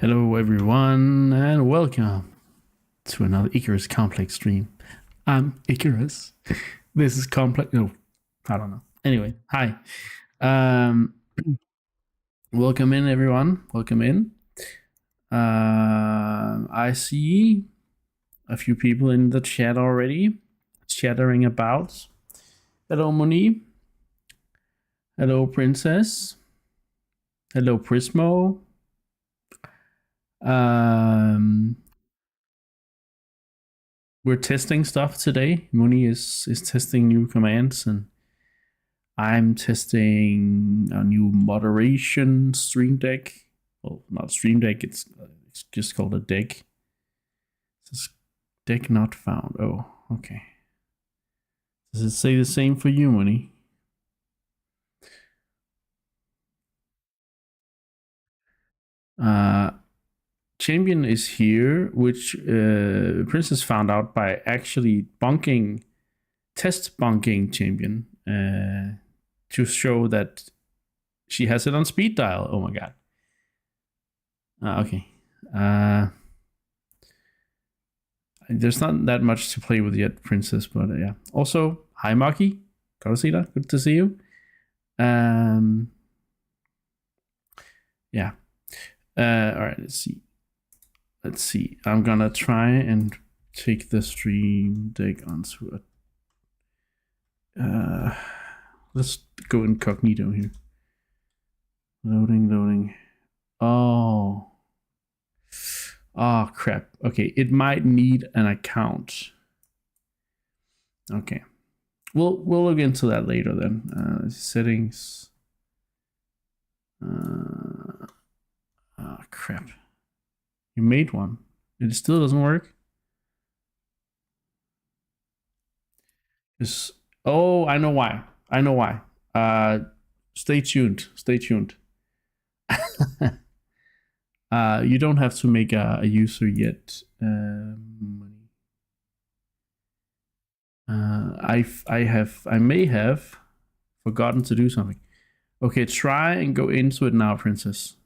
Hello, everyone, and welcome to another Icarus Complex stream. I'm Icarus. This is Complex. No, I don't know. Anyway, hi. Um, welcome in, everyone. Welcome in. I see a few people in the chat already chattering about. Hello, Moni. Hello, Princess. Hello, Prismo. We're testing stuff today. Muni is testing new commands, and I'm testing a new moderation stream deck. Well, not stream deck. It's just called a deck. It says deck not found. Oh, okay. Does it say the same for you, Muni? Champion is here, which Princess found out by actually test bunking Champion to show that she has it on speed dial. Oh my god. Okay. There's not that much to play with yet, Princess, but yeah. Also, hi Maki. Karasita, good to see you. Yeah. Alright, let's see. I'm gonna try and take the stream deck onto a let's go incognito here. Loading. Oh crap. Okay, it might need an account. Okay, we'll look into that later then. Settings. Crap. You made one. It still doesn't work. Oh, I know why. Stay tuned. You don't have to make a user yet. I may have forgotten to do something. Okay, try and go into it now, Princess.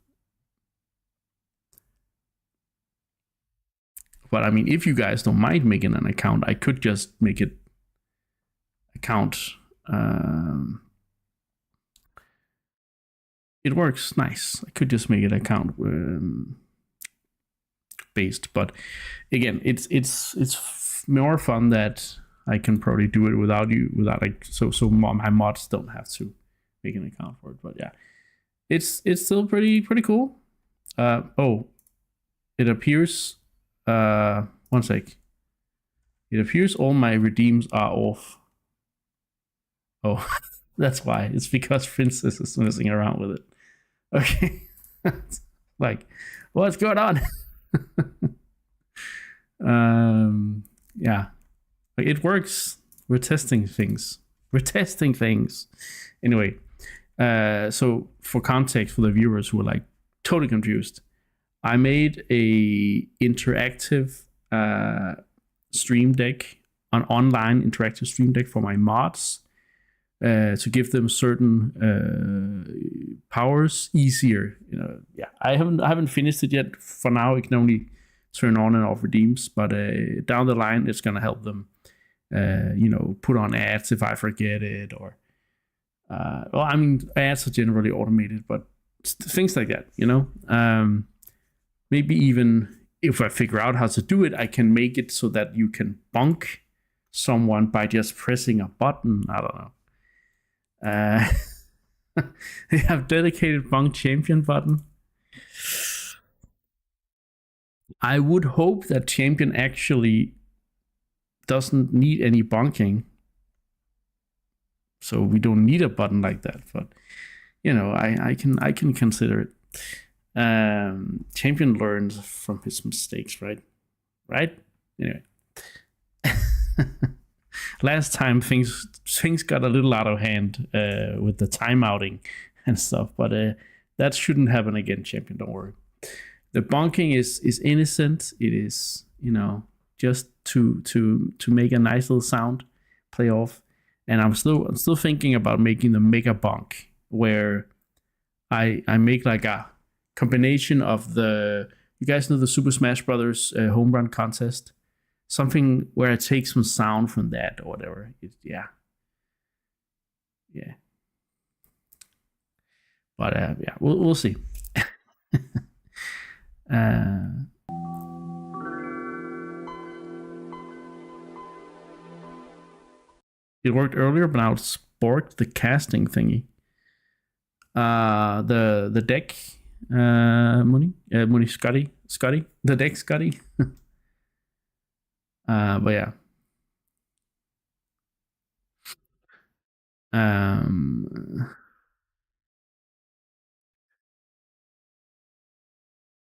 But I mean, if you guys don't mind making an account, I could just make it account. It works nice. I could just make it account based, but again, it's more fun that I can probably do it without like so my mods don't have to make an account for it. But yeah, it's still pretty cool. Oh, it appears. One sec. It appears all my redeems are off. Oh, that's why. It's because Princess is messing around with it. Okay. Like, what's going on? Yeah. It works. We're testing things. Anyway, so for context for the viewers who are like totally confused, I made a interactive stream deck, an online interactive stream deck for my mods to give them certain powers easier. Yeah, I haven't finished it yet. For now, it can only turn on and off redeems, but down the line, it's gonna help them. Put on ads if I forget it, or well, I mean, ads are generally automated, but things like that. Maybe even if I figure out how to do it, I can make it so that you can bunk someone by just pressing a button. I don't know. They have dedicated bunk champion button. I would hope that champion actually doesn't need any bunking, so we don't need a button like that. But I can consider it. Champion learns from his mistakes, right? Anyway, last time things got a little out of hand with the timeouting and stuff, but that shouldn't happen again, Champion. Don't worry. The bonking is innocent. It is just to make a nice little sound, play off. And I'm still thinking about making the mega bonk, where I make like a combination of the You guys know the Super Smash Brothers home run contest? Something where I take some sound from that or whatever. Yeah. But yeah, we'll see. It worked earlier, but now it's borked the casting thingy. The deck, Money Scotty, the deck Scotty. But yeah.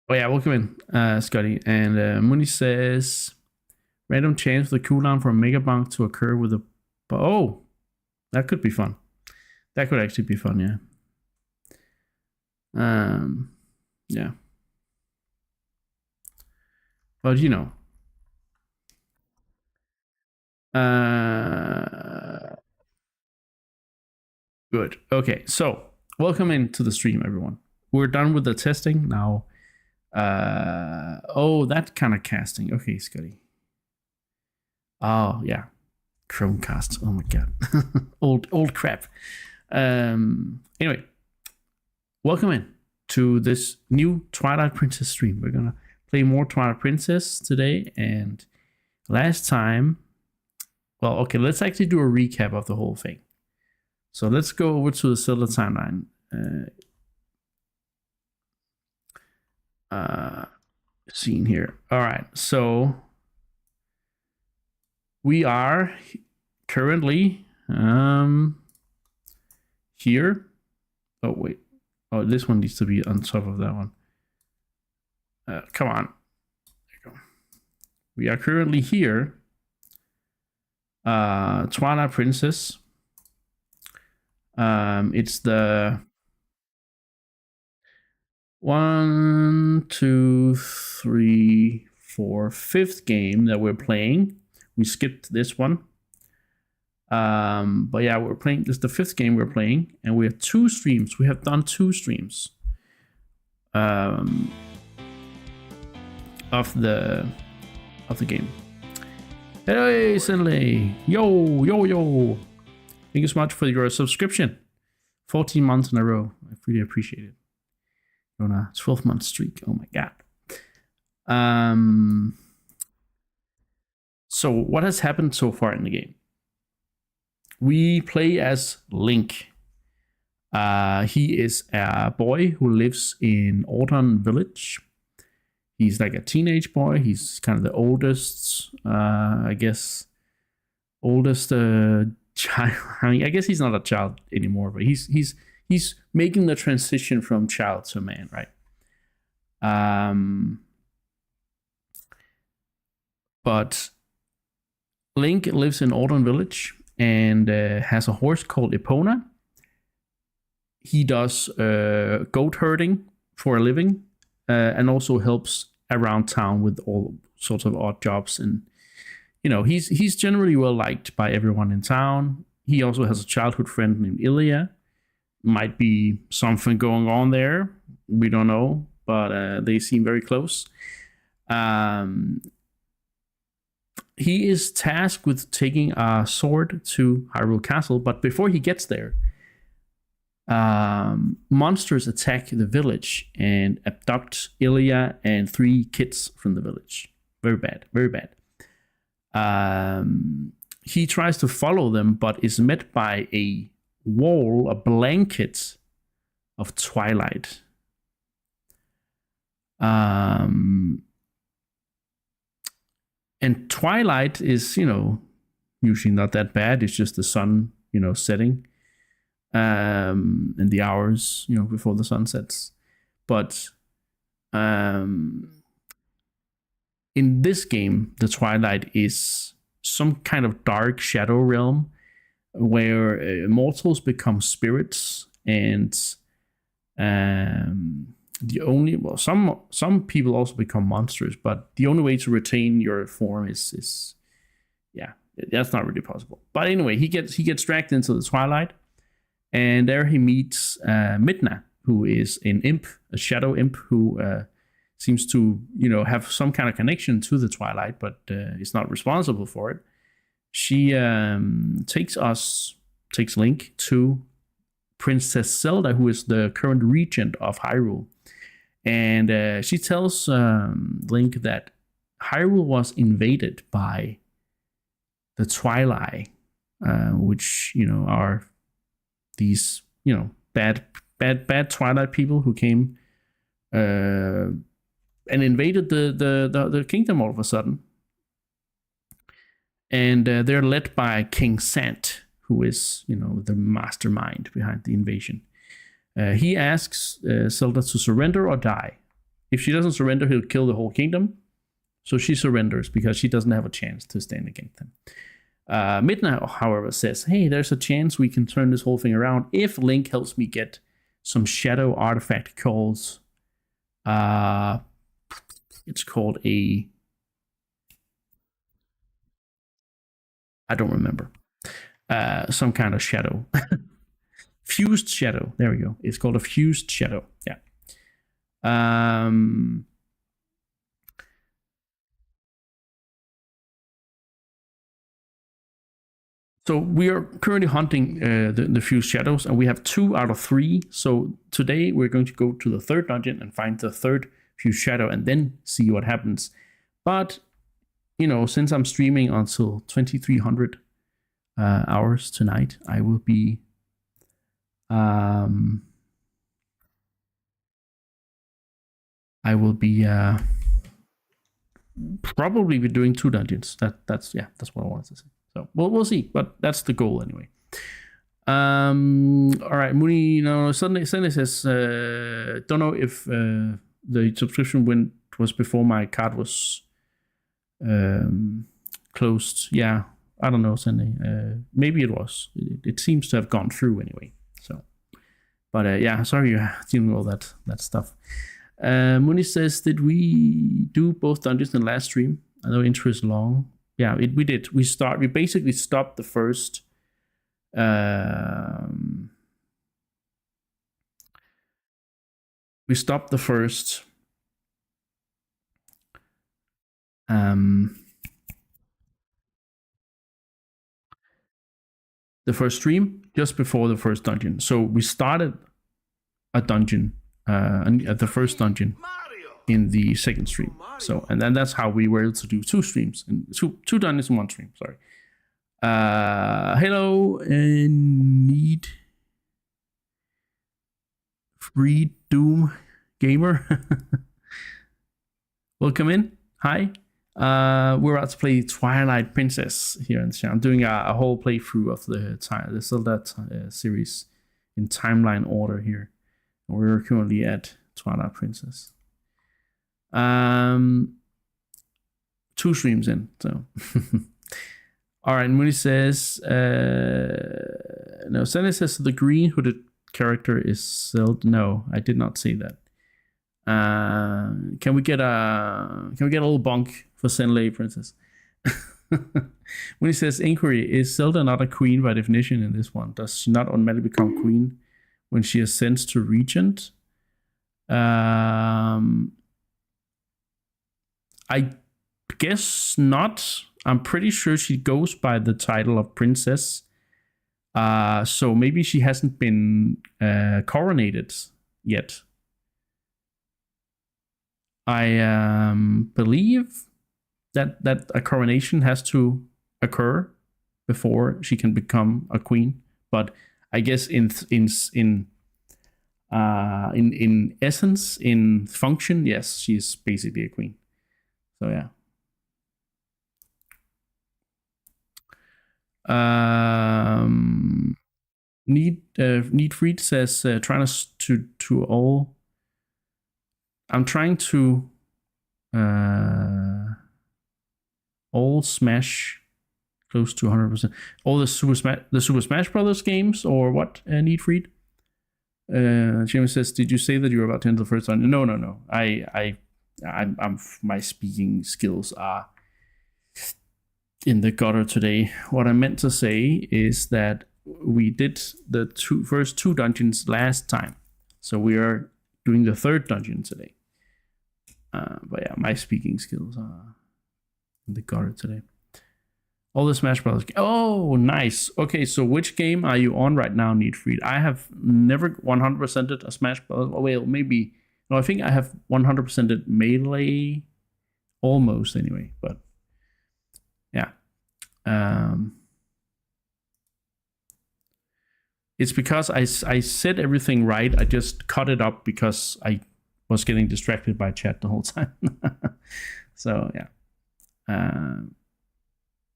Oh yeah, welcome in, Scotty. And Mooney says, random chance for the cooldown from Mega Bonk to occur with a... Oh, that could be fun. That could actually be fun, yeah. Yeah. But you know. Good. Okay, so welcome into the stream, everyone. We're done with the testing now. Oh, that kind of casting. Okay, Scotty. Oh yeah, Chromecast. Oh my god, old crap. Anyway, welcome in to this new Twilight Princess stream. We're gonna play more Twilight Princess today, and last time, well, okay, let's actually do a recap of the whole thing. So let's go over to the Zelda timeline. Scene here. All right, so we are currently here. Oh wait. Oh, this one needs to be on top of that one. Come on. There you go. We are currently here. Twilight Princess. It's the 1, 2, 3, 4, 5th game that we're playing. We skipped this one. But yeah, we're playing. This is the 5th game we're playing, and we have 2 streams. We have done 2 streams of the game. Hey, Sinley! Yo! Thank you so much for your subscription. 14 months in a row. I really appreciate it. You're on a 12-month streak. Oh my god. So what has happened so far in the game? We play as Link. He is a boy who lives in Autumn Village. He's like a teenage boy. He's kind of the oldest, I guess, child. I mean, I guess he's not a child anymore, but he's making the transition from child to man, right? But Link lives in Autumn Village and has a horse called Epona. He does goat herding for a living, and also helps around town with all sorts of odd jobs. And you know, he's generally well liked by everyone in town. He also has a childhood friend named Ilya. Might be something going on there. We don't know, but they seem very close. He is tasked with taking a sword to Hyrule Castle, but before he gets there, monsters attack the village and abduct Ilya and 3 kids from the village. Very bad, very bad. He tries to follow them, but is met by a wall, a blanket of Twilight. And Twilight is, you know, usually not that bad. It's just the sun, you know, setting, and the hours, you know, before the sun sets. But in this game, the Twilight is some kind of dark shadow realm where mortals become spirits, and some people also become monsters, but the only way to retain your form is that's not really possible. But anyway, he gets dragged into the Twilight, and there he meets Midna, who is an imp, a shadow imp, who seems to, have some kind of connection to the Twilight, but is not responsible for it. She takes Link to Princess Zelda, who is the current regent of Hyrule. And she tells Link that Hyrule was invaded by the Twilight, which, are these, bad Twilight people who came and invaded the kingdom all of a sudden. And they're led by King Sant, who is, the mastermind behind the invasion. He asks Zelda to surrender or die. If she doesn't surrender, he'll kill the whole kingdom. So she surrenders because she doesn't have a chance to stand against him. Midna, however, says, hey, there's a chance we can turn this whole thing around if Link helps me get some shadow artifact called... it's called a... I don't remember. Some kind of shadow. Fused shadow. There we go. It's called a fused shadow. Yeah. So we are currently hunting the fused shadows, and we have 2 out of 3. So today we're going to go to the 3rd dungeon and find the 3rd fused shadow, and then see what happens. But since I'm streaming until 2300 hours tonight, I will be probably be doing 2 dungeons. That's what I wanted to say. So we'll see, but that's the goal anyway. All right, Mooney. Sunday says, don't know if the subscription was before my card was closed. Yeah, I don't know, Sunday. Maybe it was. It seems to have gone through anyway. So, but yeah, sorry you're dealing with all that stuff. Mooney says, did we do both dungeons in the last stream? I know intro is long. Yeah, we did. We basically stopped the first. We stopped the first. The first stream just before the first dungeon. So we started a dungeon, at the first dungeon, in the second stream. So, and then that's how we were able to do 2 streams and two dungeons in 1 stream. Sorry. Hello, Need Free Doom Gamer. Welcome in. Hi. We're about to play Twilight Princess here in the channel. I'm doing a whole playthrough of the Zelda series in timeline order here. We're currently at Twilight Princess. 2 streams in, so. All right, Mooney says, no, Sandy says the green hooded character is Zelda. No, I did not say that. Can we get a little bunk for Senlei Princess? When he says inquiry, is Zelda not a queen by definition in this one? Does she not automatically become queen when she ascends to regent? I guess not. I'm pretty sure she goes by the title of princess. So maybe she hasn't been coronated yet. I believe that a coronation has to occur before she can become a queen. But I guess in essence, in function, yes, she's basically a queen. So yeah. Need Freed says trying to all. I'm trying to all smash close to 100%. All the Super Smash Brothers games, or what? Need Freed. Jamie says, did you say that you were about to enter the first one? No. I'm my speaking skills are in the gutter today. What I meant to say is that we did the first two dungeons last time, so we are doing the third dungeon today. But yeah, my speaking skills are in the gutter today. All the Smash Brothers. Oh, nice. Okay, so which game are you on right now, Need Freed? I have never 100%ed a Smash Brothers. Well, maybe. No, I think I have 100%ed Melee. Almost, anyway. But, yeah. It's because I said everything right. I just cut it up because I was getting distracted by chat the whole time. So, yeah.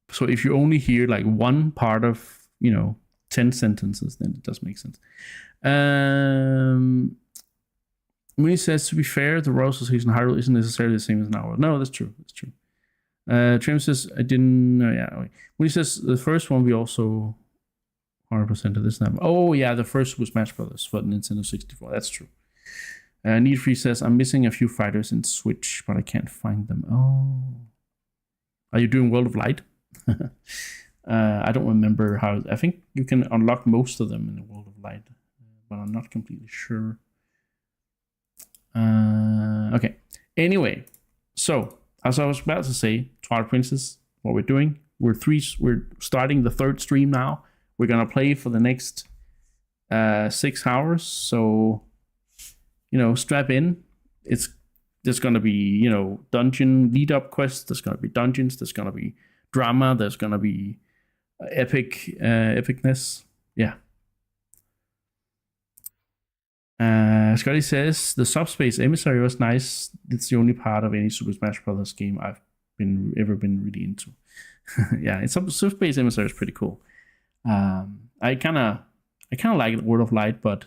So if you only hear like one part of, 10 sentences, then it does make sense. Muni says, to be fair, the Royal Association Hyrule isn't necessarily the same as now. No, that's true. That's true. Trim says, I didn't know. Yeah. Wait. Muni says, the first one we also 100% of this number. Oh, yeah, the first was Smash Brothers for the Nintendo 64. That's true. Need Free says, I'm missing a few fighters in Switch, but I can't find them. Oh. Are you doing World of Light? I don't remember how. I think you can unlock most of them in the World of Light, but I'm not completely sure. Okay. Anyway, so as I was about to say, Twilight Princess, what we're doing, we're starting the third stream now. We're gonna play for the next 6 hours. So, strap in. There's gonna be dungeon lead up quests. There's gonna be dungeons. There's gonna be drama. There's gonna be epicness. Yeah. Scotty says the subspace emissary was nice. It's the only part of any Super Smash Brothers game I've ever been really into. Yeah, it's subspace emissary is pretty cool. I kind of like World of Light, but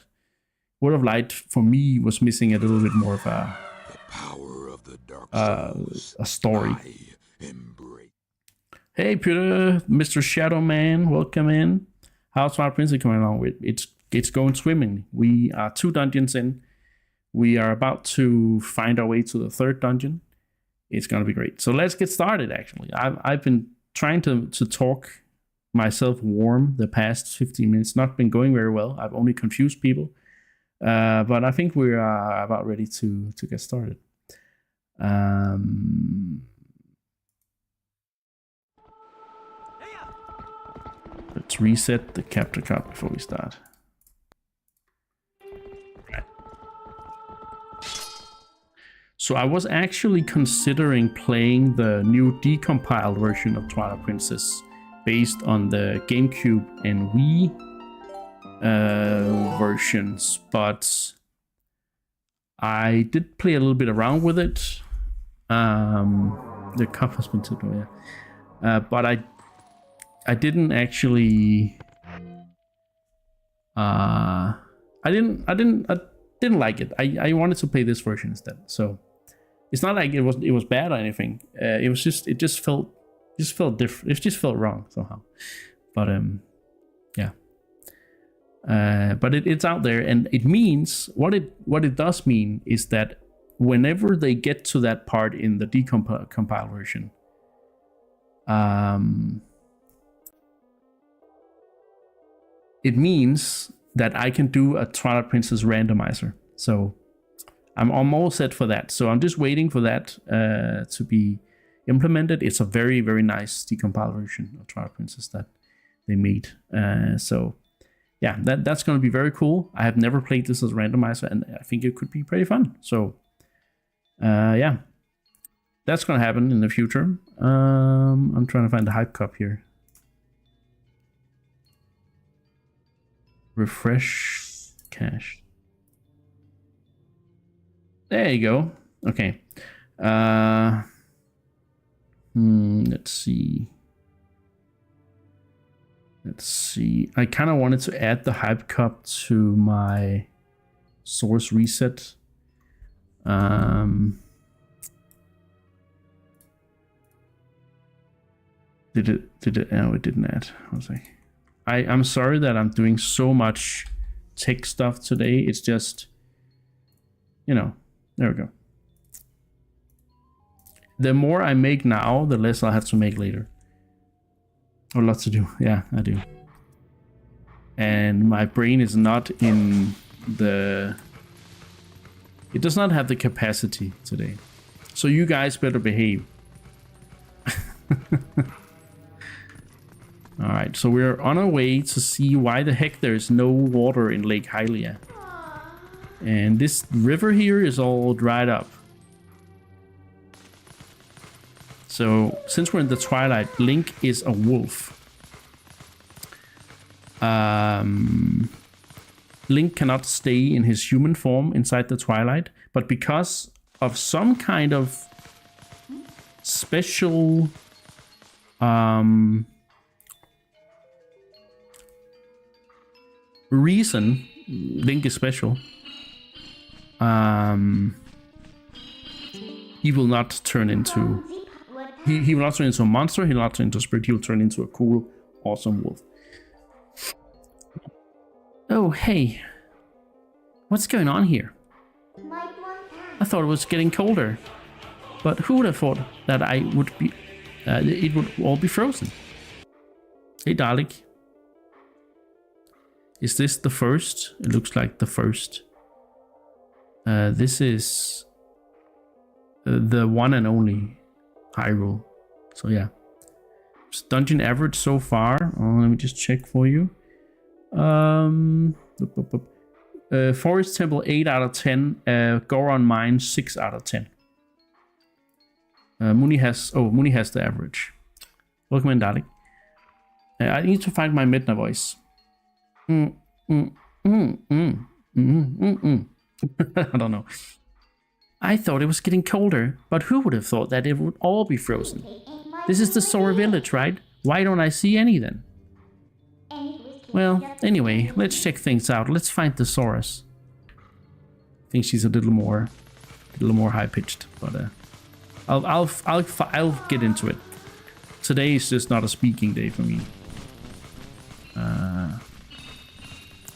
World of Light for me was missing a little bit more of a power of the dark a story. Hey, Peter, Mr. Shadow Man, welcome in. How's Twilight Princess coming along with? It's going swimmingly. We are 2 dungeons in. We are about to find our way to the 3rd dungeon. It's gonna be great. So let's get started. Actually, I've been trying to talk myself warm the past 15 minutes. Not been going very well. I've only confused people. But I think we are about ready to get started. Let's reset the capture card before we start. Right. So I was actually considering playing the new decompiled version of Twilight Princess based on the GameCube and Wii versions, but I did play a little bit around with it. The cup has been tipped away, but I didn't actually. I didn't like it. I wanted to play this version instead. So it's not like it was bad or anything. It just felt different. It just felt wrong somehow. But yeah. But it's out there, and it means what it does mean is that whenever they get to that part in the decompiled version, it means that I can do a Twilight Princess randomizer. So I'm all set for that. So I'm just waiting for that to be implemented. It's a very, very nice decompiled version of Twilight Princess that they made. So yeah, that's going to be very cool. I have never played this as a randomizer, and I think it could be pretty fun. So yeah, that's going to happen in the future. I'm trying to find the hype cup here. Refresh cache. There you go. Okay. Let's see. I kind of wanted to add the hype cup to my source reset. Did it? No, it didn't add. I was like, I'm sorry that I'm doing so much tech stuff today. It's just, there we go. The more I make now, the less I'll have to make later. A lot to do. Yeah, I do. And my brain is not in the... It does not have the capacity today. So you guys better behave. Alright, so we're on our way to see why the heck there is no water in Lake Hylia. And this river here is all dried up. So, since we're in the Twilight, Link is a wolf. Link cannot stay in his human form inside the Twilight, but because of some kind of special reason, Link is special. He will not turn into he will not turn into a monster, he will not turn into a spirit, he'll turn into a cool, awesome wolf. Oh, hey. What's going on here? I thought it was getting colder. But who would have thought that I would be it would all be frozen? Hey, Dalek. Is this the first? It looks like the first. This is the one and only Hyrule. So yeah. It's dungeon average so far. Let me just check for you. Forest Temple 8 out of 10. Goron Mine 6 out of 10. Mooney has the average. Welcome in, Dalek. I need to find my Midna voice. I don't know. I thought it was getting colder, but who would have thought that it would all be frozen? This is the Sora village, right? Why don't I see any then? Well, anyway, let's check things out. Let's find the Soras. I think she's a little more high-pitched, but I'll get into it. Today is just not a speaking day for me.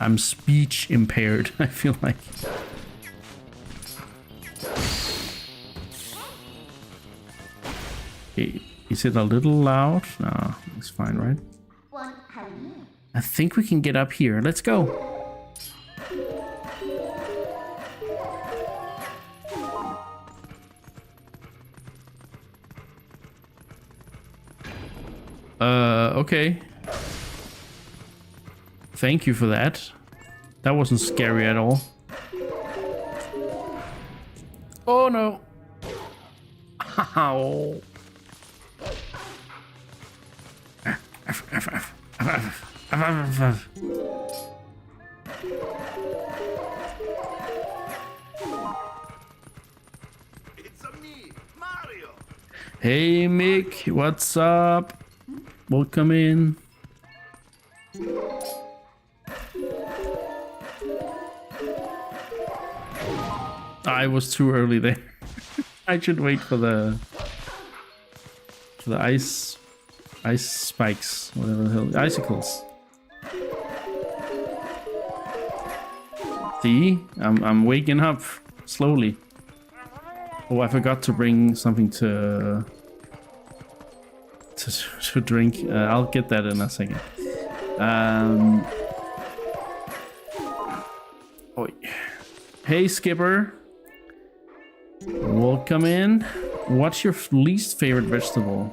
I'm speech impaired, I feel like. Okay, is it a little loud? No, it's fine, right? I think we can get up here. Let's go. Okay. Thank you for that. That wasn't scary at all. Oh no. Ow. It's me, Mario. Hey Mick, what's up? Welcome in. I was too early there. I should wait for the ice spikes, whatever the hell, icicles. See, I'm waking up slowly. Oh, I forgot to bring something to drink. I'll get that in a second. Oh, hey Skipper. Welcome in. What's your least favorite vegetable?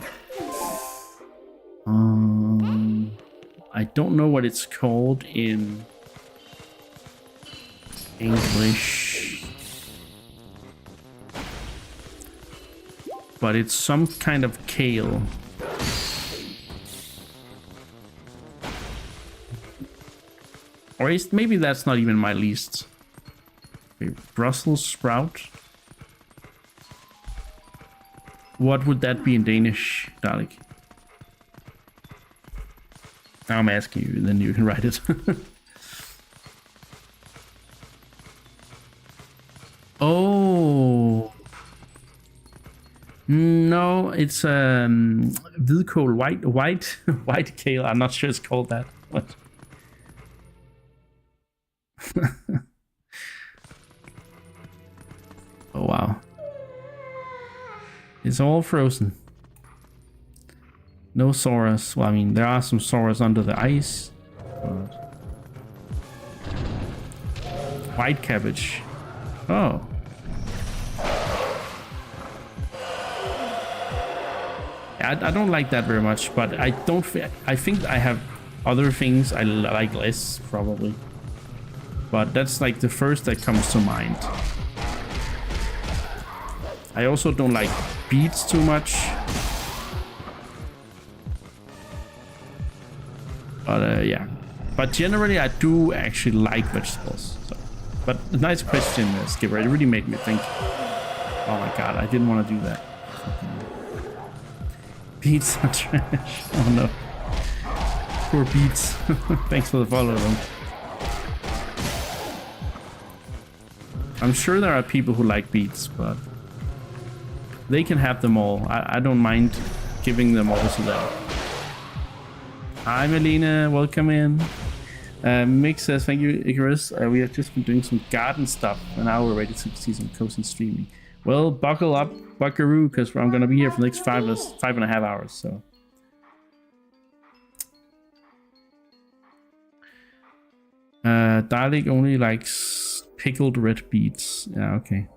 I don't know what it's called in English, but it's some kind of kale. Or maybe that's not even my least favorite. Brussels sprout. What would that be in Danish, Dalek? I'm asking you, then you can write it. Oh. No, it's hvidkål, white kale. I'm not sure it's called that. What? Oh wow. It's all frozen. No Soras. Well, I mean, there are some Soras under the ice. But... white cabbage. Oh. I don't like that very much, but I don't. I think I have other things I like less probably, but that's like the first that comes to mind. I also don't like beets too much, but yeah. But generally, I do actually like vegetables. So. But nice question, Skipper. It really made me think. Oh my god, I didn't want to do that. Beets are trash. Oh no. Poor beets. Thanks for the follow, though. I'm sure there are people who like beets, but they can have them all. I don't mind giving them all to them. Hi, Melina. Welcome in. Mick says, thank you, Icarus. We have just been doing some garden stuff, and now we're ready to see some cozy streaming. Well, buckle up, buckaroo, because I'm going to be here for the next 5.5 hours, so. Dalek only likes pickled red beets. Yeah, okay.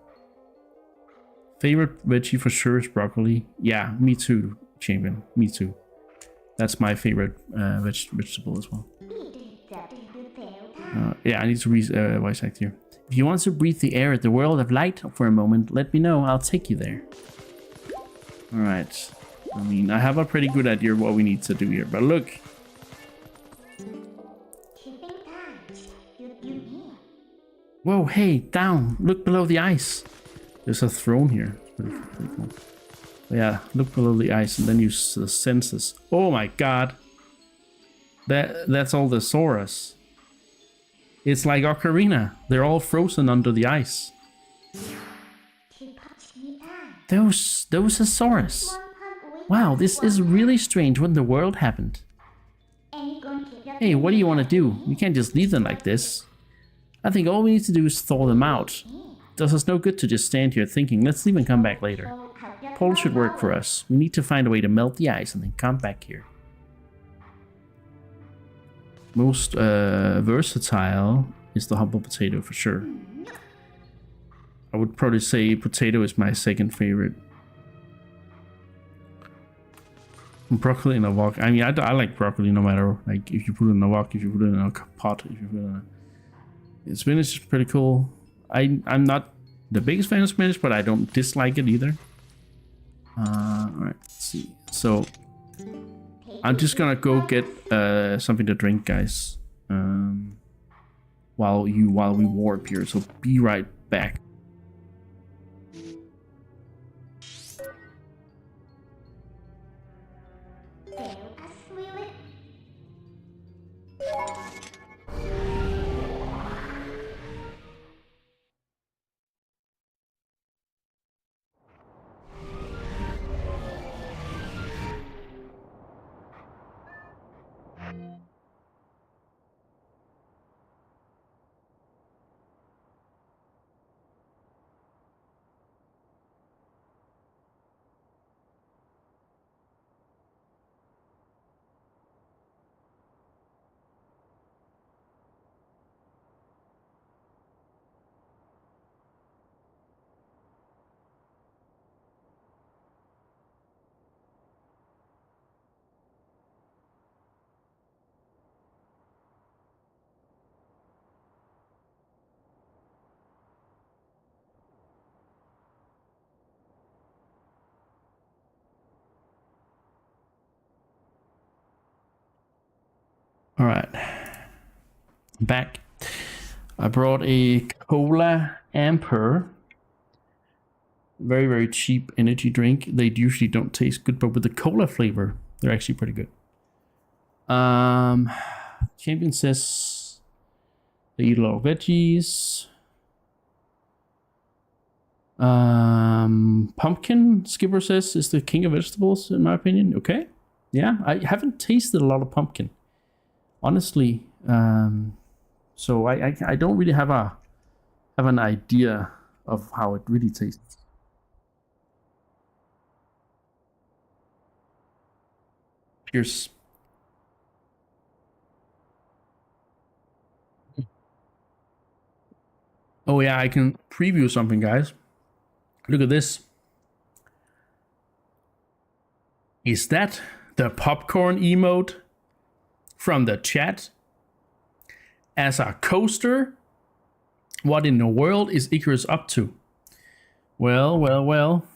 Favorite veggie for sure is broccoli. Yeah, me too, champion. Me too. That's my favorite vegetable as well. Yeah, I need to read voice act here. If you want to breathe the air at the world of light for a moment, let me know. I'll take you there. Alright. I mean, I have a pretty good idea of what we need to do here, but look. Whoa, hey, down. Look below the ice. There's a throne here. Pretty cool. Yeah, look below the ice and then use the senses. Oh my god. That's all the Saurus. It's like Ocarina. They're all frozen under the ice. Those are Saurus. Wow, this is really strange when the world happened. Hey, what do you want to do? You can't just leave them like this. I think all we need to do is thaw them out. Does us no good to just stand here thinking, let's leave and come back later. Pole should work for us. We need to find a way to melt the ice and then come back here. Most versatile is the humble potato for sure. I would probably say potato is my second favorite. Broccoli in a wok. I mean, I like broccoli no matter, like, if you put it in a wok, if you put it in a pot, if you put it in a... Spinach is pretty cool. I'm not the biggest fan of spinach, but I don't dislike it either. Alright, let's see. So, I'm just gonna go get something to drink, guys. While we warp here, so be right back. All right, back. I brought a Cola Amper. Very, very cheap energy drink. They usually don't taste good, but with the cola flavor, they're actually pretty good. Champion says they eat a lot of veggies. Pumpkin, Skipper says, is the king of vegetables, in my opinion. Okay. Yeah, I haven't tasted a lot of pumpkin, honestly. So I don't really have an idea of how it really tastes. Pierce. Oh yeah, I can preview something, guys. Look at this. Is that the popcorn emote from the chat as a coaster? What in the world is Icarus up to? Well.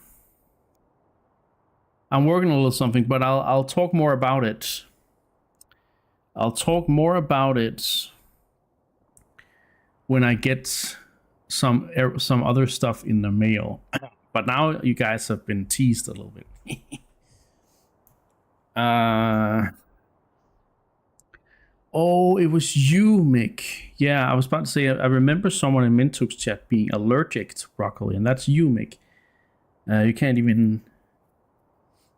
I'm working on a little something, but I'll talk more about it. I'll talk more about it when I get some other stuff in the mail. But now you guys have been teased a little bit. Oh, it was you, Mick. Yeah, I was about to say, I remember someone in Mintuk's chat being allergic to broccoli, and that's you, Mick. You can't even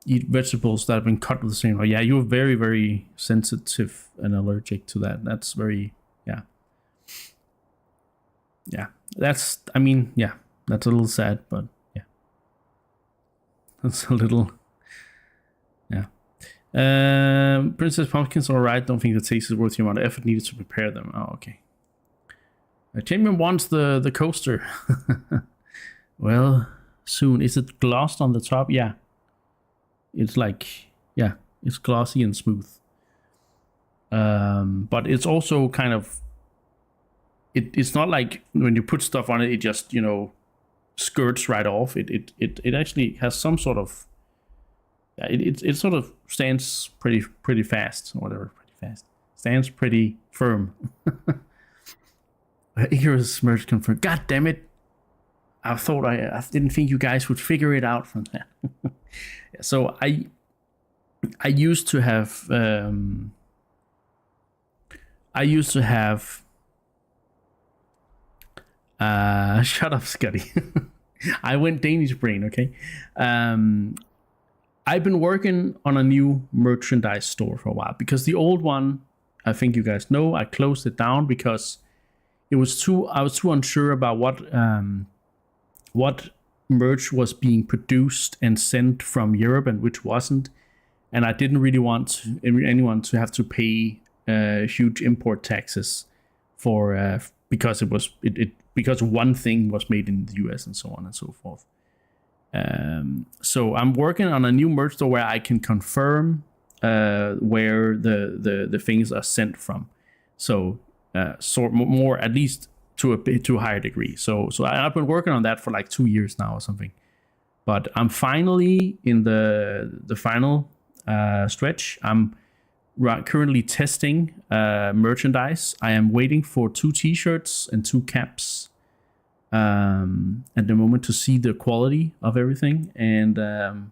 eat vegetables that have been cut with the same. Oh, yeah, you're very, very sensitive and allergic to that. That's very, yeah. Yeah, that's, I mean, yeah, that's a little sad, but yeah. That's a little, yeah. Princess Pumpkin's alright. Don't think the taste is worth the amount of effort needed to prepare them. Oh, okay. Champion wants the coaster. Well, soon. Is it glossed on the top? Yeah. It's like, yeah, it's glossy and smooth. But it's also kind of, it's not like when you put stuff on it, it just, you know, skirts right off. It actually has some sort of, it sort of stands pretty fast, or whatever, pretty fast. Stands pretty firm. Icarus merge confirmed. God damn it! I thought I didn't think you guys would figure it out from that. So I used to have shut up, Scotty. I went Danish brain, okay? I've been working on a new merchandise store for a while because the old one, I think you guys know, I closed it down because I was too unsure about what merch was being produced and sent from Europe and which wasn't, and I didn't really want anyone to have to pay huge import taxes for because because one thing was made in the US and so on and so forth. So I'm working on a new merch store where I can confirm where the things are sent from. So sort more, at least to a higher degree. So I've been working on that for like 2 years now or something. But I'm finally in the final stretch. I'm currently testing merchandise. I am waiting for 2 t-shirts and 2 caps at the moment to see the quality of everything. And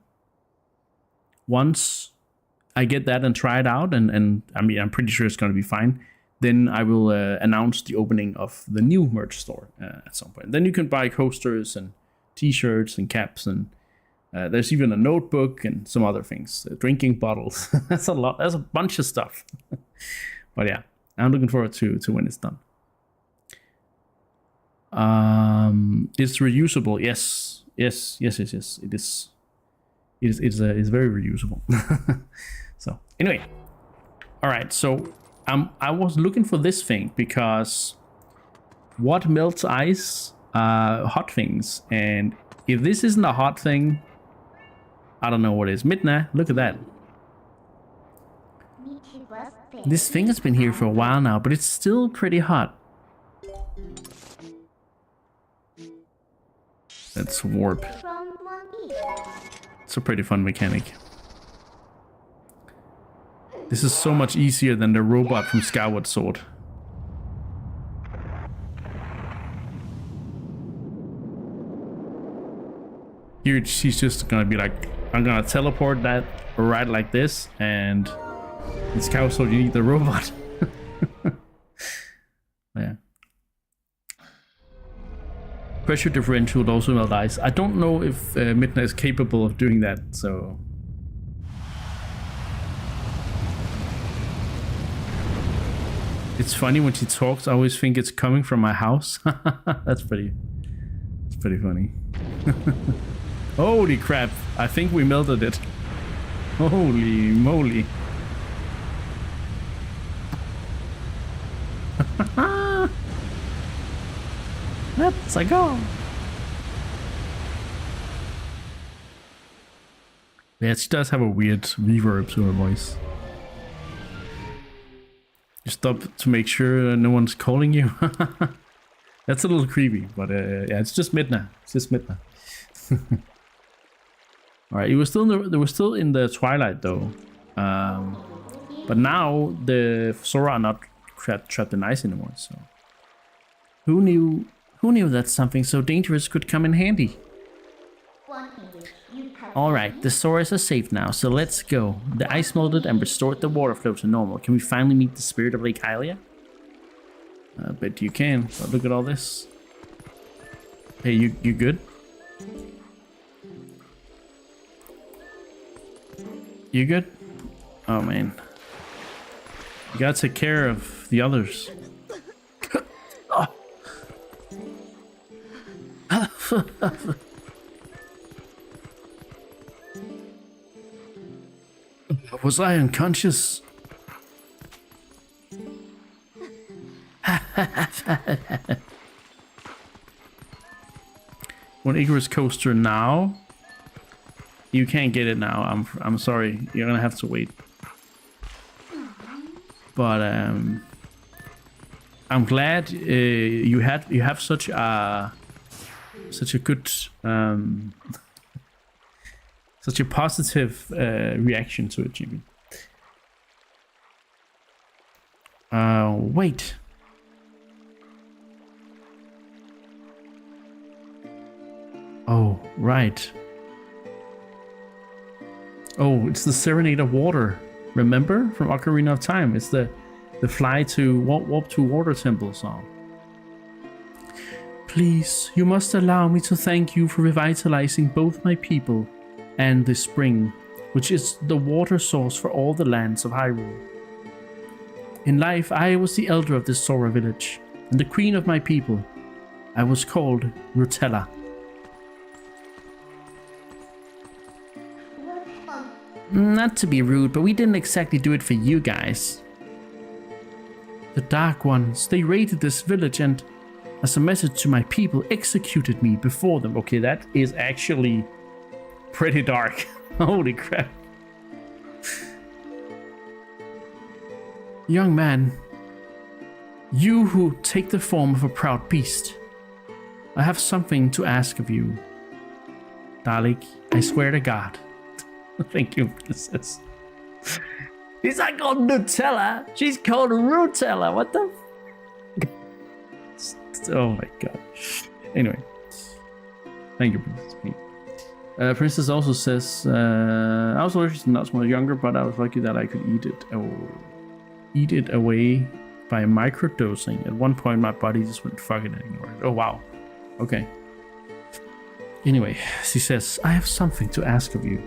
once I get that and try it out, and I mean, I'm pretty sure it's going to be fine, then I will announce the opening of the new merch store at some point. Then you can buy coasters and t-shirts and caps, and there's even a notebook and some other things, drinking bottles. That's a lot. That's a bunch of stuff. But yeah, I'm looking forward to when it's done. It's reusable. Yes. It is. It's very reusable. So anyway, all right. So I was looking for this thing because what melts ice? Hot things. And if this isn't a hot thing, I don't know what is. Midna, look at that. This thing has been here for a while now, but it's still pretty hot. That's warp. It's a pretty fun mechanic. This is so much easier than the robot from Skyward Sword. Here she's just gonna be like, I'm gonna teleport that right like this, and in Skyward Sword you need the robot. Yeah. Pressure differential would also melt ice. I don't know if Midna is capable of doing that, so... It's funny when she talks, I always think it's coming from my house. That's pretty funny. Holy crap, I think we melted it. Holy moly. Let's go. Yeah, she does have a weird reverb to her voice. You stop to make sure no one's calling you. That's a little creepy, but yeah, it's just Midna. It's just Midna. All right, they were still in the Twilight though, but now the Sora are not trapped in ice anymore. So who knew? Who knew that something so dangerous could come in handy? All right, the Soras are safe now, so let's go. The ice melted and restored the water flow to normal. Can we finally meet the spirit of Lake Hylia? I bet you can. But look at all this. Hey, you good? You good? Oh man, you gotta take care of the others. Oh. Was I unconscious? One Icarus coaster now. You can't get it now. I'm sorry. You're gonna have to wait. But I'm glad you have such a good such a positive reaction to it, Jimmy. Wait. Oh, right. Oh, it's the Serenade of Water. Remember from Ocarina of Time? It's the Fly to Warp to Water Temple song. Please, you must allow me to thank you for revitalizing both my people and the spring, which is the water source for all the lands of Hyrule. In life, I was the elder of this Sora village, and the queen of my people. I was called Rutella. Not to be rude, but we didn't exactly do it for you guys. The Dark Ones, they raided this village and, as a message to my people, executed me before them. Okay, that is actually pretty dark. Holy crap. Young man, you who take the form of a proud beast, I have something to ask of you. Dalek, I swear to God. Thank you, princess. She's not called Nutella. She's called Rutella. What the? Oh my god. Anyway. Thank you, Princess Pete. Princess also says, I was allergic to nuts when I was younger, but I was lucky that I could eat it away by microdosing. At one point, my body just went fuck it anymore. Oh, wow. Okay. Anyway, she says, I have something to ask of you.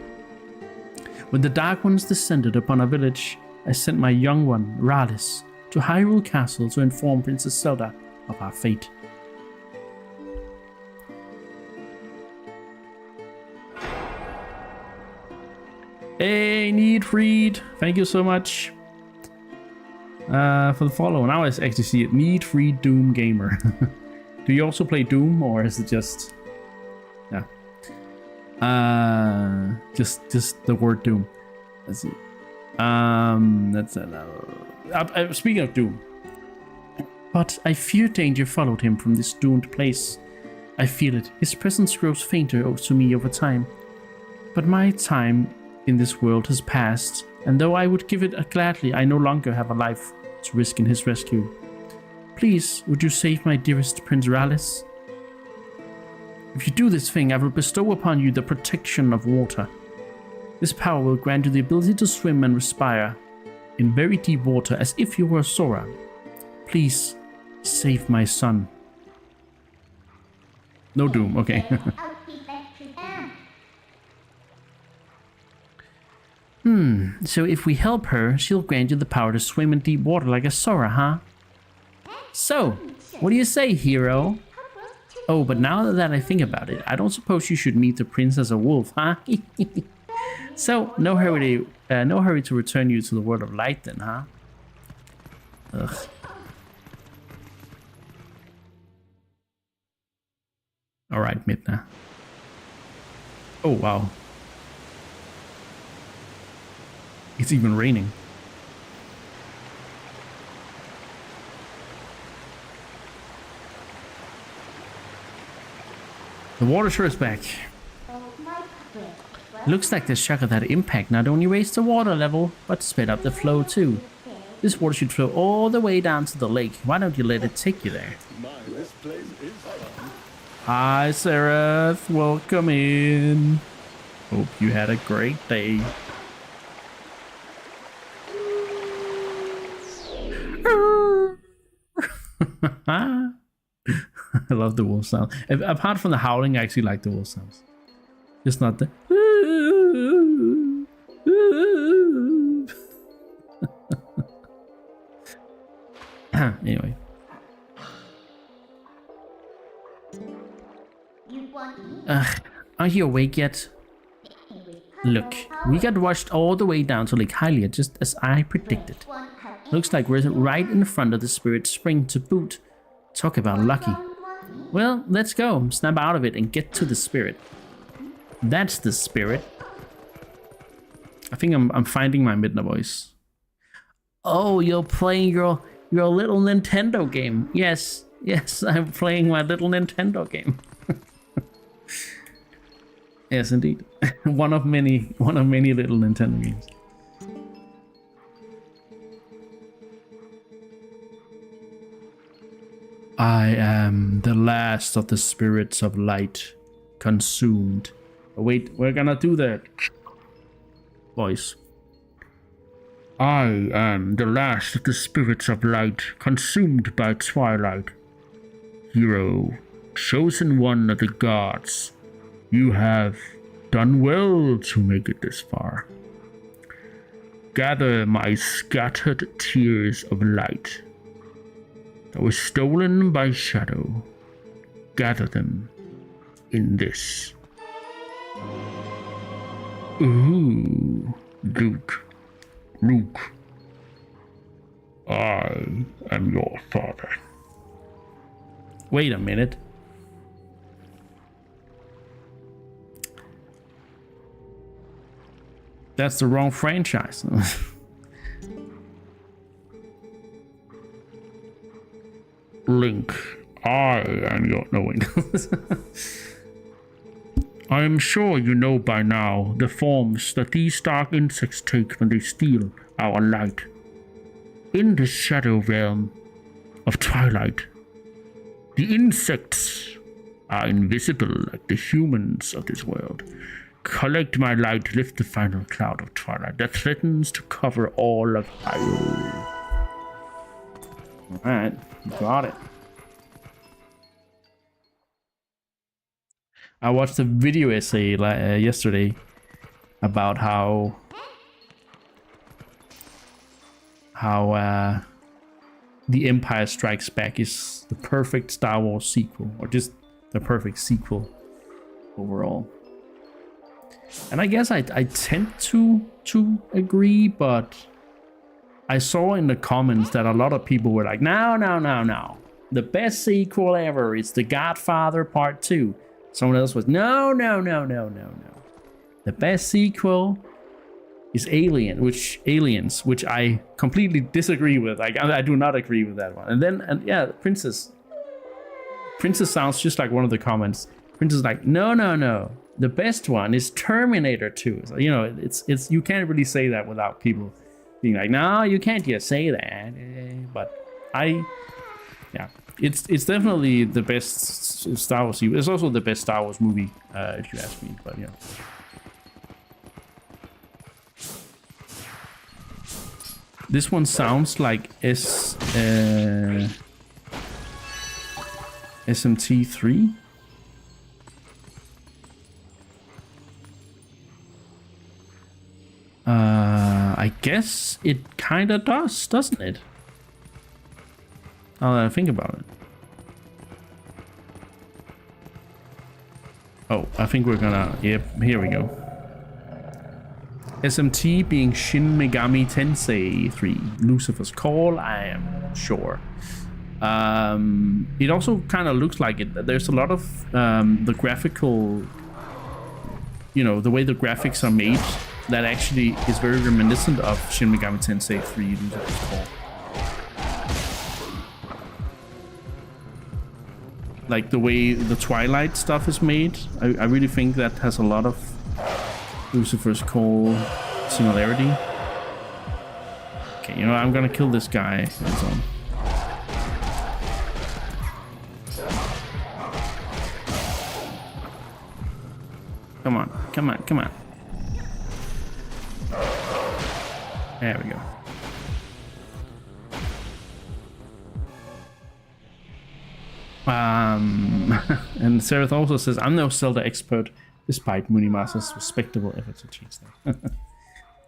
When the Dark Ones descended upon our village, I sent my young one, Rallis, to Hyrule Castle to inform Princess Zelda of our fate. Hey, Need Freed, thank you so much for the follow. Now I actually see it. Need Free Doom Gamer. Do you also play Doom, or is it just... Yeah. Just the word Doom. Let's see. That's speaking of Doom. But I fear danger followed him from this doomed place. I feel it. His presence grows fainter to me over time. But my time in this world has passed, and though I would give it gladly, I no longer have a life to risk in his rescue. Please, would you save my dearest Prince Rallis? If you do this thing, I will bestow upon you the protection of water. This power will grant you the ability to swim and respire in very deep water as if you were a Sora. Please, save my son. No Doom, okay. So if we help her, she'll grant you the power to swim in deep water like a Sora, huh? So, what do you say, hero? Oh, but now that I think about it, I don't suppose you should meet the prince as a wolf, huh? So, no hurry to return you to the world of light then, huh? Ugh. Alright, Midna. Oh, wow. It's even raining. The water sure is back. Looks like the shock of that impact not only raised the water level, but sped up the flow too. This water should flow all the way down to the lake. Why don't you let it take you there? This place is fun. Hi, Seraph. Welcome in. Hope you had a great day. I love the wolf sound. Apart from the howling, I actually like the wolf sounds. Just not the... Anyway. Are you awake yet? Look, we got washed all the way down to Lake Hylia just as I predicted. Looks like we're right in front of the Spirit Spring to boot. Talk about lucky. Well, let's go. Snap out of it and get to the Spirit. That's the Spirit. I think I'm finding my Midna voice. Oh, you're playing your little Nintendo game. Yes, I'm playing my little Nintendo game. Yes, indeed. one of many little Nintendo games. I am the last of the spirits of light, consumed. Oh, wait, we're gonna do that voice. I am the last of the spirits of light, consumed by Twilight. Hero, chosen one of the gods, you have done well to make it this far. Gather my scattered tears of light that was stolen by shadow. Gather them in this. Ooh, Luke, I am your father. Wait a minute. That's the wrong franchise. Link, I am your... No, wait. I am sure you know by now the forms that these dark insects take when they steal our light. In the shadow realm of Twilight, the insects are invisible like the humans of this world. Collect my light, lift the final cloud of Twilight that threatens to cover all of Hyrule. Alright, got it. I watched a video essay yesterday about how The Empire Strikes Back is the perfect Star Wars sequel, or just the perfect sequel overall. And I guess I tend to agree, but I saw in the comments that a lot of people were like, no. The best sequel ever is The Godfather Part 2. Someone else was, no. The best sequel is Aliens, which I completely disagree with. Like, I do not agree with that one. And yeah, Princess sounds just like one of the comments. Princess is like, no. The best one is Terminator 2. So, you know, it's you can't really say that without people being like, no, you can't just say that. But it's definitely the best Star Wars sequel. It's also the best Star Wars movie, if you ask me. But yeah. This one sounds like SMT3. I guess it kinda does, doesn't it? Now that I think about it. Oh, I think we're gonna... Yep, here we go. SMT being Shin Megami Tensei 3. Lucifer's Call, I am sure. It also kind of looks like it. There's a lot of the graphical... You know, the way the graphics are made that actually is very reminiscent of Shin Megami Tensei 3 Lucifer's Call. Like the way the Twilight stuff is made, I really think that has a lot of Lucifer's Call similarity. Okay, you know, I'm gonna kill this guy. Come on, come on, come on. There we go. And Sereth also says, I'm no Zelda expert, despite Munimasa's respectable efforts to change that.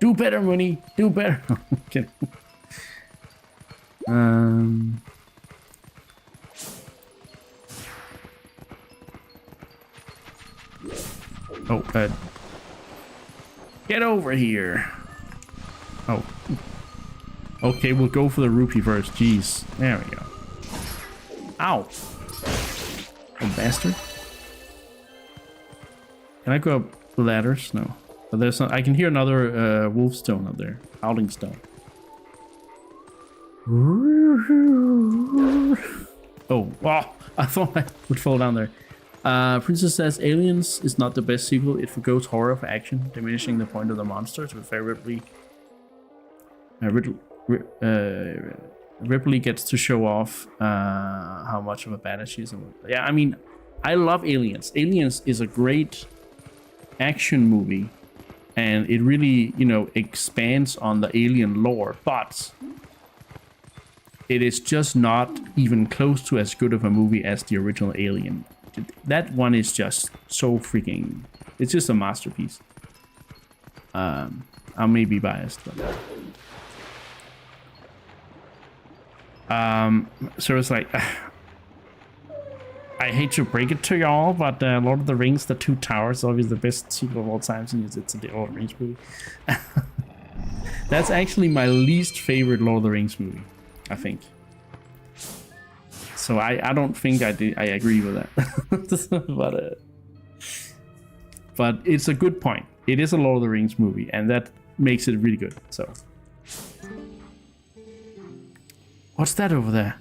Do better, Muni! Do better! Okay. Oh, get over here! Oh. Okay, we'll go for the rupee first. Jeez. There we go. Ow! You bastard. Can I go up the ladders? No. But there's not, I can hear another wolf stone up there. Howling stone. Oh, wow. I thought I would fall down there. Princess says Aliens is not the best sequel. It forgoes horror for action, diminishing the point of the monsters. With Ripley gets to show off how much of a badass she is. Yeah, I mean, I love Aliens. Aliens is a great action movie, and it really, you know, expands on the alien lore, but it is just not even close to as good of a movie as the original Alien. That one is just so freaking... It's just a masterpiece. I may be biased, but... So it's like... I hate to break it to y'all, but Lord of the Rings, The Two Towers, is obviously the best sequel of all time since it's the Lord of the Rings movie. That's actually my least favorite Lord of the Rings movie, I think. So I don't think I agree with that. But it's a good point. It is a Lord of the Rings movie, and that makes it really good. So what's that over there?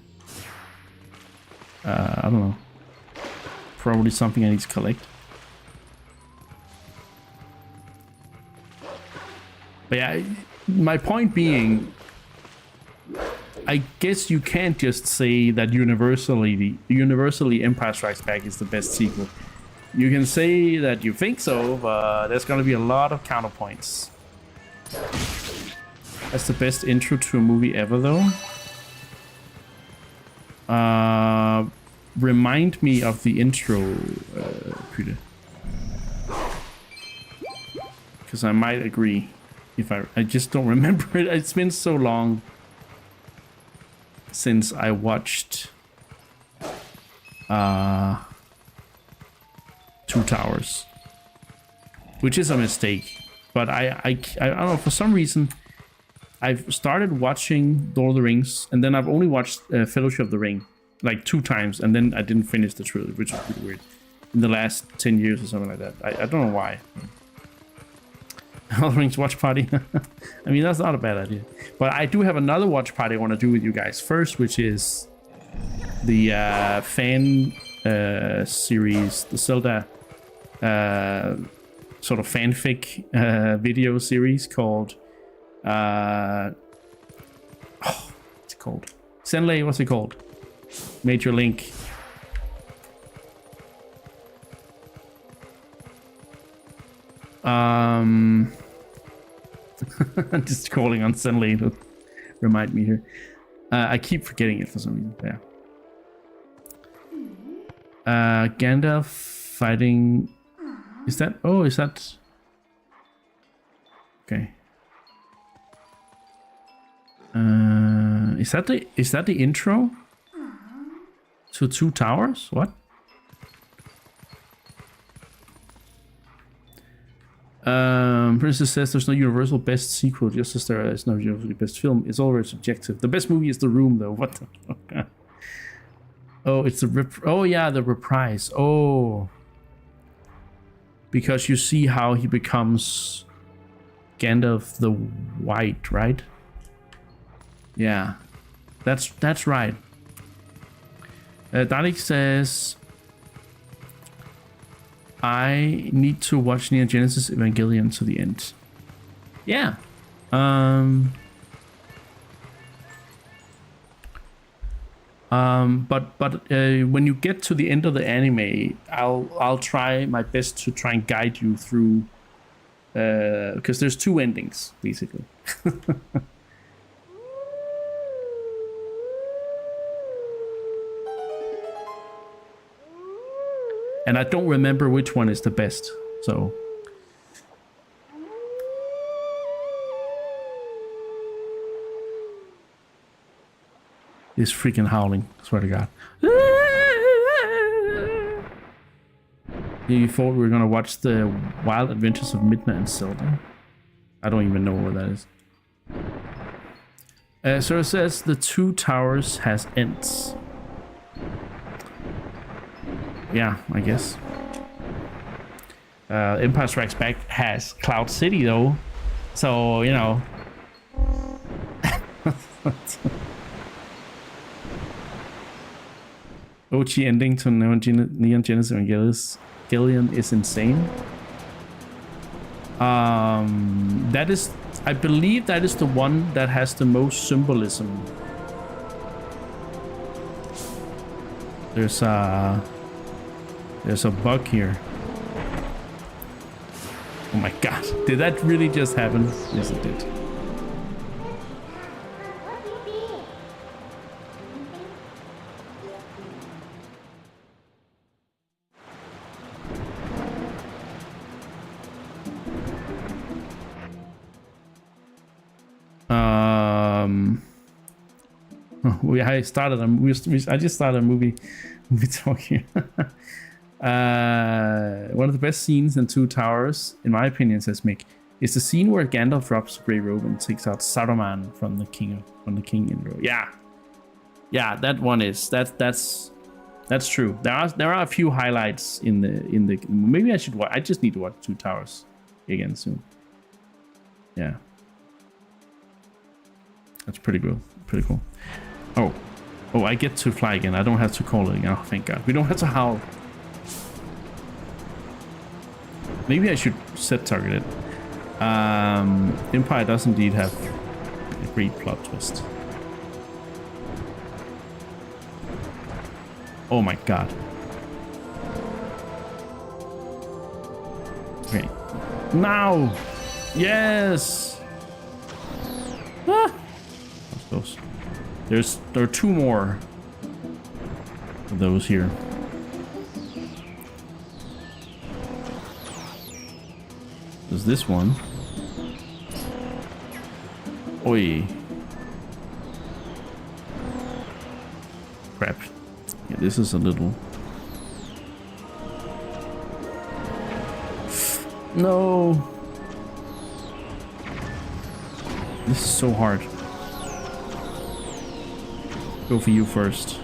I don't know. Probably something I need to collect. But yeah, my point being, I guess you can't just say that universally Empire Strikes Back is the best sequel. You can say that you think so, but there's gonna be a lot of counterpoints. That's the best intro to a movie ever, though. Remind me of the intro, Peter. Because I might agree. If I just don't remember it. It's been so long since I watched Two Towers, which is a mistake. But I don't know, for some reason I've started watching Lord of the Rings, and then I've only watched Fellowship of the Ring like 2 times, and then I didn't finish the trilogy, which is pretty weird. In the last 10 years or something like that. I don't know why. Lord of the Rings watch party. I mean, that's not a bad idea. But I do have another watch party I want to do with you guys first, which is the fan series, the Zelda sort of fanfic video series called what's it called? Zenlei, what's it called? Major Link. Just calling on Zenlei to remind me here. I keep forgetting it for some reason. Yeah. Gandalf fighting. Is that? Oh, is that? Okay. Is that the intro to Two Towers? What? Princess says there's no universal best sequel, just as there is no universally best film. It's always subjective. The best movie is The Room, though. What the fuck? Oh, it's the oh yeah, the reprise. Oh, because you see how he becomes Gandalf the White, right? Yeah, that's right. Dalek says, I need to watch Neon Genesis Evangelion to the end. Yeah. But when you get to the end of the anime, I'll try my best to try and guide you through, because there's 2 endings basically. And I don't remember which one is the best, so. He's freaking howling, swear to God. You thought we were gonna watch the Wild Adventures of Midna and Zelda? I don't even know what that is. So it says the 2 towers has ends. Yeah, I guess. Empire Strikes Back has Cloud City though, so you know. OG ending to Neon Genesis Evangelion is insane. That is, I believe that is the one that has the most symbolism. There's a bug here. Oh my God, did that really just happen? Yes, it did. I started a I just started a movie talk here. One of the best scenes in Two Towers, in my opinion, says Mick, is the scene where Gandalf drops the grey robe and takes out Saruman from the king in row. Yeah, that one is that's true. There are a few highlights in the maybe I should watch. I just need to watch Two Towers again soon. Yeah, that's pretty good. Pretty cool. Oh, I get to fly again. I don't have to call it again. Oh, thank God. We don't have to howl. Maybe I should set targeted. Empire does indeed have a great plot twist. Oh my God. Okay. Now! Yes! Ah! That's close. There are 2 more of those here. There's this one. Oi. Crap. Yeah, this is a little... No. This is so hard. Go for you first.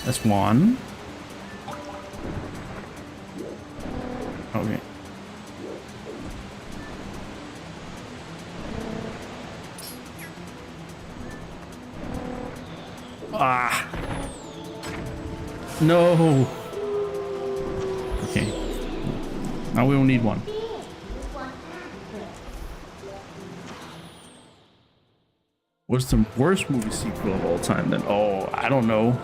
That's one. Okay. Ah. No. Okay. Now we only need one. What's the worst movie sequel of all time then? Oh, I don't know.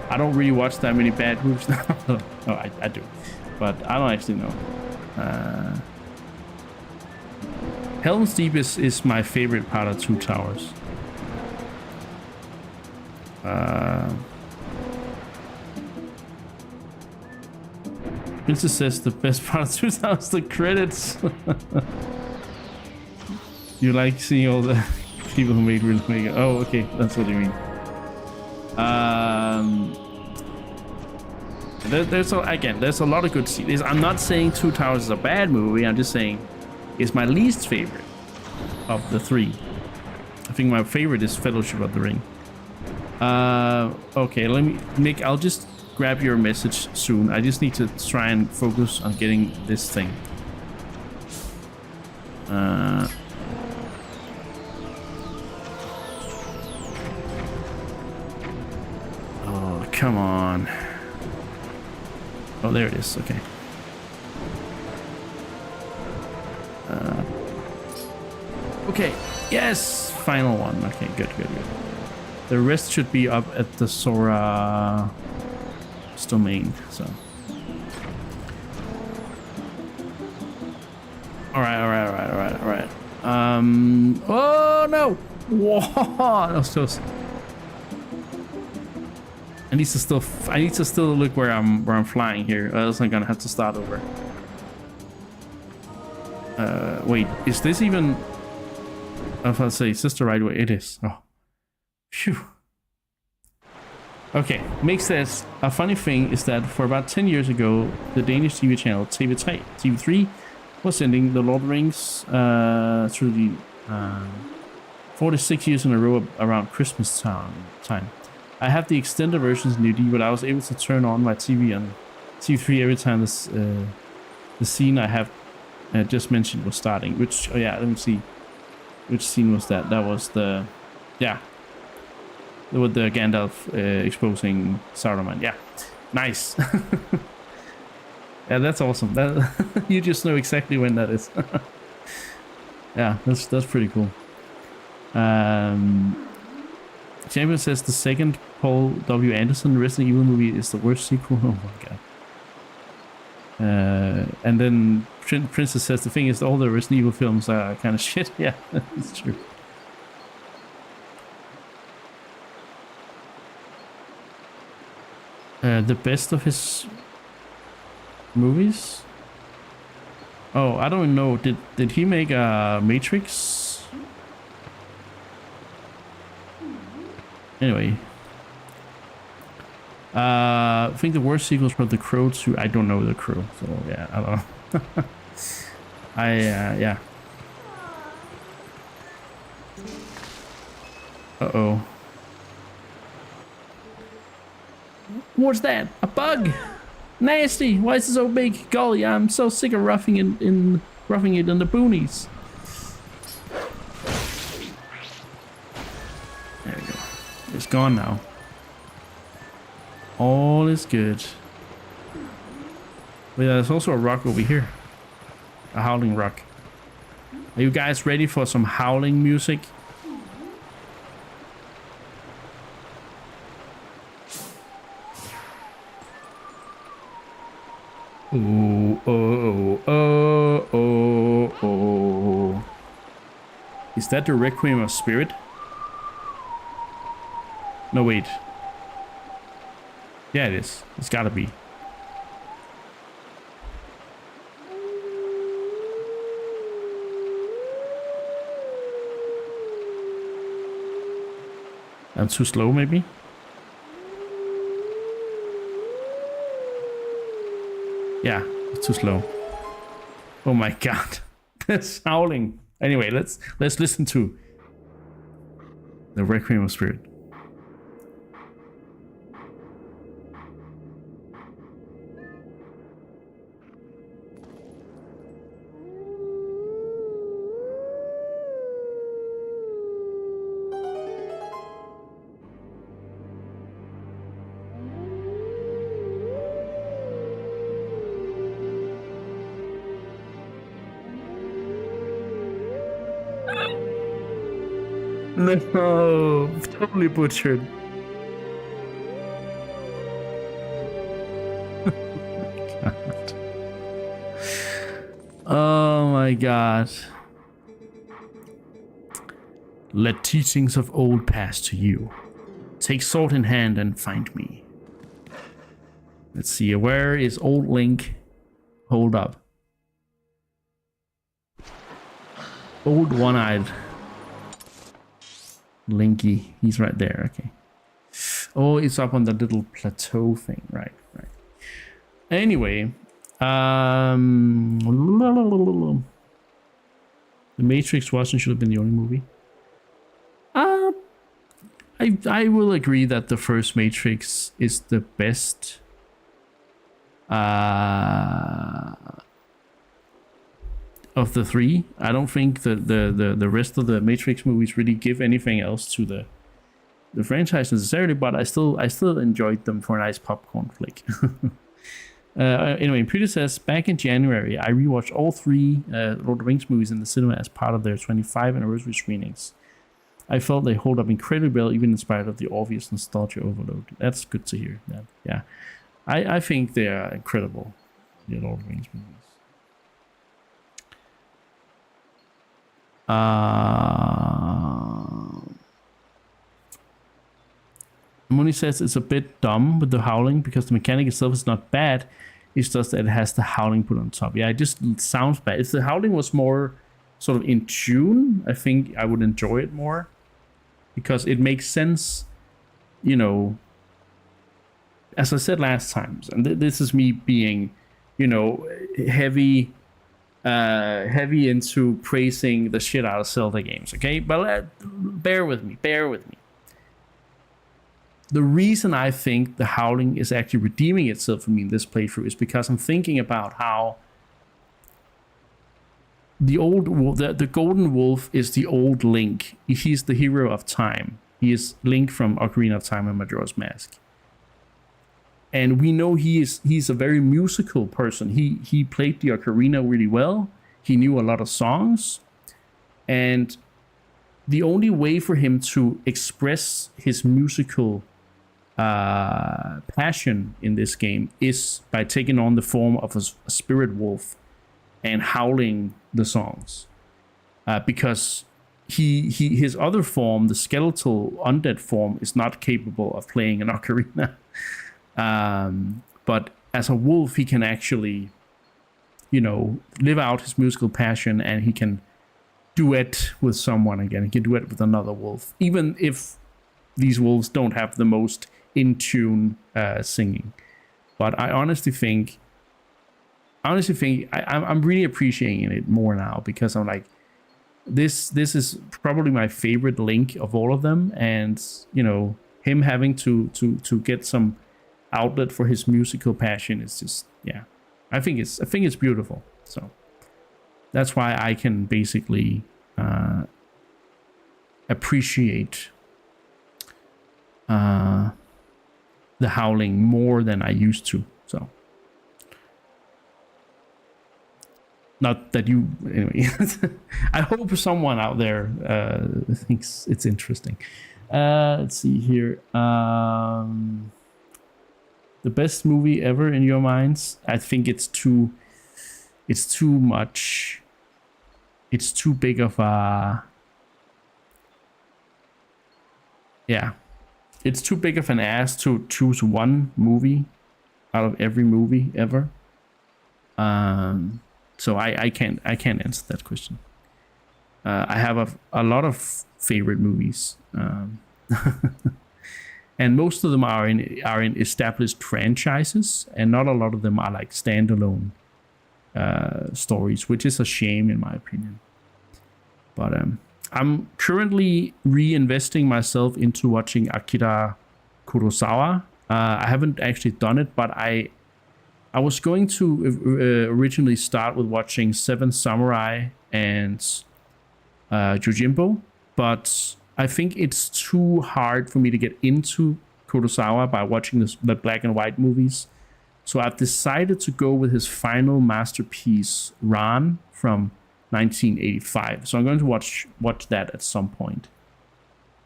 I don't really watch that many bad movies now. No, I do. But I don't actually know. Helm's Deep is my favorite part of Two Towers. Princess says the best part of Two Towers, the credits. You like seeing all the people who made real make it. Oh, okay, that's what you mean. There's a lot of good scenes. I'm not saying Two Towers is a bad movie. I'm just saying it's my least favorite of the 3. I think my favorite is Fellowship of the Ring. Okay, let me, Nick, I'll just grab your message soon. I just need to try and focus on getting this thing. Oh, come on. Oh, there it is. Okay. Okay. Yes! Final one. Okay, good. The rest should be up at the Sora's domain, so. Alright. Oh no! Whoa! That was close. I need to still look where I'm flying here, or else I'm gonna have to start over. Wait, is this even? If I say, is this the right way? It is. Oh, phew. Okay, makes sense. A funny thing is that for about 10 years ago, the Danish TV channel TV3 was sending the Lord of the Rings through the 46 years in a row around Christmas time. I have the extended versions in DVD, but I was able to turn on my TV on TV3 every time the scene I have just mentioned was starting. Which, oh yeah, let me see. Which scene was that? That was the, yeah, with the Gandalf exposing Saruman. Yeah, nice. Yeah, that's awesome. That you just know exactly when that is. Yeah, that's pretty cool. Champion says the second Paul W. Anderson Resident Evil movie is the worst sequel. Oh my god. And then Princess says the thing is all the Resident Evil films are kind of shit. Yeah, that's true. The best of his movies? Oh, I don't know. Did he make a Matrix? Anyway. I think the worst sequels were The Crow 2. I don't know The Crow, so yeah, I don't know. Yeah. Uh-oh. What's that? A bug? Nasty! Why is it so big? Golly, I'm so sick of roughing it in the boonies. There we go. It's gone now. All is good. But yeah, there's also a rock over here. A howling rock. Are you guys ready for some howling music? Oh. Is that the Requiem of Spirit? No, wait. Yeah, it is. It's gotta be. I'm too slow, maybe? Yeah, it's too slow. Oh my god. That's howling. Anyway, let's listen to the Requiem of Spirit. No, totally butchered. God. Oh my god. Let teachings of old pass to you. Take sword in hand and find me. Let's see, where is old Link? Hold up. Old one-eyed Linky, he's right there. Okay. Oh, it's up on the little plateau thing. Right. Anyway, The Matrix wasn't should have been the only movie. I will agree that the first Matrix is the best. of the three. I don't think that the rest of the Matrix movies really give anything else to the franchise necessarily, but I still enjoyed them for a nice popcorn flick. Anyway, Peter says, back in January, I rewatched all three Lord of the Rings movies in the cinema as part of their 25 anniversary screenings. I felt they hold up incredibly well, even in spite of the obvious nostalgia overload. That's good to hear. Yeah. I think they are incredible, the Lord of the Rings movies. Mooney says it's a bit dumb with the howling because the mechanic itself is not bad. It's just that it has the howling put on top. Yeah, it just sounds bad. If the howling was more sort of in tune, I think I would enjoy it more. Because it makes sense, you know, as I said last time, and this is me being, you know, heavy into praising the shit out of Zelda games, okay? But bear with me. The reason I think the howling is actually redeeming itself for me in this playthrough is because I'm thinking about how the golden wolf is the old Link. He's the hero of time. He is Link from Ocarina of Time and Majora's Mask. And we know he's a very musical person. He played the ocarina really well. He knew a lot of songs. And the only way for him to express his musical passion in this game is by taking on the form of a spirit wolf and howling the songs, because his other form, the skeletal undead form, is not capable of playing an ocarina. But as a wolf, he can actually, you know, live out his musical passion, and he can duet with someone again. He can duet with another wolf, even if these wolves don't have the most in tune singing. But I honestly think I'm really appreciating it more now, because I'm like, this is probably my favorite Link of all of them, and you know, him having to get some outlet for his musical passion is just, yeah, I think it's beautiful. So that's why I can basically appreciate the howling more than I used to. So. Not that you, anyway. I hope someone out there thinks it's interesting. Let's see here. The best movie ever in your minds? I think it's too much. It's too big of a. Yeah, it's too big of an ass to choose one movie out of every movie ever. So I can't answer that question. I have a lot of favorite movies, and most of them are in established franchises, and not a lot of them are like standalone stories, which is a shame in my opinion. But I'm currently reinvesting myself into watching Akira Kurosawa. I haven't actually done it, but I was going to originally start with watching Seven Samurai and Yojimbo, but I think it's too hard for me to get into Kurosawa by watching the black and white movies. So I've decided to go with his final masterpiece, Ran, from 1985. So I'm going to watch that at some point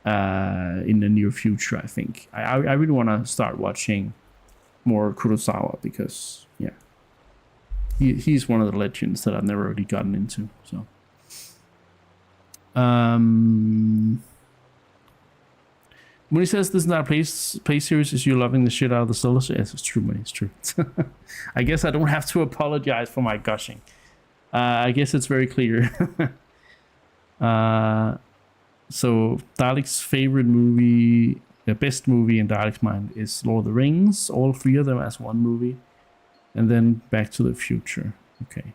in the near future, I think. I really want to start watching more Kurosawa, because yeah, he's one of the legends that I've never really gotten into. So when he says this is not a play series, is you loving the shit out of the Zelda? Yes, it's true, man. It's true. I guess I don't have to apologize for my gushing. I guess it's very clear. So Dalek's favorite movie, the best movie in Dalek's mind, is Lord of the Rings. All three of them as one movie, and then Back to the Future. Okay.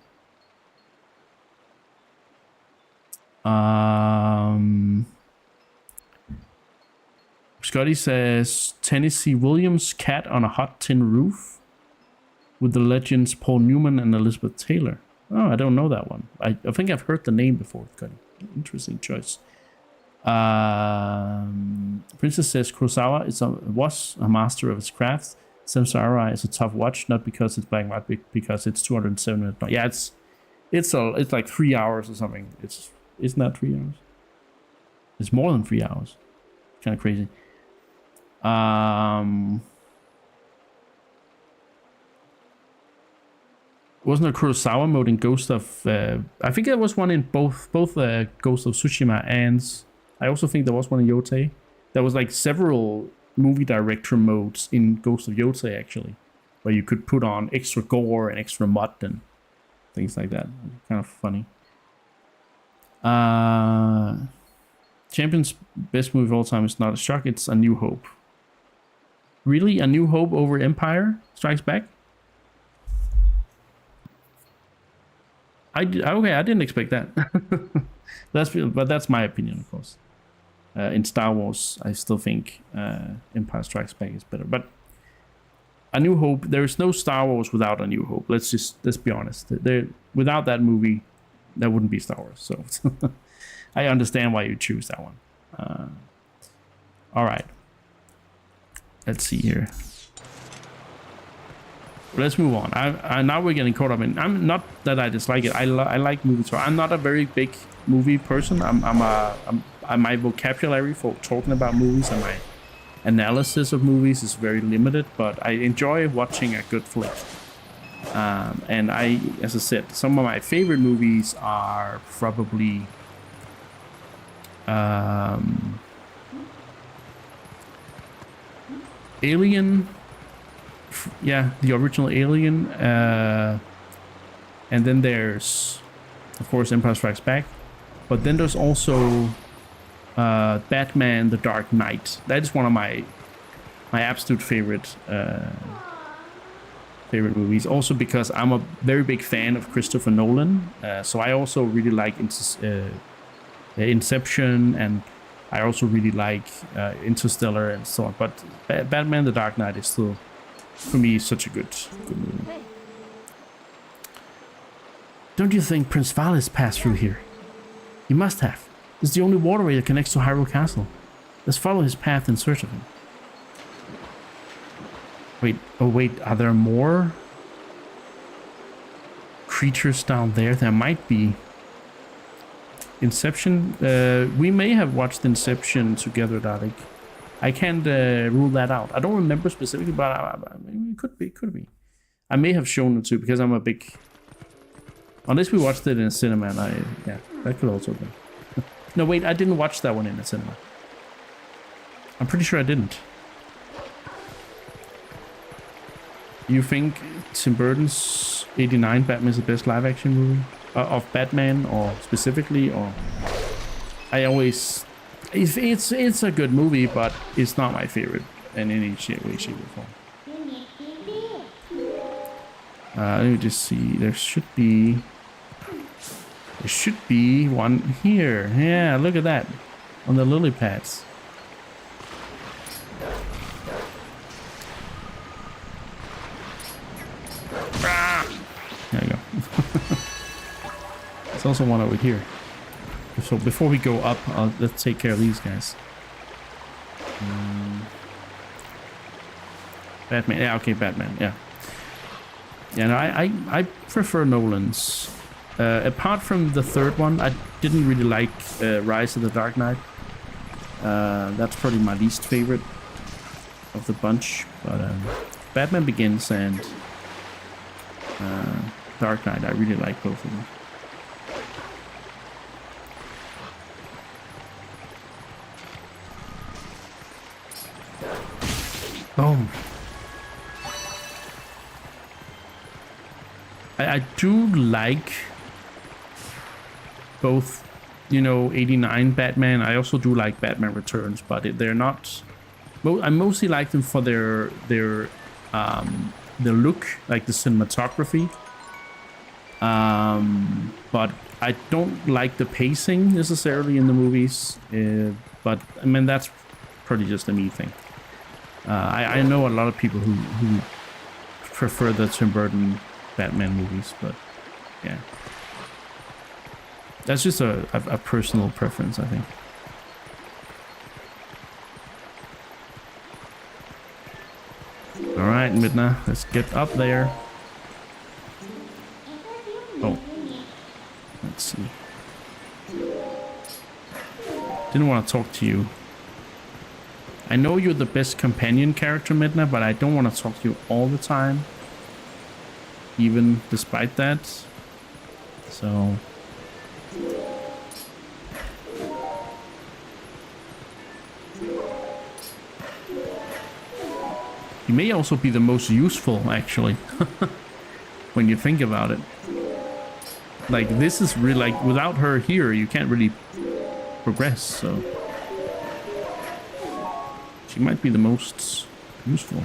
Scotty says Tennessee Williams' Cat on a Hot Tin Roof with the legends Paul Newman and Elizabeth Taylor. Oh, I don't know that one. I think I've heard the name before. Got interesting choice. Princess says Kurosawa was a master of his craft. Samsara is a tough watch, not because it's black and white, but because it's 207 minutes. Yeah, it's like 3 hours or something. Isn't that 3 hours? It's more than 3 hours. Kind of crazy. Wasn't a Kurosawa mode in Ghost of... I think there was one in both Ghost of Tsushima and... I also think there was one in Yotei. There was like several movie director modes in Ghost of Yotei, actually. Where you could put on extra gore and extra mud and things like that. Kind of funny. Champion's best movie of all time is not a shock. It's A New Hope. Really? A New Hope over Empire Strikes Back? Okay, I didn't expect that. But that's my opinion, of course. In Star Wars, I still think Empire Strikes Back is better. But A New Hope, there is no Star Wars without A New Hope. Let's be honest. Without that movie, there wouldn't be Star Wars. So I understand why you choose that one. All right. Let's see here. Let's move on. Now we're getting caught up in. I'm not that I dislike it. I like movies. So I'm not a very big movie person. My vocabulary for talking about movies and my analysis of movies is very limited. But I enjoy watching a good flick. And as I said, some of my favorite movies are probably Alien. Yeah, the original Alien, and then there's, of course, Empire Strikes Back, but then there's also Batman: The Dark Knight. That is one of my absolute favorite movies. Also because I'm a very big fan of Christopher Nolan, so I also really like Inception, and I also really like Interstellar and so on. But Batman: The Dark Knight is still, for me, such a good movie. Don't you think Prince Valis passed through here? He must have. It's the only waterway that connects to Hyrule Castle. Let's follow his path in search of him. Wait, are there more creatures down there? There might be. Inception? We may have watched Inception together, Darlik. I can't rule that out. I don't remember specifically, but it could be. I may have shown it too, because I'm a big... Unless we watched it in a cinema, and yeah, that could also be. No, wait, I didn't watch that one in a cinema. I'm pretty sure I didn't. You think Tim Burton's 89 Batman is the best live-action movie? Of Batman, or specifically, or... I always... It's a good movie, but it's not my favorite in any way, shape, or form. Let me just see. There should be one here. Yeah, look at that. On the lily pads. There you go. There's also one over here. So before we go up, let's take care of these guys. Batman. Yeah, okay, Batman. Yeah. Yeah, no, I prefer Nolan's. Apart from the third one, I didn't really like Rise of the Dark Knight. That's probably my least favorite of the bunch. But Batman Begins and Dark Knight, I really like both of them. Boom. I do like both, 89 Batman. I also do like Batman Returns, but they're not... I mostly like them for their look, like the cinematography. But I don't like the pacing necessarily in the movies. But, I mean, that's probably just a me thing. I know a lot of people who prefer the Tim Burton Batman movies, but Yeah. That's just a personal preference, I think. All right, Midna, let's get up there. Oh, let's see. Didn't want to talk to you. I know you're the best companion character, Midna, but I don't want to talk to you all the time. Even despite that. So... you may also be the most useful, actually, when you think about it. Like, this is really, like, without her here, you can't really progress, so... she might be the most useful.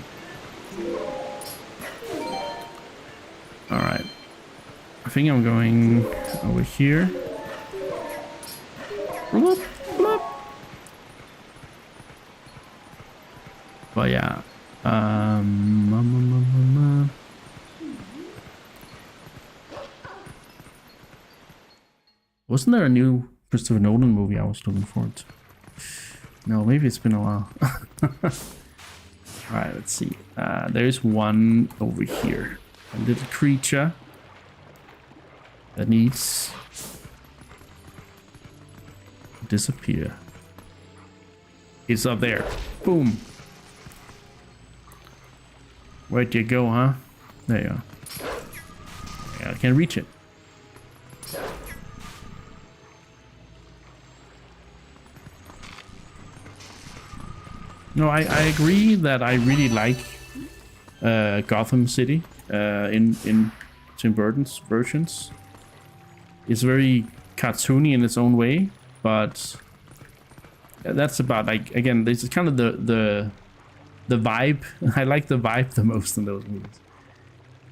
Alright. I think I'm going over here. Bloop, bloop. But yeah. Wasn't there a new Christopher Nolan movie I was looking forward to? No, maybe it's been a while. Alright, let's see. There's one over here. A little creature that needs to disappear. It's up there. Boom. Where'd you go, huh? There you are. Yeah, I can't reach it. No, I agree that I really like Gotham City in Tim Burton's versions. It's very cartoony in its own way, but that's about, like, again, this is kind of the vibe. I like the vibe the most in those movies.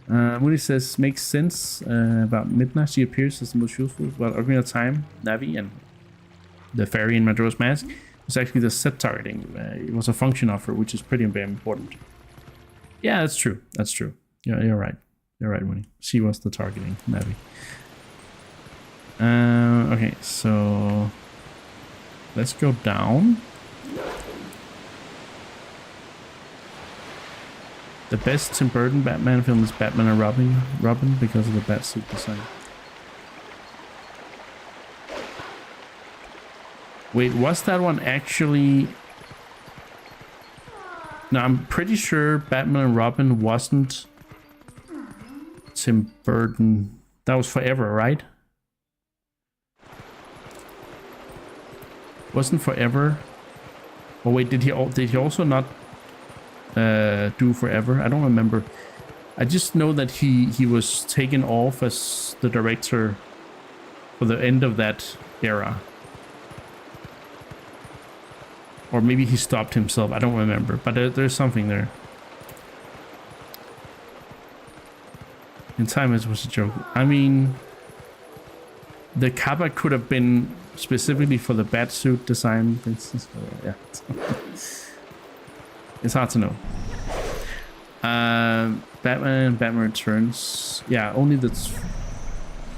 Moody says, makes sense about Midna. She appears as the most useful about Ocarina of Time, Navi, and the fairy in Majora's Mask. It's actually the set targeting. It was a function of her, which is pretty important. Yeah, that's true. That's true. Yeah, you're right. You're right, Winnie. She was the targeting, Navi. Okay, so let's go down. The best Tim Burton Batman film is Batman and Robin because of the Batsuit design. Wait, was that one actually... No, I'm pretty sure Batman and Robin wasn't Tim Burton. That was Forever, right? Wasn't Forever? Oh wait, did he also not do Forever? I don't remember. I just know that he was taken off as the director for the end of that era. Or maybe he stopped himself. I don't remember. But there's something there. In time it was a joke. I mean, the kappa could have been specifically for the batsuit design. For instance. Yeah. It's hard to know. Batman and Batman Returns. Yeah, only the...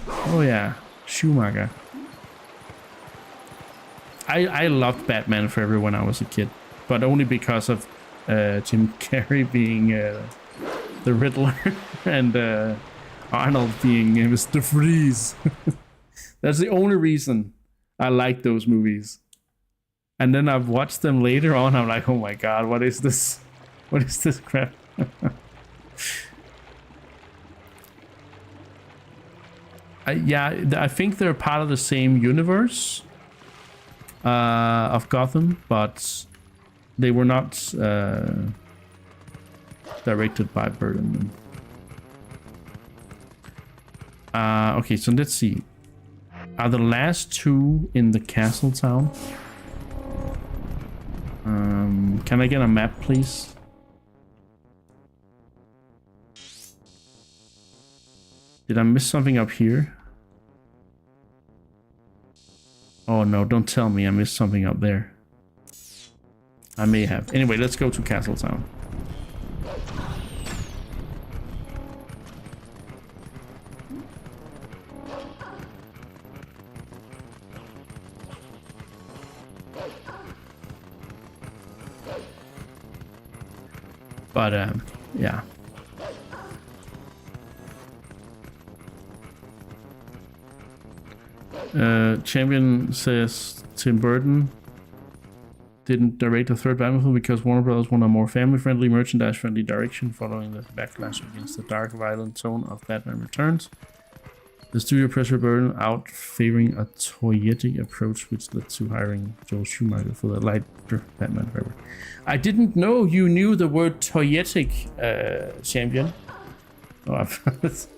Oh yeah, Schumacher. I loved Batman Forever when I was a kid, but only because of Jim Carrey being the Riddler and Arnold being Mr. Freeze. That's the only reason I like those movies. And then I've watched them later on. I'm like, oh my god, what is this? What is this crap? Yeah, I think they're part of the same universe of Gotham, but they were not directed by Burton. Okay, so let's see. Are the last two in the castle town? Can I get a map, please? Did I miss something up here? Oh no, don't tell me I missed something up there. I may have. Anyway, let's go to Castletown. But yeah. Champion says Tim Burton didn't direct the third Batman film because Warner Brothers wanted a more family-friendly, merchandise-friendly direction following the backlash against the dark, violent tone of Batman Returns. The studio pressure Burton out, favoring a toyetic approach, which led to hiring Joel Schumacher for the lighter Batman forever. I didn't know you knew the word toyetic, Champion. Oh, I've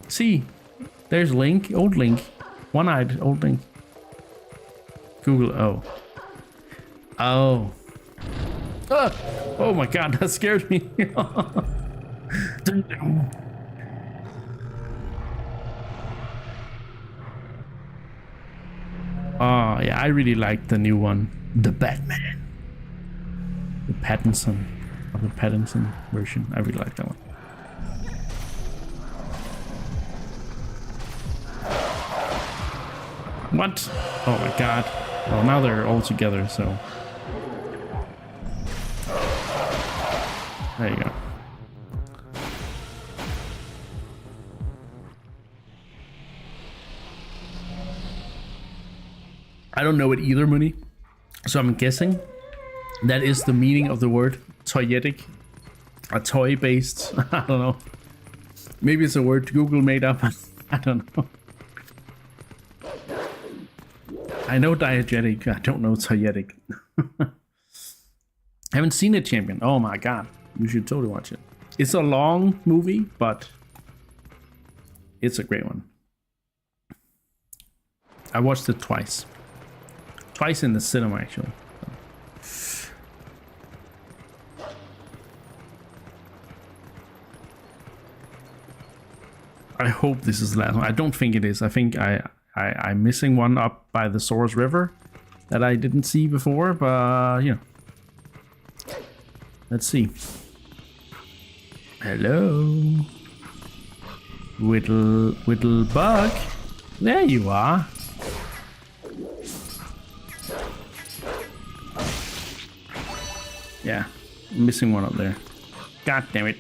See, there's Link, old Link, one-eyed old Link. Google, oh. Oh. Ah! Oh my god, that scared me. Oh, yeah, I really like the new one. The Batman. The Pattinson. Or the Pattinson version. I really like that one. What? Oh my god. Well, now they're all together, so... There you go. I don't know it either, Mooney. So I'm guessing that is the meaning of the word toyetic. A toy-based... I don't know. Maybe it's a word Google made up. I don't know. I know diegetic. I don't know toyetic. Haven't seen it, Champion. Oh my god. You should totally watch it. It's a long movie, but it's a great one. I watched it twice. Twice in the cinema, actually. I hope this is the last one. I don't think it is. I think I'm missing one up by the Source River that I didn't see before, but you know. Let's see. Hello. Whittle bug. There you are. Yeah, I'm missing one up there. God damn it.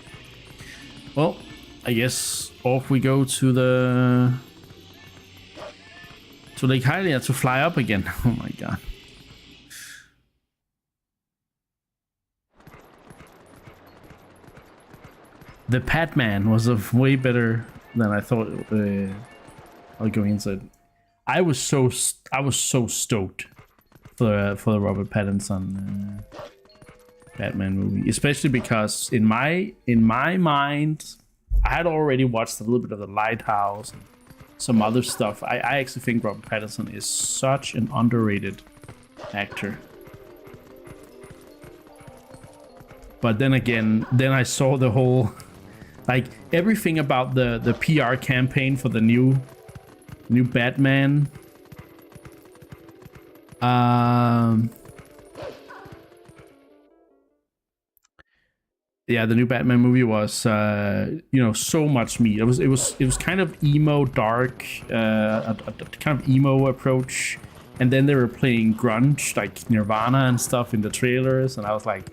Well, I guess off we go to the... to Lake Hylia to fly up again. Oh my god. The Batman was a way better than I thought. I'll go inside. I was so stoked for the Robert Pattinson Batman movie, especially because in my mind, I had already watched a little bit of The Lighthouse and some other stuff. I actually think Robert Pattinson is such an underrated actor. But then again, I saw the whole, like, everything about the PR campaign for the new Batman. Yeah, the new Batman movie was, you know, so much meat. It was kind of emo, dark, a kind of emo approach, and then they were playing grunge, like Nirvana and stuff in the trailers, and I was like,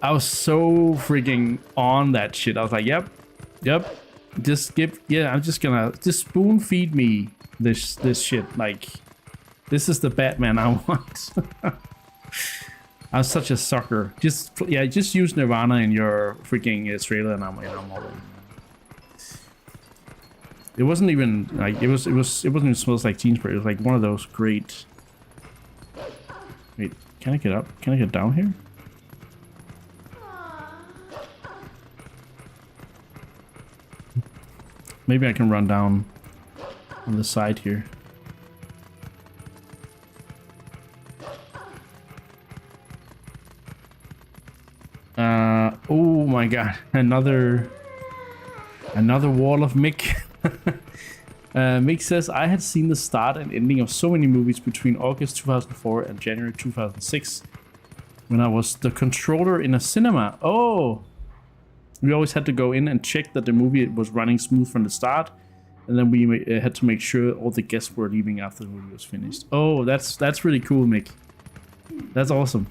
I was so freaking on that shit. I was like, yep, just I'm just gonna spoon feed me this shit. Like, this is the Batman I want. I was such a sucker. Just use Nirvana in your freaking trailer, and I'm all in. It wasn't even like it wasn't even Smells Like Teen Spirit. It was like one of those great. Wait, can I get up? Can I get down here? Maybe I can run down on the side here. Oh my god, another wall of Mick. Mick says, I had seen the start and ending of so many movies between August 2004 and January 2006 when I was the controller in a cinema. Oh, we always had to go in and check that the movie was running smooth from the start, and then we had to make sure all the guests were leaving after the movie was finished. Oh, that's really cool, Mick. That's awesome.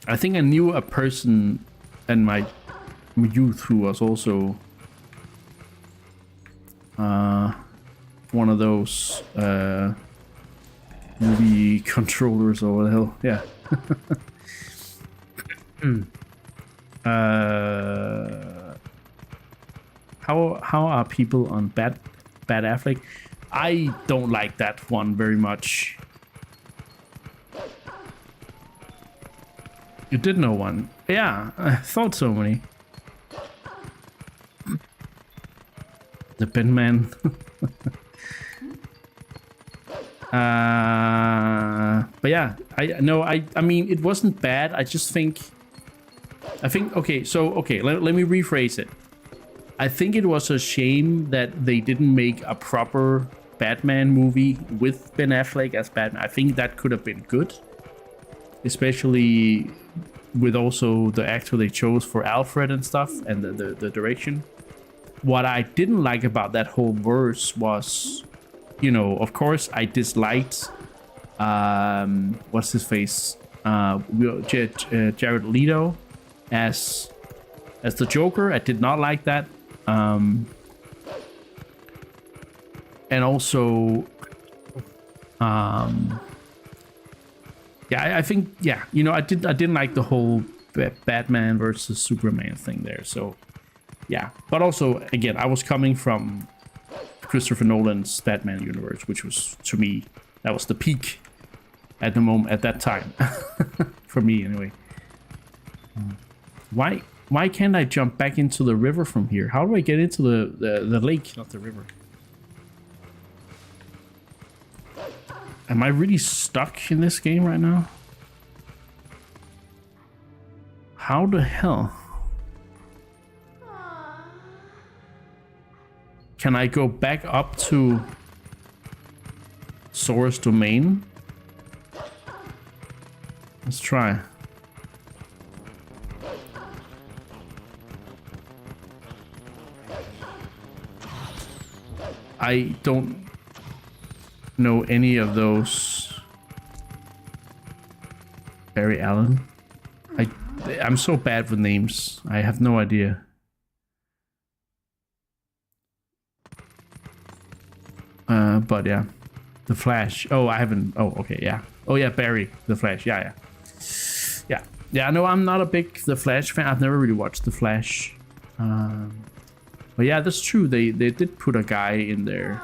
I think I knew a person in my youth who was also one of those movie controllers or what the hell. Yeah. How are people on Bad Affleck? I don't like that one very much. You did know one. Yeah, I thought so many. The Ben Man. But yeah, I mean, it wasn't bad. I think, okay, let me rephrase it. I think it was a shame that they didn't make a proper Batman movie with Ben Affleck as Batman. I think that could have been good, especially with also the actor they chose for Alfred and stuff, and the direction. What I didn't like about that whole verse was, you know, of course I disliked what's his face, Jared Leto as the Joker. I did not like that. And also, yeah, I think, yeah, you know, I didn't like the whole Batman versus Superman thing there. So, yeah, but also, again, I was coming from Christopher Nolan's Batman universe, which was, to me, that was the peak at the moment, at that time, for me anyway. Why can't I jump back into the river from here? How do I get into the lake, not the river? Am I really stuck in this game right now? How the hell? Can I go back up to Sora's domain? Let's try. I don't know any of those. Barry Allen. I'm so bad with names. I have no idea. But yeah, the Flash. Oh, I haven't. Oh, okay, yeah. Oh yeah, Barry the Flash. Yeah. No, I'm not a big The Flash fan. I've never really watched The Flash. But yeah, that's true. They did put a guy in there.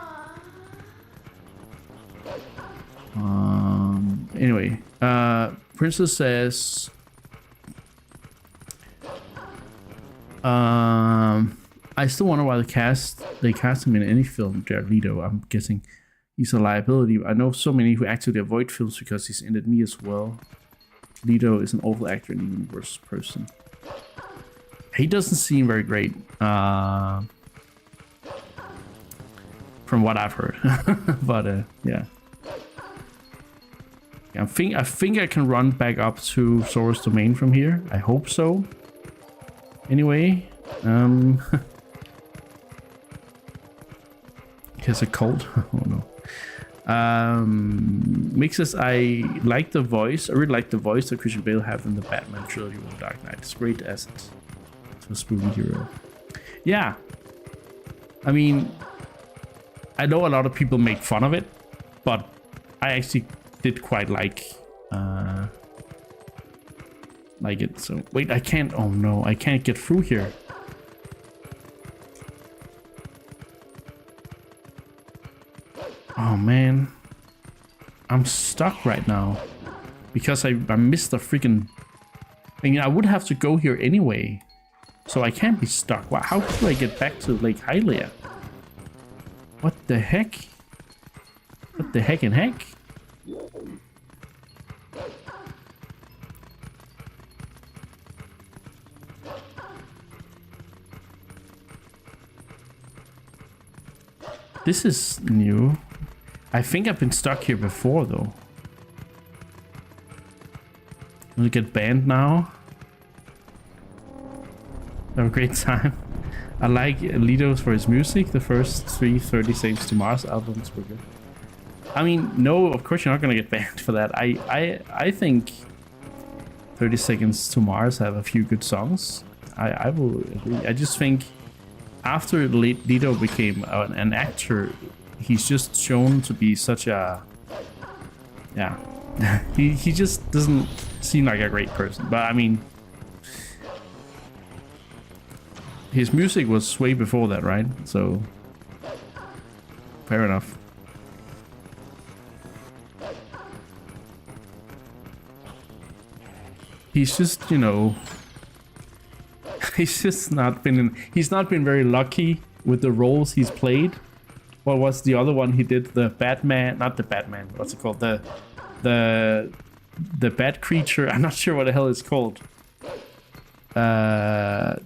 Anyway, Princess says, I still wonder why they cast him in any film. Jared Leto. I'm guessing he's a liability. I know so many who actively avoid films because he's in it. Me as well. Leto is an awful actor and even worse person. He doesn't seem very great, from what I've heard. But yeah. I think I can run back up to Sora's domain from here. I hope so. Anyway, he has a cold. Oh no. Mixes, I like the voice. I really like the voice that Christian Bale have in the Batman trilogy with Dark Knight. It's great as a spooky hero. Yeah. I mean, I know a lot of people make fun of it, but I actually did quite like it. So wait, I can't. Oh no, I can't get through here. Oh man, I'm stuck right now because I missed the freaking. I mean, I would have to go here anyway, so I can't be stuck. Wow, how do I get back to Lake Hylia? What the heck? What the heck and heck? This is new. I think I've been stuck here before though. Will it get banned now? Have a great time. I like Leto's for his music. The first 3 30 Seconds to Mars albums were good. I mean, no, of course you're not gonna get banned for that. I think 30 Seconds to Mars have a few good songs. I will agree. I just think after Lido became an actor, he's just shown to be such a... Yeah. he just doesn't seem like a great person. But I mean... His music was way before that, right? So... Fair enough. He's just, you know... He's just not been... He's not been very lucky with the roles he's played. What was the other one he did? The Batman... Not the Batman. What's it called? The Bat Creature. I'm not sure what the hell it's called. The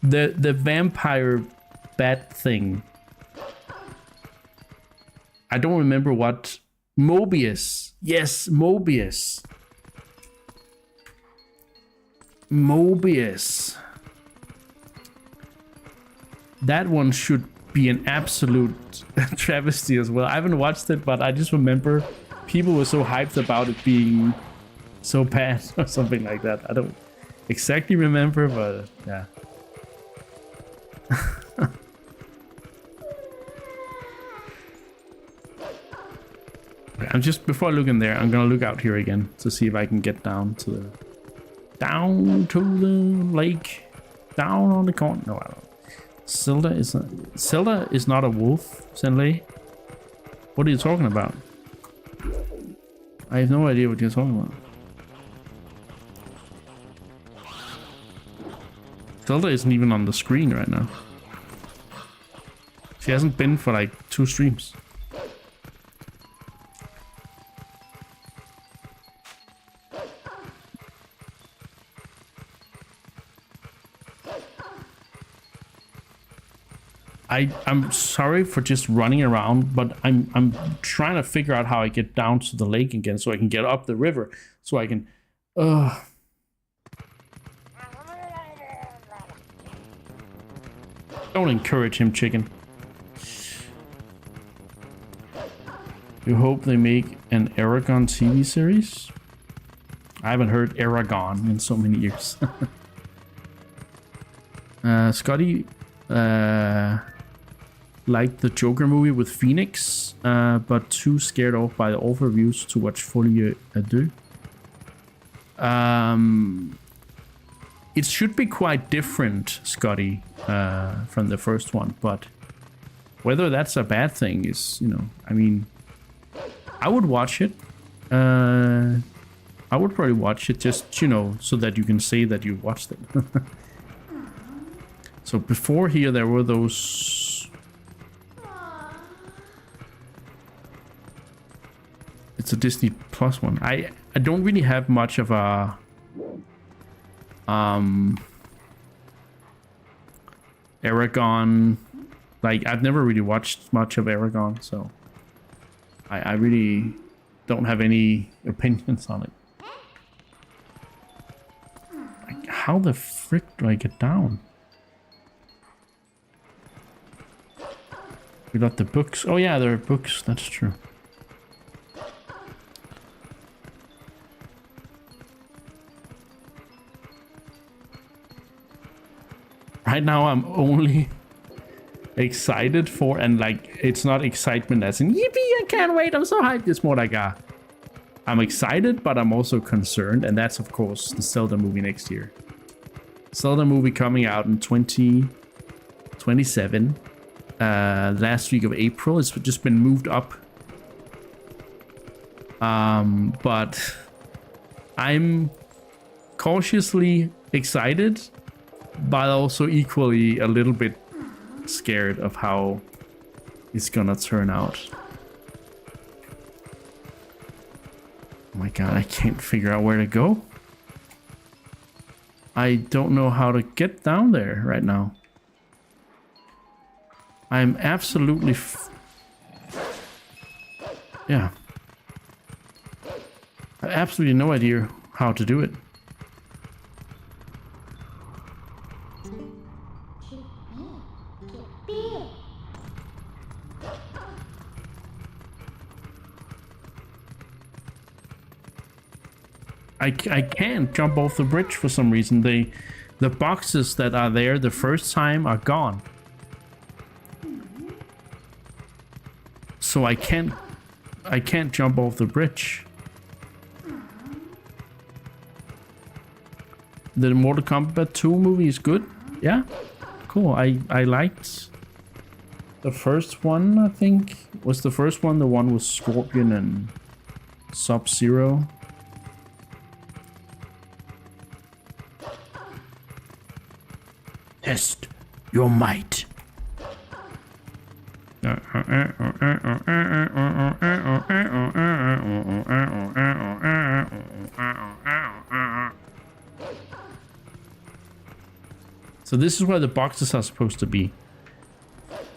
vampire bat thing. I don't remember what... Mobius. Yes, Mobius. Mobius. That one should be an absolute travesty as well. I haven't watched it, but I just remember people were so hyped about it being so bad or something like that. I don't exactly remember, but yeah. I'm just, before I look in there, I'm gonna look out here again to see if I can get down to the lake, down on the corner. No, I don't. Zelda is not a wolf, Senlei. What are you talking about? I have no idea what you're talking about. Zelda isn't even on the screen right now. She hasn't been for like 2 streams. I'm sorry for just running around, but I'm trying to figure out how I get down to the lake again so I can get up the river, so I can... Don't encourage him, chicken. You hope they make an Aragon TV series? I haven't heard Aragon in so many years. Scotty liked the Joker movie with Phoenix, but too scared off by the awful reviews to watch Folie à Deux. It should be quite different, Scotty, from the first one, but whether that's a bad thing is, you know, I mean, I would watch it. I would probably watch it just, you know, so that you can say that you watched it. So before here, there were those... It's a Disney Plus one. I don't really have much of a... Aragon... Like, I've never really watched much of Aragon, so... I really don't have any opinions on it. Like, how the frick do I get down? We got the books. Oh yeah, there are books. That's true. Right now I'm only excited for, and like, it's not excitement as in yippee, I can't wait, I'm so hyped. It's more like I'm excited, but I'm also concerned, and that's of course the Zelda movie next year. Zelda movie coming out in 2027. Last week of April. It's just been moved up. But I'm cautiously excited, but also equally a little bit scared of how it's gonna turn out. Oh my god, I can't figure out where to go. I don't know how to get down there right now. I'm absolutely... yeah. I have absolutely no idea how to do it. I can't jump off the bridge for some reason. The boxes that are there the first time are gone. So I can't jump off the bridge. The Mortal Kombat 2 movie is good. Yeah, cool. I liked the first one. I think was the first one, the one with Scorpion and Sub-Zero. Test your might. So this is where the boxes are supposed to be.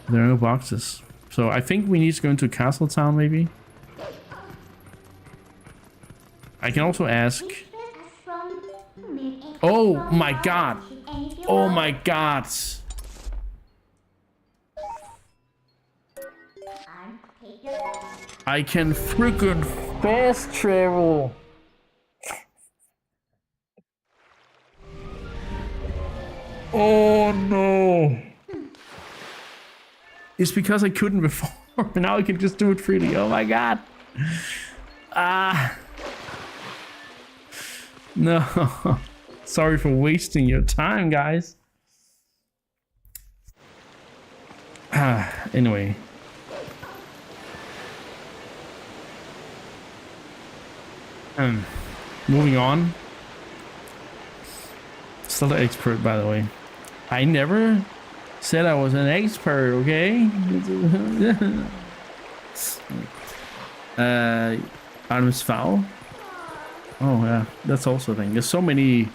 There are no boxes. So I think we need to go into Castle Town, maybe. I can also ask... Oh my god! Oh my god! I can freaking fast travel! Oh no! It's because I couldn't before, and now I can just do it freely. Oh my god! No. Sorry for wasting your time, guys. Anyway. Moving on. Still the expert, by the way. I never said I was an expert, okay? Artemis Fowl. Oh yeah, that's also a thing. There's so many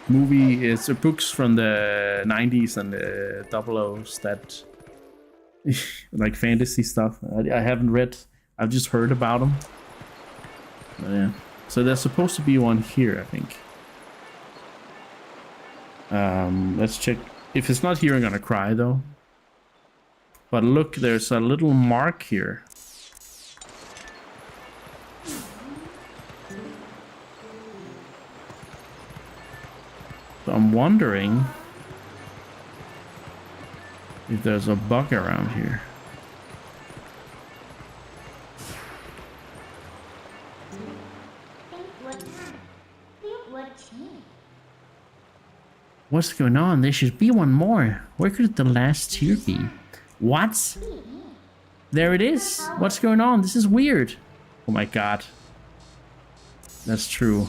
books from the 90s and the 00s that like fantasy stuff. I haven't read. I've just heard about them. But yeah. So there's supposed to be one here, I think. Let's check. If it's not here, I'm gonna cry though. But look, there's a little mark here. So I'm wondering if there's a bug around here. What's going on? There should be one more. Where could the last tier be? What? There it is. What's going on? This is weird. Oh my god. That's true.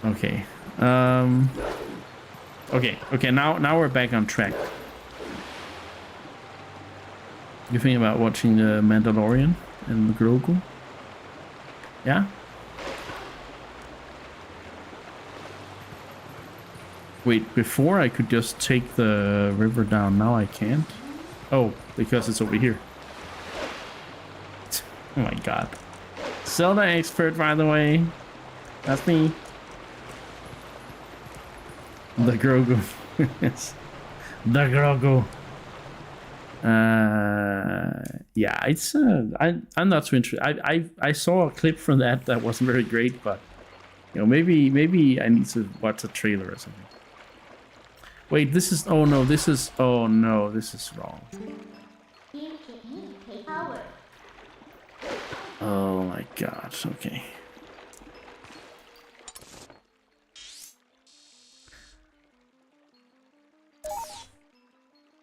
Okay. Okay, now we're back on track. You think about watching the Mandalorian and the Grogu? Yeah? Wait, before I could just take the river down, now I can't? Oh, because it's over here. Oh my god. Zelda expert, by the way. That's me. The Grogu. Yes. The Grogu. Yeah, it's I'm not too interested. I saw a clip from that wasn't very great, but you know, maybe I need to watch a trailer or something. Wait, this is oh no, this is wrong. Oh my god, okay.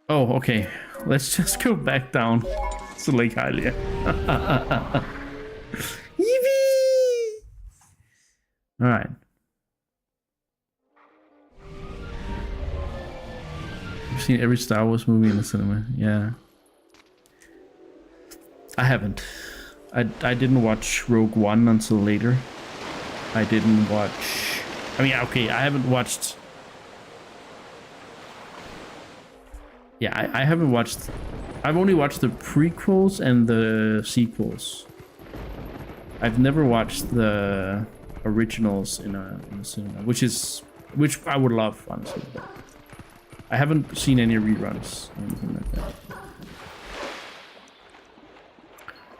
Oh, okay. Let's just go back down to Lake Hylia. Yippee! Alright. I've seen every Star Wars movie in the cinema. Yeah. I haven't. I didn't watch Rogue One until later. I didn't watch... I mean, okay, I haven't watched... Yeah, I haven't watched... I've only watched the prequels and the sequels. I've never watched the originals in a cinema, which I would love, honestly. But I haven't seen any reruns or anything like that.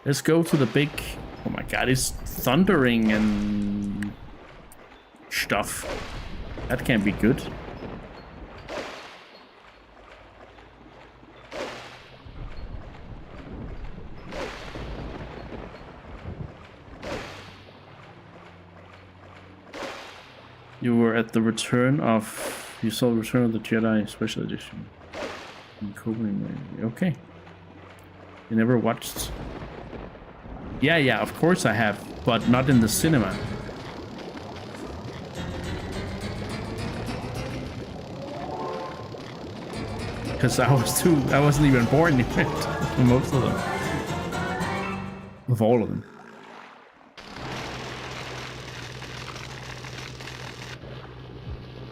Let's go to the big... Oh my god, it's thundering and stuff. That can't be good. You were at the return of... You saw the Return of the Jedi Special Edition. In Copenhagen. Okay. You never watched... Yeah, of course I have, but not in the cinema. Because I wasn't even born yet for most of them. Of all of them.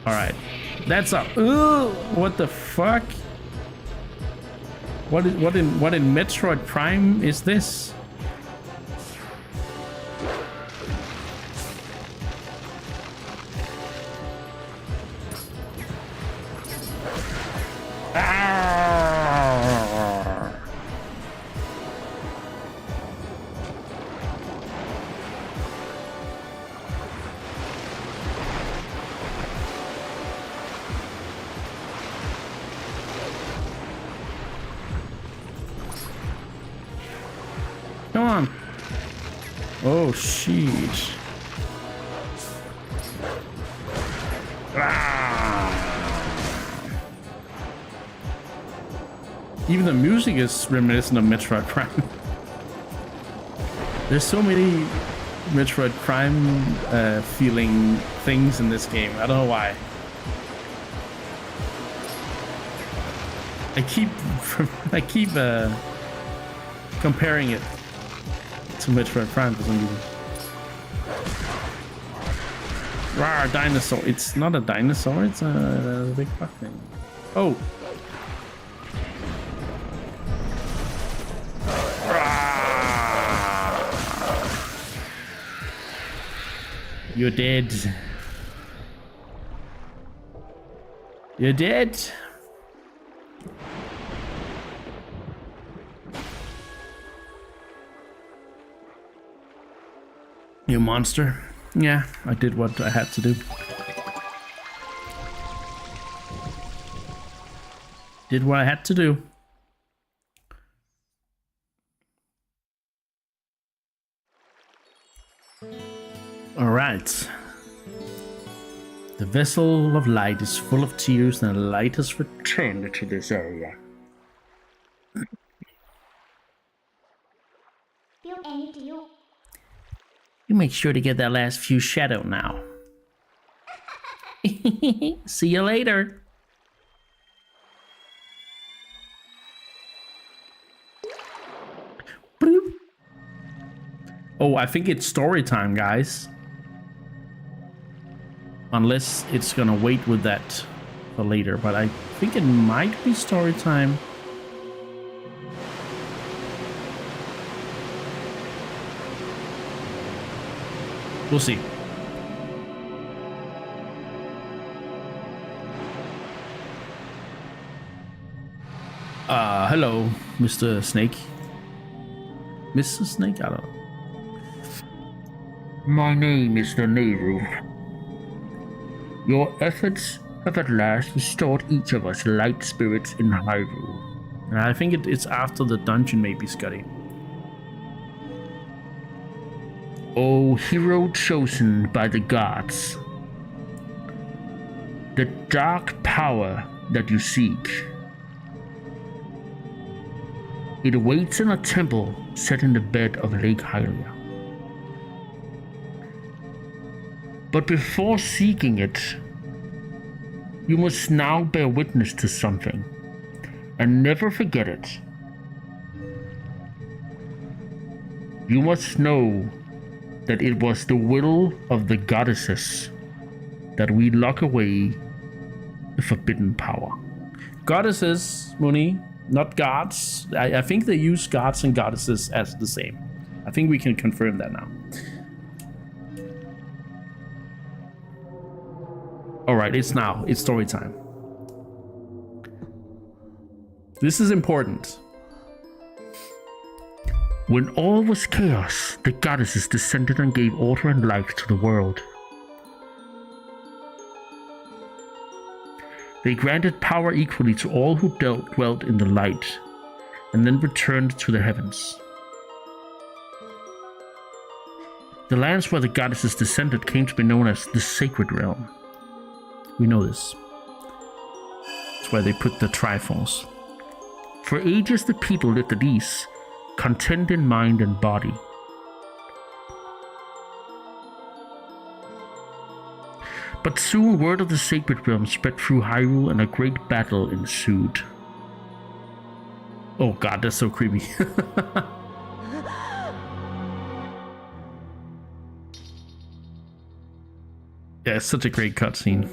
Alright. That's up. Ugh, what the fuck? What in Metroid Prime is this? Come on. Oh, shit. Even the music is reminiscent of Metroid Prime. There's so many Metroid Prime feeling things in this game. I don't know why. I keep comparing it to Metroid Prime for some reason. Rawr, dinosaur. It's not a dinosaur, it's a big fuck thing. Oh. You're dead. You're dead. You monster. Yeah, I did what I had to do. Did what I had to do. Alright. The vessel of light is full of tears and light has returned to this area. You make sure to get that last few shadow now. See you later. Bloop. Oh, I think it's story time, guys. Unless it's gonna wait with that for later, but I think it might be story time. We'll see. Hello, Mr. Snake. Mr. Snake? I don't know. My name is the Nehru. Your efforts have at last restored each of us light spirits in Hyrule. I think it's after the dungeon, maybe, Scotty. O hero chosen by the gods, the dark power that you seek, it waits in a temple set in the bed of Lake Hylia. But before seeking it, you must now bear witness to something, and never forget it. You must know that it was the will of the goddesses that we lock away the forbidden power. Goddesses, Muni, not gods. I think they use gods and goddesses as the same. I think we can confirm that now. Alright, it's story time. This is important. When all was chaos, the goddesses descended and gave order and life to the world. They granted power equally to all who dwelt in the light, and then returned to the heavens. The lands where the goddesses descended came to be known as the Sacred Realm. We know this. It's where they put the Triforce. For ages the people lived at ease, content in mind and body. But soon word of the Sacred Realm spread through Hyrule and a great battle ensued. Oh god, that's so creepy. Yeah, it's such a great cutscene.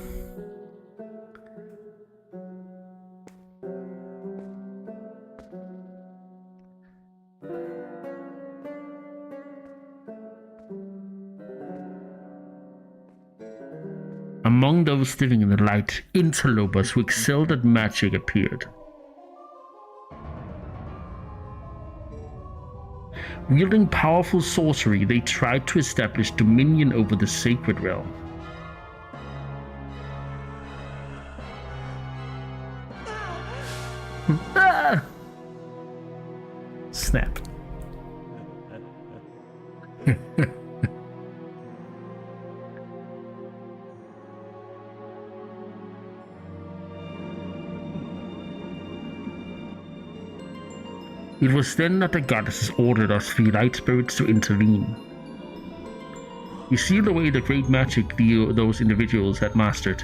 Among those living in the light, interlopers who excelled at magic appeared. Wielding powerful sorcery, they tried to establish dominion over the Sacred Realm. Ah! Snap. It was then that the goddesses ordered us three light spirits to intervene. We sealed away the great magic those individuals had mastered.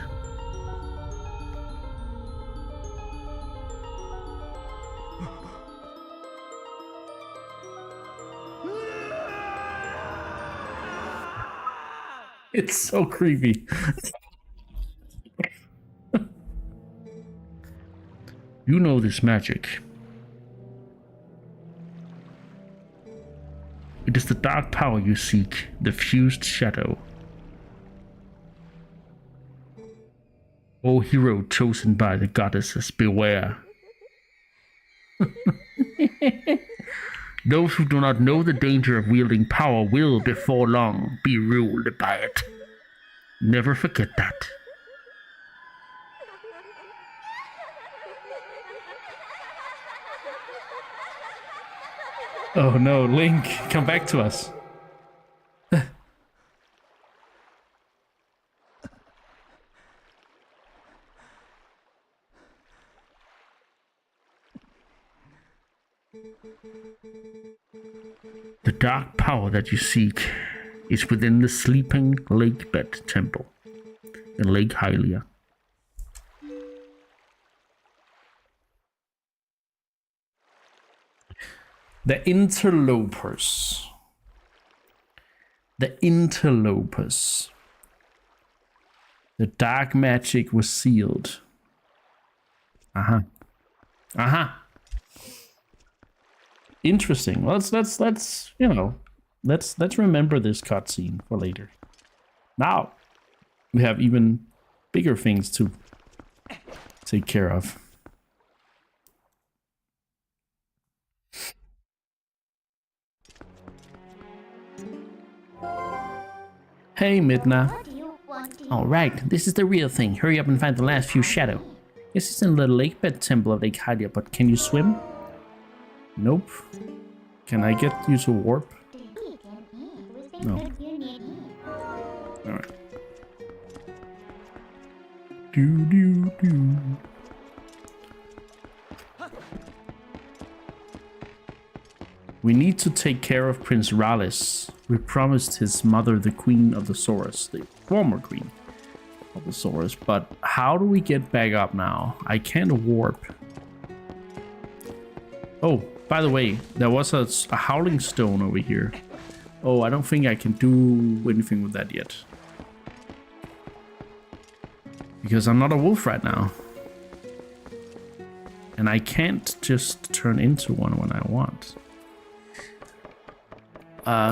It's so creepy. You know this magic. It is the dark power you seek, the fused shadow. O hero chosen by the goddesses, beware. Those who do not know the danger of wielding power will, before long, be ruled by it. Never forget that. Oh no, Link, come back to us. The dark power that you seek is within the sleeping Lakebed Temple in Lake Hylia. The interlopers. The interlopers. The dark magic was sealed. Uh-huh. Uh-huh. Interesting. Let's you know, let's remember this cutscene for later. Now we have even bigger things to take care of. Hey, Midna. Alright, this is the real thing. Hurry up and find the last few shadow. This is in the Lakebed Temple of Lake Hylia, but can you swim? Nope. Can I get you to warp? No. Alright. Do. We need to take care of Prince Rallis. We promised his mother, the Queen of the Saurus, the former Queen of the Saurus. But how do we get back up now? I can't warp. Oh, by the way, there was a Howling Stone over here. Oh, I don't think I can do anything with that yet. Because I'm not a wolf right now. And I can't just turn into one when I want.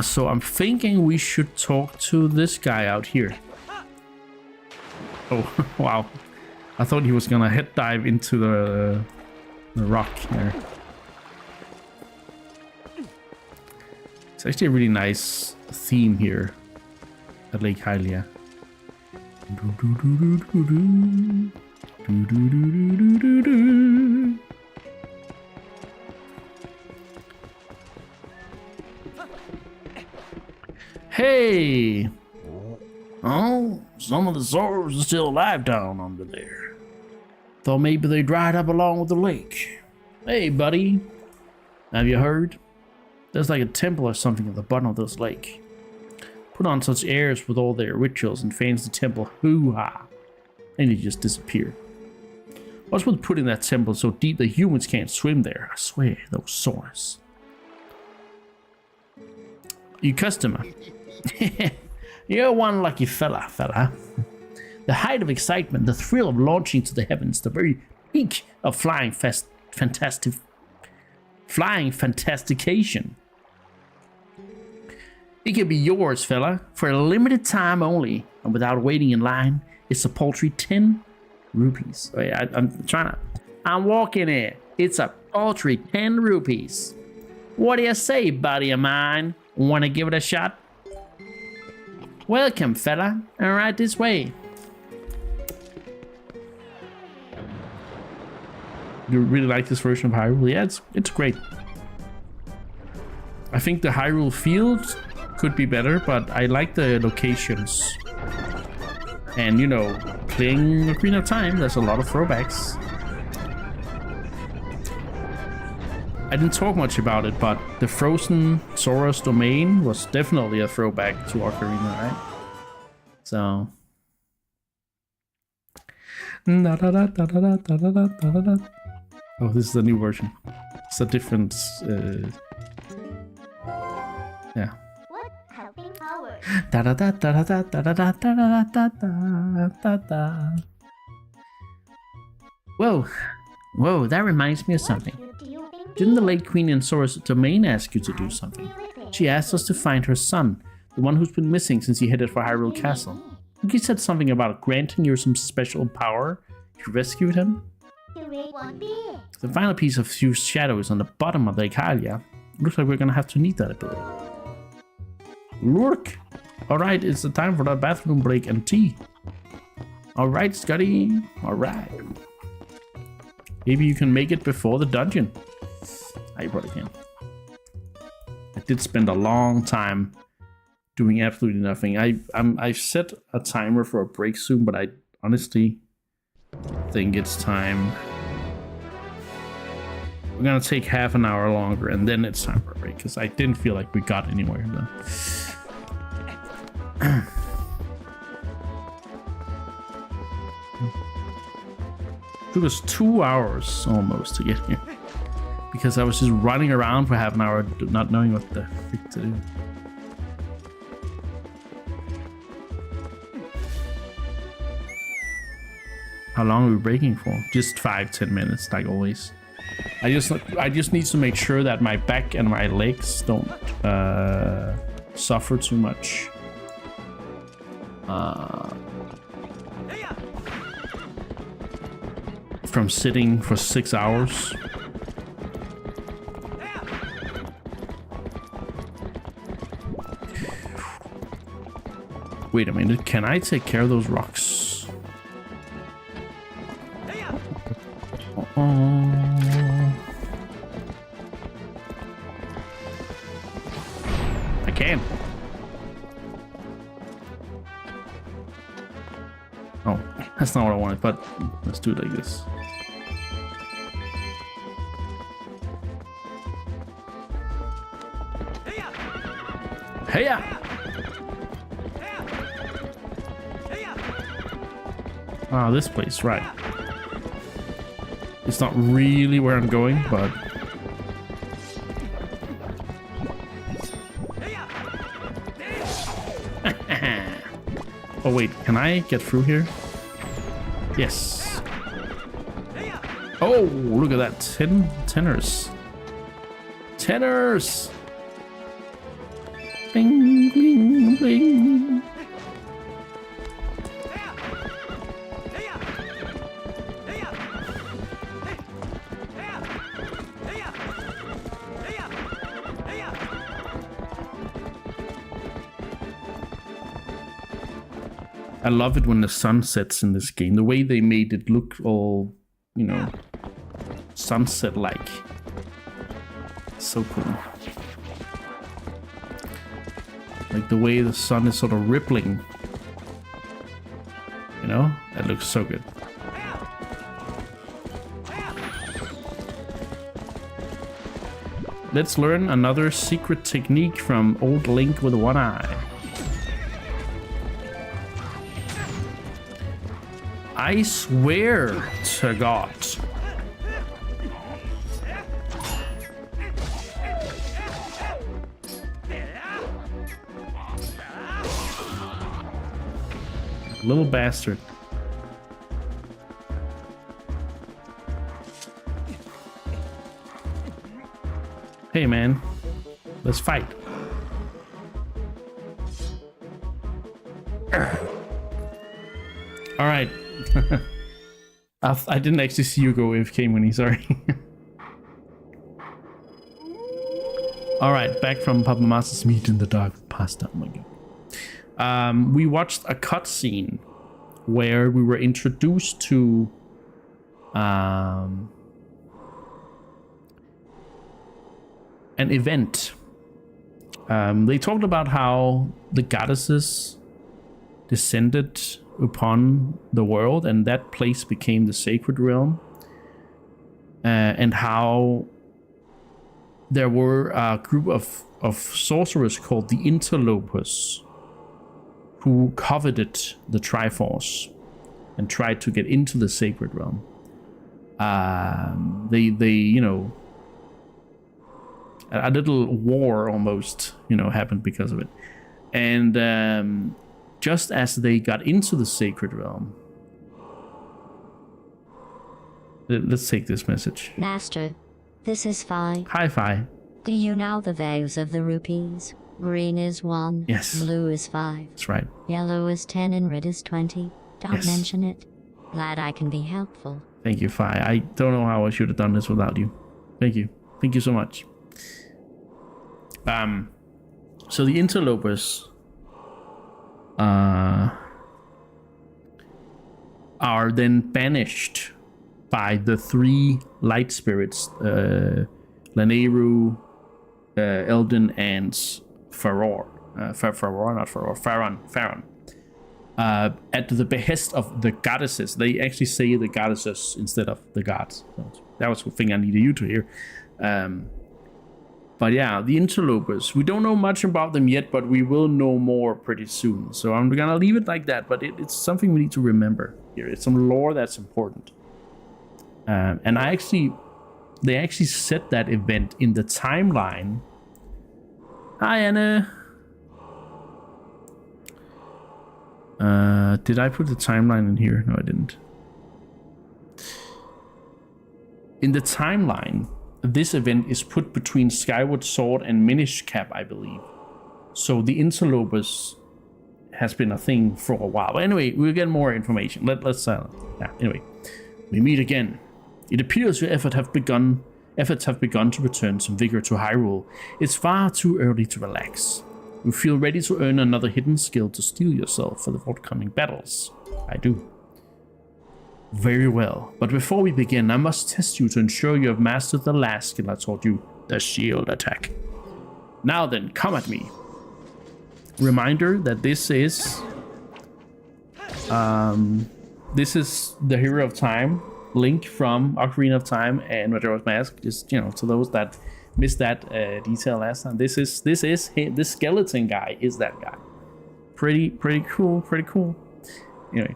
So I'm thinking we should talk to this guy out here. Oh, wow. I thought he was gonna head dive into the rock here. It's actually a really nice theme here at Lake Hylia. Hey! Oh, some of the Zoras are still alive down under there. Thought maybe they dried up along with the lake. Hey, buddy. Have you heard? There's like a temple or something at the bottom of this lake. Put on such airs with all their rituals and fans the temple hoo-ha. And they just disappear. What's with putting that temple so deep that humans can't swim there? I swear, those Zoras. You customer. You're one lucky fella. The height of excitement, the thrill of launching to the heavens, the very peak of flying fantastication. It can be yours, fella, for a limited time only, and without waiting in line. It's a paltry 10 rupees. Wait, I'm walking it. It's a paltry 10 rupees. What do you say, buddy of mine? Want to give it a shot? Welcome, fella. All right, this way. You really like this version of Hyrule? Yeah, it's great. I think the Hyrule field could be better, but I like the locations. And, you know, playing Ocarina of Time, there's a lot of throwbacks. I didn't talk much about it, but the Frozen Zora's Domain was definitely a throwback to Ocarina, right? So... Oh, this is the new version. It's a different... yeah. What helping power? Whoa, that reminds me of something. Didn't the late Queen in Zora's Domain ask you to do something? She asked us to find her son, the one who's been missing since he headed for Hyrule Castle. I think he said something about granting you some special power if you rescued him. The final piece of fused shadow is on the bottom of Lake Hylia. Looks like we're gonna have to need that ability. Look! Alright, it's the time for the bathroom break and tea. Alright, Scotty. Alright. Maybe you can make it before the dungeon. I probably can. I did spend a long time doing absolutely nothing. I've set a timer for a break soon, but I honestly think it's time. We're gonna take half an hour longer and then it's time for a break because I didn't feel like we got anywhere though. Took us 2 hours almost to get here because I was just running around for half an hour not knowing what the frick to do. How long are we breaking for? Just 5-10 minutes, like always. I just need to make sure that my back and my legs don't suffer too much. From sitting for 6 hours. Wait a minute, can I take care of those rocks? I can. Oh, that's not what I wanted, but let's do it like this. Hey-ya! Ah, this place, right. It's not really where I'm going, but... Oh wait, can I get through here? Yes. Oh, look at that. Tenors. Tenors! Bling, bling, bling. I love it when the sun sets in this game. The way they made it look all, you know, sunset-like. So cool. Like the way the sun is sort of rippling. You know? That looks so good. Let's learn another secret technique from old Link with one eye. I swear to God. Little bastard. Hey man, let's fight. All right. I didn't actually see you go AFK, Winnie, sorry. All right, back from Papa Master's meet in the dark pasta. Oh my god. We watched a cutscene where we were introduced to an event. They talked about how the goddesses descended upon the world and that place became the sacred realm, and how there were a group of sorcerers called the Interlopers who coveted the Triforce and tried to get into the sacred realm. They you know, a little war almost, you know, happened because of it. And just as they got into the sacred realm, let's take this message. Master, this is Phi. Hi, Phi. Do you know the values of the rupees? Green is 1. Yes. Blue is 5. That's right. Yellow is 10 and red is 20. Don't Yes. mention it. Glad I can be helpful. Thank you, Phi. I don't know how I should have done this without you. Thank you. Thank you so much. So the Interlopers are then banished by the 3 light spirits, Lanayru, Eldin, and Faror. Farron. At the behest of the goddesses. They actually say the goddesses instead of the gods. So that was the thing I needed you to hear. But yeah, the Interlopers. We don't know much about them yet, but we will know more pretty soon. So I'm gonna leave it like that, but it's something we need to remember here. It's some lore that's important. And they actually set that event in the timeline. Hi, Anna. Did I put the timeline in here? No, I didn't. In the timeline, this event is put between Skyward Sword and Minish Cap, I believe. So the Interlopers has been a thing for a while. But anyway, we'll get more information. Let's anyway, we meet again. It appears your efforts have begun to return some vigor to Hyrule. It's far too early to relax. You feel ready to earn another hidden skill to steel yourself for the forthcoming battles. I do. Very well, but before we begin, I must test you to ensure you have mastered the last skill I taught you, the shield attack. Now then, come at me. Reminder that this is the Hero of Time, Link from Ocarina of Time and Majora's Mask. Just, you know, to those that missed that detail last time, this skeleton guy is that guy. Pretty cool. Anyway.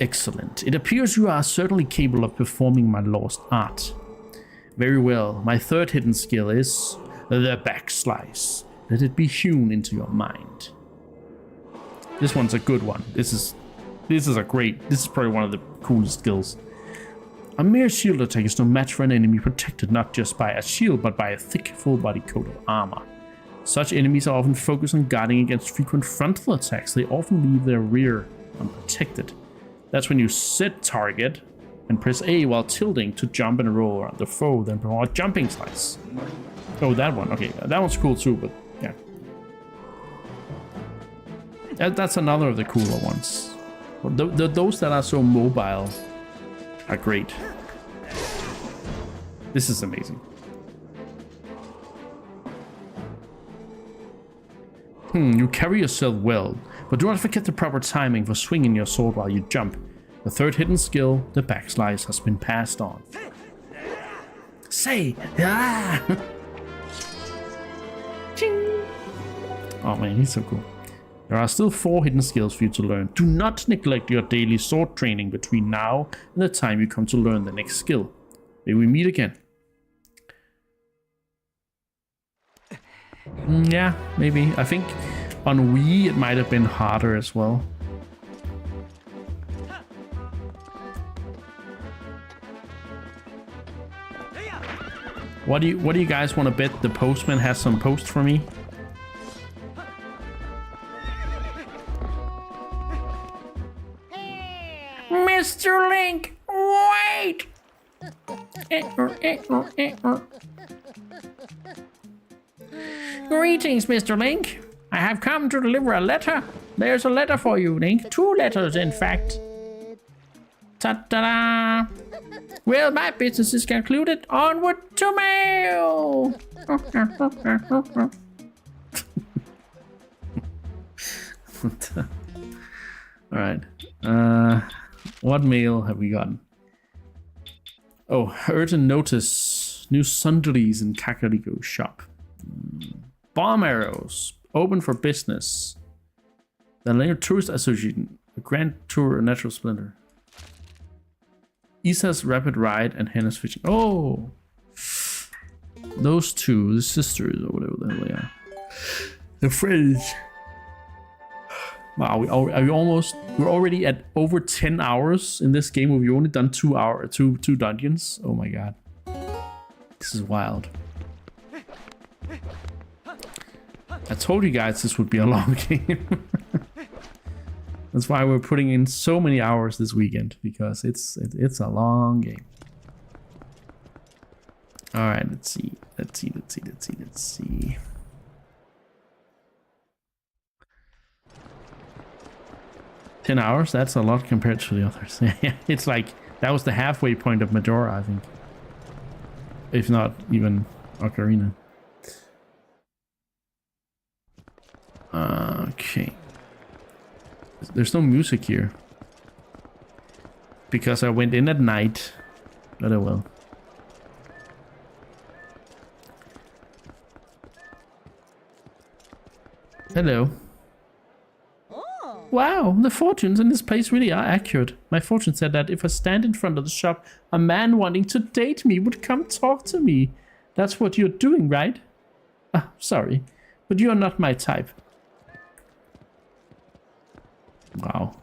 Excellent. It appears you are certainly capable of performing my lost art. Very well. My third hidden skill is the back slice. Let it be hewn into your mind. This one's a good one. This is probably one of the coolest skills. A mere shield attack is no match for an enemy protected not just by a shield but by a thick full body coat of armor. Such enemies are often focused on guarding against frequent frontal attacks. They often leave their rear unprotected. That's when you set target and press A while tilting to jump and roll around the foe, then perform a jumping slice. Oh, that one. Okay, that one's cool too, but yeah. That's another of the cooler ones. Those that are so mobile are great. This is amazing. You carry yourself well, but do not forget the proper timing for swinging your sword while you jump. The third hidden skill, the backslice, has been passed on. Say, ah! Ching! Oh man, he's so cool. There are still 4 hidden skills for you to learn. Do not neglect your daily sword training between now and the time you come to learn the next skill. May we meet again. Yeah, maybe. I think on Wii it might have been harder as well. What do you guys want to bet the postman has some post for me? Mr. Link, wait! Greetings, Mr. Link. I have come to deliver a letter. There's a letter for you, Link. 2 letters, in fact. Ta-da! Well, my business is concluded. Onward to mail! Alright. What mail have we gotten? Oh, urgent notice. New sundries in Kakariko shop. Bomb arrows. Open for business. The Later Tourist Association. A Grand Tour Natural Splendor. Isa's Rapid Ride and Hannah's Fishing. Oh! Those 2, the sisters or whatever the hell they are. The friends. Wow, we're already at over 10 hours in this game. We've only done 2 dungeons. Oh my god. This is wild. I told you guys this would be a long game. That's why we're putting in so many hours this weekend, because it's a long game. All right, let's see. 10 hours? That's a lot compared to the others. It's like, that was the halfway point of Majora, I think. If not even Ocarina. Okay. There's no music here. Because I went in at night. But oh well. Hello. Wow, the fortunes in this place really are accurate. My fortune said that if I stand in front of the shop, a man wanting to date me would come talk to me. That's what you're doing, right? Ah, sorry, but you're not my type. Wow.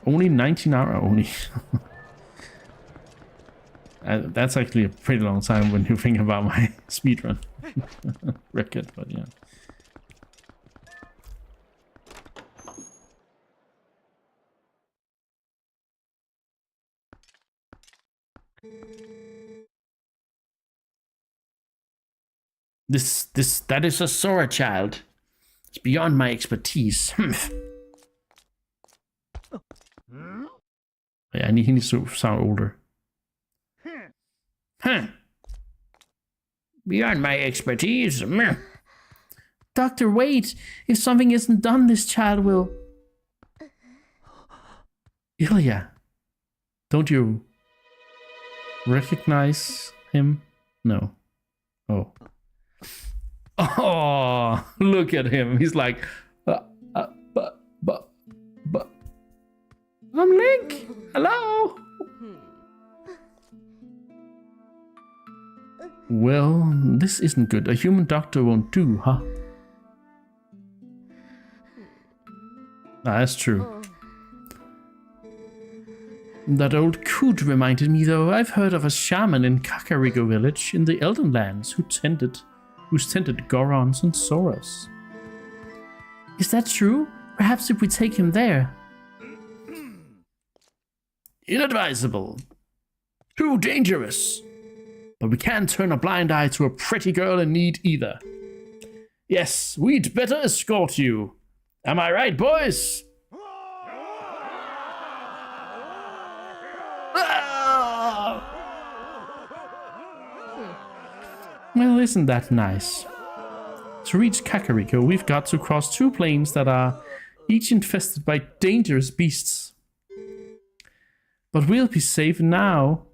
Only 19 hours only. That's actually a pretty long time when you think about my speedrun record, but yeah. That is a Sora child. It's beyond my expertise. Yeah, he needs to sound older. Beyond my expertise. Doctor, wait! If something isn't done, this child will... Ilya, don't you recognize him? No. Oh. Oh, look at him. He's like, but. I'm Link. Hello. Well, this isn't good. A human doctor won't do, huh? That's true. That old coot reminded me, though. I've heard of a shaman in Kakariko village in the Elden Lands who's tended Gorons and Soras. Is that true? Perhaps if we take him there. Inadvisable. Too dangerous. But we can't turn a blind eye to a pretty girl in need either. Yes, we'd better escort you. Am I right, boys? Ah! Well, isn't that nice? To reach Kakariko, we've got to cross 2 plains that are each infested by dangerous beasts. But we'll be safe now.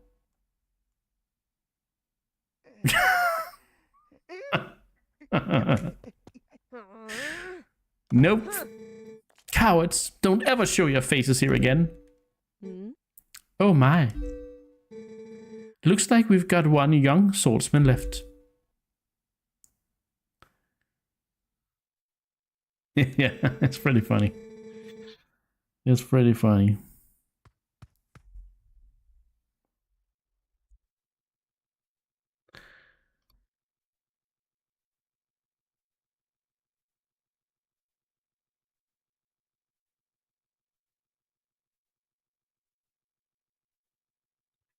Nope. Cowards, don't ever show your faces here again. Oh my. Looks like we've got one young swordsman left. Yeah, it's pretty funny. It's pretty funny.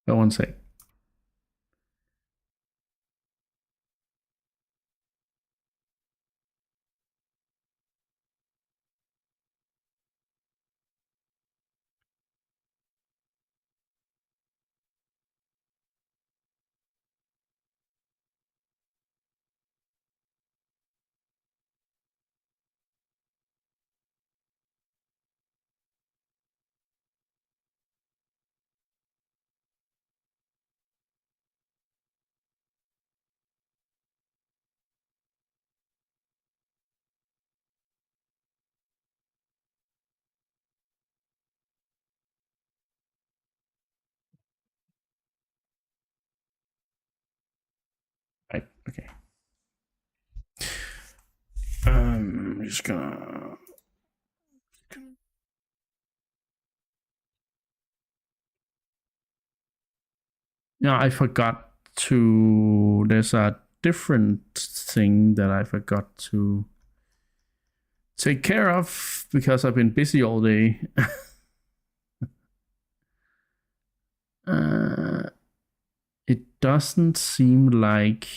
Go one sec. Right, okay. I'm just gonna... No, I forgot to... There's a different thing that I forgot to take care of because I've been busy all day. It doesn't seem like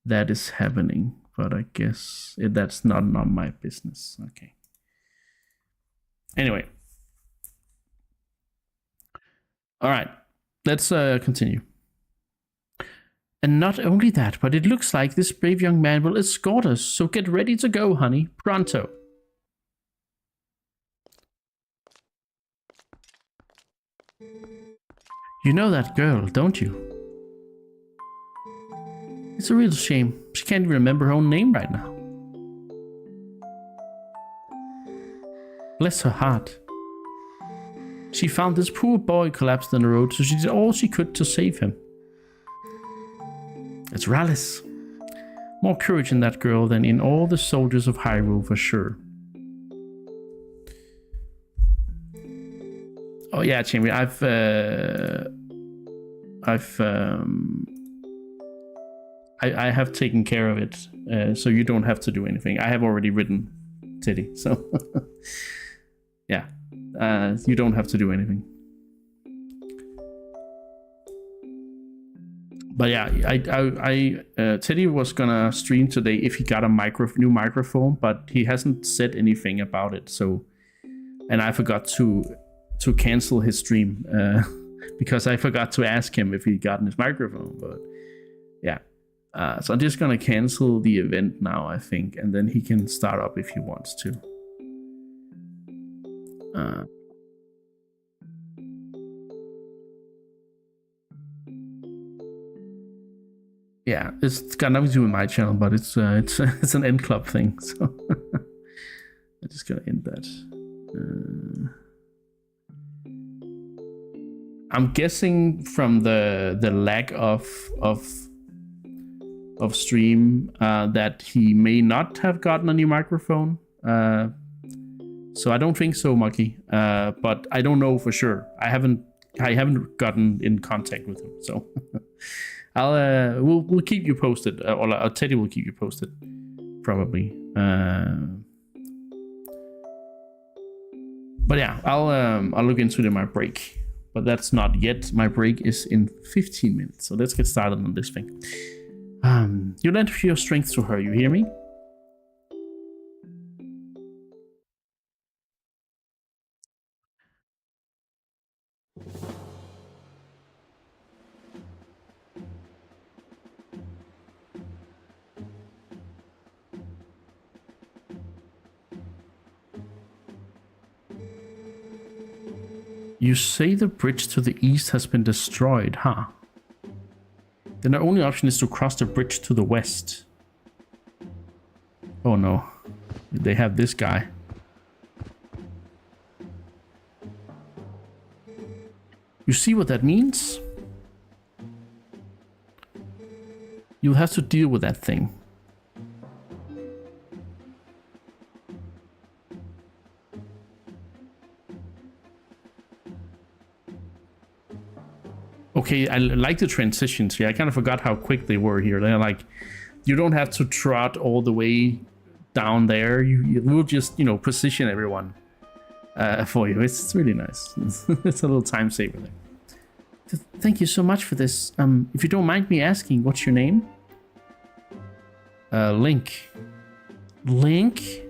that is happening, but I guess that's not my business. Okay. Anyway. All right. Let's continue. And not only that, but it looks like this brave young man will escort us, so get ready to go, honey. Pronto. You know that girl, don't you? It's a real shame. She can't even remember her own name right now. Bless her heart. She found this poor boy collapsed on the road, so she did all she could to save him. It's Rallis. More courage in that girl than in all the soldiers of Hyrule for sure. Oh yeah, Jamie, I have taken care of it, so you don't have to do anything. I have already written Teddy, so yeah, you don't have to do anything. But yeah, Teddy was gonna stream today if he got a new microphone, but he hasn't said anything about it. So, and I forgot to cancel his stream because I forgot to ask him if he gotten his microphone. But yeah, so I'm just gonna cancel the event now, I think, and then he can start up if he wants to. Yeah, it's got nothing to do with my channel, but it's an end club thing, so I'm just gonna end that. I'm guessing from the lack of stream that he may not have gotten a new microphone. So I don't think so, Mucky. But I don't know for sure. I haven't gotten in contact with him, so we'll keep you posted, or Teddy will keep you posted, probably. But yeah, I'll look into my break. But that's not yet. My break is in 15 minutes. So let's get started on this thing. You lend your strength to her, you hear me? You say the bridge to the east has been destroyed, huh? Then the only option is to cross the bridge to the west. Oh no. They have this guy. You see what that means? You'll have to deal with that thing. Okay, I like the transitions here. I kind of forgot how quick they were here. They're like, you don't have to trot all the way down there. You will just, you know, position everyone for you. It's really nice. It's a little time saver there. Thank you so much for this. If you don't mind me asking, what's your name? Link. Link?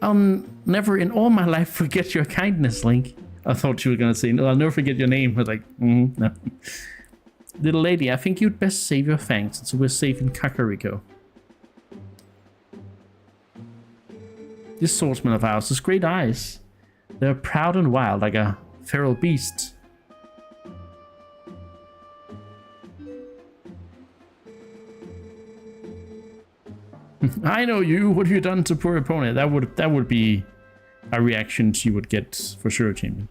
I'll never in all my life forget your kindness, Link. I thought you were gonna say, no, I'll never forget your name. I was like, no. Little lady, I think you'd best save your fangs so we're safe in Kakariko. This swordsman of ours has great eyes. They're proud and wild like a feral beast. I know you. What have you done to poor opponent? That would be a reaction she would get for sure, champion.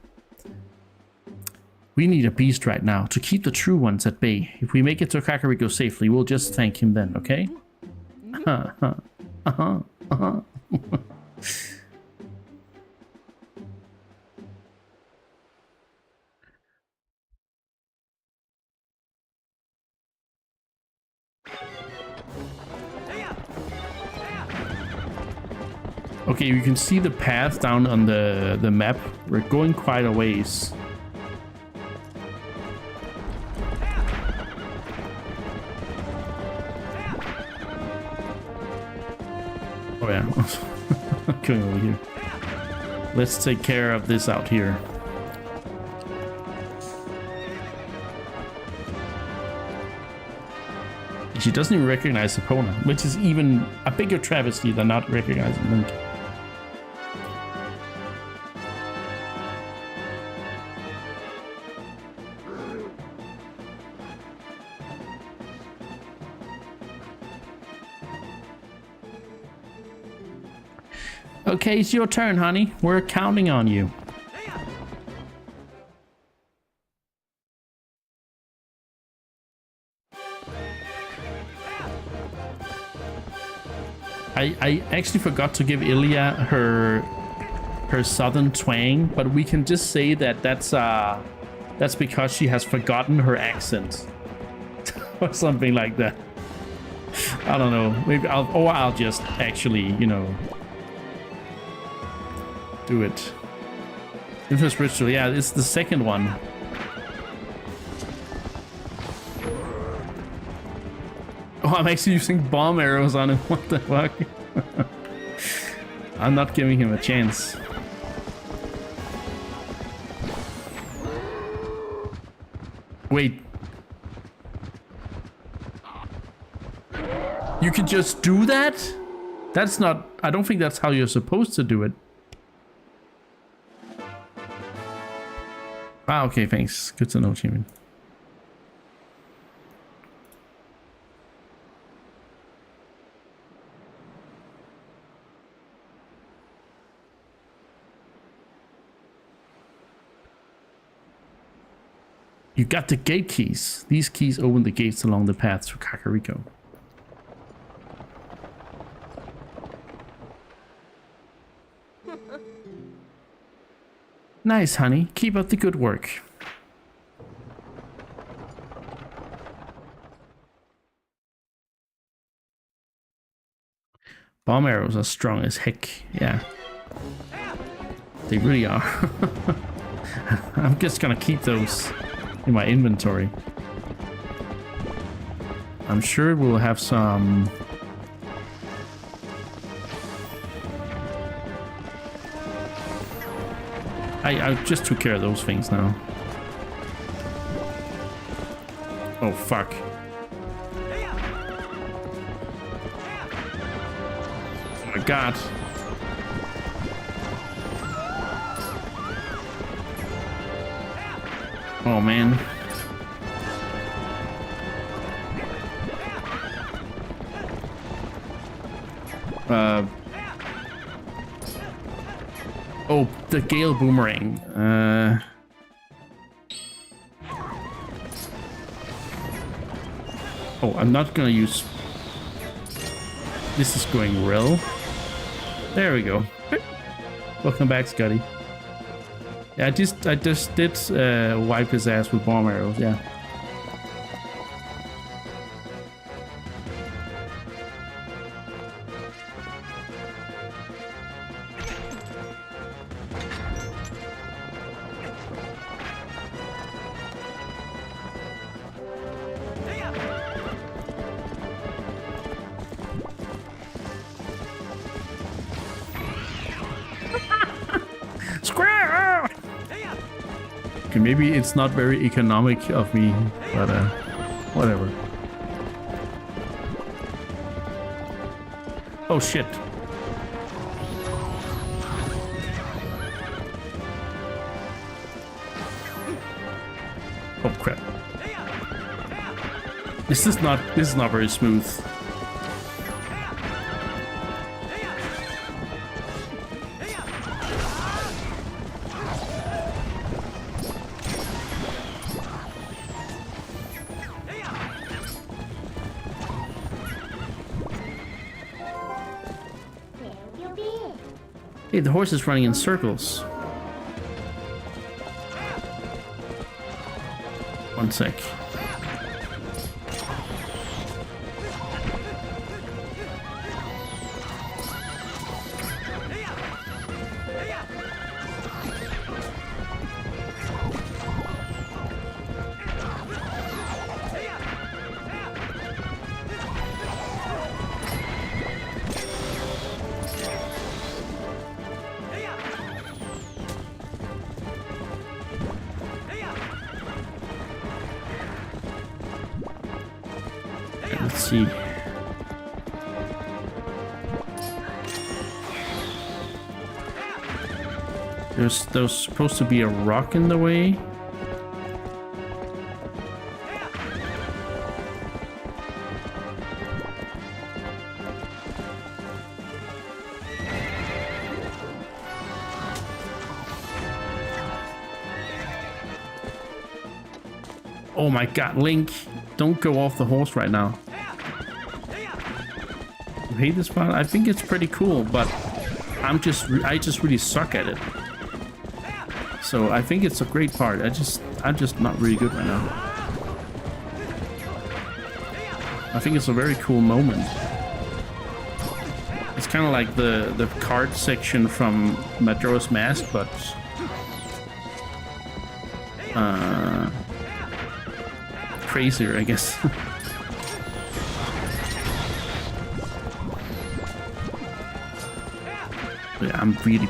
We need a beast right now to keep the true ones at bay. If we make it to Kakariko safely, we'll just thank him then, okay? Okay, you can see the path down on the map. We're going quite a ways. Oh yeah, going over here. Let's take care of this out here. She doesn't even recognize Epona, which is even a bigger travesty than not recognizing Link. Okay, it's your turn, honey. We're counting on you. I actually forgot to give Ilya her southern twang, but we can just say that that's because she has forgotten her accent or something like that. I don't know. Maybe I'll just actually, you know, do it. Infamous Ritual, yeah, it's the second one. Oh, I'm actually using bomb arrows on him. What the fuck? I'm not giving him a chance. Wait. You could just do that? That's not... I don't think that's how you're supposed to do it. Ah, okay, thanks. Good to know, Champion. You got the gate keys. These keys open the gates along the path to Kakariko. Nice, honey. Keep up the good work. Bomb arrows are strong as heck. Yeah. They really are. I'm just gonna keep those in my inventory. I'm sure we'll have some. I just took care of those things now. Oh fuck. Oh my god. Oh man. Oh, the Gale Boomerang. Oh, I'm not gonna use... This is going well. There we go. Welcome back, Scotty. Yeah, I just did wipe his ass with bomb arrows, yeah. Okay, maybe it's not very economic of me, but whatever. Oh shit. Oh crap. This is not very smooth. Hey, the horse is running in circles. One sec. Let's see. There's supposed to be a rock in the way. Oh my god, Link, don't go off the horse right now. You hate this part? I think it's pretty cool, but I just really suck at it. So I think it's a great part. I'm just not really good right now. I think it's a very cool moment. It's kind of like the card section from Majora's Mask, but crazier, I guess. Yeah, I'm really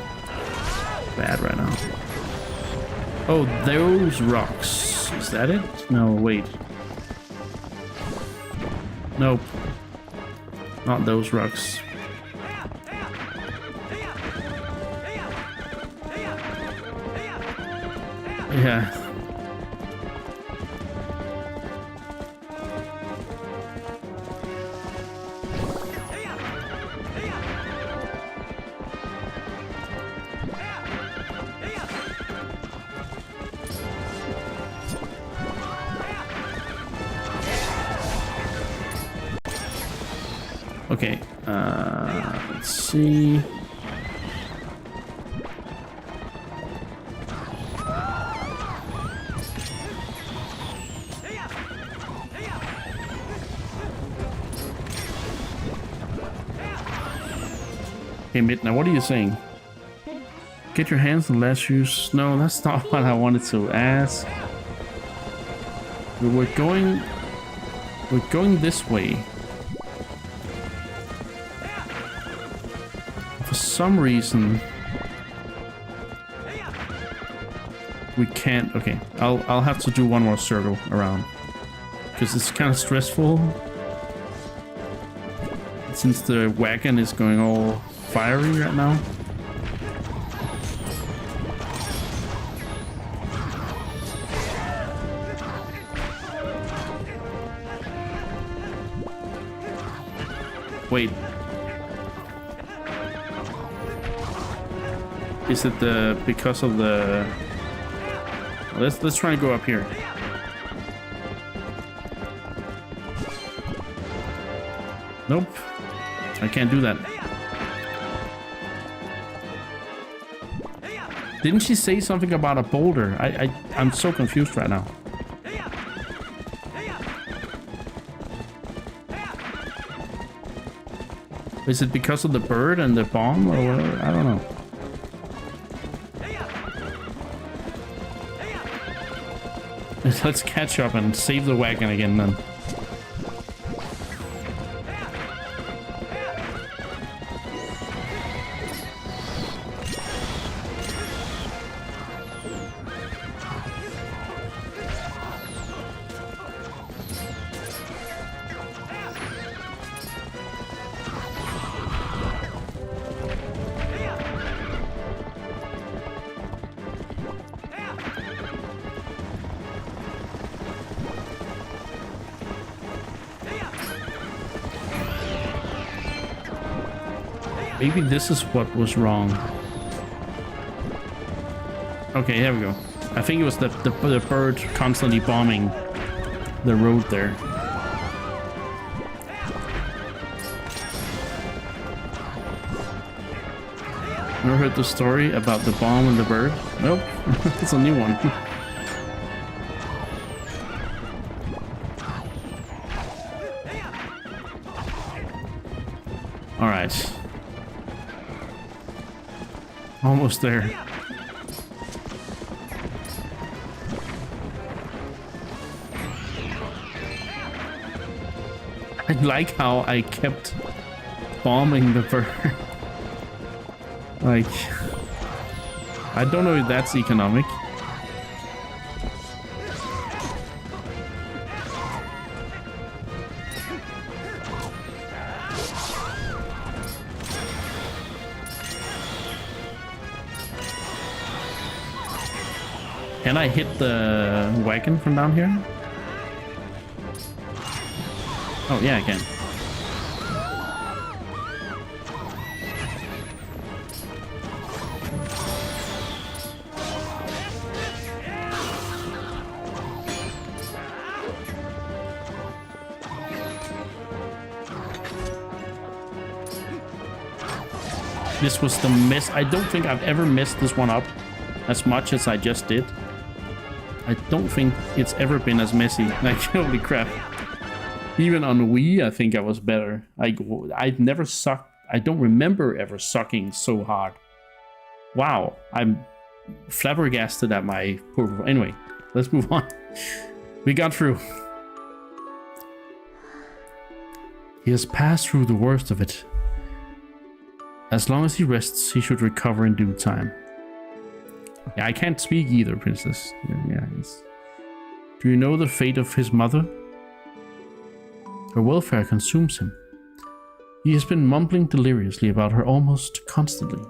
bad right now. Oh, those rocks. Is that it? No, wait. Nope. Not those rocks. Yeah. Okay, let's see. Hey, Midna, what are you saying? Get your hands on last shoes. No, that's not what I wanted to ask. We're We're going this way. For some reason, we can't. Okay, I'll have to do one more circle around because it's kind of stressful since the wagon is going all fiery right now. Wait. Is it the because of the let's try and go up here. Nope. I can't do that. Didn't she say something about a boulder? I'm so confused right now. Is it because of the bird and the bomb or what? I don't know. Let's catch up and save the wagon again then. Maybe this is what was wrong. Okay, here we go. I think it was the bird constantly bombing the road there. Never heard the story about the bomb and the bird? Nope, it's a new one. All right. Almost there. I like how I kept bombing the bird. Like, I don't know if that's economic. Can I hit the wagon from down here? Oh, yeah, I can. This was the mess. I don't think I've ever messed this one up as much as I just did. I don't think it's ever been as messy. Like, holy crap. Even on Wii, I think I was better. I've never sucked. I don't remember ever sucking so hard. Wow. I'm flabbergasted at my poor... Anyway, let's move on. We got through. He has passed through the worst of it. As long as he rests, he should recover in due time. Yeah, I can't speak either, princess. Yeah, yes. Do you know the fate of his mother? Her welfare consumes him. He has been mumbling deliriously about her almost constantly.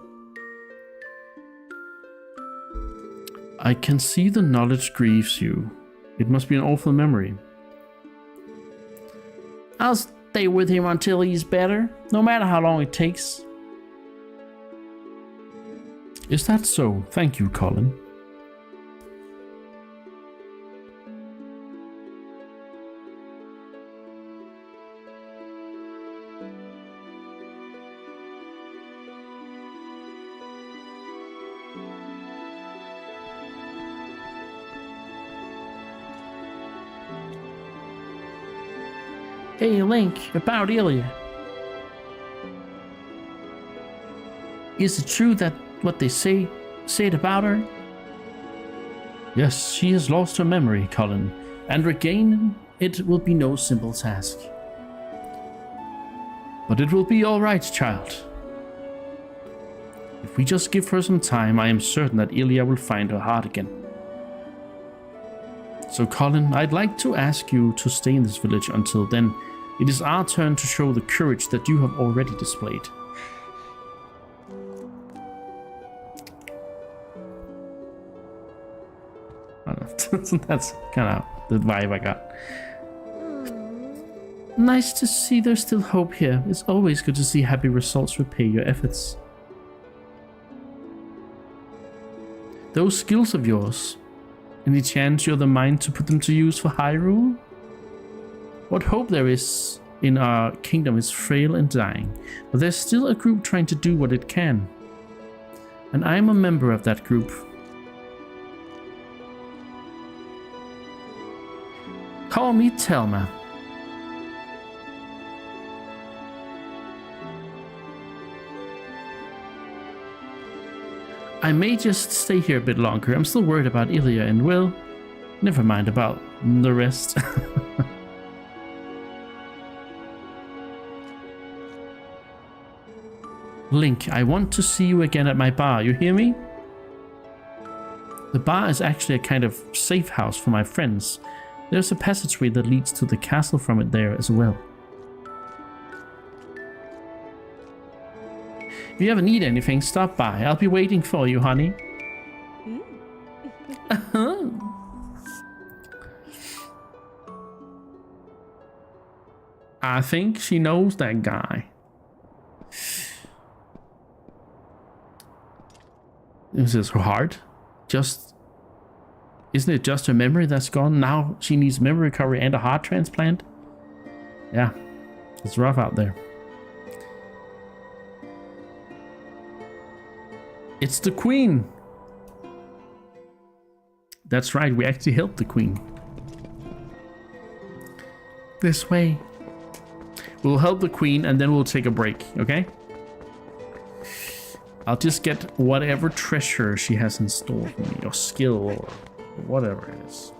I can see the knowledge grieves you. It must be an awful memory. I'll stay with him until he's better, no matter how long it takes. Is that so? Thank you, Colin. Hey, Link, about Ilya. Is it true that what they said about her? Yes, she has lost her memory, Colin, and regaining it will be no simple task. But it will be all right, child. If we just give her some time, I am certain that Ilya will find her heart again. So, Colin, I'd like to ask you to stay in this village until then. It is our turn to show the courage that you have already displayed. I don't know. That's kind of the vibe I got. Nice to see there's still hope here. It's always good to see happy results repay your efforts. Those skills of yours, any chance you're the mind to put them to use for Hyrule? What hope there is in our kingdom is frail and dying, but there's still a group trying to do what it can. And I'm a member of that group. Call me Telma. I may just stay here a bit longer. I'm still worried about Ilya and, well, never mind about the rest. Link, I want to see you again at my bar. You hear me? The bar is actually a kind of safe house for my friends. There's a passageway that leads to the castle from it there as well. If you ever need anything, stop by. I'll be waiting for you, honey. I think she knows that guy. Is this her heart? Isn't it just her memory that's gone? Now she needs memory recovery and a heart transplant? Yeah, it's rough out there. It's the queen. That's right, we actually helped the queen. This way. We'll help the queen and then we'll take a break, okay? I'll just get whatever treasure she has in store for me, or skill, or whatever it is.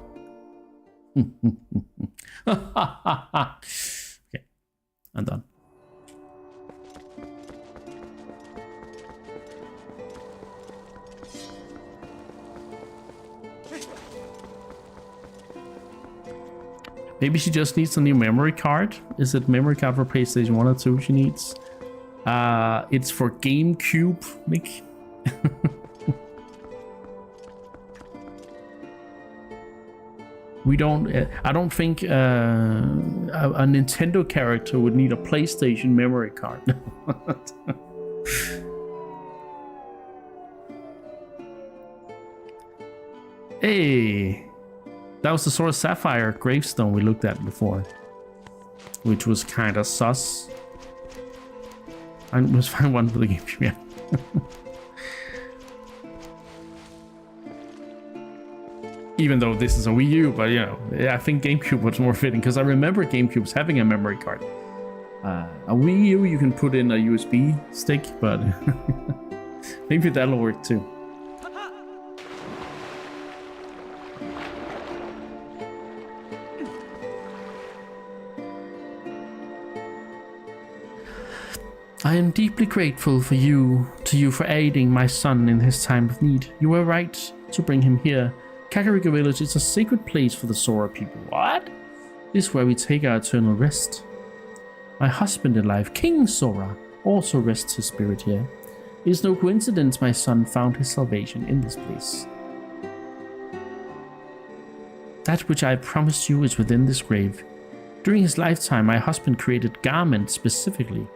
Okay, I'm done. Maybe she just needs a new memory card. Is it memory card for PlayStation 1 or 2 she needs? It's for GameCube, Mick. We don't. I don't think a Nintendo character would need a PlayStation memory card. Hey, that was the Sword of Sapphire gravestone we looked at before, which was kind of sus. I must find one for the GameCube. Yeah. Even though this is a Wii U, but you know, I think GameCube was more fitting because I remember GameCubes having a memory card. A Wii U you can put in a USB stick, but maybe that'll work too. I am deeply grateful to you for aiding my son in his time of need. You were right to bring him here. Kakariko Village is a sacred place for the Sora people. What? This is where we take our eternal rest. My husband in life, King Sora, also rests his spirit here. It is no coincidence my son found his salvation in this place. That which I promised you is within this grave. During his lifetime, my husband created garments specifically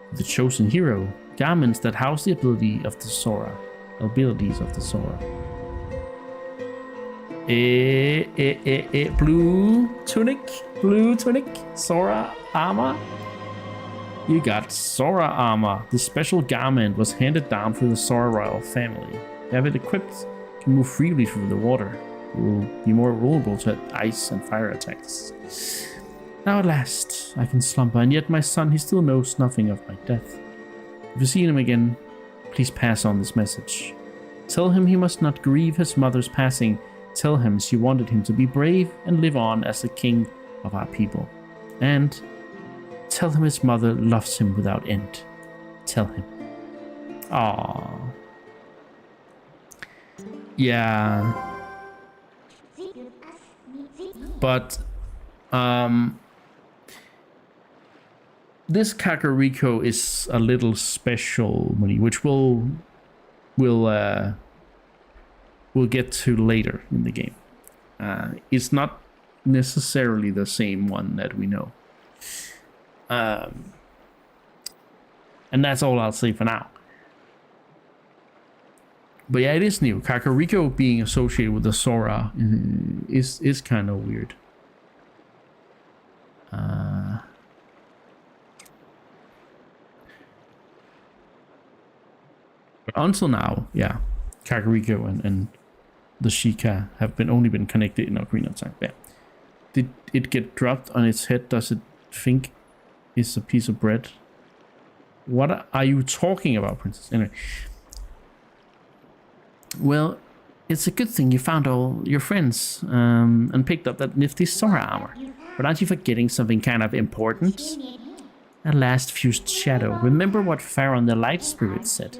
for the chosen hero, garments that house the abilities of the Sora. Blue tunic, Sora armor. You got Sora armor. The special garment was handed down through the Sora royal family. You have it equipped, can move freely through the water. You will be more vulnerable to ice and fire attacks. Now at last, I can slumber, and yet my son, he still knows nothing of my death. If you see him again, please pass on this message. Tell him he must not grieve his mother's passing. Tell him she wanted him to be brave and live on as a king of our people. And tell him his mother loves him without end. Tell him. Aww. Yeah. But this Kakariko is a little special, which we'll get to later in the game. It's not necessarily the same one that we know. And that's all I'll say for now. But yeah, it is new. Kakariko being associated with the Sora is kind of weird. But until now, yeah, Kakariko and the Sheikah have only been connected in Ocarina of Time. Yeah. Did it get dropped on its head? Does it think it's a piece of bread? What are you talking about, Princess? Anyway. Well, it's a good thing you found all your friends and picked up that nifty Sora armor. But aren't you forgetting something kind of important? A last fused shadow. Remember what Pharaoh the Light Spirit said?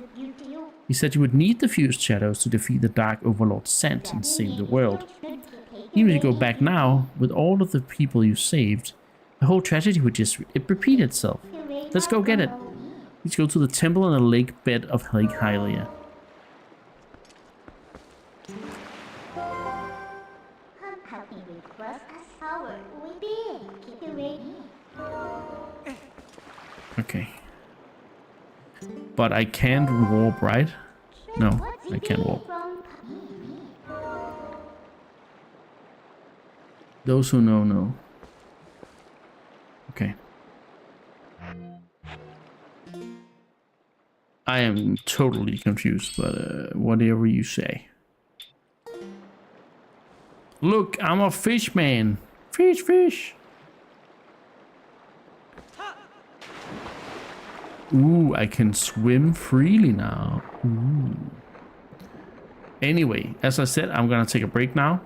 He said you would need the fused shadows to defeat the Dark Overlord Sent and save the world. Even if you go back now, with all of the people you saved, the whole tragedy would just repeat itself. Let's go get it. Let's go to the temple on the lake bed of Lake Hylia. Okay. But I can't warp, right? No, I can't warp. Those who know, know. Okay. I am totally confused, but whatever you say. Look, I'm a fish man. Fish, fish. Ooh, I can swim freely now. Ooh. Anyway, as I said, I'm gonna take a break now.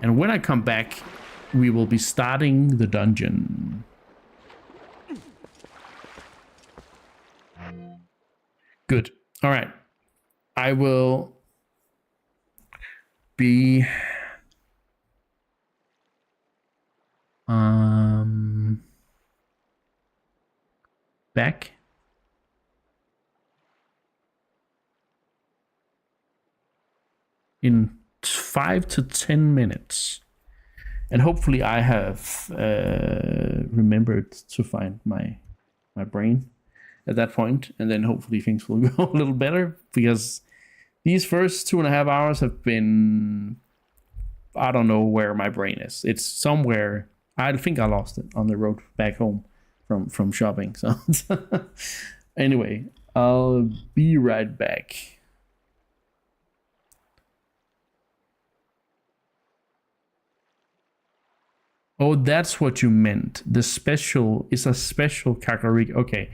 And when I come back, we will be starting the dungeon. Good. All right. I will be back in 5 to 10 minutes, and hopefully I have remembered to find my brain at that point, and then hopefully things will go a little better, because these first 2.5 hours have been, I don't know where my brain is. It's somewhere. I think I lost it on the road back home from shopping. So anyway, I'll be right back. Oh, that's what you meant. The special is a special Kakariko.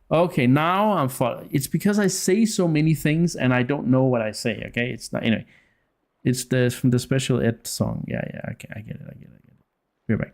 Okay, now I'm following. It's because I say so many things and I don't know what I say. Okay, it's not, anyway. It's from the special ed song. Yeah. Okay, I get it. We're back.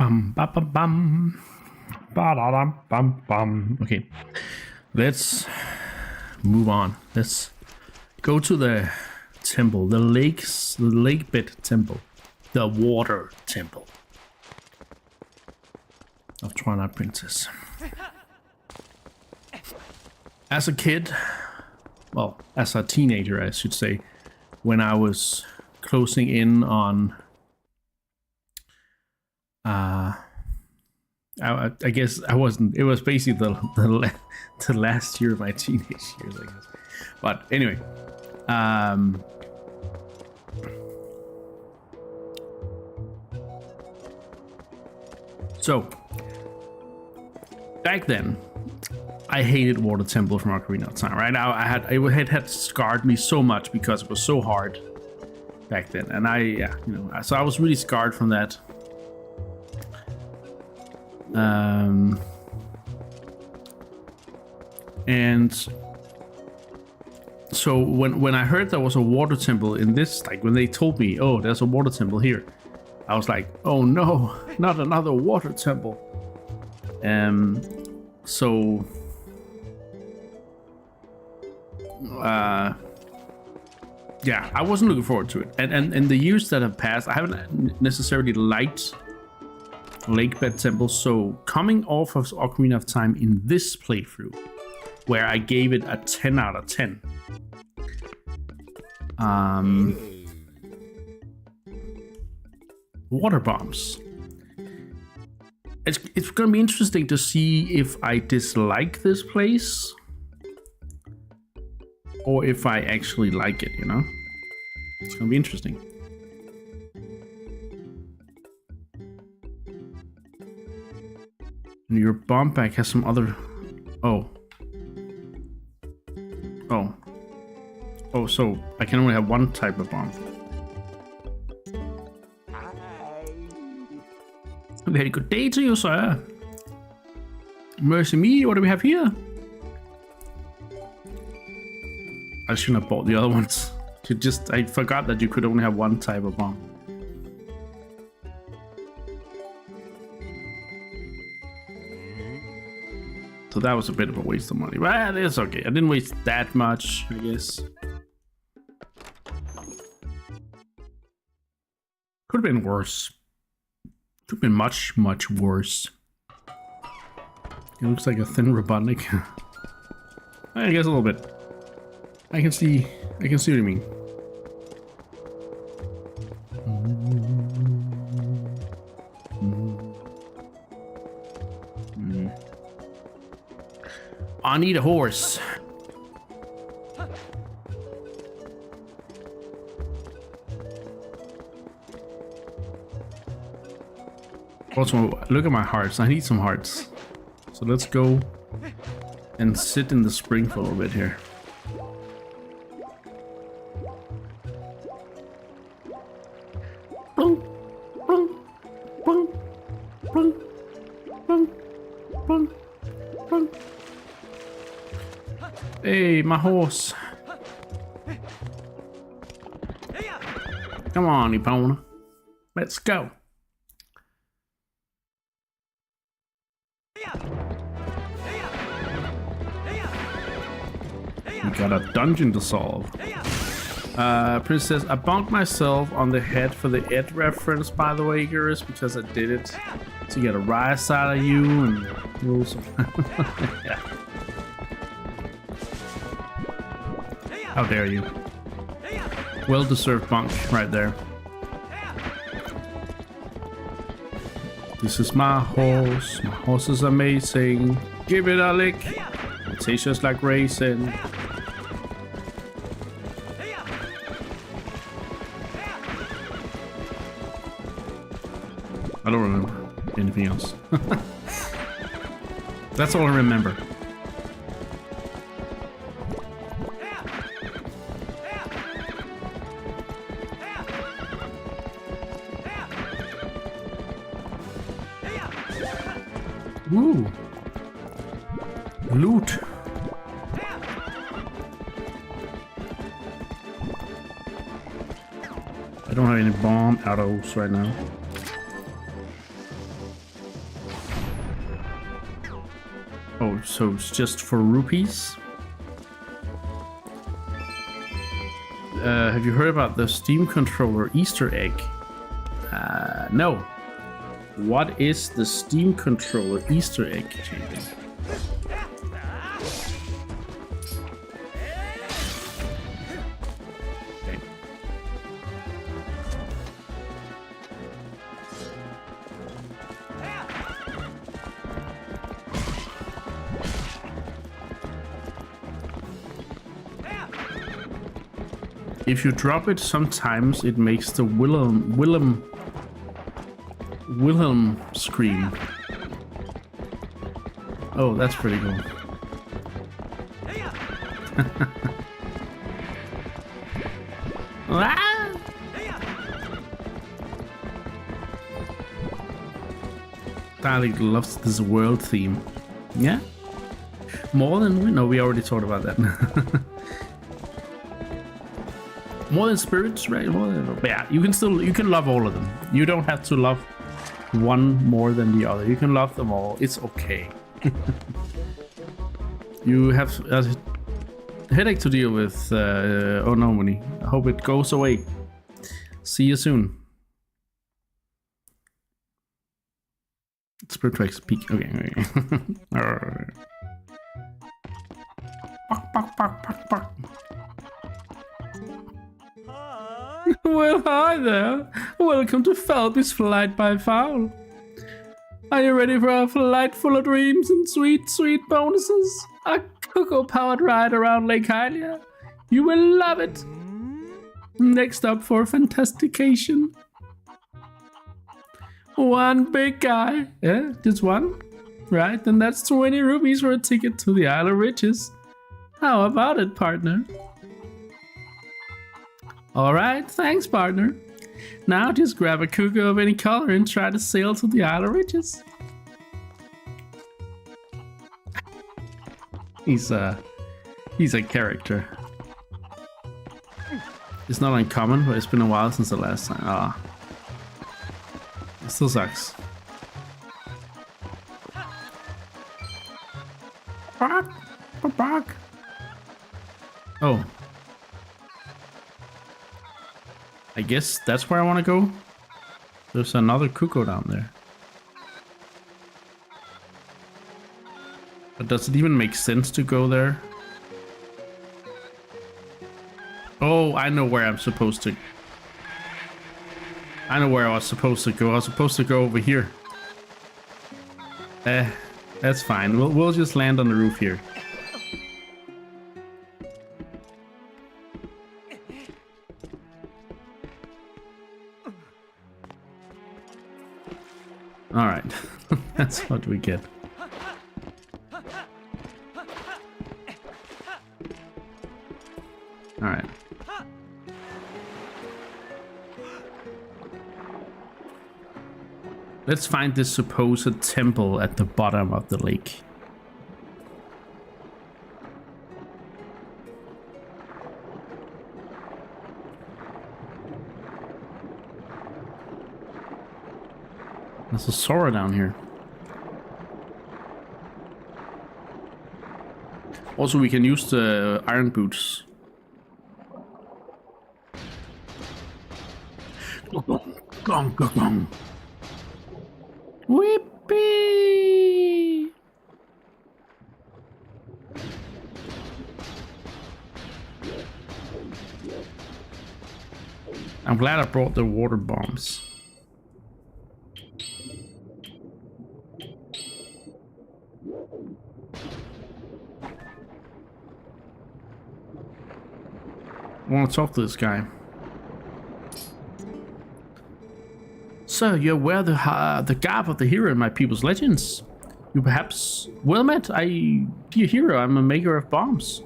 Bum, ba, ba, bum. Ba-da-dum, bum, bum. Okay, let's move on. Let's go to the temple, the lake bed temple, the water temple of Twilight Princess. As a kid, well, as a teenager, I should say, when I was closing in on, I guess I wasn't. It was basically the last year of my teenage years, I guess. But anyway, so back then, I hated Water Temple from Ocarina of Time. Right now, it had scarred me so much because it was so hard back then, and so I was really scarred from that. And so when I heard there was a water temple in this, like when they told me, oh, there's a water temple here, I was like, oh no, not another water temple. So yeah, I wasn't looking forward to it. And in the years that have passed, I haven't necessarily liked Lakebed Temple, so coming off of Ocarina of Time in this playthrough, where I gave it a 10 out of 10, water bombs. It's gonna be interesting to see if I dislike this place or if I actually like it, you know? It's gonna be interesting. And your bomb pack has some other... Oh, so I can only have one type of bomb. Very good day to you, sir. Mercy me, what do we have here? I shouldn't have bought the other ones. I forgot that you could only have one type of bomb. So that was a bit of a waste of money. But it's okay. I didn't waste that much, I guess. Could have been worse. Could have been much, much worse. It looks like a thin Robotnik. I guess a little bit. I can see what you mean. I need a horse. Also, look at my hearts. I need some hearts. So let's go and sit in the spring for a little bit here. Boom, boom, boom, boom, boom, boom, boom. Hey, my horse. Come on, Epona. Let's go. We got a dungeon to solve. Princess, I bonked myself on the head for the Ed reference, by the way, Icarus, because I did it to get a rise out of you and rules. Yeah. How dare you? Well-deserved bonk right there. This is my horse. My horse is amazing. Give it a lick. It tastes just like racing. I don't remember anything else. That's all I remember. Woo! Loot! I don't have any bomb arrows right now. Oh, so it's just for rupees? Have you heard about the Steam controller Easter egg? No. What is the Steam controller Easter egg, champion? Okay. If you drop it, sometimes it makes the Wilhelm scream. Oh, that's pretty cool. Ah! Twilight loves this world theme. Yeah? More than... No, we already talked about that. More than spirits, right? More than, but yeah, you can love all of them. You don't have to love one more than the other. You can love them all. It's okay. You have a headache to deal with. Oh no, money. I hope it goes away. See you soon. Spirit Tracks peak. Okay. Well, hi there. Welcome to Falby's Flight by Fowl. Are you ready for a flight full of dreams and sweet, sweet bonuses? A cocoa-powered ride around Lake Hylia? You will love it. Next up for Fantastication. One big guy. Yeah, just one? Right, then that's 20 rupees for a ticket to the Isle of Riches. How about it, partner? Alright, thanks, partner. Now just grab a cuckoo of any color and try to sail to the Isle of Riches. He's a character. It's not uncommon, but it's been a while since the last time. Ah, it still sucks. Bark, bark. Oh. I guess that's where I want to go. There's another cuckoo down there. But does it even make sense to go there? Oh, I know where I'm supposed to. I know where I was supposed to go. I was supposed to go over here. That's fine. We'll just land on the roof here. All right, that's what we get. All right. Let's find this supposed temple at the bottom of the lake. There's a Sora down here. Also, we can use the iron boots. Whippy! I'm glad I brought the water bombs. I want to talk to this guy. Sir, you're aware the garb of the hero in my people's legends. You perhaps well met. Dear hero, I'm a maker of bombs.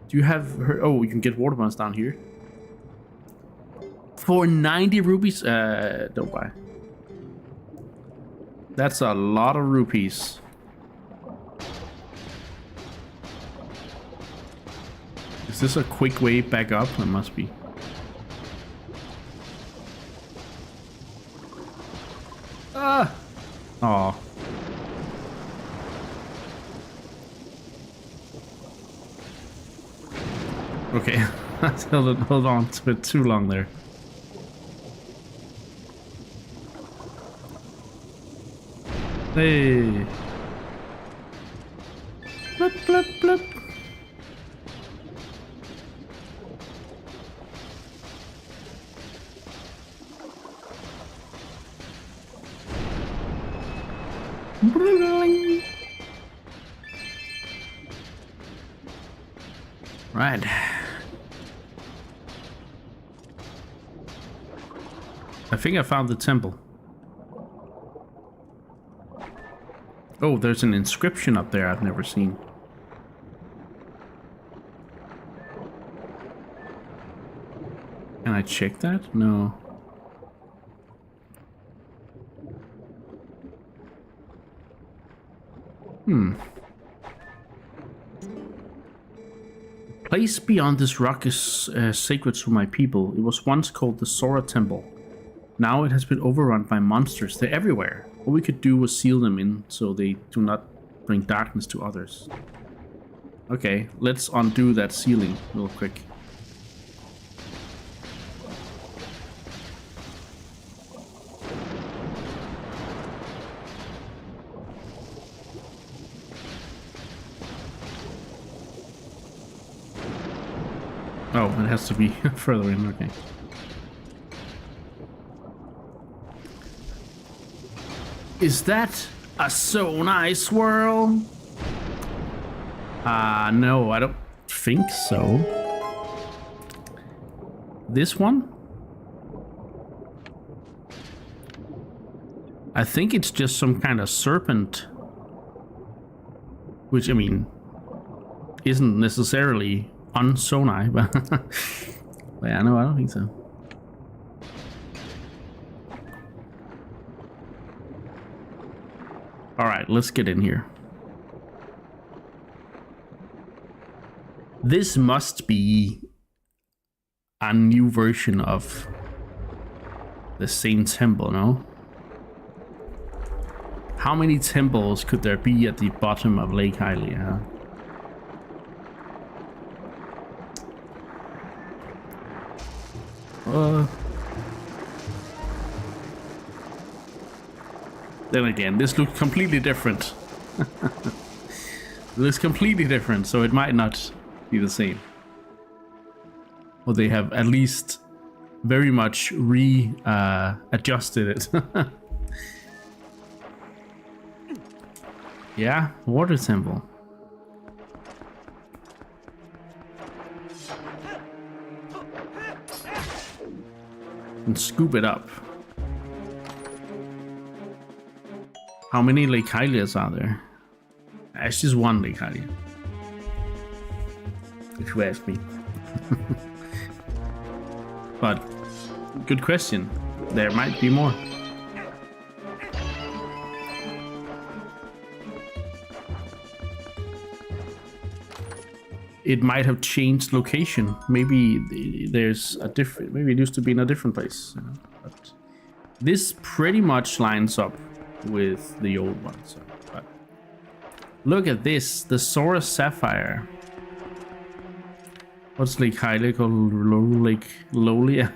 Do you have her? Oh, you can get water bombs down here. For 90 rupees? Don't buy. That's a lot of rupees. Is this a quick way back up? It must be. Ah! Aw. Okay, hold on, it's a bit too long there. Hey. Blip, blip, blip. Right. I think I found the temple. Oh, there's an inscription up there I've never seen. Can I check that? No. Place beyond this rock is sacred to my people. It was once called the Sora Temple. Now it has been overrun by monsters. They're everywhere. All we could do was seal them in so they do not bring darkness to others. Okay, let's undo that sealing real quick. Oh, it has to be further in, okay. Is that a so nice swirl? No, I don't think so. This one? I think it's just some kind of serpent. Which, I mean, isn't necessarily unsonai, but yeah, no, I don't think so. All right, let's get in here. This must be a new version of the same temple, no? How many temples could there be at the bottom of Lake Hylia? Then again, this looks completely different. It looks completely different, so it might not be the same. Or they have at least very much adjusted it. Yeah, water temple. And scoop it up. How many Lake Hylias are there? It's just one Lake Hylia. If you ask me. But, good question. There might be more. It might have changed location. Maybe there's a different. Maybe it used to be in a different place. You know? But this pretty much lines up with the old one. So, but look at this, the Sora Sapphire. What's Lake Hylia called? Lake Lolia.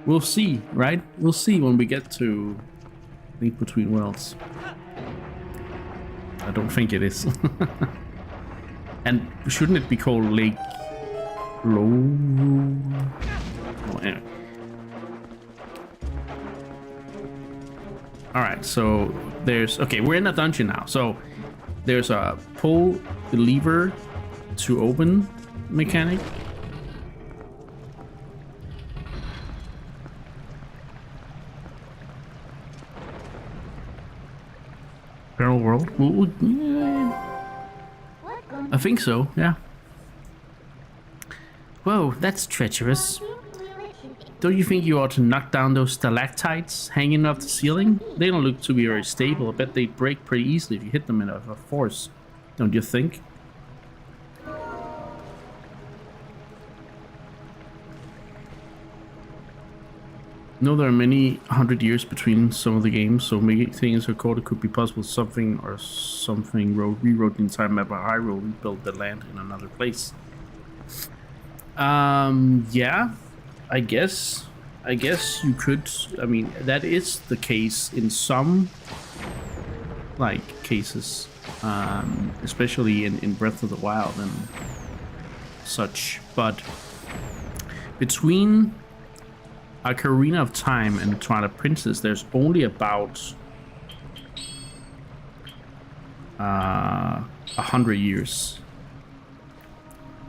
We'll see, right? We'll see when we get to Link Between Worlds. I don't think it is. And shouldn't it be called Lake Low? Oh, anyway. Alright, so there's... Okay, we're in a dungeon now. So there's a pull the lever to open mechanic. Barrel World? I think so, yeah. Whoa, that's treacherous. Don't you think you ought to knock down those stalactites hanging off the ceiling? They don't look to be very stable. I bet they'd break pretty easily if you hit them in a force. Don't you think? No, there are many 100 years between some of the games, so maybe things recorded could be possible. Something rewrote the entire map of Hyrule, rebuilt the land in another place. Yeah, I guess you could. I mean, that is the case in some like cases, especially in Breath of the Wild and such. But between Ocarina of Time and Twilight Princess, there's only about 100 years,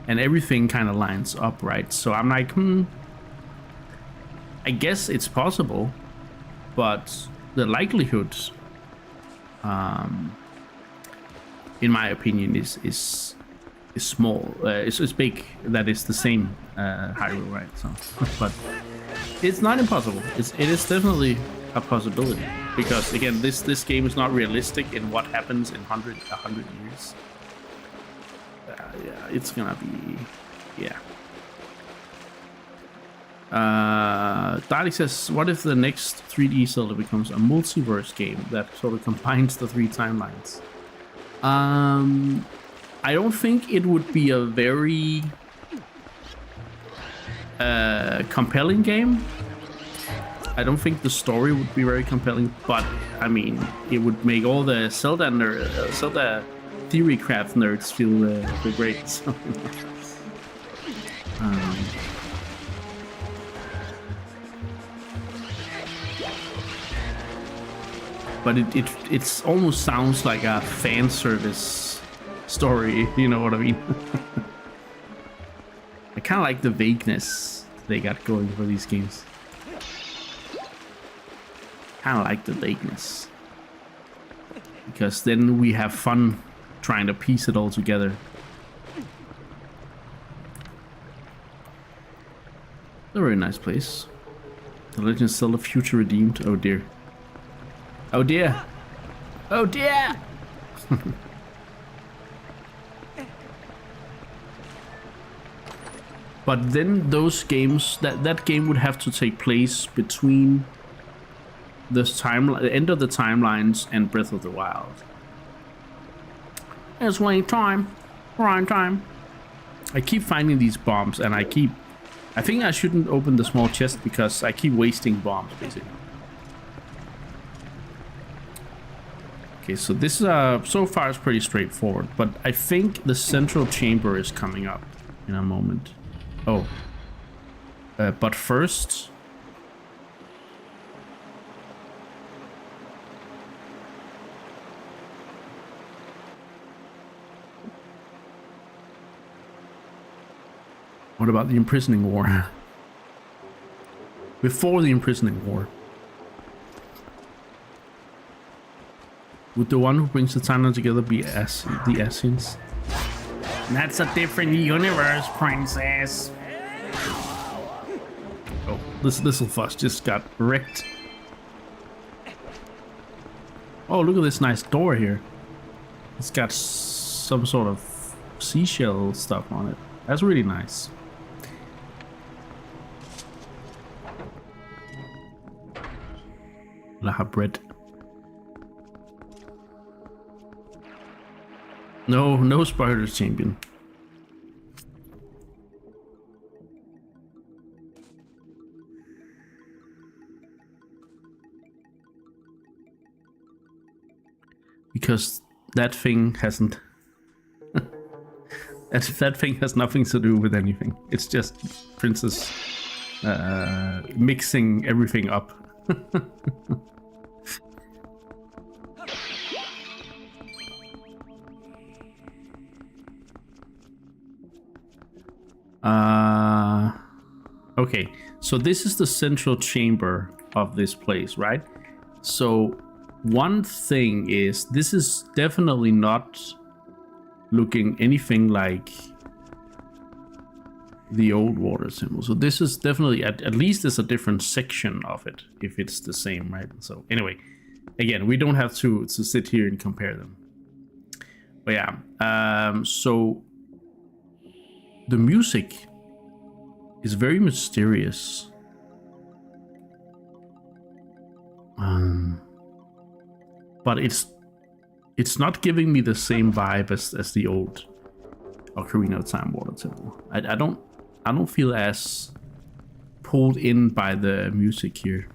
and everything kind of lines up, right? So I'm like, I guess it's possible, but the likelihood, in my opinion, is small. It's big that it's the same Hyrule, right? So, but it's not impossible. It is definitely a possibility, because again, this game is not realistic in what happens in 100 years. Yeah, it's gonna be, yeah. Dali says, what if the next 3D Zelda becomes a multiverse game that sort of combines the 3 timelines? I don't think it would be a very compelling game. I don't think the story would be very compelling, but I mean, it would make all the Zelda theory craft nerds feel great. So, but it almost sounds like a fan service story, you know what I mean? I kind of like the vagueness they got going for these games. Kind of like the vagueness, because then we have fun trying to piece it all together. A very nice place. The Legend of Zelda Future Redeemed. Oh dear. Oh dear. Oh dear. But then those games, that game would have to take place between this the end of the timelines and Breath of the Wild. It's waiting time. Prime time. I keep finding these bombs, and I think I shouldn't open the small chest because I keep wasting bombs, basically. Okay, so this so far is pretty straightforward, but I think the central chamber is coming up in a moment. Oh. But first... What about the imprisoning war? Before the imprisoning war, would the one who brings the timeline together be the Essence? That's a different universe, princess. Oh, this little fuss just got wrecked. Oh, look at this nice door here. It's got some sort of seashell stuff on it. That's really nice. Laha bread. No spiders, champion. Because that thing hasn't... that thing has nothing to do with anything. It's just Princess mixing everything up. Okay, so this is the central chamber of this place, right? So one thing is, this is definitely not looking anything like the old water symbol. So this is definitely, at least there's a different section of it, if it's the same, right? So anyway, again, we don't have to sit here and compare them. But yeah, so the music is very mysterious. But it's not giving me the same vibe as the old Ocarina of Time Water Temple. I don't feel as pulled in by the music here.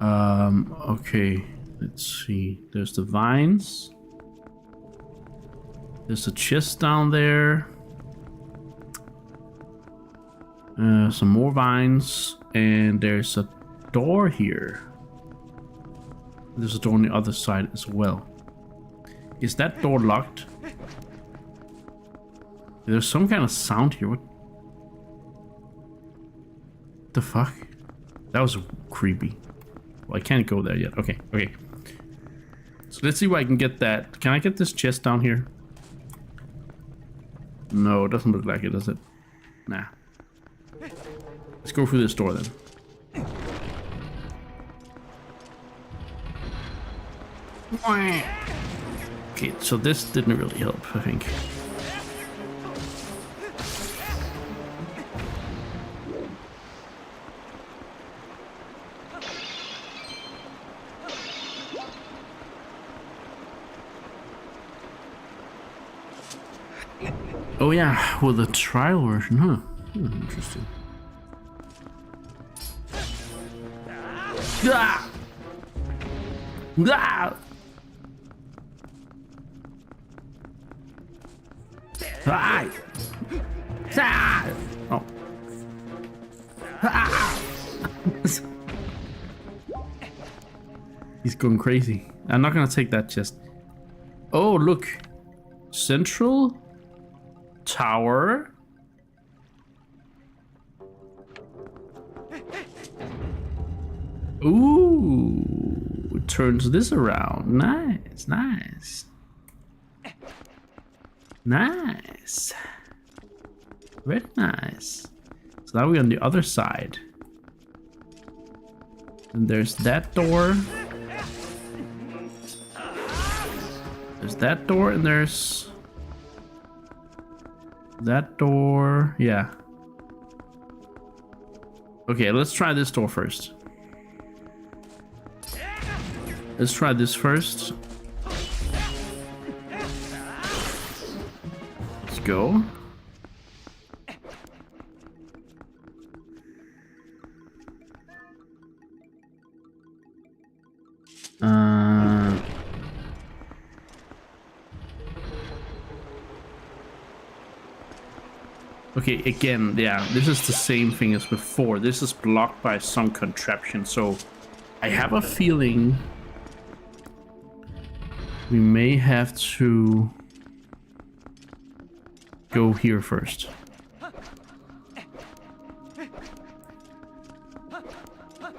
Okay, let's see. There's the vines. There's a chest down there. Some more vines, and there's a door here. There's a door on the other side as well. Is that door locked? There's some kind of sound here. What the fuck? That was creepy. Well, I can't go there yet. Okay, okay. So let's see where I can get that. Can I get this chest down here? No, it doesn't look like it, does it? Nah. Let's go through this door then. Okay, so this didn't really help, I think. Oh yeah, with the trial version, huh? Interesting. Ah! Ah! Ah! Ah! Oh. Ah! He's going crazy. I'm not gonna take that chest. Oh, look. Central Tower. Ooh, it turns this around. Nice, nice. Nice. Very nice. So now we're on the other side. And there's that door. There's that door, and there's that door. Yeah. Okay, let's try this door first. Let's try this first. Let's go. Okay, again, yeah, this is the same thing as before. This is blocked by some contraption, so I have a feeling we may have to go here first.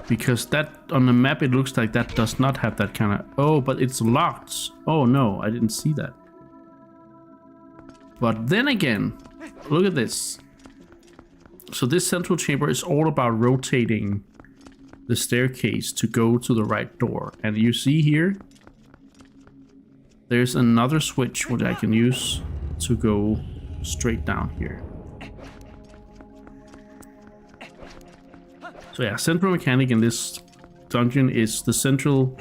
Because that, on the map, it looks like that does not have that kind of... Oh, but it's locked. Oh no, I didn't see that. But then again, look at this. So this central chamber is all about rotating the staircase to go to the right door. And you see here, there's another switch which I can use to go straight down here. So yeah, central mechanic in this dungeon is the central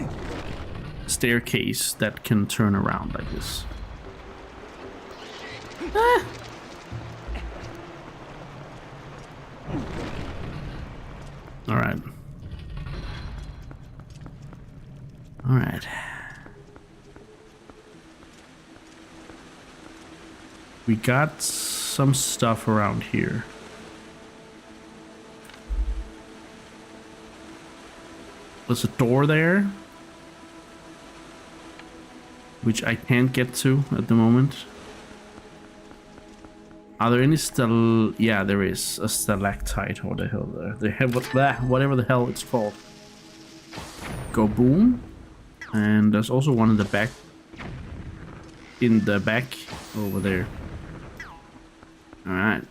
staircase that can turn around like this. Ah. All right. All right. We got some stuff around here. There's a door there, which I can't get to at the moment. Are there any yeah, there is a stalactite. What the hell there? They have whatever the hell it's called. Go boom. And there's also one in the back. In the back over there. All right.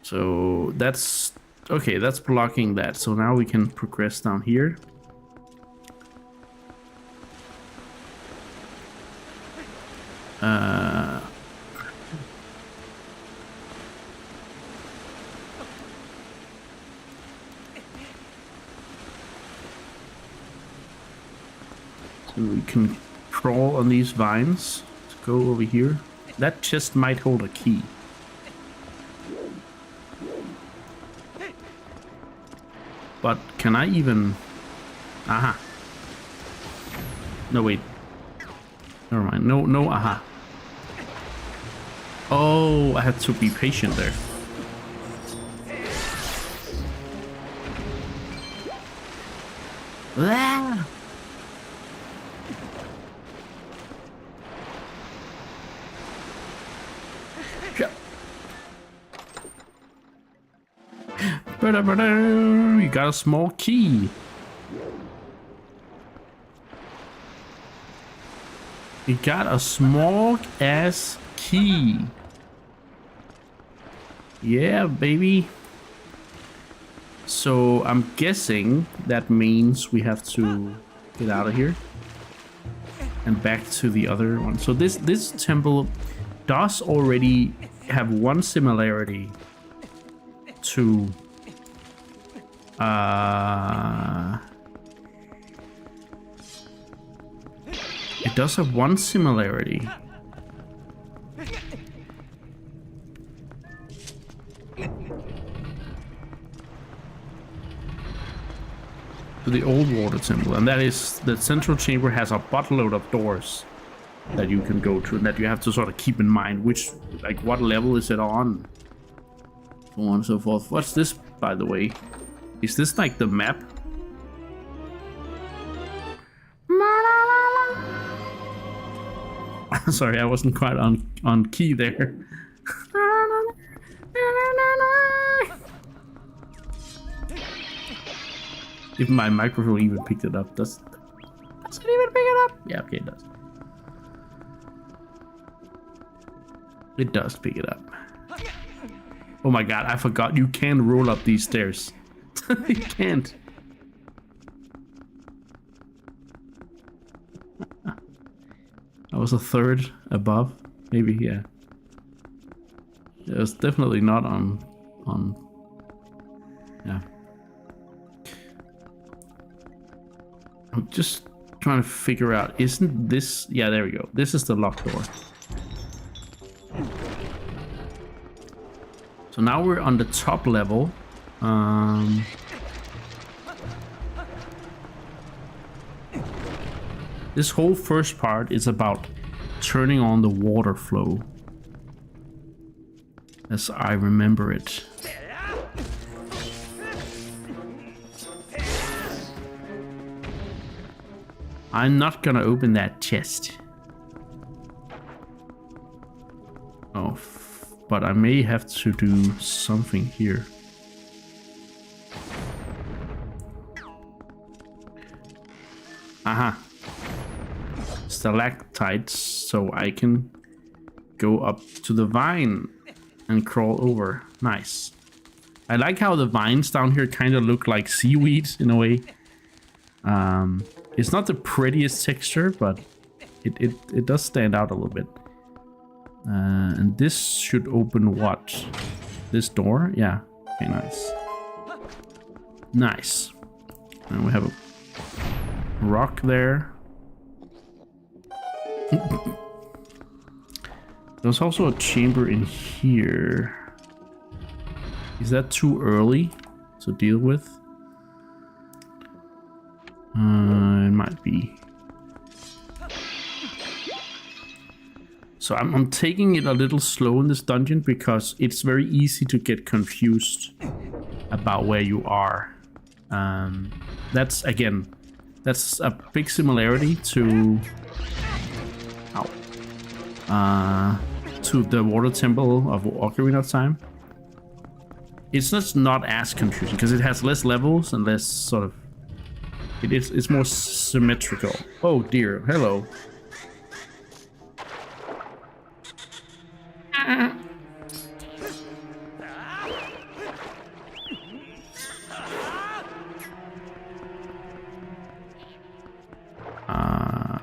So that's okay. That's blocking that. So now we can progress down here. And we can crawl on these vines. Let's go over here. That chest might hold a key. But can I even... Aha. No, wait. Never mind. No, aha. Oh, I had to be patient there. Ah! You got a small key. You got a small ass key. Yeah, baby. So I'm guessing that means we have to get out of here and back to the other one. So this temple does already have one similarity to it does have one similarity. To the old water temple, and that is the central chamber has a buttload of doors that you can go to, and that you have to sort of keep in mind which, like, what level is it on, so on and so forth. What's this, by the way? Is this like the map? Sorry, I wasn't quite on key there. If my microphone even picked it up, does it even pick it up? Yeah, okay, it does. It does pick it up. Oh my god, I forgot you can roll up these stairs. You can't. I was a third above, maybe, yeah. It was definitely not on, yeah. I'm just trying to figure out, isn't this, yeah, there we go. This is the locked door. So now we're on the top level. This whole first part is about turning on the water flow, as I remember it. I'm not gonna open that chest. Oh, but I may have to do something here. Aha. Stalactites, so I can go up to the vine and crawl over. Nice. I like how the vines down here kind of look like seaweed in a way. It's not the prettiest texture, but it does stand out a little bit. And this should open what? This door? Yeah. Okay, nice. Nice. And we have a rock there. There's also a chamber in here. Is that too early to deal with? It might be. So I'm taking it a little slow in this dungeon because it's very easy to get confused about where you are. That's a big similarity to the water temple of Ocarina of Time. It's just not as confusing because it has less levels and less sort of. It's more symmetrical. Oh dear, hello.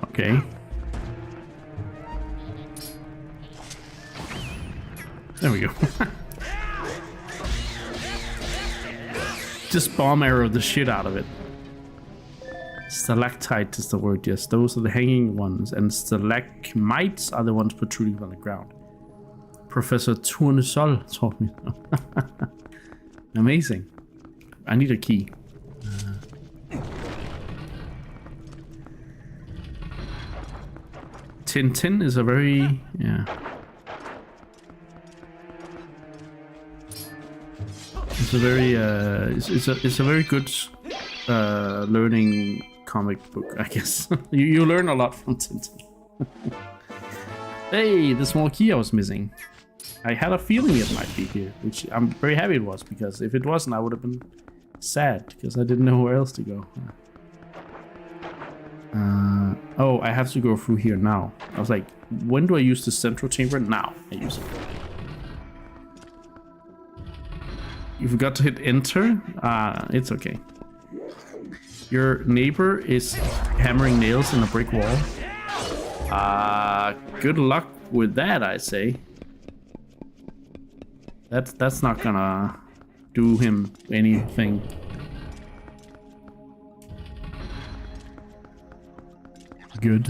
Okay. There we go. Just bomb arrow the shit out of it. Stalactite is the word, yes. Those are the hanging ones, and stalagmites are the ones protruding from the ground. Professor Tournesol taught me. Amazing. I need a key. Tintin is a very, yeah. It's a very, it's a very good learning comic book, I guess. you learn a lot from Tintin. Hey, the small key I was missing. I had a feeling it might be here, which I'm very happy it was, because if it wasn't, I would have been sad, because I didn't know where else to go. Oh, I have to go through here now. I was like, when do I use the central chamber? Now I use it. You forgot to hit enter? It's okay. Your neighbor is hammering nails in a brick wall. Good luck with that, I say. That's not gonna do him anything. Good.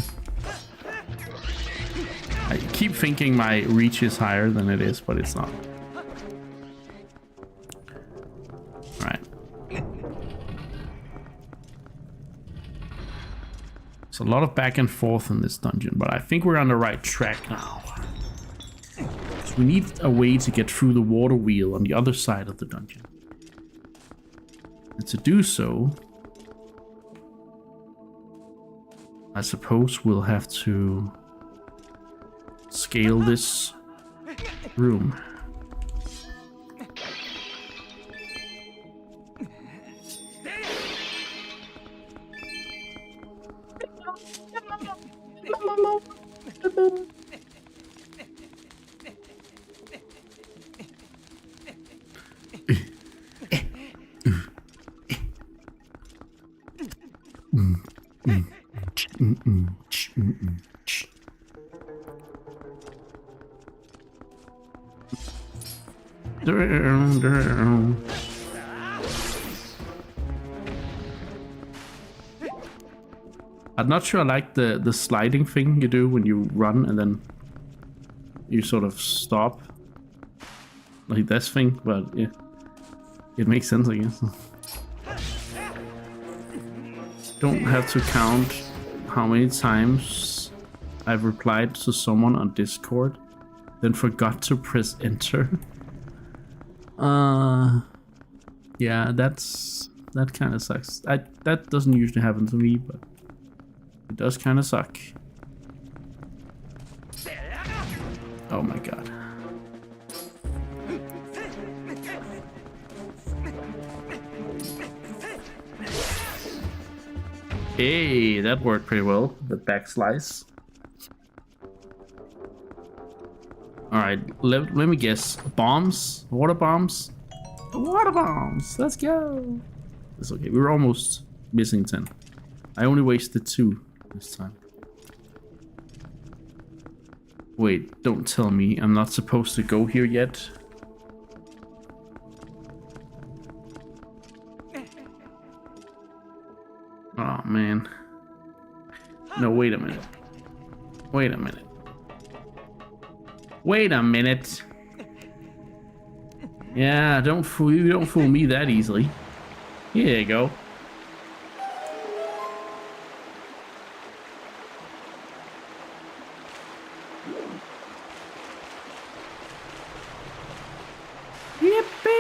I keep thinking my reach is higher than it is, but it's not. Alright. There's a lot of back and forth in this dungeon, but I think we're on the right track now. So we need a way to get through the water wheel on the other side of the dungeon. And to do so, I suppose we'll have to scale this room. I'm not sure I like the sliding thing you do when you run and then you sort of stop. Like this thing, but yeah. It makes sense, I guess. Don't have to count how many times I've replied to someone on Discord, then forgot to press enter. Yeah, that kind of sucks. That doesn't usually happen to me, but it does kind of suck. Oh my god. Hey, that worked pretty well. The back slice. Alright, let me guess. Bombs? Water bombs? Water bombs! Let's go! It's okay, we were almost missing 10. I only wasted 2 this time. Wait, don't tell me I'm not supposed to go here yet. Oh man. No, wait a minute. Wait a minute. Wait a minute. Yeah, don't fool me that easily. Here you go. Yippee!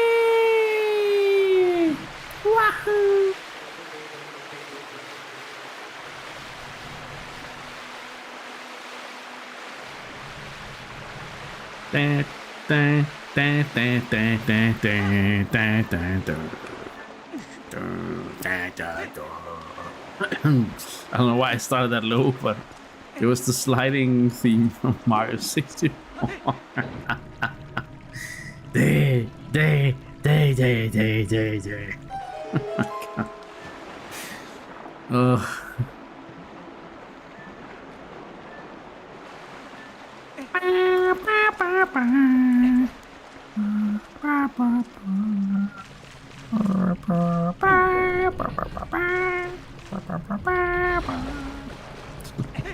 Wahoo! I don't know why I started that low, but it was the sliding theme from Mario 64. Day. Oh my god.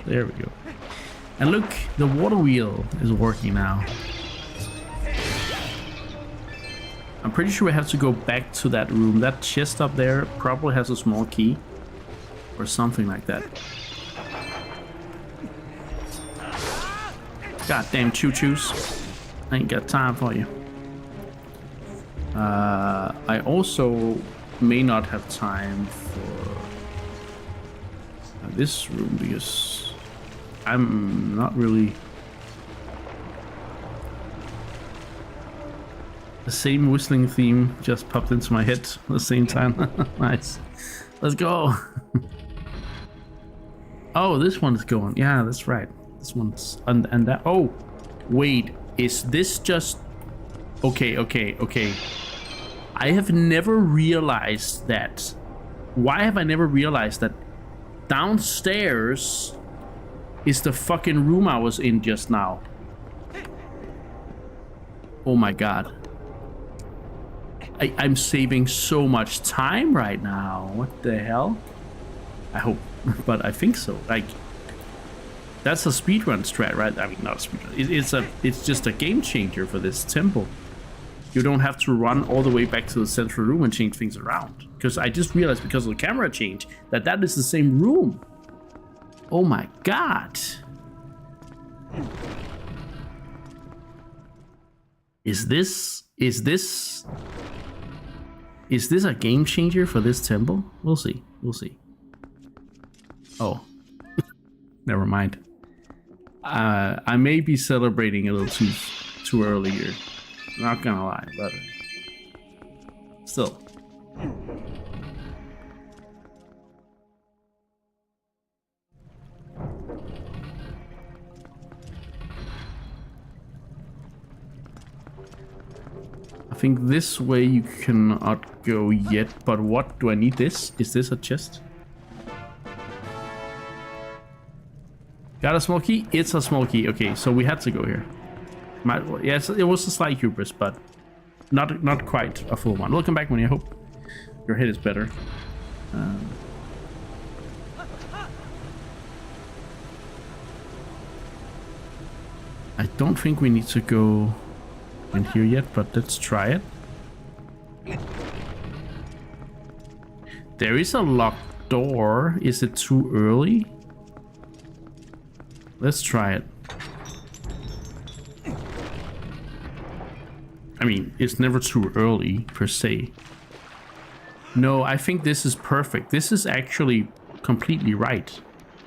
There we go. And look, the water wheel is working now. I'm pretty sure we have to go back to that room. That chest up there probably has a small key or something like that. Goddamn choo-choos. I ain't got time for you. I also may not have time for this room because I'm not really... The same whistling theme just popped into my head at the same time. Nice. Let's go. Oh, this one's going. Yeah, that's right. This one's... And that... Oh, wait. Is this just... Okay. I have never realized that. Why have I never realized that downstairs is the fucking room I was in just now? Oh my god. I'm saving so much time right now. What the hell? I hope, but I think so. Like, that's a speedrun strat, right? I mean, not a speedrun. It's just a game changer for this temple. You don't have to run all the way back to the central room and change things around. Because I just realized because of the camera change that is the same room. Oh my god. Is this a game changer for this temple? We'll see. Oh. Never mind. I may be celebrating a little too early here. Not gonna lie, but still. I think this way you cannot go yet, but what do I need this? Is this a chest? Got a small key? It's a small key. Okay, so we had to go here. Yes, it was a slight hubris, but not quite a full one. Welcome back, Winnie. I hope your head is better. I don't think we need to go in here yet, but let's try it. There is a locked door. Is it too early? Let's try it. I mean, it's never too early, per se. No, I think this is perfect. This is actually completely right.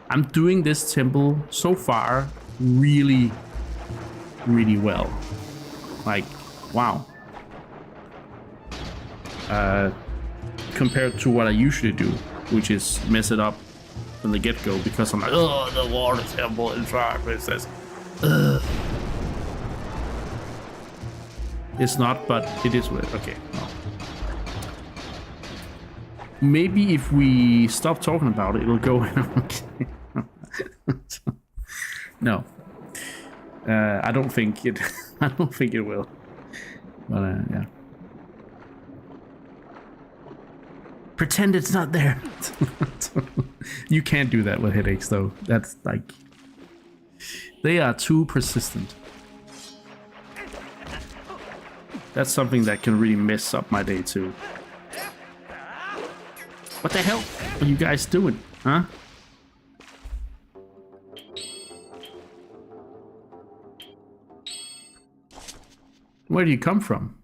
I'm doing this temple so far really, really well. Like, wow. Compared to what I usually do, which is mess it up from the get-go because I'm like, oh, the water temple in progress. Ugh. It's not, but it is weird. Okay. Well. Maybe if we stop talking about it, it'll go. No. I don't think it. I don't think it will. But yeah. Pretend it's not there. You can't do that with headaches, though. That's like they are too persistent. That's something that can really mess up my day too. What the hell are you guys doing, huh? Where do you come from?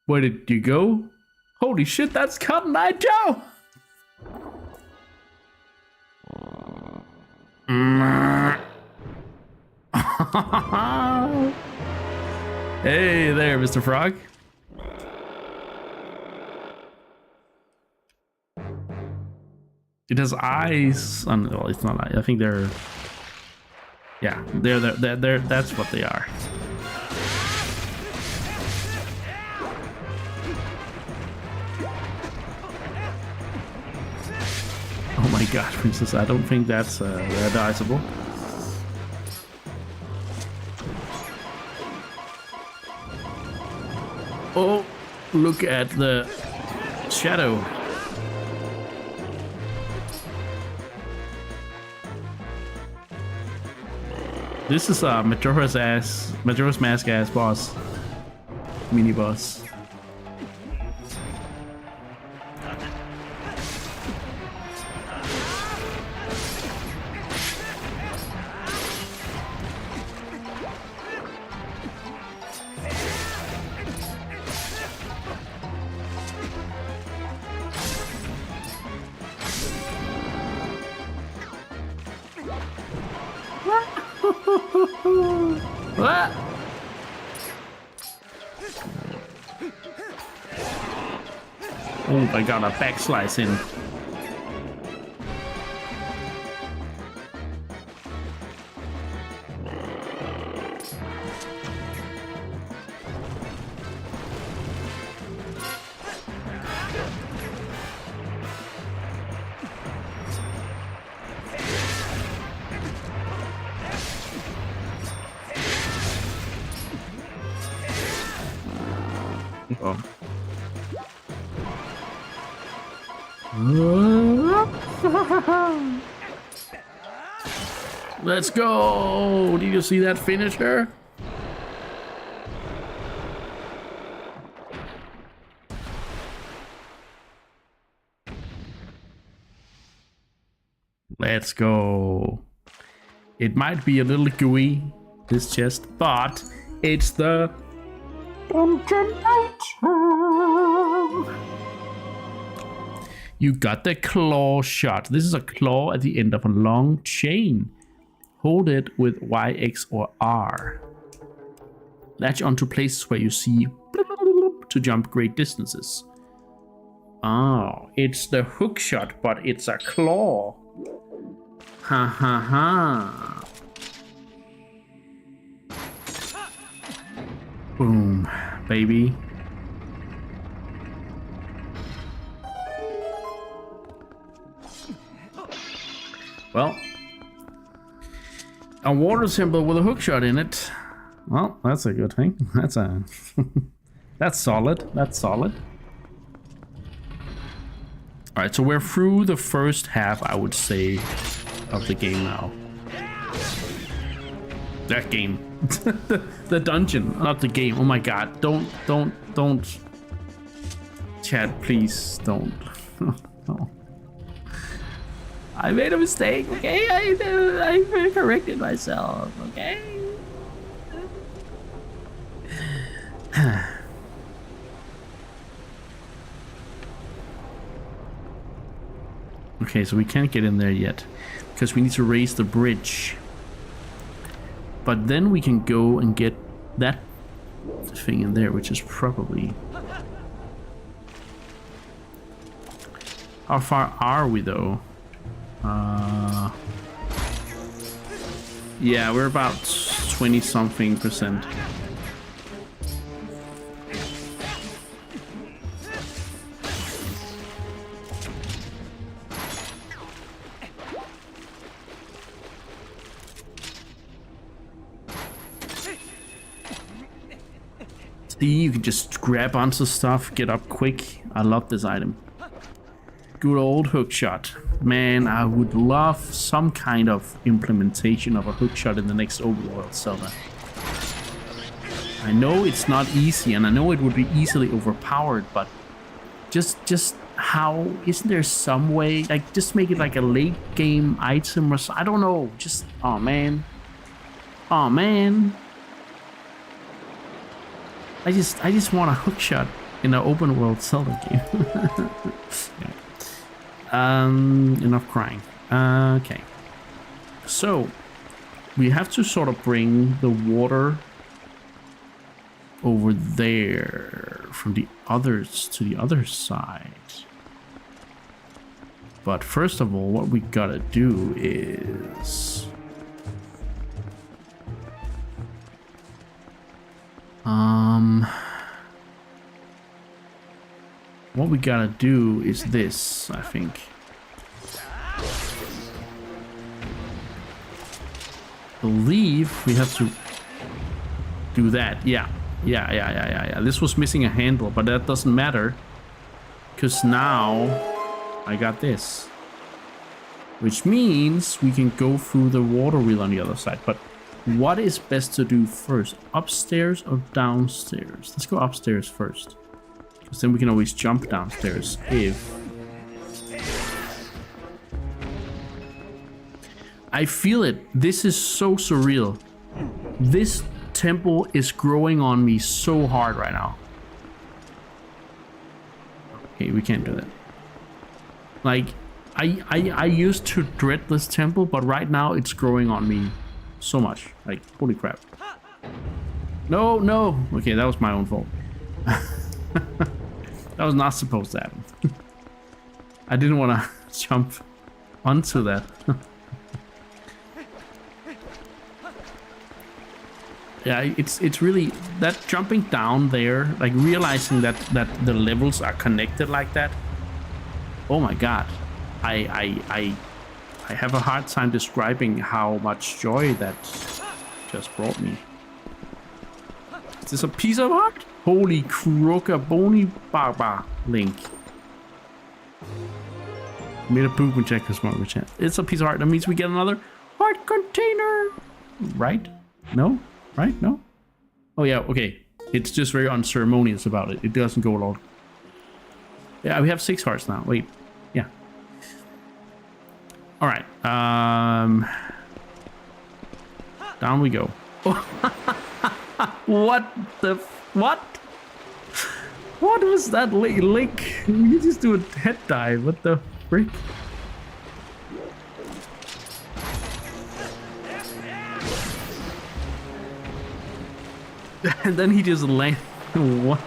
Where did you go? Holy shit, that's Cotton Eye Joe! Hey there, Mr. Frog. It has eyes on. Well, it's not. I think they're. Yeah, they're. That's what they are. Oh my god, Princess! I don't think that's advisable. Oh, look at the shadow. This is a Majora's Mask ass boss. Mini boss. What? Oh, I got a back slice in. Oh. Let's go! Did you see that finisher? Let's go. It might be a little gooey, this chest, but it's the dungeon item. You got the claw shot. This is a claw at the end of a long chain. Hold it with Y, X, or R. Latch onto places where you see to jump great distances. Oh, it's the hook shot, but it's a claw. Ha ha ha. Boom, baby. Well, a water symbol with a hook shot in it. Well, that's a good thing. That's solid. That's solid. All right, so we're through the first half, I would say, of the game now. That game. The dungeon, not the game. Oh my god. Don't. Chat, please don't. No. I made a mistake, okay? I corrected myself, okay? Okay, so we can't get in there yet because we need to raise the bridge. But then we can go and get that thing in there, which is probably... How far are we though? Yeah, we're about 20-something%. See, you can just grab onto stuff, get up quick. I love this item. Good old hook shot. Man, I would love some kind of implementation of a hook shot in the next overworld Zelda. I know it's not easy, and I know it would be easily overpowered, but just how, isn't there some way, like, just make it like a late game item or so, I don't know, just, oh man. Oh man. I just want a hook shot in an open world Zelda game. Yeah. Enough crying. Okay. So we have to sort of bring the water over there from the others to the other side. But first of all, what we gotta do is what we gotta do is this, I think. Believe we have to do that. Yeah. This was missing a handle, but that doesn't matter because now I got this, which means we can go through the water wheel on the other side. But What is best to do first? Upstairs or downstairs? Let's go upstairs first. Because then we can always jump downstairs if... I feel it. This is so surreal. This temple is growing on me so hard right now. Okay, we can't do that. Like, I used to dread this temple, but right now it's growing on me so much. Like, holy crap. No, no. Okay, that was my own fault. That was not supposed to happen. I didn't want to jump onto that. Yeah, it's really that jumping down there, like realizing that the levels are connected like that. Oh my god, I have a hard time describing how much joy that just brought me. Is this a piece of art? Holy crookaboni barbar Link. Made a poop and check this one. It's a piece of art. That means we get another heart container, right? No. Right? No? Oh, yeah, okay. It's just very unceremonious about it. It doesn't go along. Yeah, we have 6 hearts now. Wait. Yeah. Alright. Down we go. What the... What? What was that, Link? You just do a head dive. What the frick? And then he just landed. What?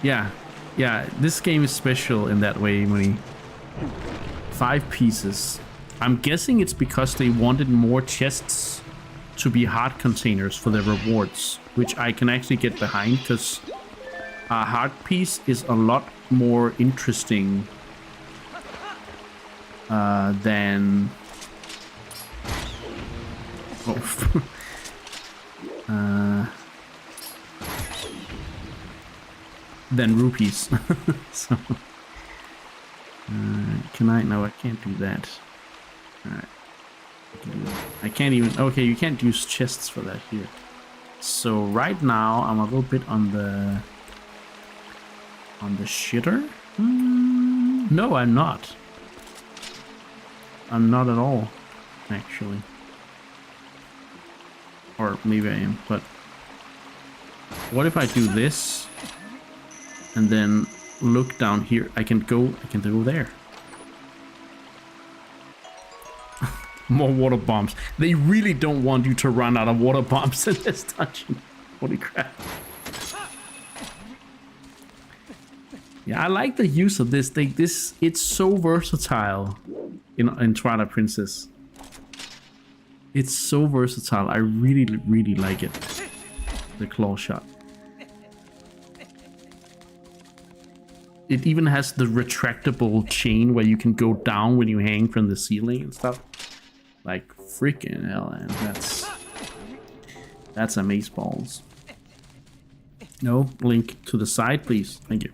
Yeah, this game is special in that way when he... 5 pieces. I'm guessing it's because they wanted more chests to be heart containers for their rewards, which I can actually get behind, because a heart piece is a lot more interesting than... Oh. Than rupees. So, can I? No, I can't do that. Alright. I can't even... Okay, you can't use chests for that here. So right now, I'm a little bit on the... shitter? No, I'm not. I'm not at all, actually. Or maybe I am, but... What if I do this? And then look down here. I can go there. More water bombs. They really don't want you to run out of water bombs in this dungeon. Holy crap. Yeah, I like the use of this. It's so versatile in Twilight Princess. It's so versatile. I really, really like it. The claw shot. It even has the retractable chain where you can go down when you hang from the ceiling and stuff. Like freaking hell, man. That's amazeballs. No, Link to the side, please. Thank you.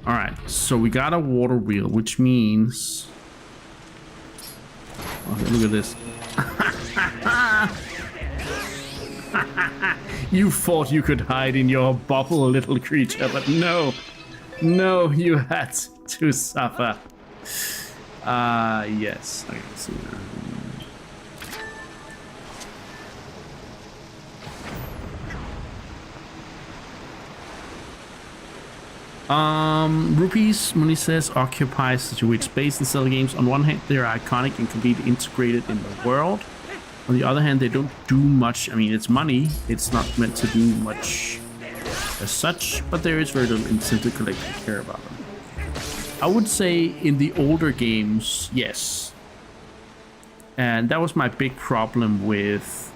Alright, so we got a water wheel, which means... Okay, look at this. You thought you could hide in your bubble, little creature, but no. No, you had to suffer. Yes. I can see that. Rupees, Muni says, occupy such a weird space in Zelda games. On one hand, they are iconic and completely integrated in the world. On the other hand, they don't do much. I mean, it's money. It's not meant to do much as such, but there is very little incentive to collect and care about them. I would say in the older games, yes. And that was my big problem with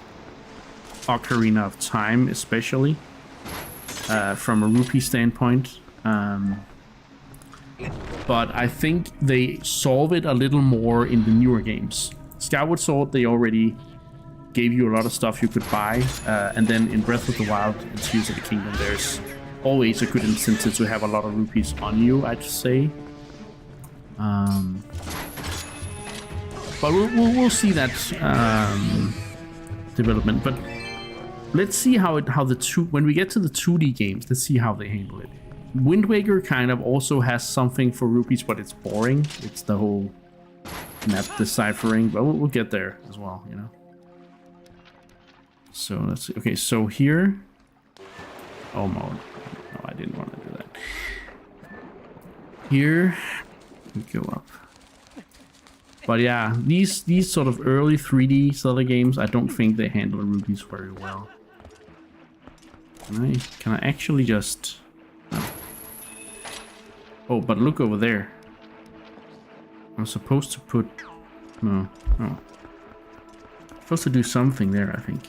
Ocarina of Time, especially from a rupee standpoint. But I think they solve it a little more in the newer games. Skyward Sword, they already gave you a lot of stuff you could buy, and then in Breath of the Wild and Tears of the Kingdom, there's always a good incentive to have a lot of rupees on you, I'd say. But we'll see that development. But let's see when we get to the 2D games, let's see how they handle it. Wind Waker kind of also has something for rupees, but it's boring. It's the whole map deciphering, but we'll get there as well, you know. So let's see. Okay, so here. Oh no, I didn't want to do that. Here we go up. But yeah, these sort of early 3D Zelda games, I don't think they handle rupees very well. Can I actually just? No. Oh, but look over there. I'm supposed to put. No. I'm supposed to do something there, I think.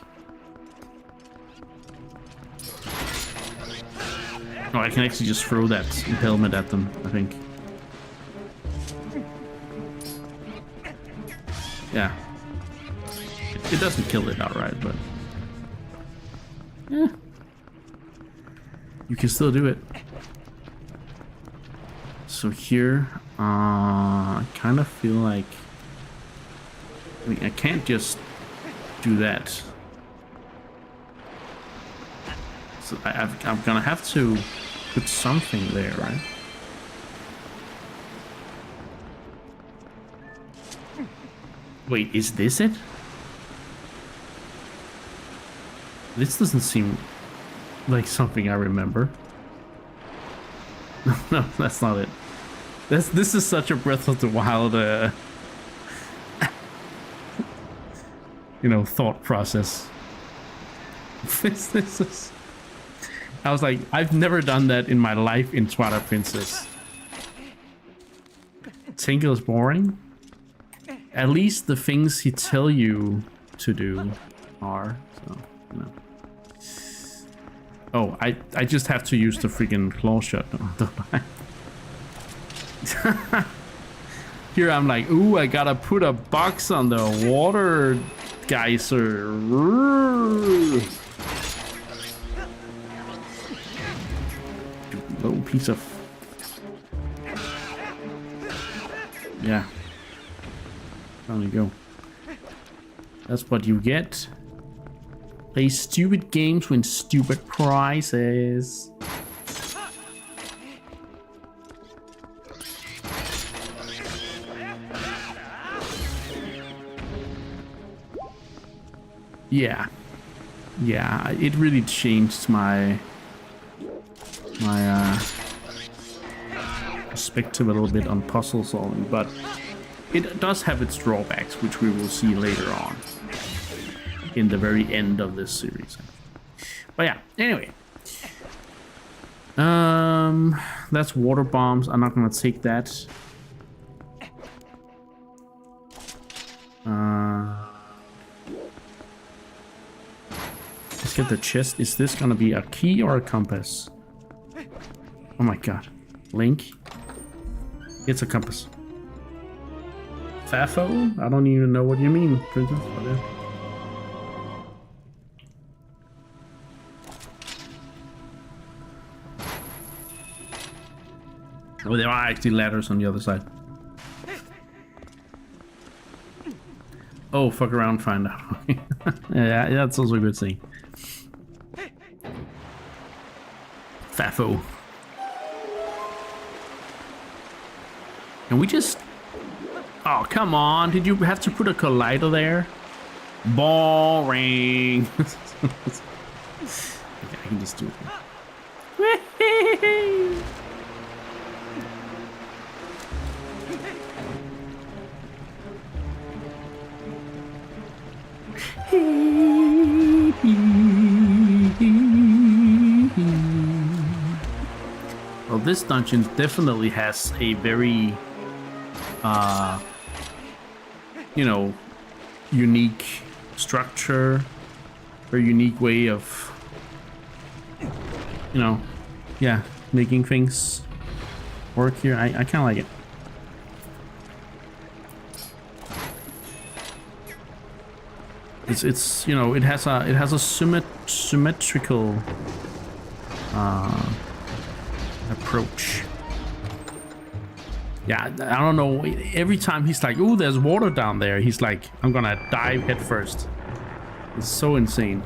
Oh, I can actually just throw that helmet at them, I think. Yeah. It doesn't kill it outright, but... yeah. You can still do it. So here, I kind of feel like... I mean, I can't just do that. So I'm gonna have to put something there, right? Wait, is this it? This doesn't seem like something I remember. No, that's not it. This is such a Breath of the Wild, you know, thought process. This is... I was like, I've never done that in my life in Twilight Princess. Tingle is boring. At least the things he tell you to do are, so, you know. Oh, I just have to use the freaking claw shot, don't I? Here I'm like, ooh, I gotta put a box on the water geyser. Little piece of... yeah. There you go. That's what you get. Play stupid games, win stupid prizes. Yeah. Yeah, it really changed my perspective a little bit on puzzle solving, but it does have its drawbacks, which we will see later on in the very end of this series. But yeah, anyway. That's water bombs. I'm not gonna take that. Let's get the chest. Is this gonna be a key or a compass? Oh my god. Link. It's a compass. Fafo? I don't even know what you mean, Princess. Oh, there are actually ladders on the other side. Oh, fuck around, find out. Yeah, that's also a good thing. Fafo. Can we just... oh, come on. Did you have to put a collider there? Boring. Okay, I can just do it. Well, this dungeon definitely has a very, you know, unique structure, very unique way of, you know, yeah, making things work here. I kind of like it. It's you know, it has a symmetrical approach. Yeah, I don't know. Every time he's like, "Ooh, there's water down there," he's like, "I'm gonna dive head first." It's so insane.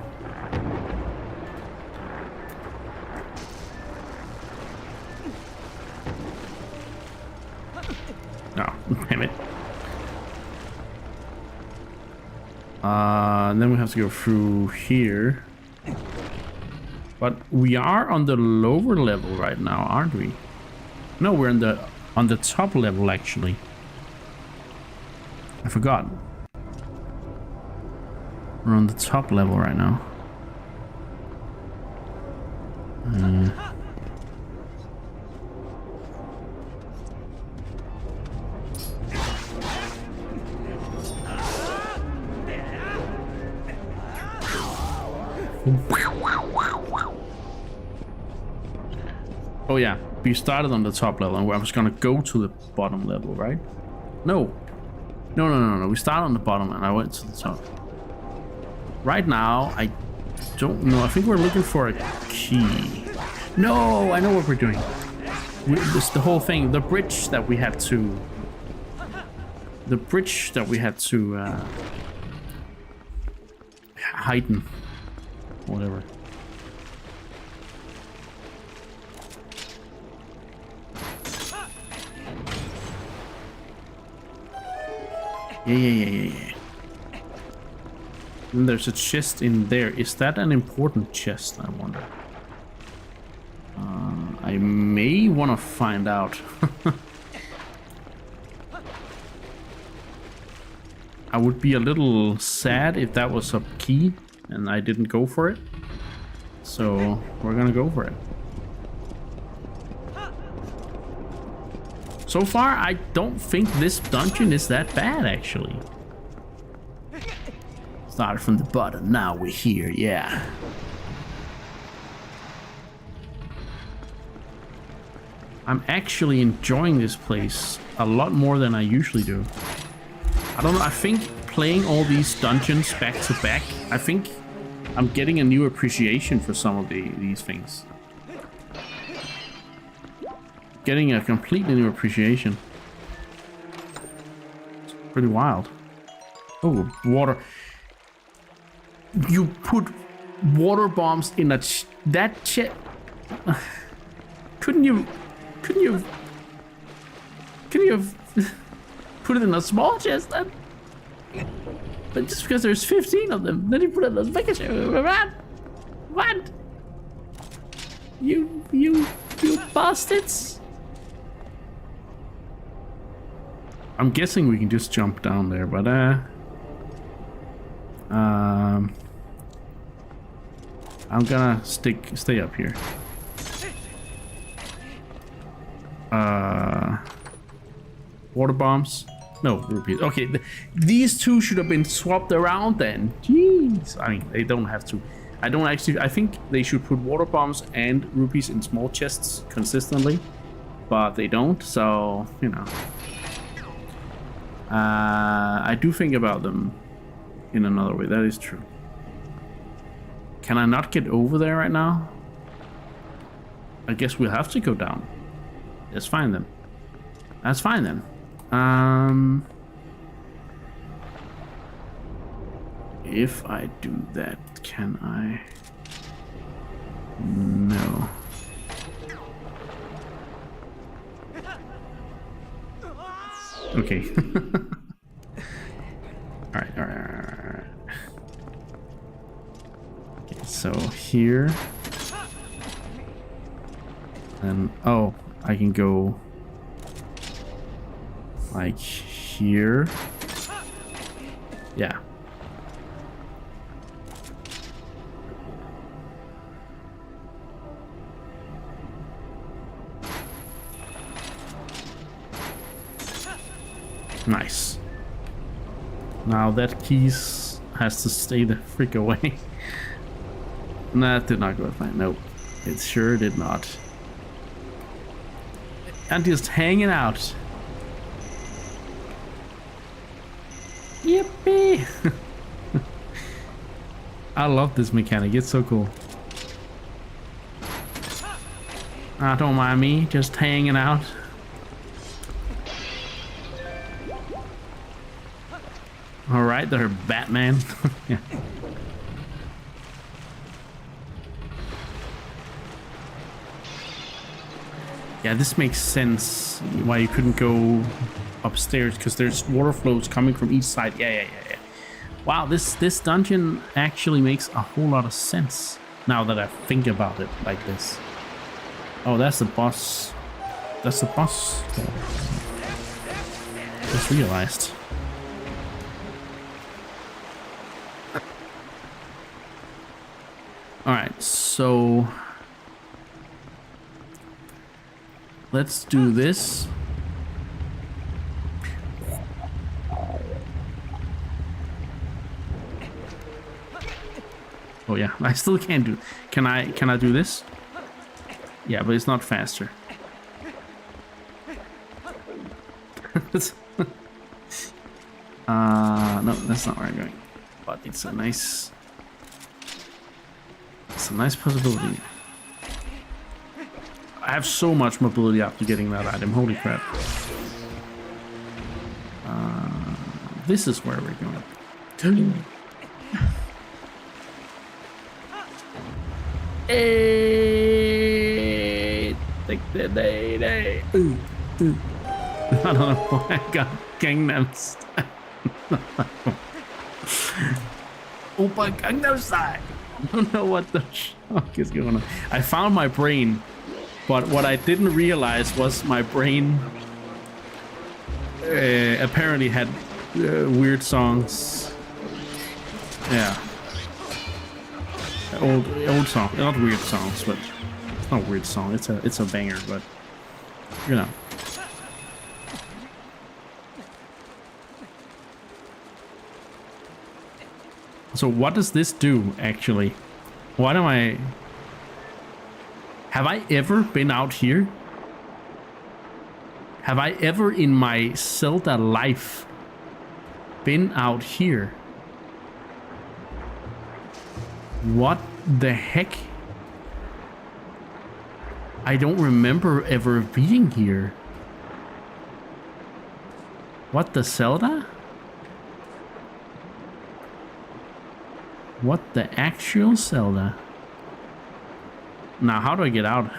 Oh, damn it. And then we have to go through here. But we are on the lower level right now, aren't we? No, we're on the top level actually. I forgot. We're on the top level right now. Oh yeah, we started on the top level and I was gonna go to the bottom level, right? No. No. We started on the bottom and I went to the top. Right now, I don't know. I think we're looking for a key. No, I know what we're doing. This the whole thing. The bridge that we had to... heighten. Whatever. Yeah. And there's a chest in there. Is that an important chest, I wonder? I may want to find out. I would be a little sad if that was a key and I didn't go for it. So we're gonna go for it. So far, I don't think this dungeon is that bad, actually. Started from the bottom, now we're here, yeah. I'm actually enjoying this place a lot more than I usually do. I don't know, I think playing all these dungeons back to back, I think I'm getting a new appreciation for some of these things. Getting a completely new appreciation. It's pretty wild. Oh, water. You put water bombs in that chest. Couldn't you have put it in a small chest then? But just because there's 15 of them, then you put it in a bigger chest. What? You bastards. I'm guessing we can just jump down there, but I'm gonna stay up here. Water bombs? No, rupees. Okay, these two should have been swapped around then. Jeez. I mean, they don't have to. I think they should put water bombs and rupees in small chests consistently, but they don't, so, you know. I do think about them in another way, that is true. Can I not get over there right now? I guess we'll have to go down. That's fine then. That's fine then. If I do that, can I? No. Okay. All right. Okay, so here. And oh, I can go like here. Yeah. Nice. Now that keys has to stay the freak away. That did not go fine. Nope. It sure did not. And just hanging out. Yippee! I love this mechanic. It's so cool. Don't mind me, just hanging out. right? They're Batman. Yeah. Yeah, this makes sense why you couldn't go upstairs, because there's water flows coming from each side. Yeah. Wow, this dungeon actually makes a whole lot of sense now that I think about it like this. Oh, that's the boss. That's the boss. Just realized. Alright, so let's do this. Oh yeah, I still can't do. Can I do this? Yeah, but it's not faster. No, that's not where I'm going. But it's a nice possibility. I have so much mobility after getting that item. Holy crap. This is where we're going. Hey, take the day. I don't know why I got Gangnam Style. Opa Gangnam Style. I don't know what the fuck is going on. I found my brain, but what I didn't realize was my brain apparently had weird songs. Yeah. Old song, not weird songs, but it's not a weird song. It's a banger, but you know. So what does this do actually? What am I? Have I ever been out here? Have I ever in my Zelda life been out here? What the heck? I don't remember ever being here. What, the Zelda? What the actual Zelda? Now, how do I get out?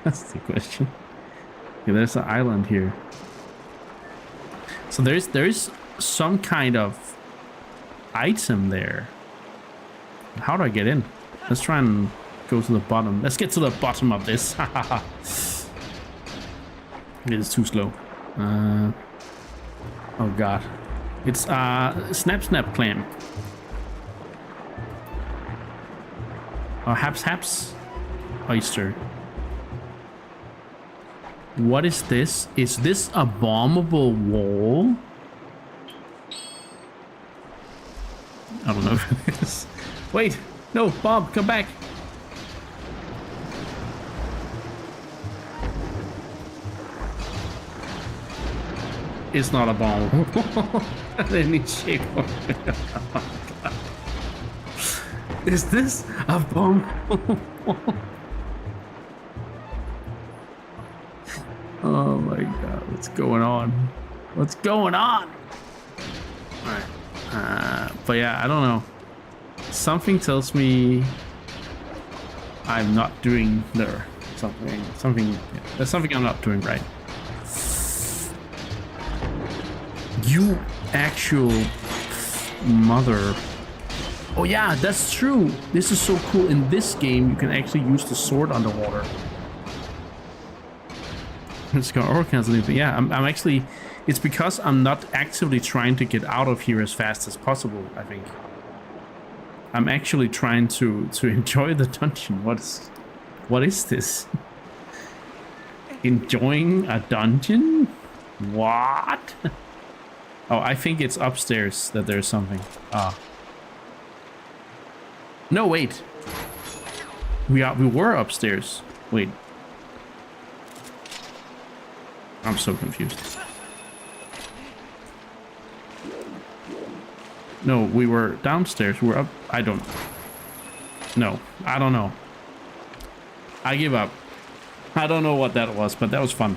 That's the question. Okay, there's an island here. So there's some kind of item there. How do I get in? Let's try and go to the bottom. Let's get to the bottom of this. It is too slow. Oh god. It's snap clam. Oh, haps oyster. What is this? Is this a bombable wall? I don't know if it is. Wait, no, Bob, come back. It's not a bomb. Any shape of it. Is this a bomb? Oh my god, what's going on? What's going on? Alright. But yeah, I don't know. Something tells me I'm not doing there. Something. Yeah, there's something I'm not doing right. You actual mother. Oh yeah, that's true. This is so cool. In this game, you can actually use the sword underwater. It's got all kinds of things. Yeah, I'm actually. It's because I'm not actively trying to get out of here as fast as possible, I think. I'm actually trying to enjoy the dungeon. What is this? Enjoying a dungeon? What? Oh, I think it's upstairs that there's something. Ah. No, wait. We were upstairs. Wait. I'm so confused. No, we were downstairs. We were up. I don't. No, I don't know. I give up. I don't know what that was, but that was fun.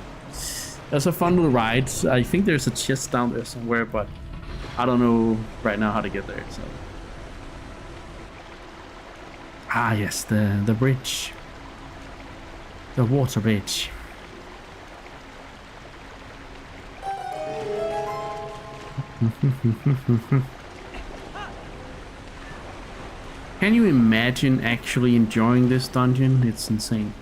That's a fun little ride. I think there's a chest down there somewhere, but I don't know right now how to get there. So. Ah, yes, the bridge, the water bridge. Can you imagine actually enjoying this dungeon? It's insane.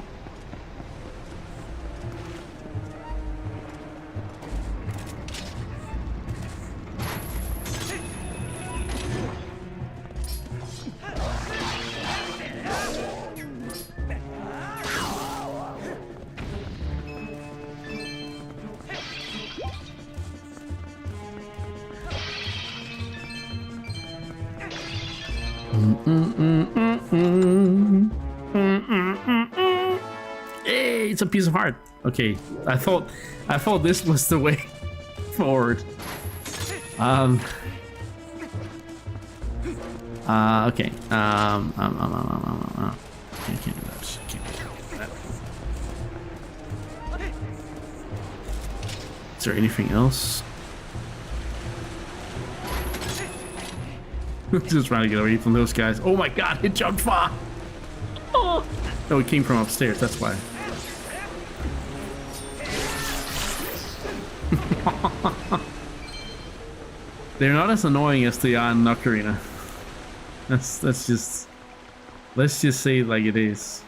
Hey, it's a piece of heart. Okay, I thought this was the way forward. Okay. I can't do that. Is there anything else? Just trying to get away from those guys. Oh my god, it jumped far. Oh, no, it came from upstairs. That's why. They're not as annoying as they are in Ocarina. Let's just say it like it is.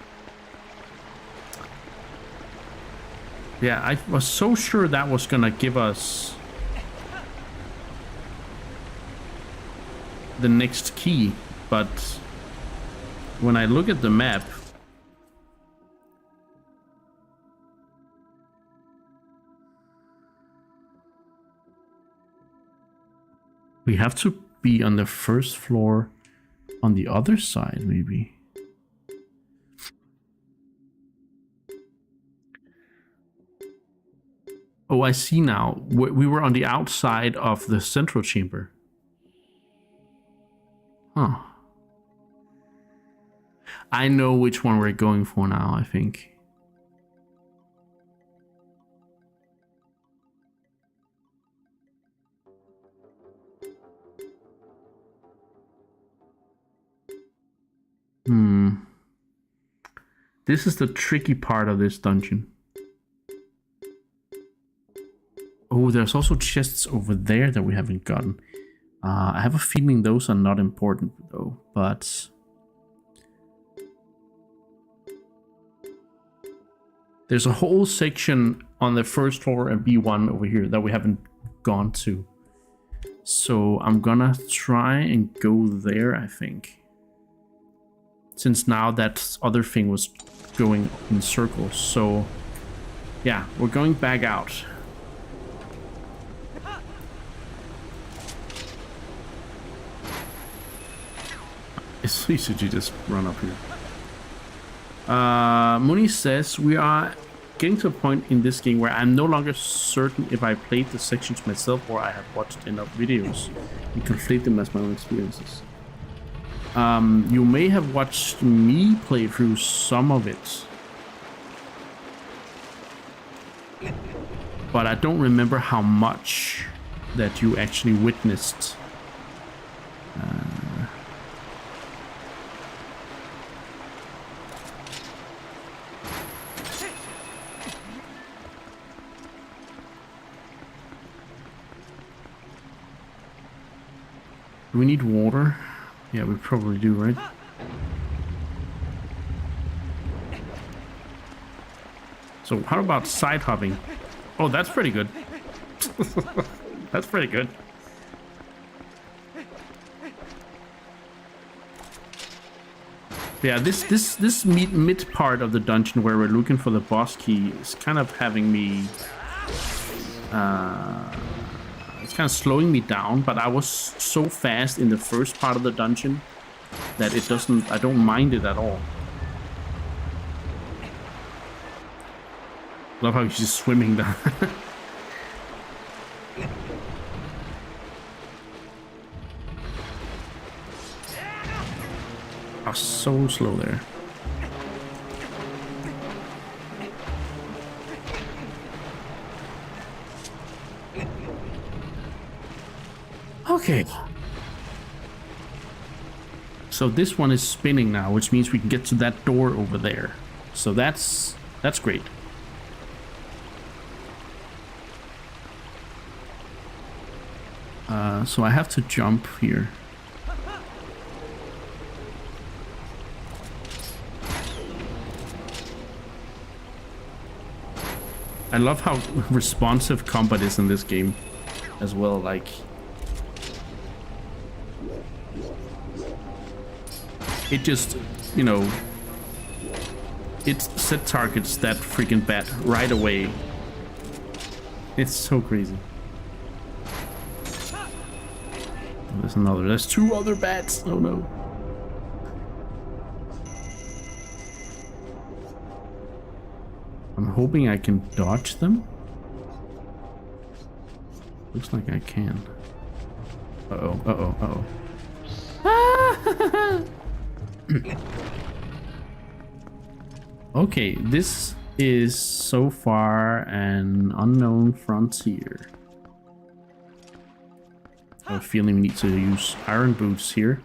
Yeah, I was so sure that was gonna give us the next key, but when I look at the map, we have to be on the first floor on the other side, maybe. Oh, I see now. We were on the outside of the central chamber. Huh. I know which one we're going for now, I think. This is the tricky part of this dungeon. Oh, there's also chests over there that we haven't gotten. I have a feeling those are not important though, but there's a whole section on the first floor and B1 over here that we haven't gone to. So I'm gonna try and go there, I think. Since now that other thing was going in circles. So yeah, we're going back out. It's easy to just run up here. Muni says we are getting to a point in this game where I'm no longer certain if I played the sections myself or I have watched enough videos and conflate them as my own experiences. You may have watched me play through some of it, but I don't remember how much that you actually witnessed. Do we need water? Yeah, we probably do, right? So how about side hopping? Oh, that's pretty good. That's pretty good. Yeah, this mid part of the dungeon where we're looking for the boss key is kind of having me it's kind of slowing me down, but I was so fast in the first part of the dungeon that I don't mind it at all. Love how he's just swimming down. I was so slow there. Okay. So this one is spinning now, which means we can get to that door over there. So that's great. So I have to jump here. I love how responsive combat is in this game as well, like it just, you know, it set targets that freaking bat right away. It's so crazy. There's two other bats. Oh no. I'm hoping I can dodge them. Looks like I can. Uh-oh, uh-oh, uh-oh. Okay, this is so far an unknown frontier. I have a feeling we need to use iron boots here.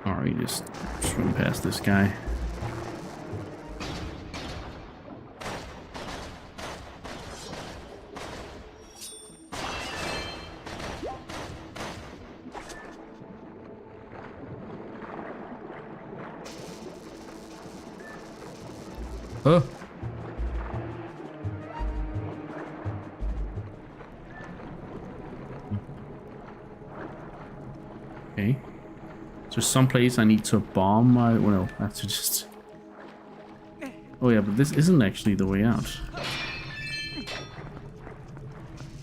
Alright, just swim past this guy. Oh. Okay. So someplace I need to bomb my... Well, I have to just... Oh yeah, but this isn't actually the way out.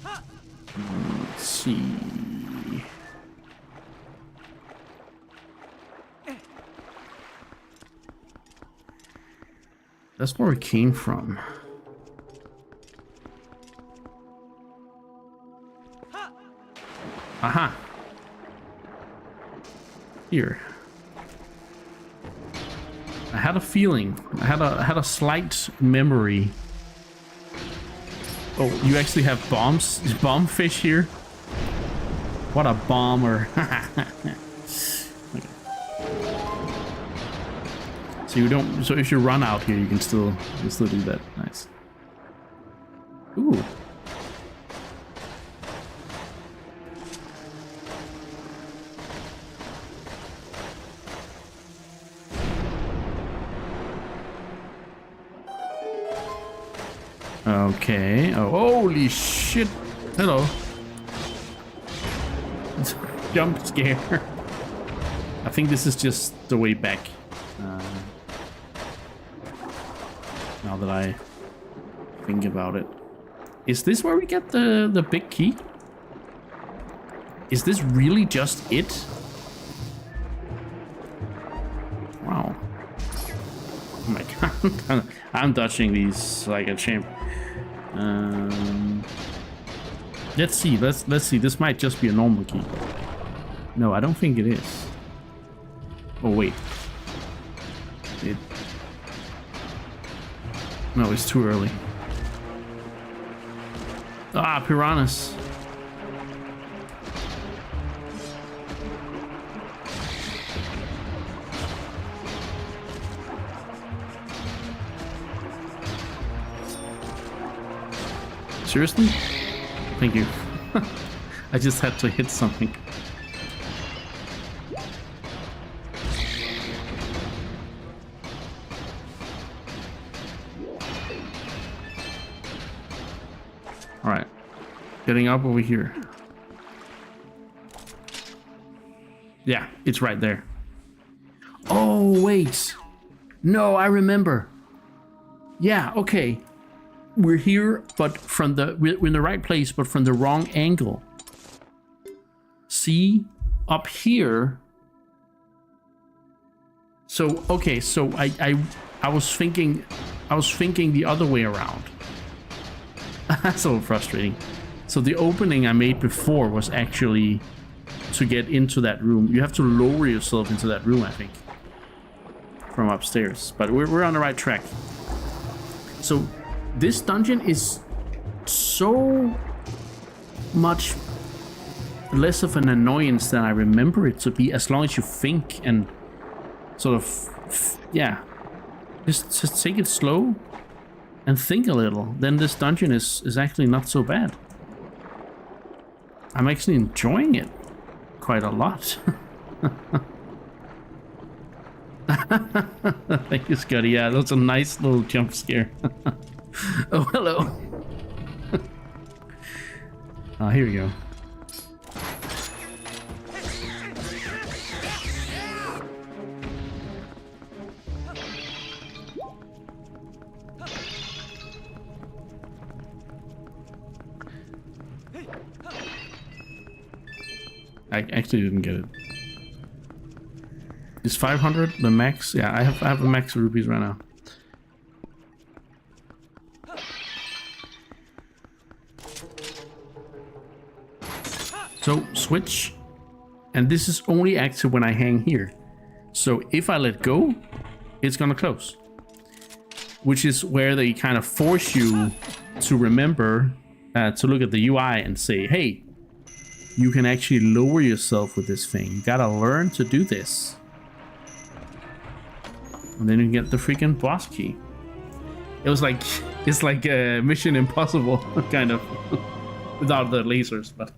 Let's see... That's where we came from. Aha! Here. I had a feeling. I had a slight memory. Oh, you actually have bombs? Bomb fish here? What a bomber. Okay. So you don't. So if you run out here, you can still do that. Nice. Ooh. Okay. Oh, holy shit! Hello. Jump scare. I think this is just the way back. Now that I think about it. Is this where we get the big key? Is this really just it? Wow. Oh my god. I'm dodging these like a champ. Let's see. Let's see. This might just be a normal key. No, I don't think it is. Oh wait. No, it's too early. Ah, piranhas. Seriously? Thank you. I just had to hit something. Alright. Getting up over here. Yeah, it's right there. Oh, wait. No, I remember. Yeah, okay. We're here, but we're in the right place, but from the wrong angle. See? Up here. So, okay, so I was thinking the other way around. That's so frustrating. So the opening I made before was actually to get into that room. You have to lower yourself into that room, I think, from upstairs. But we're on the right track. So this dungeon is so much less of an annoyance than I remember it to be, as long as you think and sort of, yeah, just take it slow and think a little. Then this dungeon is actually not so bad. I'm actually enjoying it quite a lot. Thank you, Scotty. Yeah, that's a nice little jump scare. Oh, hello. Here we go. I actually didn't get it. Is 500 the max? Yeah, I have a max of rupees right now. So switch, and this is only active when I hang here. So if I let go, it's gonna close. Which is where they kind of force you to remember to look at the UI and say, hey, you can actually lower yourself with this thing. You gotta learn to do this. And then you get the freaking boss key. It was like, it's like a Mission Impossible, kind of. Without the lasers, but...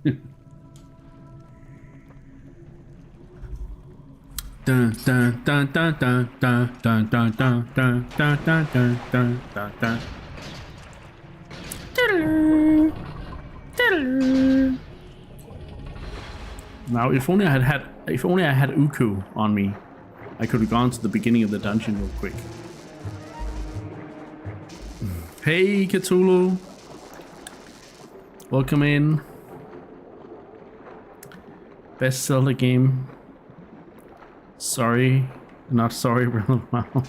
Dun dun dun dun dun dun dun dun dun dun dun dun dun dun dun dun. Now, if only I had Uku on me, I could have gone to the beginning of the dungeon real quick. Hey, Cthulhu. Welcome in. Best Zelda game. Sorry, not sorry, brother. Wow.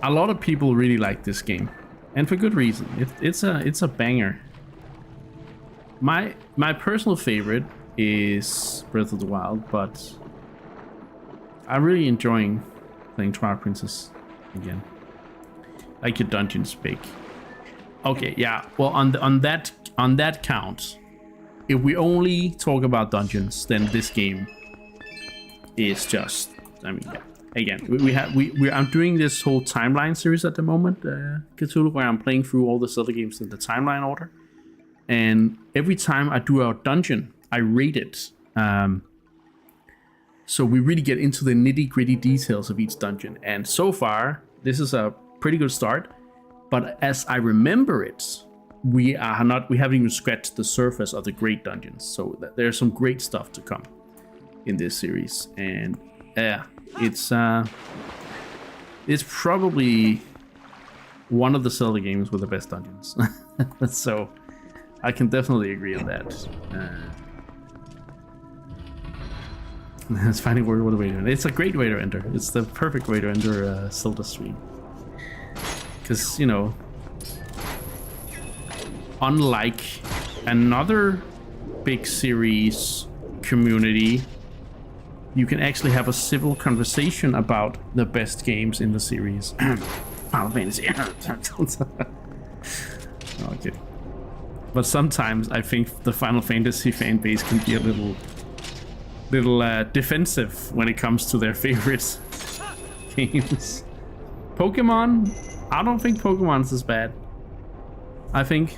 A lot of people really like this game, and for good reason. It's a banger. My personal favorite is Breath of the Wild, but I'm really enjoying playing Twilight Princess again. Like your dungeon's big. Okay, yeah. Well, on that count, if we only talk about dungeons, then this game is just, I mean, yeah. Again, I'm doing this whole timeline series at the moment, Cthulhu, where I'm playing through all the Zelda games in the timeline order. And every time I do a dungeon, I rate it. So we really get into the nitty-gritty details of each dungeon. And so far, this is a pretty good start. But as I remember it, we haven't even scratched the surface of the great dungeons. So there's some great stuff to come in this series. And yeah, it's probably one of the Zelda games with the best dungeons. So I can definitely agree on that. It's finding word what way to enter. It's a great way to enter. It's the perfect way to enter Zelda stream. Because, you know, unlike another big series community, you can actually have a civil conversation about the best games in the series. Final Fantasy. Okay. But sometimes I think the Final Fantasy fan base can be a little defensive when it comes to their favorite games. Pokemon? I don't think Pokemon's as bad. I think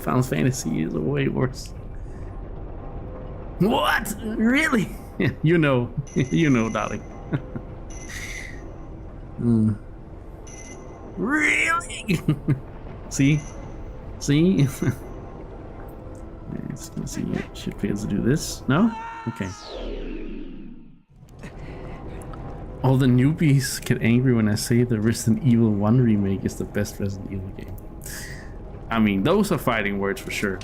Final Fantasy is way worse. What? Really? Yeah, you know, darling. Really? See? Let's see. Should be able to do this. No? Okay. All the newbies get angry when I say the Resident Evil 1 remake is the best Resident Evil game. I mean, those are fighting words for sure.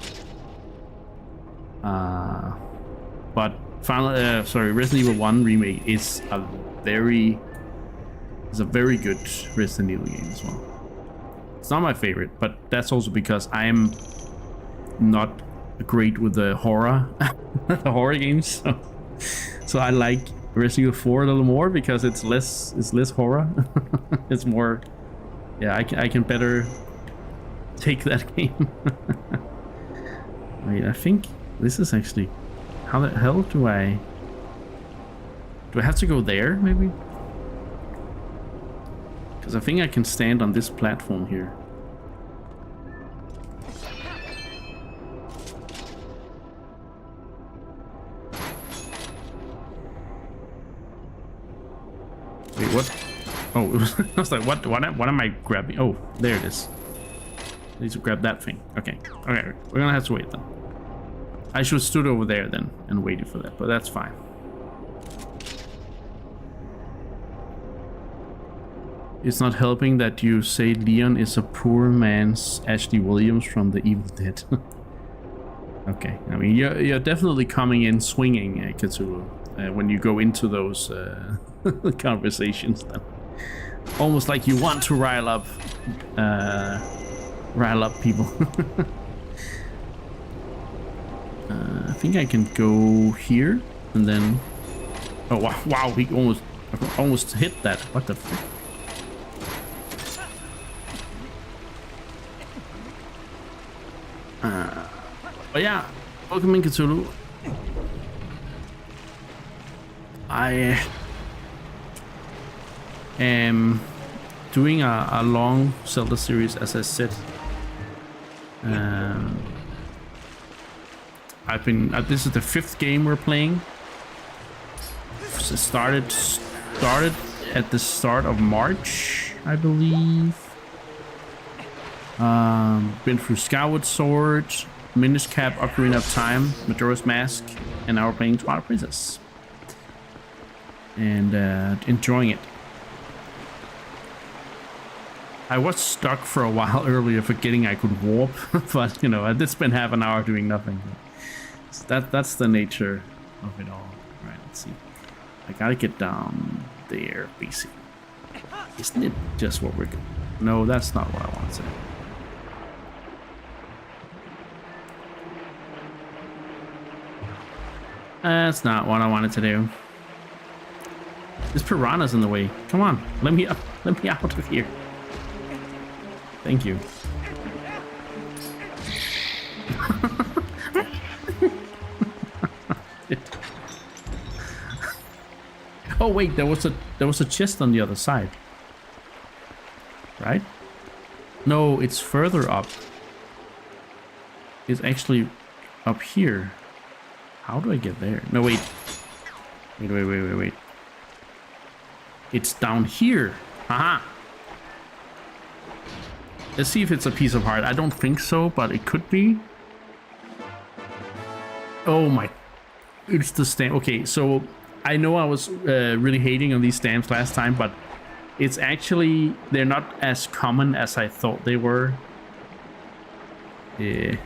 But Resident Evil 1 remake is a very good Resident Evil game as well. It's not my favorite, but that's also because I am not great with the horror, the horror games. So I like Resident Evil 4 a little more because it's less horror. It's more, yeah. I can better take that game. Wait, I think this is actually... How the hell do I... Do I have to go there, maybe? Because I think I can stand on this platform here. Wait, what? Oh, it was, I was like, what am I grabbing? Oh, there it is. I need to grab that thing. Okay, okay, we're gonna have to wait then. I should have stood over there then and waited for that, but that's fine. It's not helping that you say Leon is a poor man's Ashley Williams from The Evil Dead. Okay, I mean, you're definitely coming in swinging, Cthulhu, when you go into those conversations then. Almost like you want to rile up people. I think I can go here and then... Oh wow, he almost hit that. What the frick? But yeah, welcome in Cthulhu. I am doing a long Zelda series, as I said. I've been this is the 5th game we're playing. Started at the start of March, I believe. Been through Skyward Sword, Minish Cap, Ocarina of Time, Majora's Mask, and now we're playing Twilight Princess. And enjoying it. I was stuck for a while earlier, forgetting I could warp, but you know, I did spend half an hour doing nothing. So that's the nature of it all. All right, let's see. I gotta get down there, basically. Isn't it just what we're doing? No, that's not what I want to say. That's not what I wanted to do. This piranha's in the way. Come on, let me up. Let me out of here. Thank you. Oh wait, there was a chest on the other side. Right? No, it's further up. It's actually up here. How do I get there? No, wait. Wait. It's down here. Haha. Let's see if it's a piece of heart. I don't think so, but it could be. Oh my. It's the stamp. Okay, so I know I was really hating on these stamps last time, but it's actually, they're not as common as I thought they were. Yeah.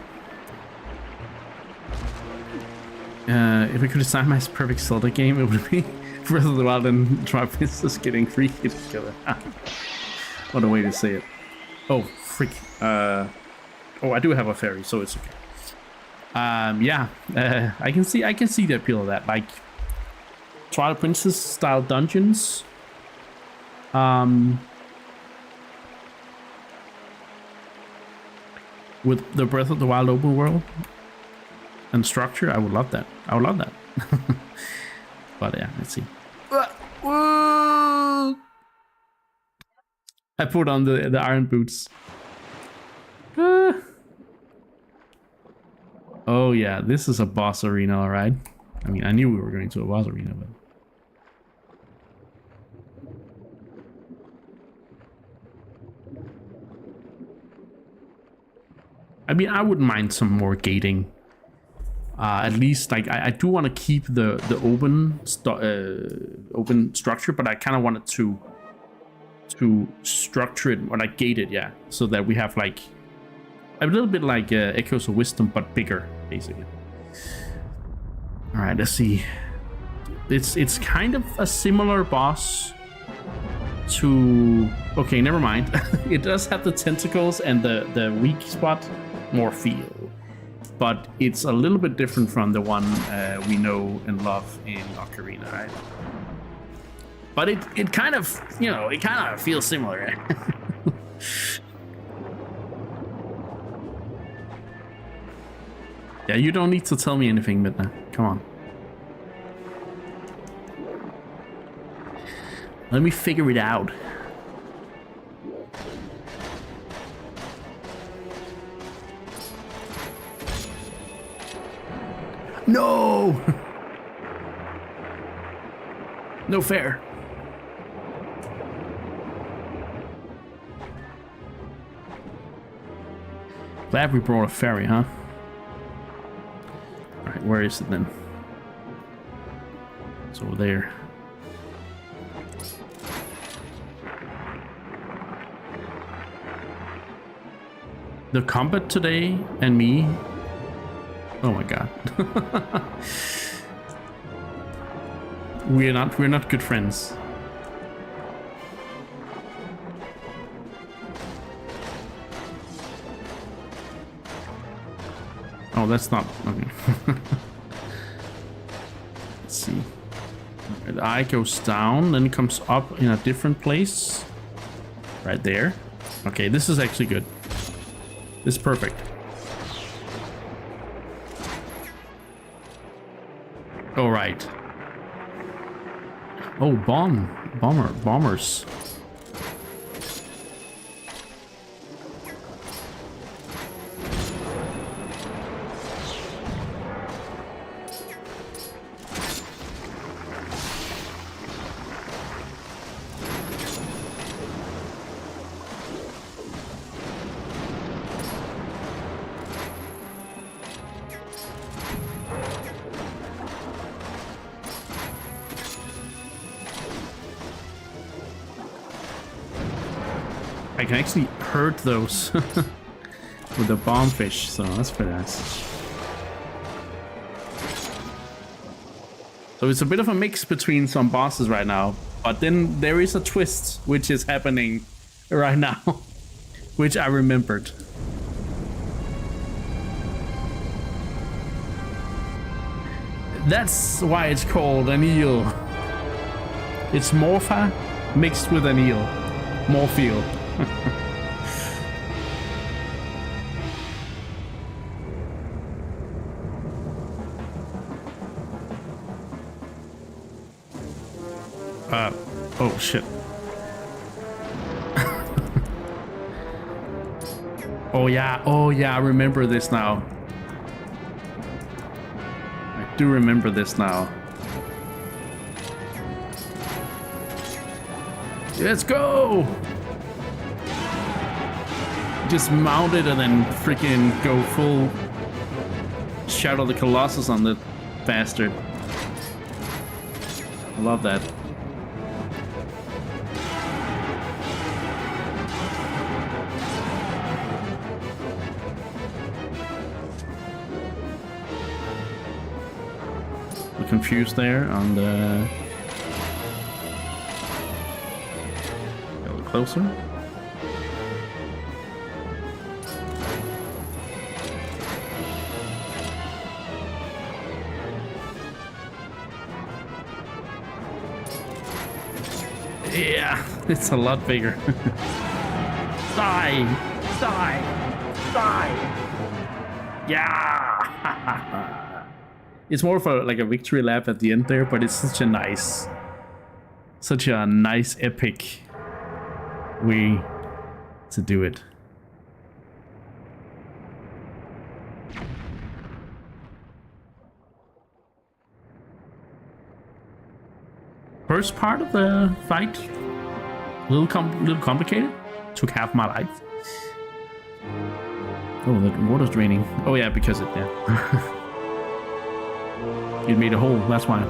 If we could design my perfect Zelda game, it would be Breath of the Wild and Twilight Princess getting freaky together. What a way to say it. Oh, freak. Oh, I do have a fairy, so it's okay. Yeah. I can see the appeal of that. Like Twilight Princess style dungeons. With the Breath of the Wild open world and structure, I would love that. I would love that. But yeah, let's see. I put on the iron boots. Oh yeah, this is a boss arena, alright. I mean, I knew we were going to a boss arena, but... I mean, I wouldn't mind some more gating. At least, like, I do want to keep the open structure, but I kind of wanted to structure it, or like gate it, yeah, so that we have like a little bit like Echoes of Wisdom, but bigger, basically. All right, let's see. It's kind of a similar boss to... Okay, never mind. It does have the tentacles and the weak spot more feel. But it's a little bit different from the one we know and love in Ocarina, right? But it kind of, you know, it kind of feels similar. Yeah, you don't need to tell me anything, Midna. Come on. Let me figure it out. No! No fair. Glad we brought a ferry, huh? Alright, where is it then? It's over there. The combat today and me. Oh my god. We're not good friends. Oh, that's not okay. Let's see. The eye goes down, then it comes up in a different place. Right there. Okay, this is actually good. This is perfect. All right. Oh, bombers. I can actually hurt those with the bombfish, so that's pretty nice. So it's a bit of a mix between some bosses right now, but then there is a twist which is happening right now, which I remembered. That's why it's called an eel. It's Morpha mixed with an eel. Morpheal. Oh shit. Oh yeah, I remember this now. I do remember this now. Let's go! Just mount it and then freaking go full Shadow of the Colossus on the bastard. I love that. I'm confused there on the... A little closer. Yeah, it's a lot bigger. Die! Die! Die! Yeah! It's more of a like a victory lap at the end there, but it's such a nice epic way to do it. First part of the fight, little complicated. Took half my life. Oh, the water's draining. Oh yeah, because it it made a hole. That's why.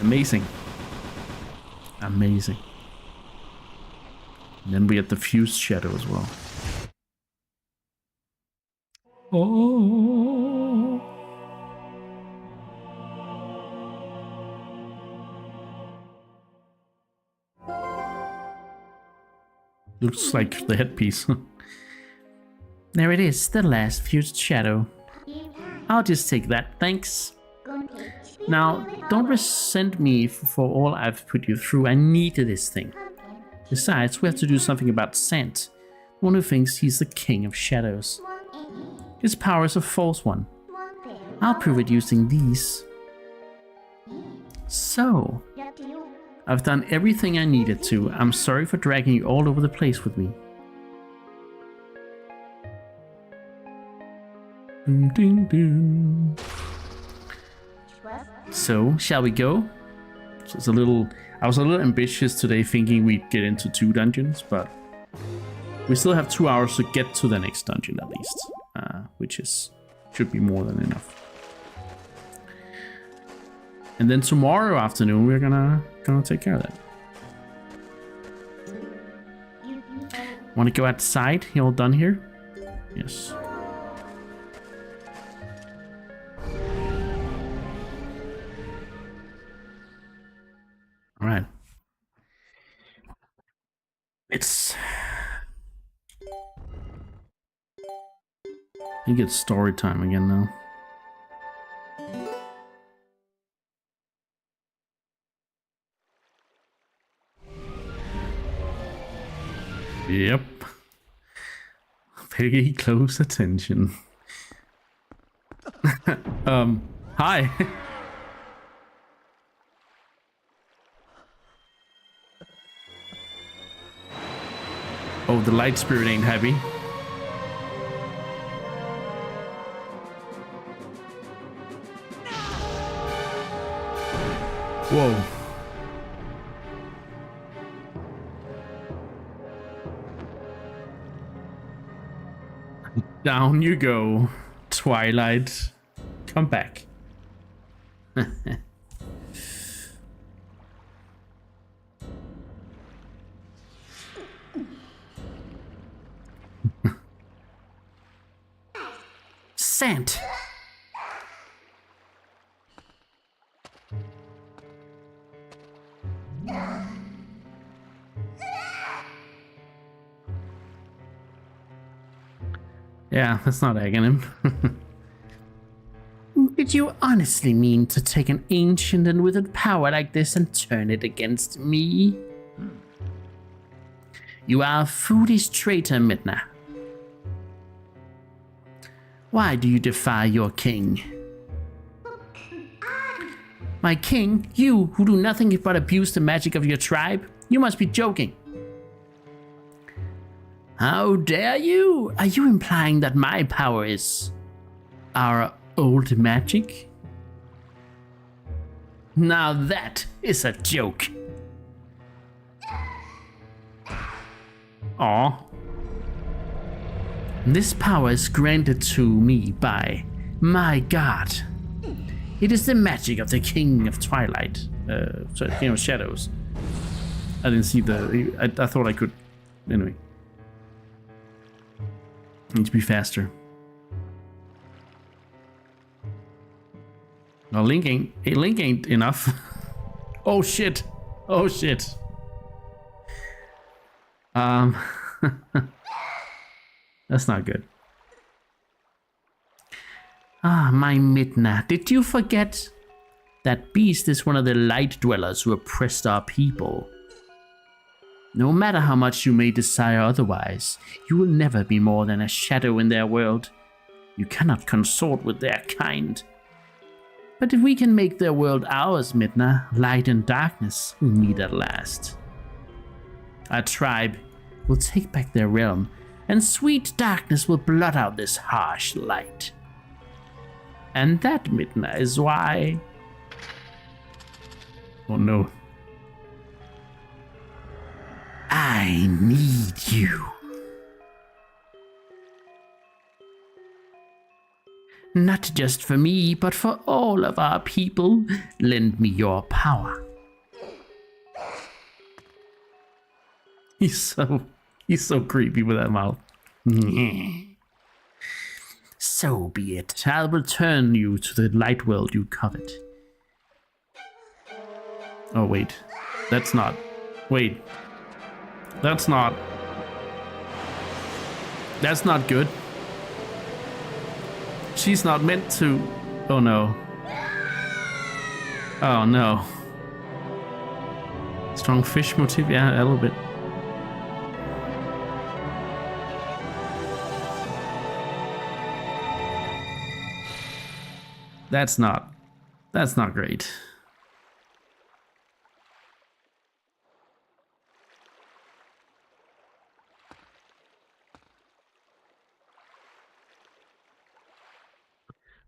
Amazing. Amazing. And then we get the fused shadow as well. Oh. Looks like the headpiece. There it is, the last fused shadow. I'll just take that, thanks. Now, don't resent me for all I've put you through. I needed this thing. Besides, we have to do something about Sant, the one who thinks he's the king of shadows. His power is a false one. I'll prove it using these. So, I've done everything I needed to. I'm sorry for dragging you all over the place with me. Ding, ding, ding. So, shall we go? So it's I was a little ambitious today, thinking we'd get into 2 dungeons, but we still have 2 hours to get to the next dungeon at least, which should be more than enough. And then tomorrow afternoon we're gonna take care of that. Want to go outside? You all done here? Yes. All right. I think it's story time again now. Yep. Pay close attention. Hi. Oh, the light spirit ain't happy. Whoa. Down you go, Twilight. Come back. Sant. Yeah, that's not egging him. Did you honestly mean to take an ancient and withered power like this and turn it against me? You are a foolish traitor, Midna. Why do you defy your king? My king? You, who do nothing but abuse the magic of your tribe? You must be joking. How dare you? Are you implying that my power is our old magic? Now that is a joke. Aw. This power is granted to me by my god. It is the magic of the King of Twilight. Sorry, King of Shadows. I didn't see I thought I could. Anyway. Need to be faster. No, Link ain't enough. Oh shit. Oh shit. That's not good. Ah, my Midna, did you forget? That beast is one of the light dwellers who oppressed our people. No matter how much you may desire otherwise, you will never be more than a shadow in their world. You cannot consort with their kind. But if we can make their world ours, Midna, light and darkness will meet at last. Our tribe will take back their realm, and sweet darkness will blot out this harsh light. And that, Midna, is why... Oh no. I need you. Not just for me, but for all of our people. Lend me your power. He's so creepy with that mouth. So be it. I'll return you to the light world you covet. Oh wait, that's not. Wait. That's not good. She's not meant to. Oh no. Oh no. Strong fish motif, yeah, a little bit. That's not great.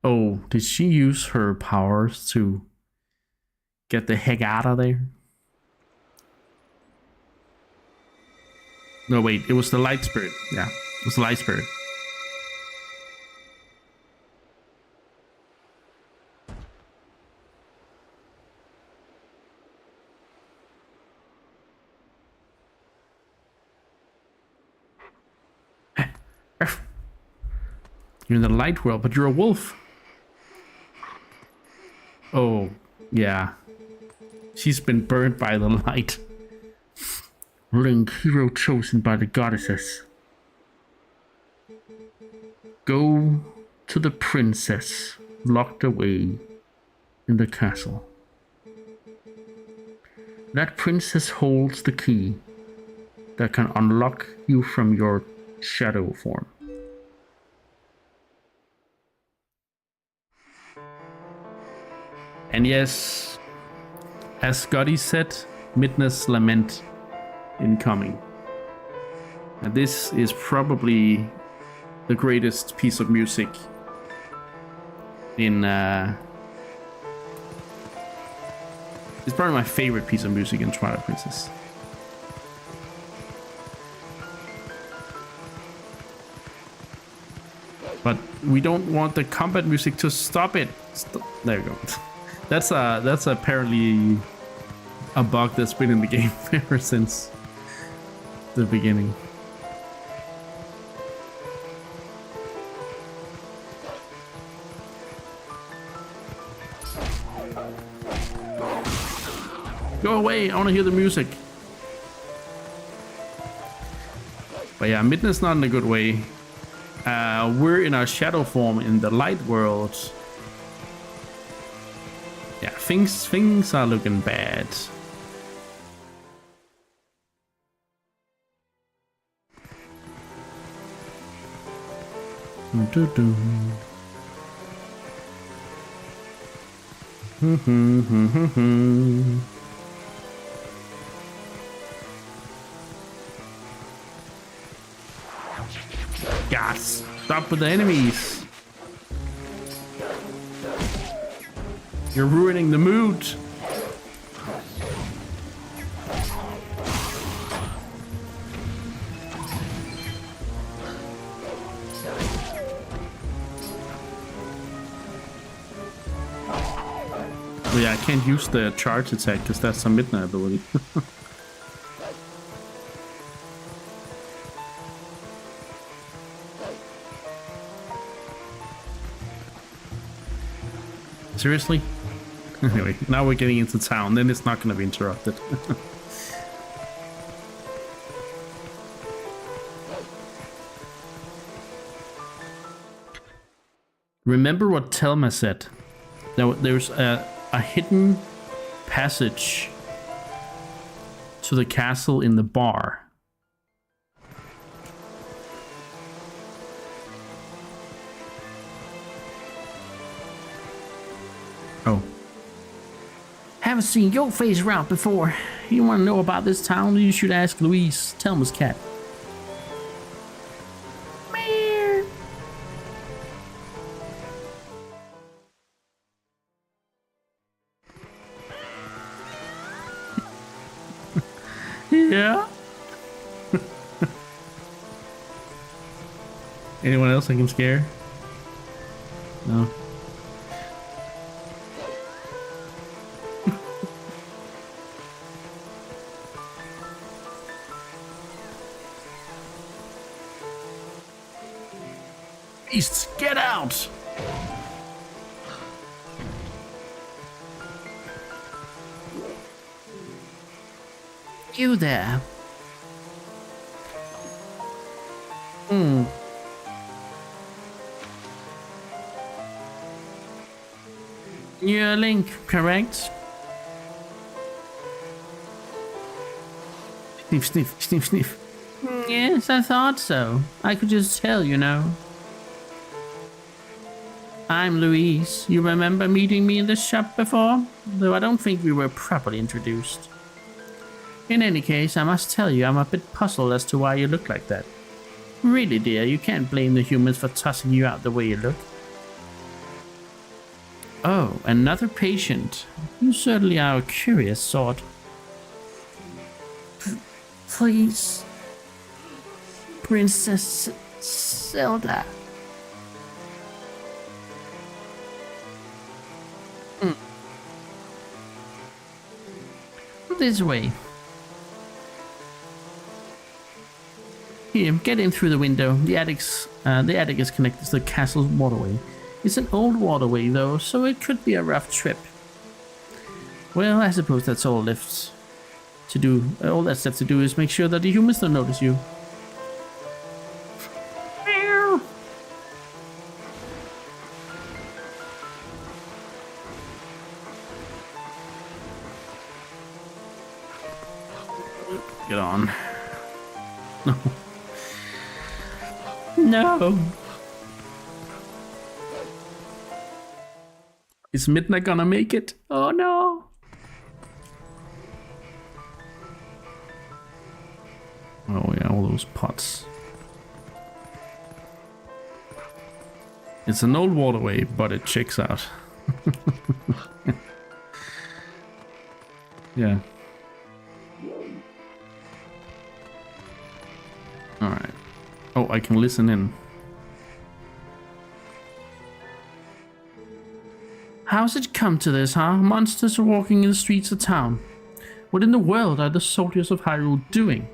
Oh, did she use her powers to get the heck out of there? No, wait, it was the light spirit. Yeah, it was the light spirit. You're in the light world, but you're a wolf. Oh, yeah. She's been burned by the light. Link, hero chosen by the goddesses. Go to the princess locked away in the castle. That princess holds the key that can unlock you from your shadow form. And yes, as Scotty said, Midna's Lament incoming. And this is probably the greatest piece of music in it's probably my favorite piece of music in Twilight Princess. But we don't want the combat music to stop it. There you go. That's apparently a bug that's been in the game ever since the beginning. Go away, I want to hear the music. But yeah, Midna's not in a good way. We're in our shadow form in the light world. Yeah, things are looking bad. God, stop with the enemies. You're ruining the mood. Oh yeah, I can't use the charge attack because that's a Midna ability. Seriously? Anyway, now we're getting into town, then it's not going to be interrupted. Remember what Telma said? There's a hidden passage to the castle in the bar. Oh. Haven't seen your face around before. You want to know about this town? You should ask Louise, Telma's cat. Yeah. Anyone else I can scare? No. Beasts, get out! You there? You're Link, correct? Sniff, sniff, sniff, sniff. Yes, I thought so. I could just tell, you know. I'm Louise. You remember meeting me in this shop before? Though I don't think we were properly introduced. In any case, I must tell you I'm a bit puzzled as to why you look like that. Really, dear, you can't blame the humans for tossing you out the way you look. Oh, another patient. You certainly are a curious sort. Please. Princess Zelda. This way. Here, get in through the window. The attic is connected to the castle's waterway. It's an old waterway, though, so it could be a rough trip. Well, I suppose that's all left to do. All that's left to do is make sure that the humans don't notice you. Get on. No. No. Is Midna gonna make it? Oh no. Oh yeah, all those pots. It's an old waterway, but it checks out. Yeah. Alright. Oh, I can listen in. How's it come to this, huh? Monsters are walking in the streets of town. What in the world are the soldiers of Hyrule doing?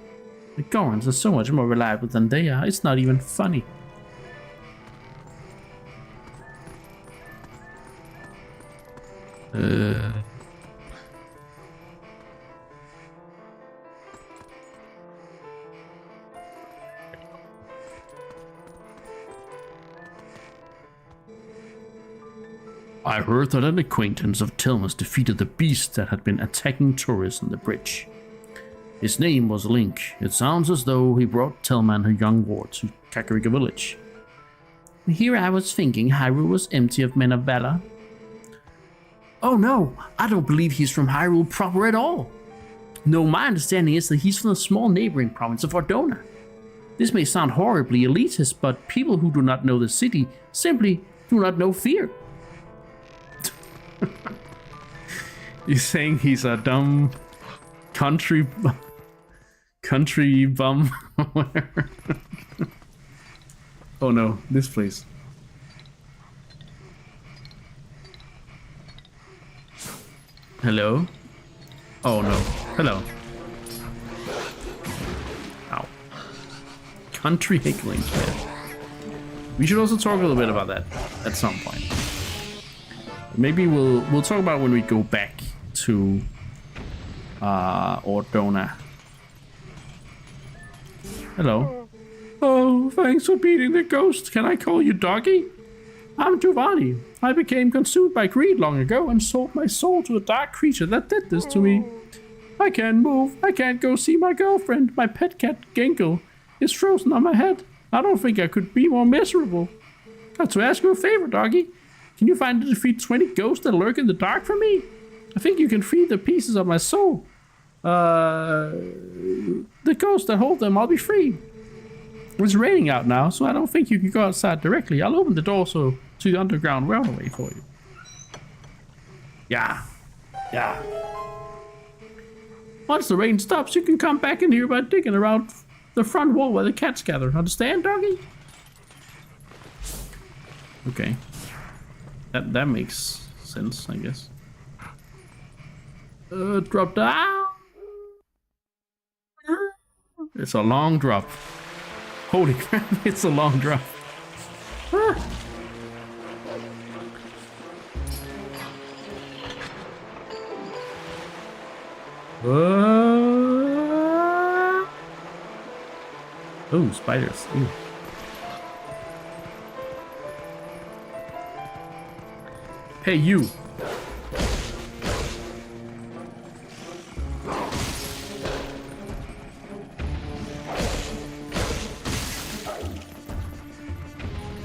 The Gorons are so much more reliable than they are, it's not even funny. I heard that an acquaintance of Telma's defeated the beast that had been attacking tourists on the bridge. His name was Link. It sounds as though he brought Telma and her young ward to Kakariko village. Here I was thinking Hyrule was empty of men of valor. Oh no, I don't believe he's from Hyrule proper at all. No, my understanding is that he's from the small neighboring province of Ordona. This may sound horribly elitist, but people who do not know the city simply do not know fear. You're saying he's a dumb country bum? Oh no, this place. Hello? Oh no. Hello. Ow. Country hickling. We should also talk a little bit about that at some point. Maybe we'll talk about when we go back to Ordona. Hello. Oh, thanks for beating the ghost. Can I call you doggy? I'm Giovanni. I became consumed by greed long ago and sold my soul to a dark creature that did this to me. I can't move. I can't go see my girlfriend. My pet cat, Ginkle, is frozen on my head. I don't think I could be more miserable. Got to ask you a favor, doggy. Can you find and defeat 20 ghosts that lurk in the dark for me? I think you can free the pieces of my soul. The ghosts that hold them, I'll be free. It's raining out now, so I don't think you can go outside directly. I'll open the door to the underground railway for you. Yeah. Once the rain stops, you can come back in here by digging around the front wall where the cats gather. Understand, doggy? Okay. That makes sense, I guess. Drop down. It's a long drop. Holy crap, it's a long drop. Ah. Oh, spiders. Ooh. Hey, you.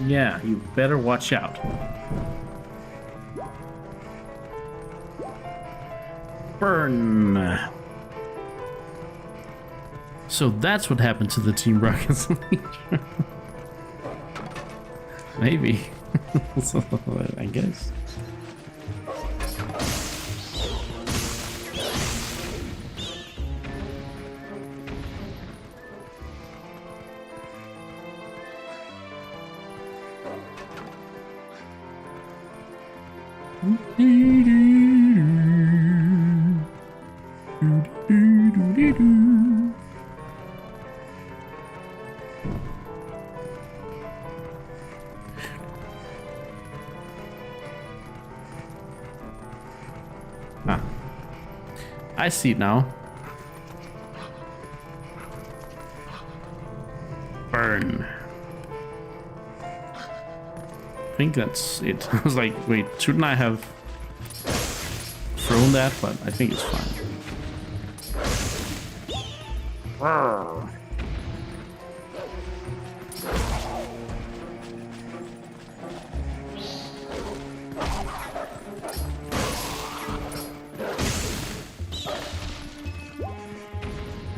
Yeah, you better watch out. Burn. So that's what happened to the Team Rockets. Maybe. So, I guess. Ah. I see it now. Burn. I think that's it. I was like, wait, shouldn't I have thrown that? But I think it's fine.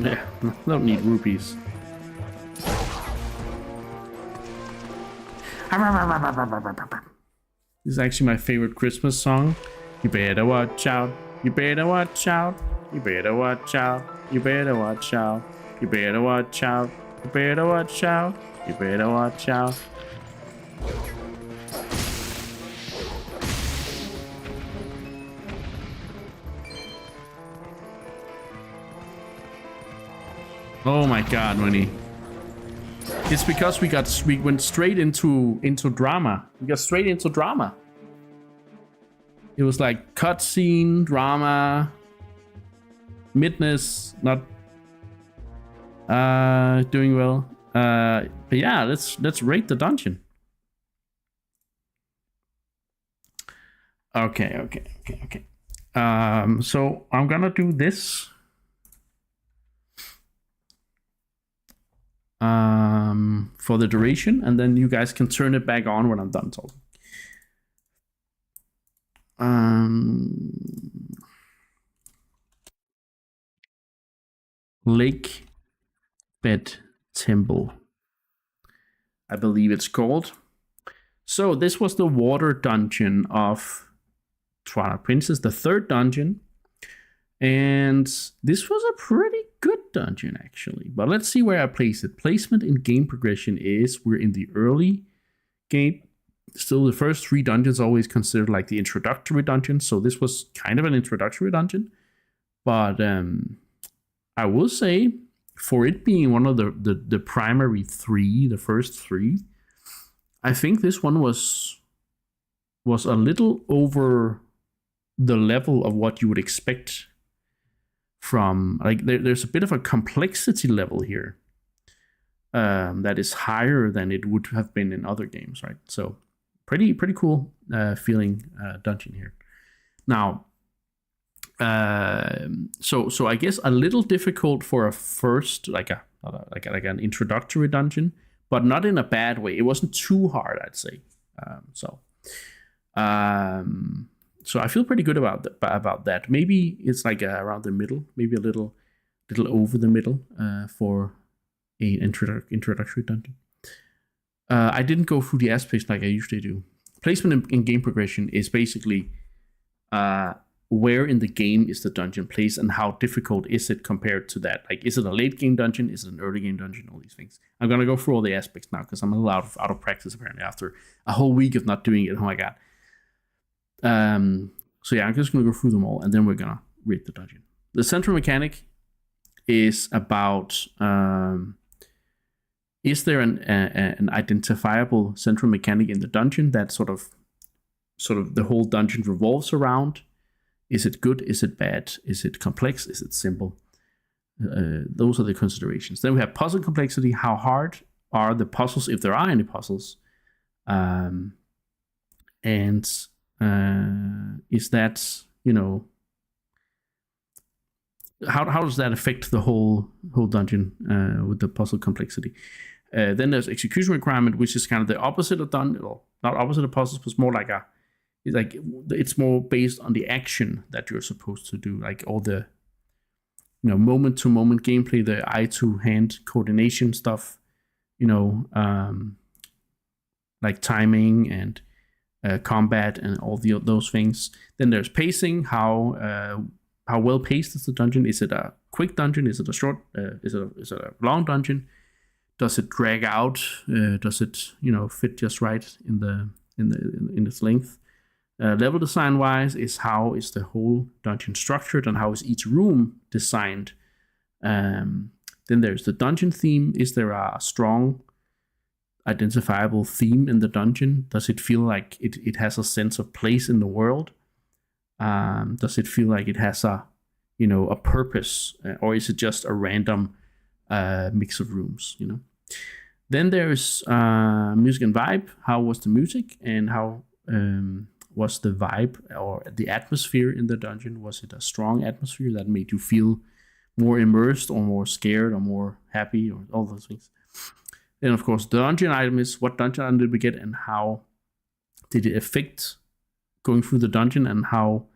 Yeah, don't need rupees. This is actually my favorite Christmas song. You better watch out. You better watch out. You better watch out. You better watch out. You better watch out. You better watch out. You better watch out. Oh my god, Winnie. It's because we went straight into drama. We got straight into drama. It was like cutscene, drama, midness, not doing well. But yeah, let's rate the dungeon. Okay. So I'm gonna do this. For the duration, and then you guys can turn it back on when I'm done talking. Lake Bed Temple, I believe it's called. So this was the water dungeon of Twilight Princess, the third dungeon, and this was a pretty good dungeon actually. But let's see where I place it. Placement in game progression is we're in the early game. Still, the first three dungeons are always considered like the introductory dungeon. So this was kind of an introductory dungeon. But I will say, for it being one of the primary three, the first three, I think this one was a little over the level of what you would expect from, like, there's a bit of a complexity level here that is higher than it would have been in other games, right? So pretty cool feeling dungeon here. Now, so I guess a little difficult for a first, like an introductory dungeon, but not in a bad way. It wasn't too hard, I'd say. So I feel pretty good about that. Maybe it's like around the middle, maybe a little over the middle for an introductory dungeon. I didn't go through the aspects like I usually do. Placement in game progression is basically where in the game is the dungeon placed and how difficult is it compared to that. Like, is it a late game dungeon? Is it an early game dungeon? All these things. I'm going to go through all the aspects now because I'm a little out of practice apparently after a whole week of not doing it. Oh my god. So yeah, I'm just going to go through them all and then we're going to rate the dungeon. The central mechanic is about is there an identifiable central mechanic in the dungeon that sort of the whole dungeon revolves around? Is it good? Is it bad? Is it complex? Is it simple? Those are the considerations. Then we have puzzle complexity. How hard are the puzzles, if there are any puzzles? And is that, how does that affect the whole dungeon with the puzzle complexity? Then there's execution requirement, which is kind of the opposite of dungeon, or not opposite of puzzles, but more like it's more based on the action that you're supposed to do, like all the moment to moment gameplay, the eye to hand coordination stuff, like timing and combat and all those things. Then there's pacing. How well paced is the dungeon? Is it a quick dungeon? Is it a short? Is it a long dungeon? Does it drag out? Does it fit just right in its length? Level design wise is how is the whole dungeon structured and how is each room designed. Then there's the dungeon theme. Is there a strong identifiable theme in the dungeon? Does it feel like it has a sense of place in the world? Does it feel like it has a purpose, or is it just a random mix of rooms? Then there's music and vibe. How was the music, and how was the vibe or the atmosphere in the dungeon? Was it a strong atmosphere that made you feel more immersed or more scared or more happy or all those things? Then, of course, the dungeon item is what dungeon item did we get and how did it affect going through the dungeon and how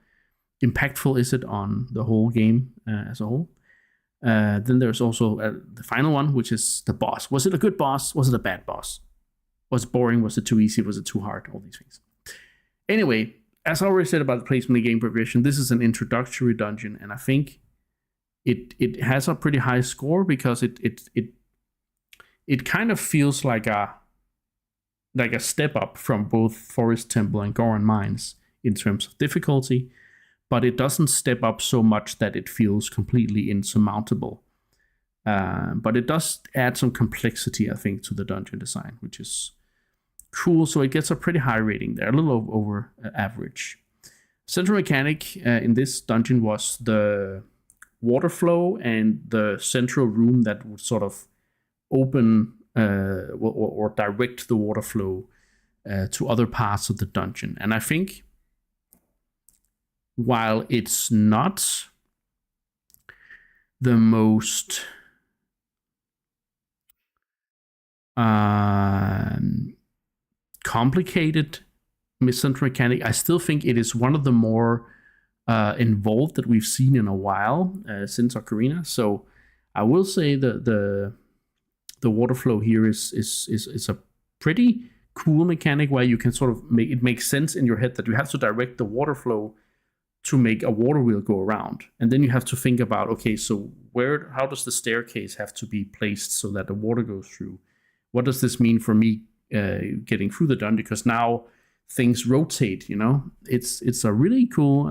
impactful is it on the whole game as a whole. Then there's also the final one, which is the boss. Was it a good boss? Was it a bad boss? Was it boring? Was it too easy? Was it too hard? All these things. Anyway, as I already said about the placement of game progression, this is an introductory dungeon, and I think it has a pretty high score because it kind of feels like a step up from both Forest Temple and Goron Mines in terms of difficulty, but it doesn't step up so much that it feels completely insurmountable. But it does add some complexity, I think, to the dungeon design, which is cool. So it gets a pretty high rating there, a little over average. Central mechanic in this dungeon was the water flow and the central room that would sort of open or direct the water flow to other parts of the dungeon. And I think while it's not the most complicated central mechanic, I still think it is one of the more involved that we've seen in a while since Ocarina. So I will say that the water flow here is a pretty cool mechanic where you can sort of make sense in your head that you have to direct the water flow to make a water wheel go around, and then you have to think about, okay, so how does the staircase have to be placed so that the water goes through? What does this mean for me getting through the dungeon? Because now things rotate, it's a really cool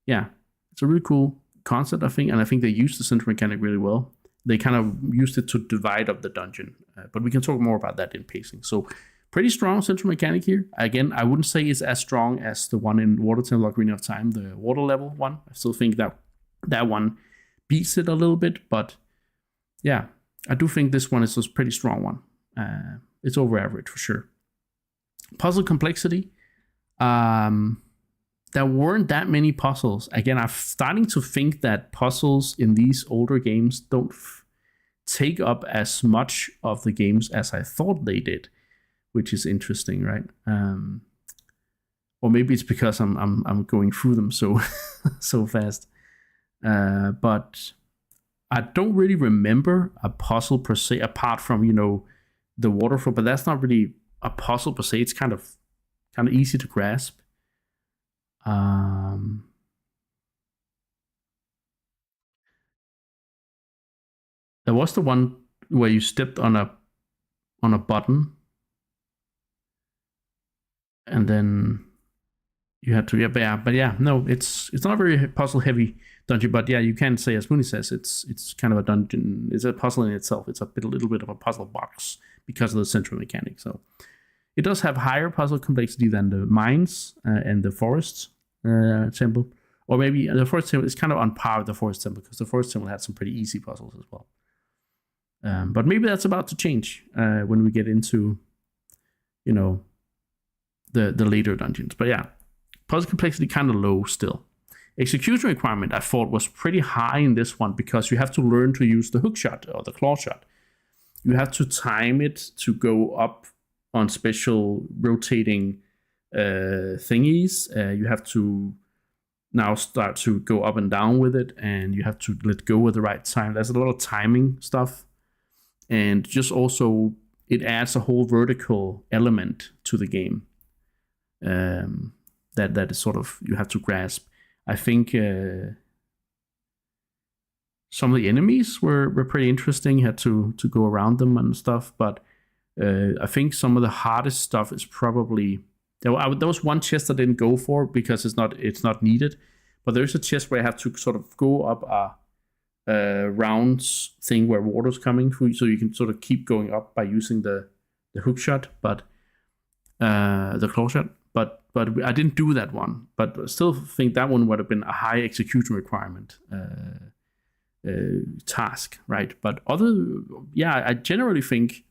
it's a really cool concept, I think, and I think they used the central mechanic really well. They kind of used it to divide up the dungeon, but we can talk more about that in pacing. So pretty strong central mechanic here. Again, I wouldn't say it's as strong as the one in Water Temple Ocarina of Time, the water level one. I still think that one beats it a little bit, but yeah, I do think this one is a pretty strong one. It's over average for sure. Puzzle complexity. There weren't that many puzzles. Again, I'm starting to think that puzzles in these older games don't take up as much of the games as I thought they did, which is interesting, right? Or maybe it's because I'm going through them so fast. But I don't really remember a puzzle per se, apart from the waterfall. But that's not really a puzzle per se. It's kind of easy to grasp. There was the one where you stepped on a button, and then you had to it's not a very puzzle heavy dungeon, but yeah, you can say, as Mooney says, it's kind of a dungeon. It's a puzzle in itself. It's a little bit of a puzzle box because of the central mechanic. So it does have higher puzzle complexity than the mines and the forest temple, or maybe the forest temple is kind of on par with the forest temple because the forest temple had some pretty easy puzzles as well. But maybe that's about to change when we get into the later dungeons. But yeah, puzzle complexity kind of low still. Execution requirement I thought was pretty high in this one because you have to learn to use the hook shot or the claw shot. you have to time it to go up on special rotating thingies. You have to now start to go up and down with it, and you have to let go at the right time. There's a lot of timing stuff, and just also it adds a whole vertical element to the game that is sort of you have to grasp. I think some of the enemies were pretty interesting. You had to go around them and stuff, but I think some of the hardest stuff is probably there was one chest I didn't go for because it's not needed, but there's a chest where I have to sort of go up a rounds thing where water's coming through, so you can sort of keep going up by using the hook shot, but the claw shot. But I didn't do that one. But I still think that one would have been a high execution requirement task, right? But I generally think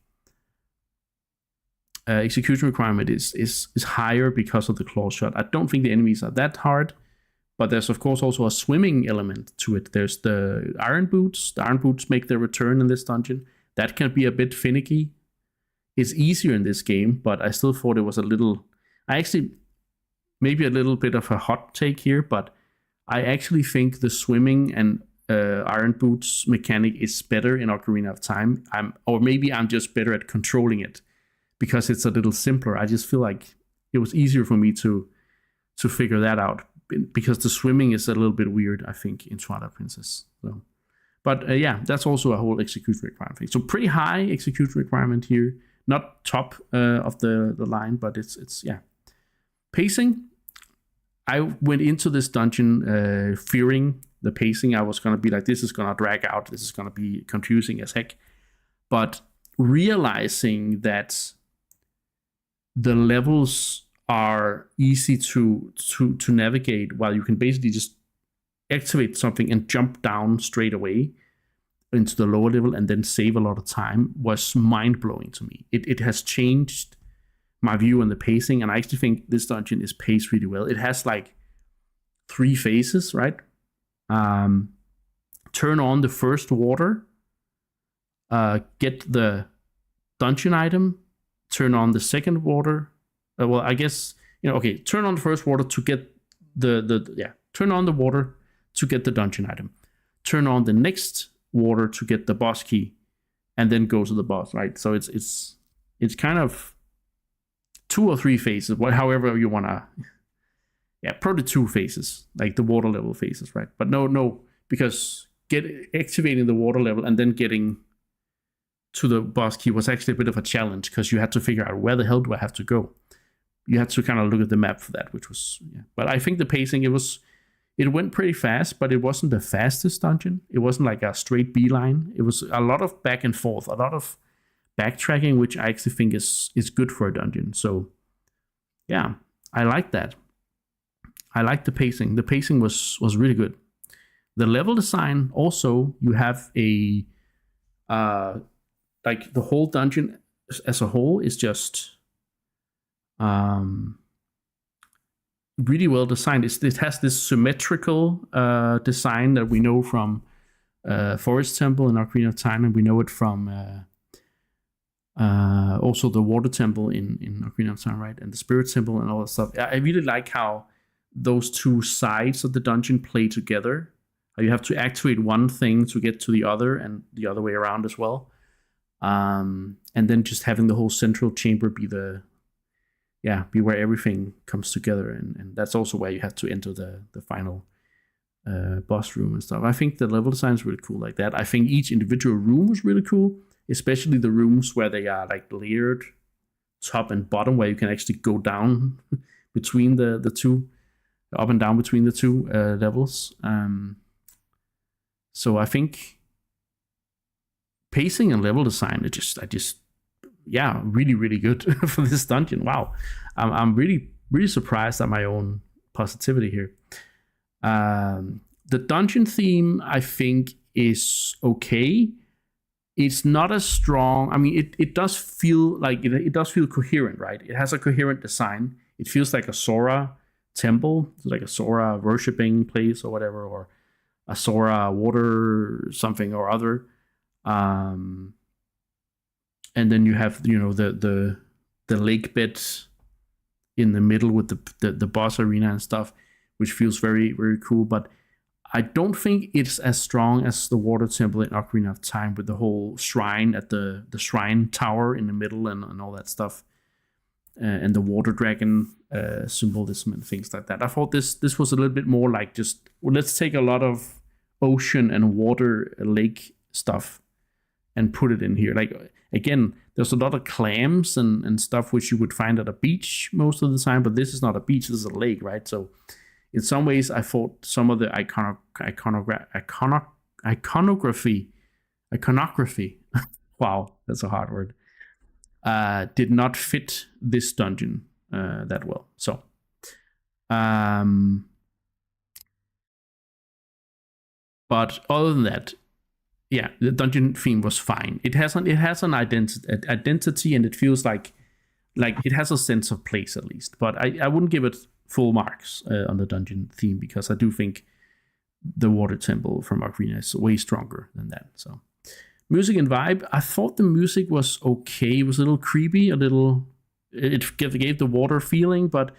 execution requirement is higher because of the claw shot. I don't think the enemies are that hard, but there's of course also a swimming element to it. There's the iron boots. The iron boots make their return in this dungeon. That can be a bit finicky. It's easier in this game, but I still thought it was a little. I actually maybe a little bit of a hot take here, but I actually think the swimming and iron boots mechanic is better in Ocarina of Time. Or maybe I'm just better at controlling it because it's a little simpler. I just feel like it was easier for me to figure that out because the swimming is a little bit weird, I think, in Twilight Princess. So, but that's also a whole execution requirement thing. So pretty high execution requirement here. Not top of the line, but it's pacing. I went into this dungeon fearing the pacing. I was going to be like, this is going to drag out. This is going to be confusing as heck. But realizing that the levels are easy to navigate, while you can basically just activate something and jump down straight away into the lower level and then save a lot of time, was mind-blowing to me. It has changed my view on the pacing, and I actually think this dungeon is paced really well. It has like 3 phases, right? Turn on the first water, get the dungeon item, turn on the second water. Turn on the first water to get turn on the water to get the dungeon item. Turn on the next water to get the boss key, and then go to the boss, right? So it's kind of 2 or 3 phases, however you wanna. Yeah, probably 2 phases, like the water level phases, right? But no, because activating the water level and then getting to the boss key was actually a bit of a challenge because you had to figure out where the hell do I have to go. You had to kind of look at the map for that, which was But I think the pacing it went pretty fast, but it wasn't the fastest dungeon. It wasn't like a straight beeline. It was a lot of back and forth, a lot of backtracking, which I actually think is good for a dungeon. So yeah, I like that. I like the pacing. The pacing was really good. The level design also, you have a like the whole dungeon as a whole is just really well designed. It has this symmetrical design that we know from Forest Temple in Ocarina of Time, and we know it from also the Water Temple in Ocarina of Time, right? And the Spirit Temple and all that stuff. I really like how those 2 sides of the dungeon play together. You have to activate one thing to get to the other, and the other way around as well. And then just having the whole central chamber be where everything comes together, and that's also where you have to enter the final boss room and stuff. I think the level design is really cool like that. I think each individual room was really cool, especially the rooms where they are like layered top and bottom, where you can actually go down between the 2, up and down between the 2 levels. So I think pacing and level design, really, really good for this dungeon. Wow. I'm really, really surprised at my own positivity here. The dungeon theme, I think, is okay. It's not as strong. I mean, it does feel like it does feel coherent, right? It has a coherent design. It feels like a Sora temple, like a Sora worshipping place or whatever, or a Sora water something or other. and then you have the lake bed in the middle with the boss arena and stuff, which feels very, very cool. But I don't think it's as strong as the water temple in Ocarina of Time, with the whole shrine at the shrine tower in the middle and all that stuff, and the water dragon symbolism and things like that. I thought this was a little bit more like, just, well, let's take a lot of ocean and water lake stuff and put it in here. Like, again, there's a lot of clams and stuff which you would find at a beach most of the time, but this is not a beach, this is a lake, right? So in some ways, I thought some of the iconography, wow, that's a hard word, did not fit this dungeon that well. So, but other than that, yeah, the dungeon theme was fine. It has an identity, and it feels like it has a sense of place at least. But I wouldn't give it full marks on the dungeon theme, because I do think the water temple from Ocarina is way stronger than that. So, music and vibe, I thought the music was okay. It was a little creepy, it gave the water feeling, but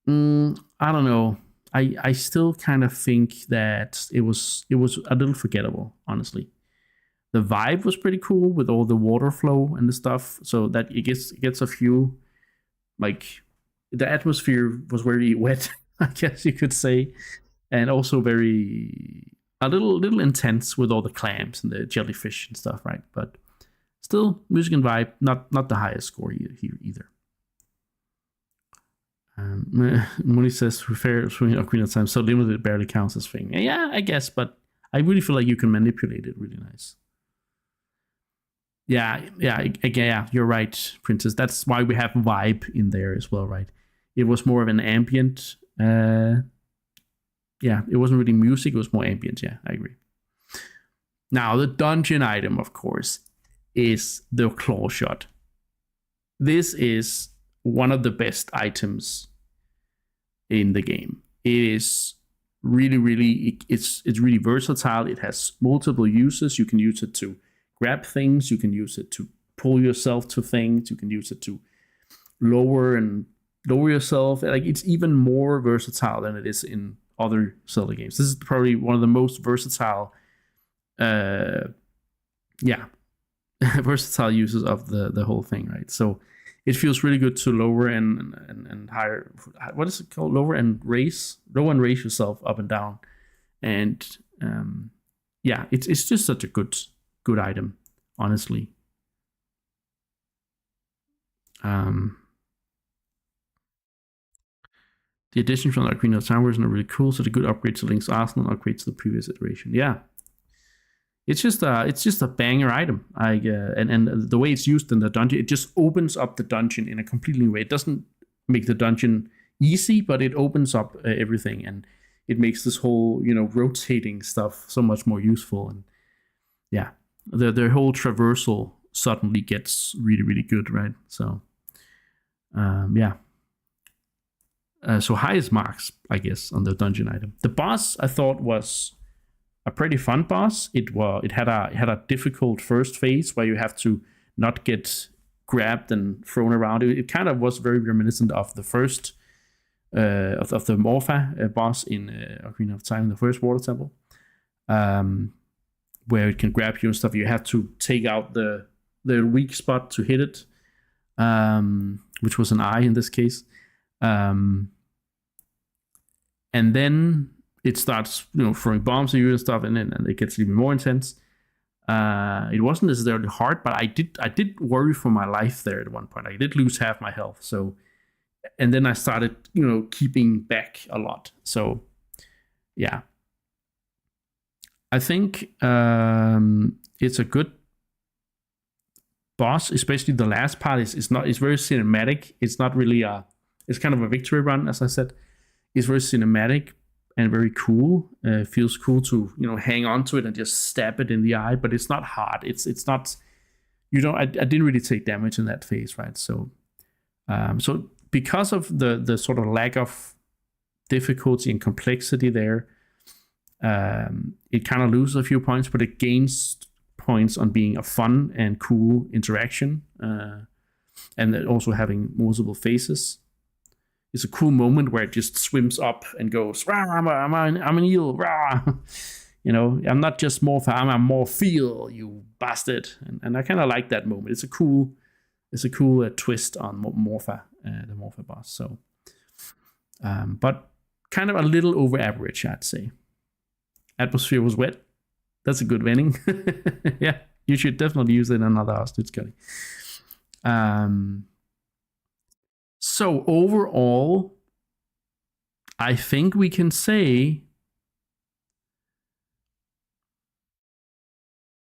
I don't know. I still kind of think that it was a little forgettable, honestly. The vibe was pretty cool with all the water flow and the stuff, so that it gets a few, like, the atmosphere was very wet, I guess you could say, and also a little intense with all the clams and the jellyfish and stuff, right? But still, music and vibe, not the highest score here either. Mooney says, fair swing Ocarina of Time, so limited it barely counts as thing. Yeah, I guess, but I really feel like you can manipulate it really nice. Yeah, you're right, Princess. That's why we have vibe in there as well, right? It was more of an ambient, it wasn't really music, it was more ambient, yeah, I agree. Now, the dungeon item, of course, is the claw shot. This is one of the best items in the game. It is really, it's really versatile. It has multiple uses. You can use it to grab things, you can use it to pull yourself to things, you can use it to lower yourself. Like, it's even more versatile than it is in other Zelda games. This is probably one of the most versatile versatile uses of the whole thing, right? So it feels really good to lower and higher, what is it called? Lower and raise yourself up and down. And it's just such a good item, honestly. The addition from the Ocarina of Time version are really cool. So the good upgrade to Link's Arsenal, upgrade to the previous iteration. Yeah, it's just a banger item. And the way it's used in the dungeon, it just opens up the dungeon in a completely new way. It doesn't make the dungeon easy, but it opens up everything, and it makes this whole rotating stuff so much more useful. And yeah, the whole traversal suddenly gets really, really good, right? So so highest marks, I guess, on the dungeon item. The boss, I thought, was a pretty fun boss. It had a difficult first phase where you have to not get grabbed and thrown around. It kind of was very reminiscent of the first of the Morpha boss in Ocarina of Time, the first water temple, where it can grab you and stuff. You have to take out the weak spot to hit it, which was an eye in this case. And then it starts, throwing bombs at you and stuff, and it gets even more intense. It wasn't necessarily hard, but I did worry for my life there at one point. I did lose half my health. So, and then I started, keeping back a lot. So, yeah, I think it's a good boss, especially the last part is very cinematic. It's not really it's kind of a victory run, as I said. It's very cinematic and very cool. Feels cool to hang on to it and just stab it in the eye, but it's not hard. It's not, I didn't really take damage in that phase, right? So so because of the sort of lack of difficulty and complexity there, it kind of loses a few points, but it gains points on being a fun and cool interaction, and then also having multiple phases. It's a cool moment where it just swims up and goes, rah, I'm an eel, rah. You know, I'm not just Morpha, I'm a Morpheel, you bastard. And I kind of like that moment. It's a cool twist on Morpha, the Morpha boss. So, but kind of a little over average, I'd say. Atmosphere was wet. That's a good vending. Yeah, you should definitely use it in another hostage cutting. So overall, I think we can say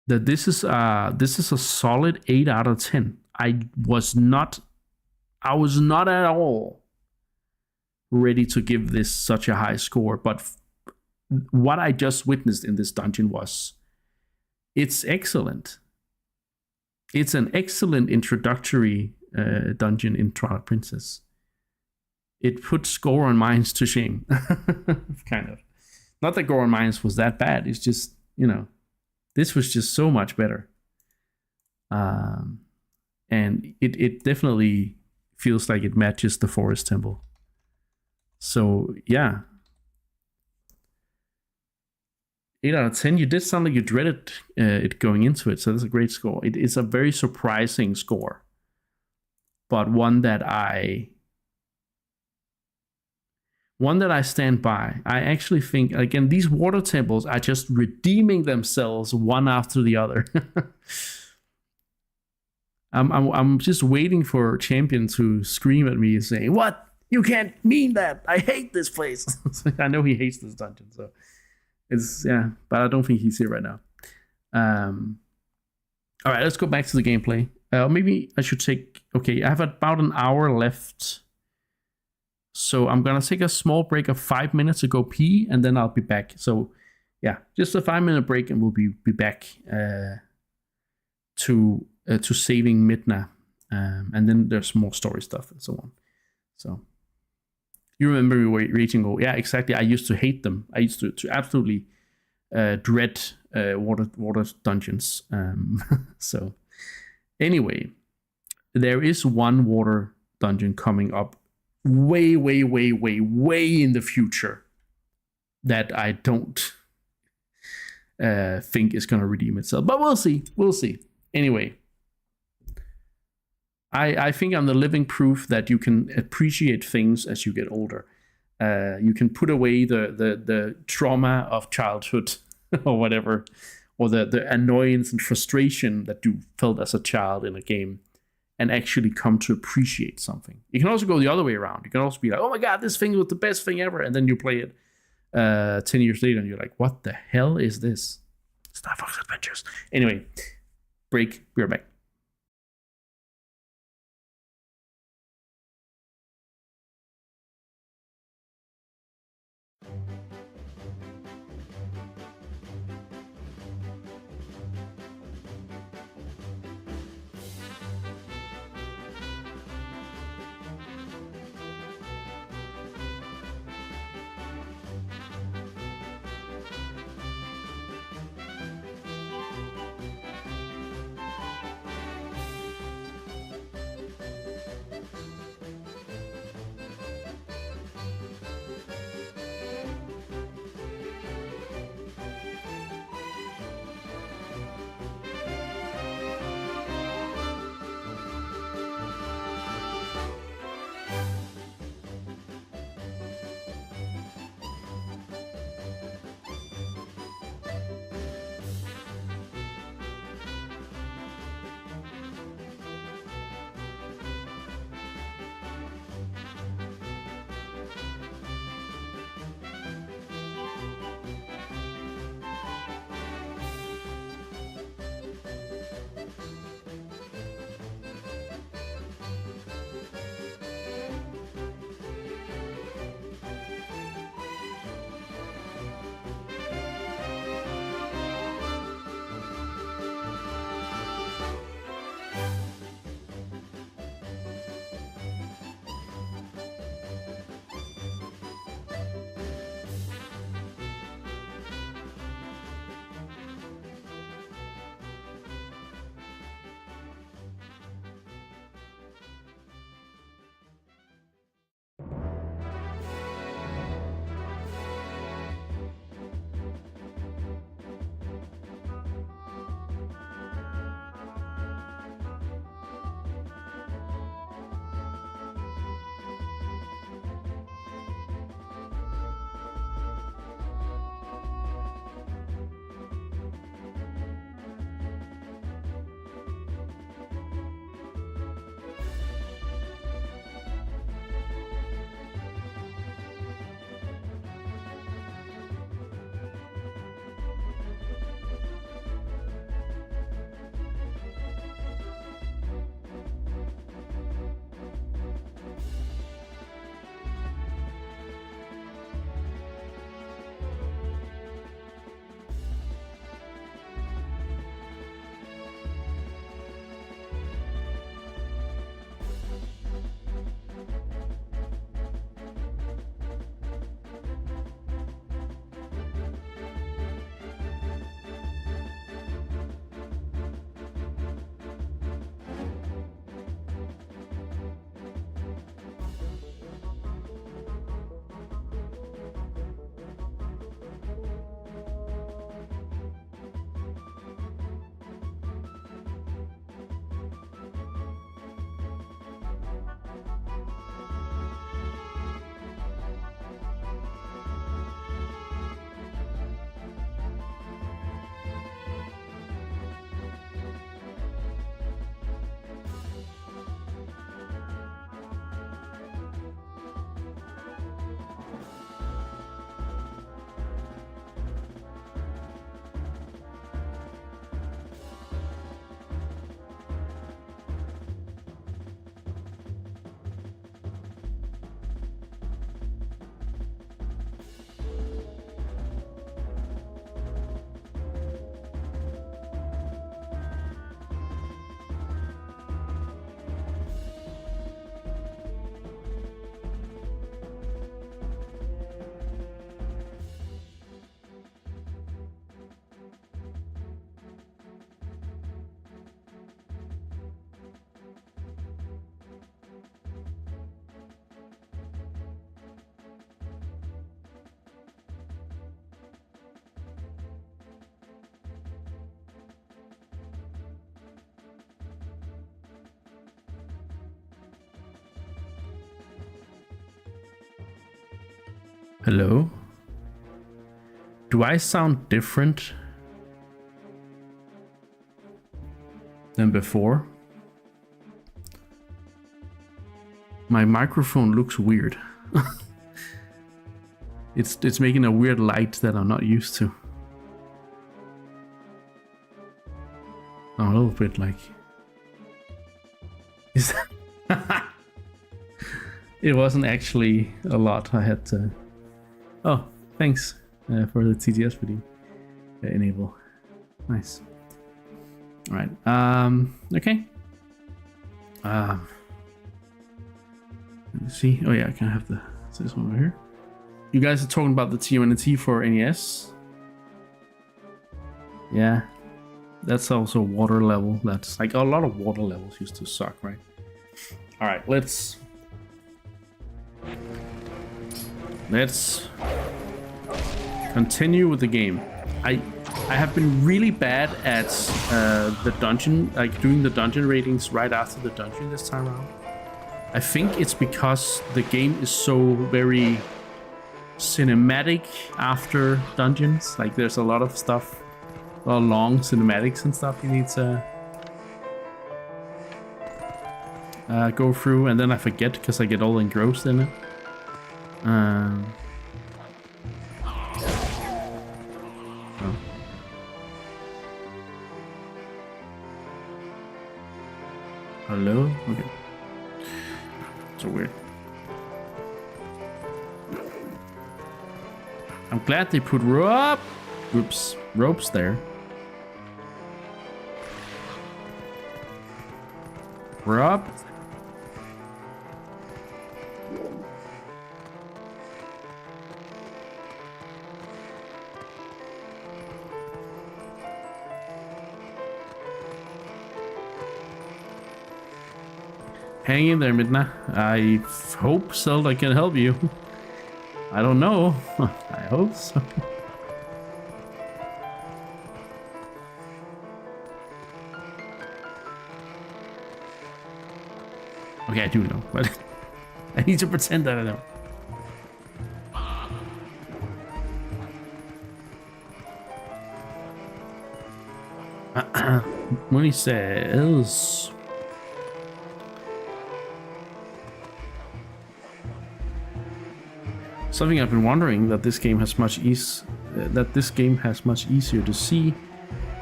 that this is a solid 8 out of 10. I was not at all ready to give this such a high score, but what I just witnessed in this dungeon it's excellent. It's an excellent introductory dungeon in Twilight Princess. It puts Goron Mines to shame. Kind of. Not that Goron Mines was that bad. It's just, you know, this was just so much better. And it definitely feels like it matches the Forest Temple. So, yeah. 8 out of 10. You did sound like you dreaded it going into it, so that's a great score. It is a very surprising score, but one that I stand by. I actually think, again, these water temples are just redeeming themselves one after the other. I'm just waiting for Champion to scream at me and say, "What? You can't mean that! I hate this place." I know he hates this dungeon, so. But I don't think he's here right now. All right, let's go back to the gameplay. Maybe I should I have about an hour left. So I'm going to take a small break of 5 minutes to go pee, and then I'll be back. So, yeah, just a 5-minute break, and we'll be back to saving Midna. And then there's more story stuff and so on. So... You remember me reaching goal. Yeah, exactly. I used to hate them. I used to absolutely dread water dungeons. So anyway, there is one water dungeon coming up way in the future that I don't think is going to redeem itself. But we'll see. We'll see. Anyway. I think I'm the living proof that you can appreciate things as you get older. You can put away the trauma of childhood or whatever, or the annoyance and frustration that you felt as a child in a game, and actually come to appreciate something. You can also go the other way around. You can also be like, oh my god, this thing was the best thing ever, and then you play it 10 years later and you're like, what the hell is this? Star Fox Adventures. Anyway, break, be right back. Hello? Do I sound different than before? My microphone looks weird. It's making a weird light that I'm not used to. I'm a little bit like... Is that... It wasn't actually a lot. I had to... Oh, thanks for the TTS video. Enable. Nice. All right. Okay. Let's see. Oh yeah, I can have this one over here. You guys are talking about the TMNT for NES. Yeah. That's also water level. That's like a lot of water levels used to suck, right? All right, let's continue with the game. I have been really bad at the dungeon, like doing the dungeon ratings right after the dungeon this time around. I think it's because the game is so very cinematic after dungeons. Like there's a lot of stuff, a lot of long cinematics and stuff you need to go through, and then I forget because I get all engrossed in it. Oh. Hello? Okay. So weird. I'm glad they put ropes there. Rob? Hang in there, Midna. I hope Zelda can help you. I don't know. I hope so. Okay, I do know, but I need to pretend that I don't. When he says... Something I've been wondering that this game has much easier to see.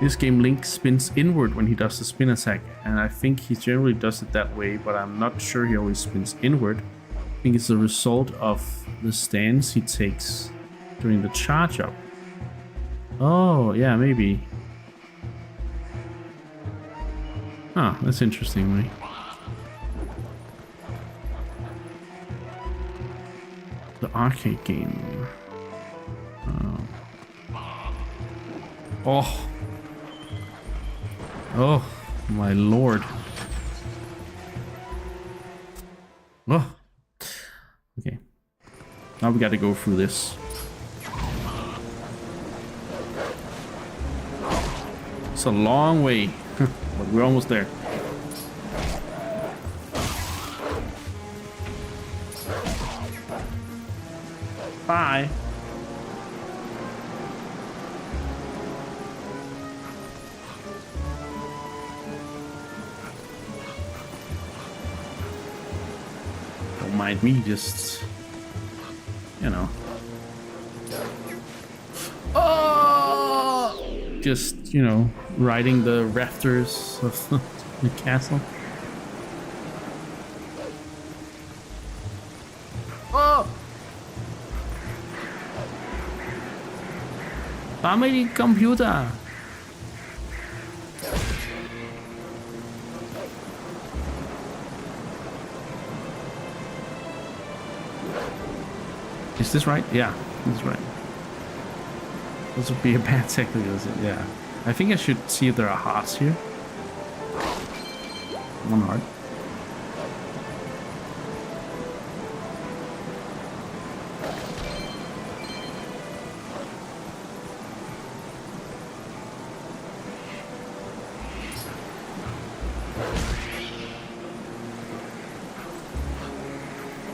This game Link spins inward when he does the spin attack, and I think he generally does it that way, but I'm not sure he always spins inward. I think it's a result of the stance he takes during the charge up. Oh, yeah, maybe. Oh, that's interesting, right? The arcade game. Oh. Oh, my lord. Oh. Okay. Now we gotta go through this. It's a long way, but we're almost there. Bye. Don't mind me, just, you know. Oh! Just, you know, riding the rafters of the castle. Oh! Family computer. Is this right? Yeah, this is right. This would be a bad technical, yeah. I think I should see if there are hearts here. One heart.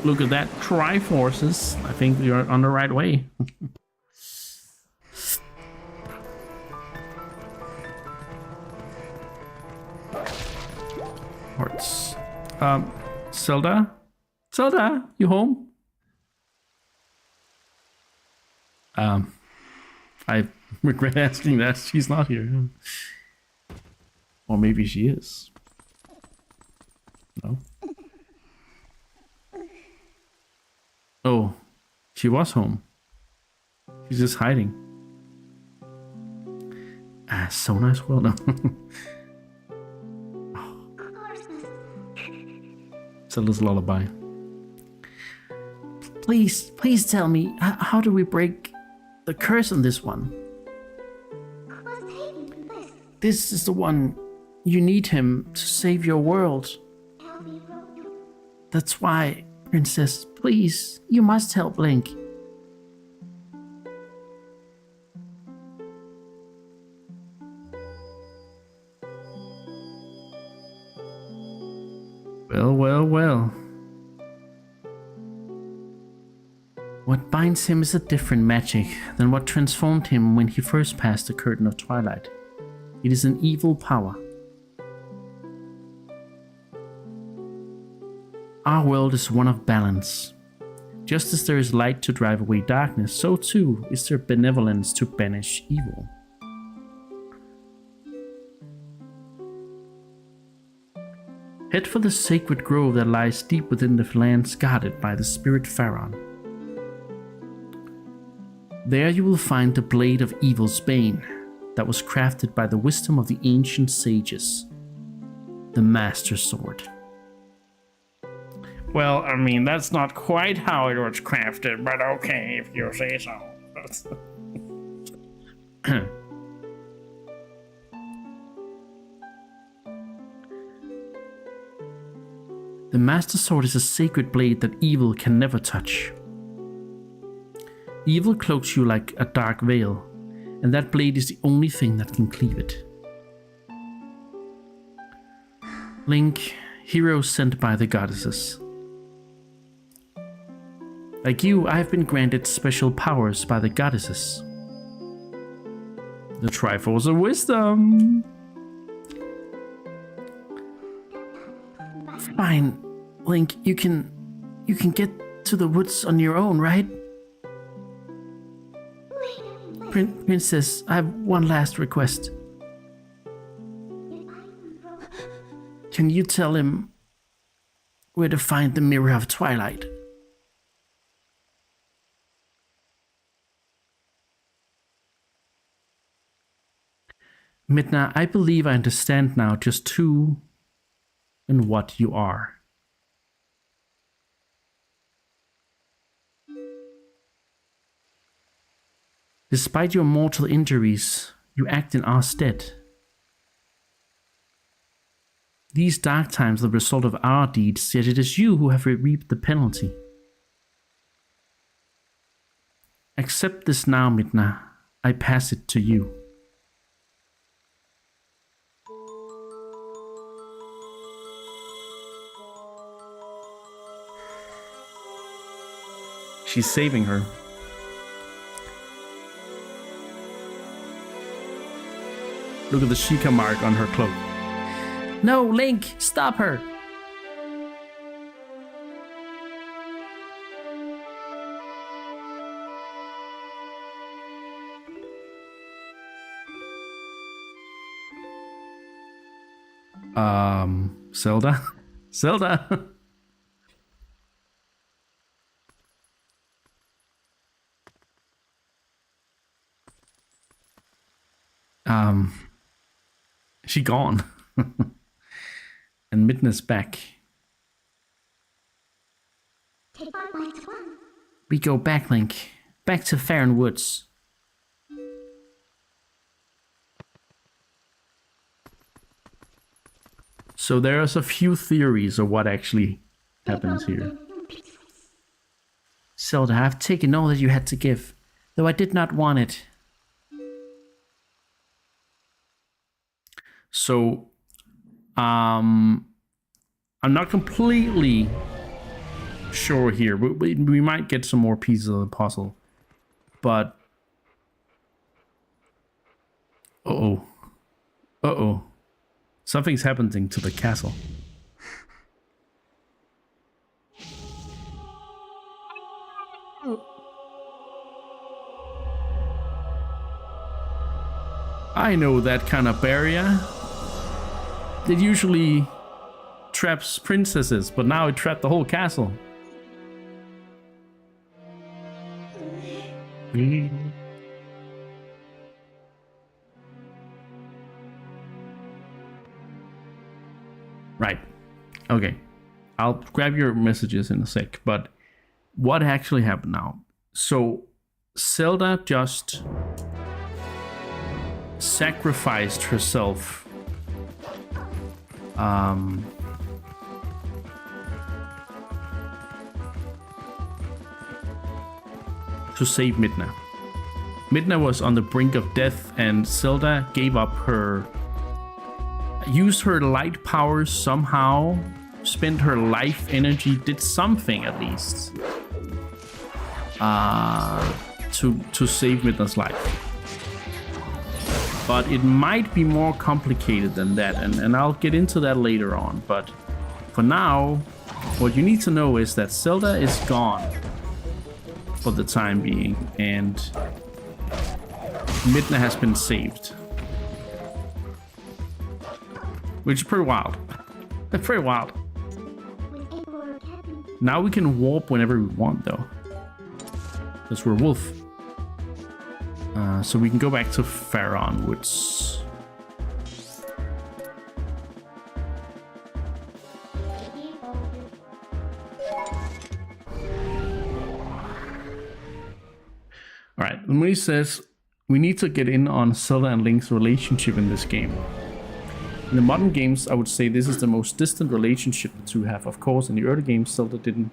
Look at that. Triforces. I think you're on the right way. Hearts. Zelda? Zelda, you home? I regret asking that. She's not here. Or maybe she is. No. Oh, she was home. She's just hiding. Ah, so nice world. No. Zelda's lullaby. Please tell me, how do we break the curse on this one? This is the one. You need him to save your world. That's why, Princess, please, you must help Link. Well. What binds him is a different magic than what transformed him when he first passed the curtain of Twilight. It is an evil power. Our world is one of balance. Just as there is light to drive away darkness, so too is there benevolence to banish evil. Head for the sacred grove that lies deep within the lands guarded by the spirit Pharaon. There you will find the blade of evil's bane that was crafted by the wisdom of the ancient sages, the Master Sword. Well, I mean, that's not quite how it was crafted, but okay, if you say so. The Master Sword is a sacred blade that evil can never touch. Evil cloaks you like a dark veil, and that blade is the only thing that can cleave it. Link, hero sent by the goddesses. Like you, I have been granted special powers by the goddesses. The Triforce of Wisdom! Fine, Link, you can get to the woods on your own, right? Princess, I have one last request. Can you tell him where to find the Mirror of Twilight? Midna, I believe I understand now just who and what you are. Despite your mortal injuries, you act in our stead. These dark times are the result of our deeds, yet it is you who have reaped the penalty. Accept this now, Midna. I pass it to you. She's saving her. Look at the Sheikah mark on her cloak. No, Link, stop her! Zelda? Zelda! She gone. And Midna's back. We go back, Link. Back to Farron Woods. So there's a few theories of what actually happens here. Zelda, I've taken all that you had to give, though I did not want it. So, I'm not completely sure here. We might get some more pieces of the puzzle, but uh-oh, something's happening to the castle. I know that kind of barrier. It usually traps princesses, but now it trapped the whole castle. Right. Okay. I'll grab your messages in a sec, but what actually happened now? So Zelda just sacrificed herself to save Midna. Midna was on the brink of death, and Zelda gave up used her light powers somehow, spent her life energy, did something at least to save Midna's life. But it might be more complicated than that, and I'll get into that later on. But for now, what you need to know is that Zelda is gone for the time being, and Midna has been saved. Which is pretty wild. Pretty wild. Now we can warp whenever we want, though. Because we're wolf. So we can go back to Faron Woods. Alright, Louis says, we need to get in on Zelda and Link's relationship in this game. In the modern games, I would say this is the most distant relationship the two have. Of course, in the early games, Zelda didn't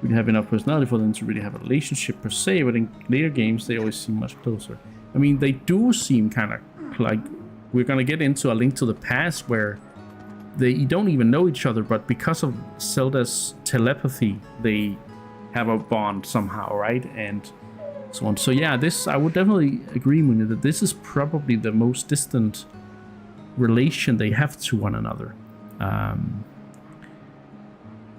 really have enough personality for them to really have a relationship per se, but in later games, they always seem much closer. I mean, they do seem kind of like, we're going to get into A Link to the Past where they don't even know each other, but because of Zelda's telepathy, they have a bond somehow, right? And so on. So yeah, this, I would definitely agree with you that this is probably the most distant relation they have to one another.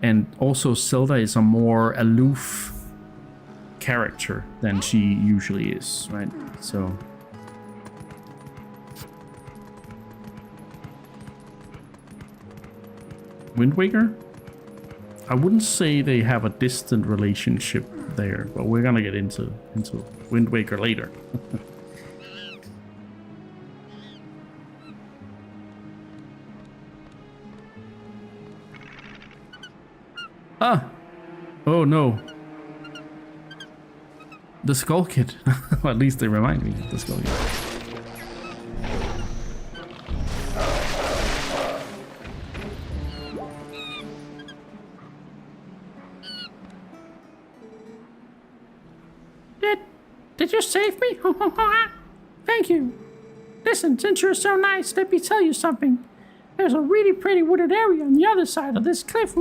And also Zelda is a more aloof character than she usually is, right? So Wind Waker? I wouldn't say they have a distant relationship there, but we're gonna get into Wind Waker later. Ah! Oh no. The Skull Kid. Well, at least they remind me of the Skull Kid. Did you save me? Thank you. Listen, since you're so nice, let me tell you something. There's a really pretty wooded area on the other side of this cliff.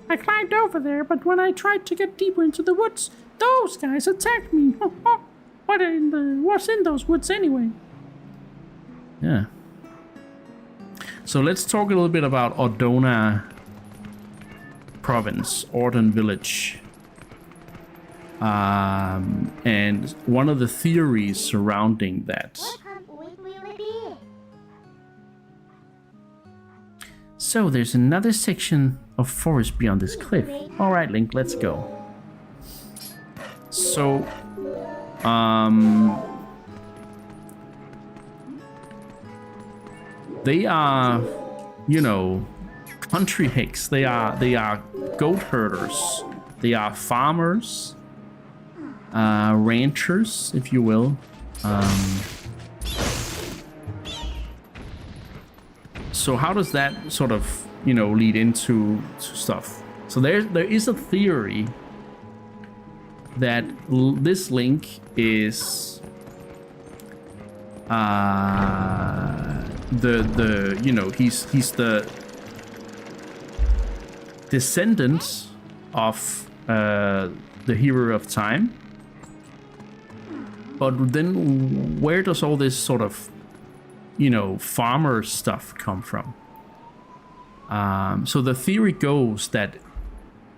I climbed over there, but when I tried to get deeper into the woods, those guys attacked me. What's in those woods anyway? Yeah. So let's talk a little bit about Ordona province, Ordon village. And one of the theories surrounding that. So there's another section of forest beyond this cliff. All right, Link, let's go. So, they are, you know, country hicks. They are goat herders. They are farmers, ranchers, if you will. So how does that sort of, you know, lead into stuff? So there is a theory that this Link is the you know, he's the descendant of the Hero of Time. But then where does all this sort of, farmer stuff come from? So the theory goes that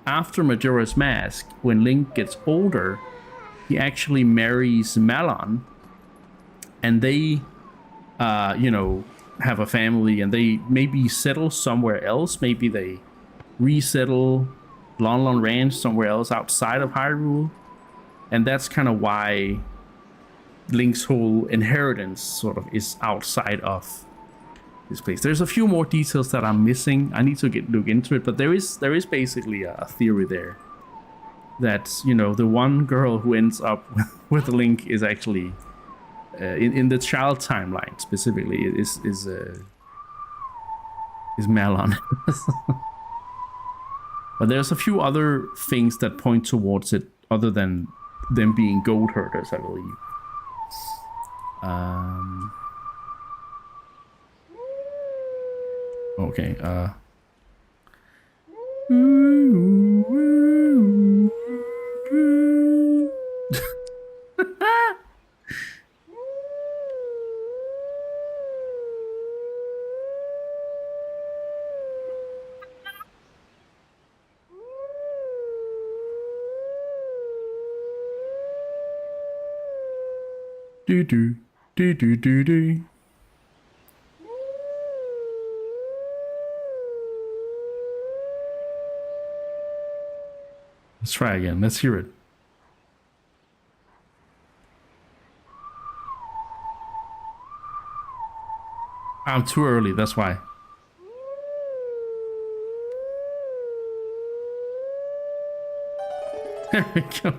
after Majora's Mask, when Link gets older, he actually marries Malon, and they, have a family, and they maybe settle somewhere else. Maybe they resettle Lon Lon Ranch somewhere else outside of Hyrule, and that's kind of why Link's whole inheritance sort of is outside of this place. There's a few more details that I'm missing. I need to look into it, but there is basically a theory there that the one girl who ends up with Link is actually in the child timeline specifically is Malon. But there's a few other things that point towards it other than them being goat herders, I believe. Okay, do do do do do do. Let's try again. Let's hear it. I'm too early, that's why. There we go.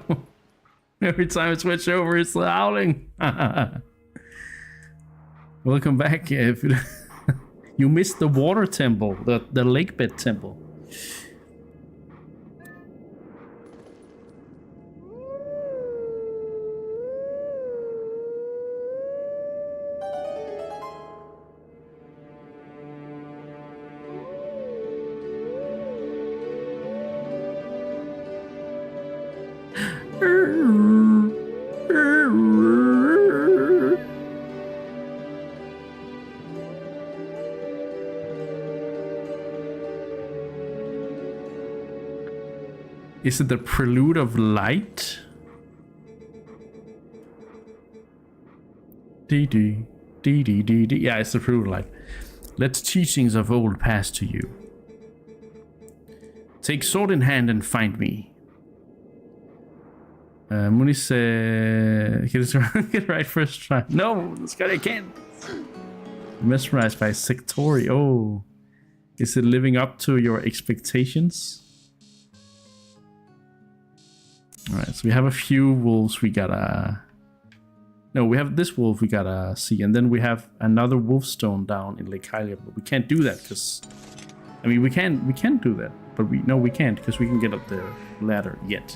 Every time I switch over, it's howling. Welcome back. If you missed the water temple, the lake bed temple. Is it the Prelude of Light? D. Yeah, it's the Prelude of Light. Let teachings of old pass to you. Take sword in hand and find me. Muni said, get it right first try. No, this guy I can't. Mesmerized by Sectori. Oh, is it living up to your expectations? Alright, so we have a few wolves we gotta... No, we have this wolf we gotta see, and then we have another wolf stone down in Lake Hylia, but we can't do that because... I mean, we can do that, but we can't because we can get up the ladder yet.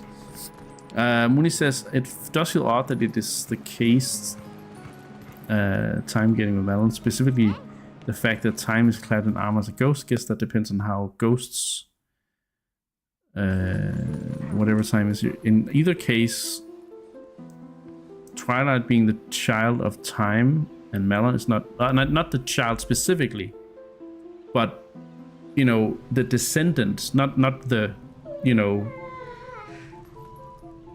Mooney says, it does feel odd that it is the case time getting with Malon, specifically the fact that time is clad in armor as a ghost. Guess that depends on how ghosts... whatever time is here. In either case, Twilight being the child of time and Malon is not the child specifically, but the descendant, not the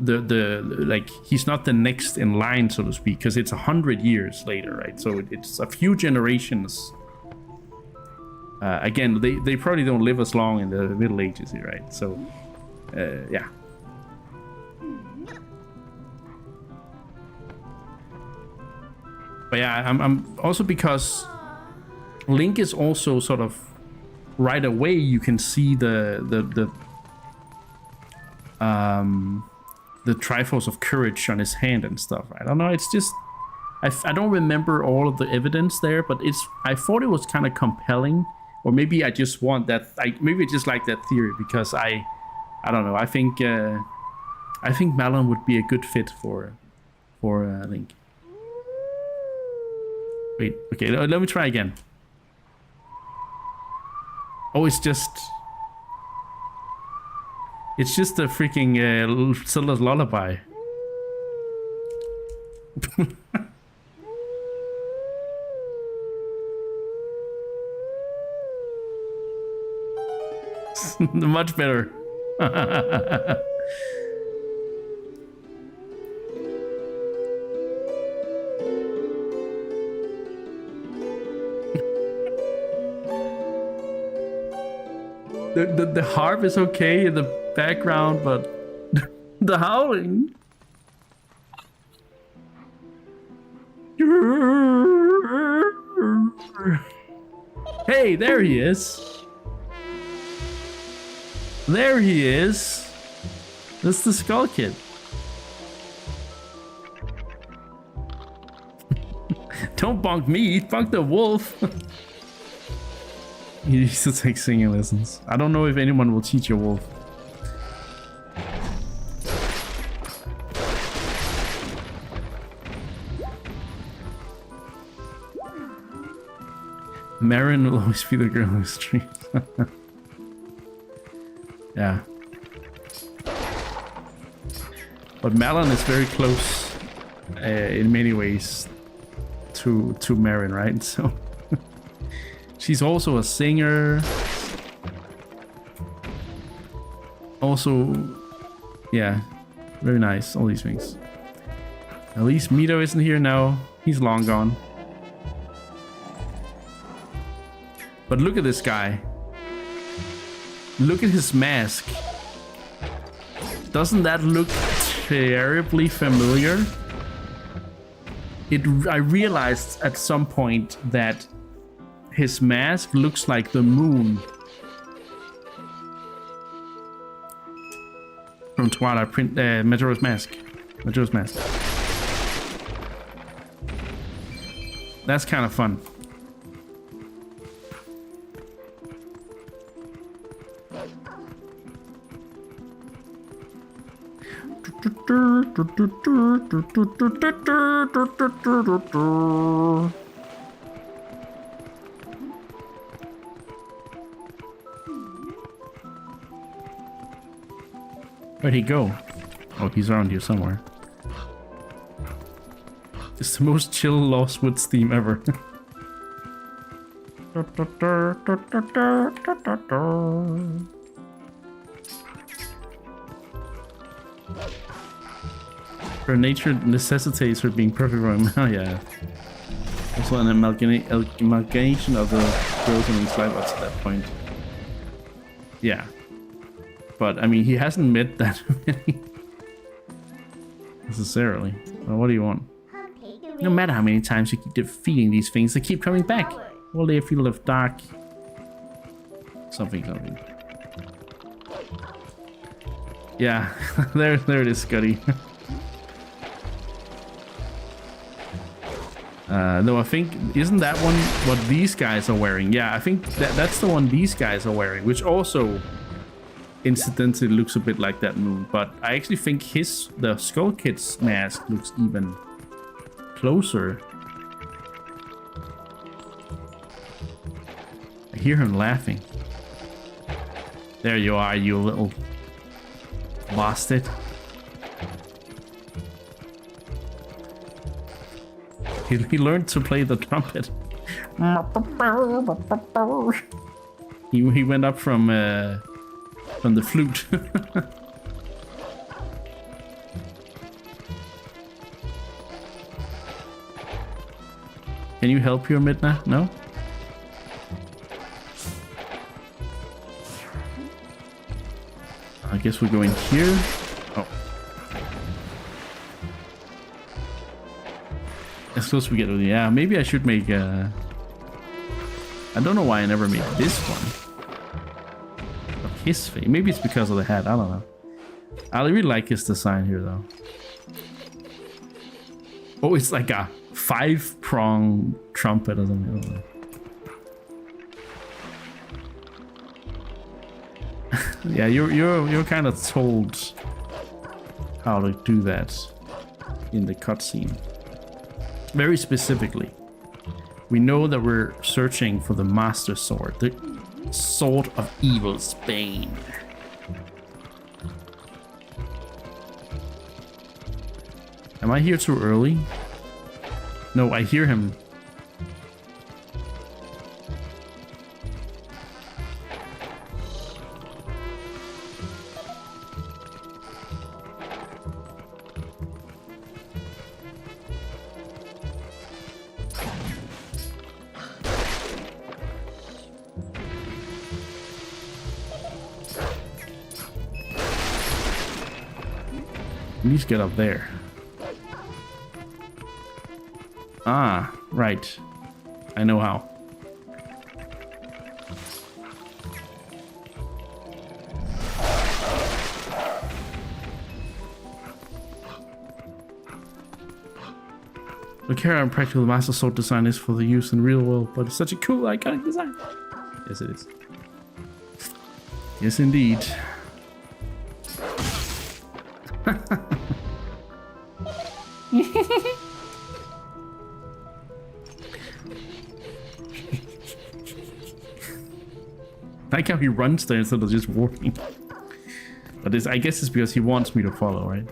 the like, he's not the next in line, so to speak, because it's 100 years later, right? So it's a few generations. Again, they probably don't live as long in the Middle Ages here, right? So, yeah. But yeah, I'm also, because Link is also sort of right away you can see the Triforce of Courage on his hand and stuff. I don't know. It's just I don't remember all of the evidence there, but I thought it was kind of compelling. Or maybe I just want that. Maybe I just like that theory because I don't know. I think Malon would be a good fit for Link. Wait. Okay. Let me try again. Oh, it's just. It's just a freaking Zelda's lullaby. Much better. The harp is okay in the background, but the howling. Hey, there he is. There he is. That's the Skull Kid. Don't bonk me, bonk the wolf. He needs to take singing lessons. I don't know if anyone will teach your wolf. Marin will always be the girl who streams. Yeah. But Malon is very close in many ways to Marin, right? So she's also a singer. Also, yeah, very nice. All these things. At least Mito isn't here now. He's long gone. But look at this guy. Look at his mask. Doesn't that look terribly familiar? I realized at some point that his mask looks like the moon from Twilight. Majora's Mask. Majora's Mask. That's kind of fun. Where'd he go? Oh, he's around here somewhere. It's the most chill Lost Woods theme ever. Her nature necessitates her being perfect for him. Oh yeah. Also an amalgamation of the girls in his life up to that point. Yeah. But I mean, he hasn't met that many necessarily. Well, what do you want? No matter how many times you keep defeating these things, they keep coming back. All they feel of dark. Something. Yeah, there it is, Scotty. No, I think, isn't that one what these guys are wearing? Yeah, I think that's the one these guys are wearing, which also incidentally looks a bit like that moon. But I actually think the Skull Kid's mask looks even closer. I hear him laughing. There you are, you little bastard. He learned to play the trumpet. He went up from the flute. Can you help here, Midna? No? I guess we're going here. Oh. As close as we get to the... Yeah, maybe I should make I don't know why I never made this one. Of his face. Maybe it's because of the hat. I don't know. I really like his design here, though. Oh, it's like a 5-prong trumpet or something. I don't know. Yeah, you're kind of told how to do that in the cutscene. Very specifically. We know that we're searching for the Master Sword, the Sword of Evil's Bane. Am I here too early? No, I hear him. Please get up there. Ah, right. I know how. Look how impractical the Master Sword design is for the use in real world, but it's such a cool, iconic design. Yes, it is. Yes, indeed. I like how he runs there instead of just walking. But this, I guess it's because he wants me to follow, right?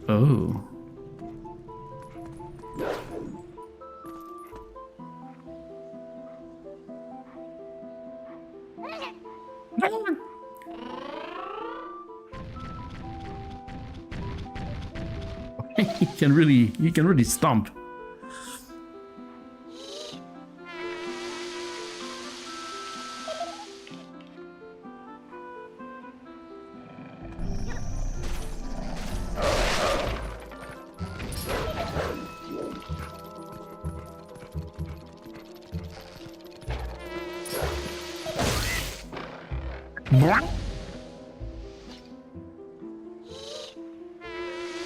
Oh. He can really stomp.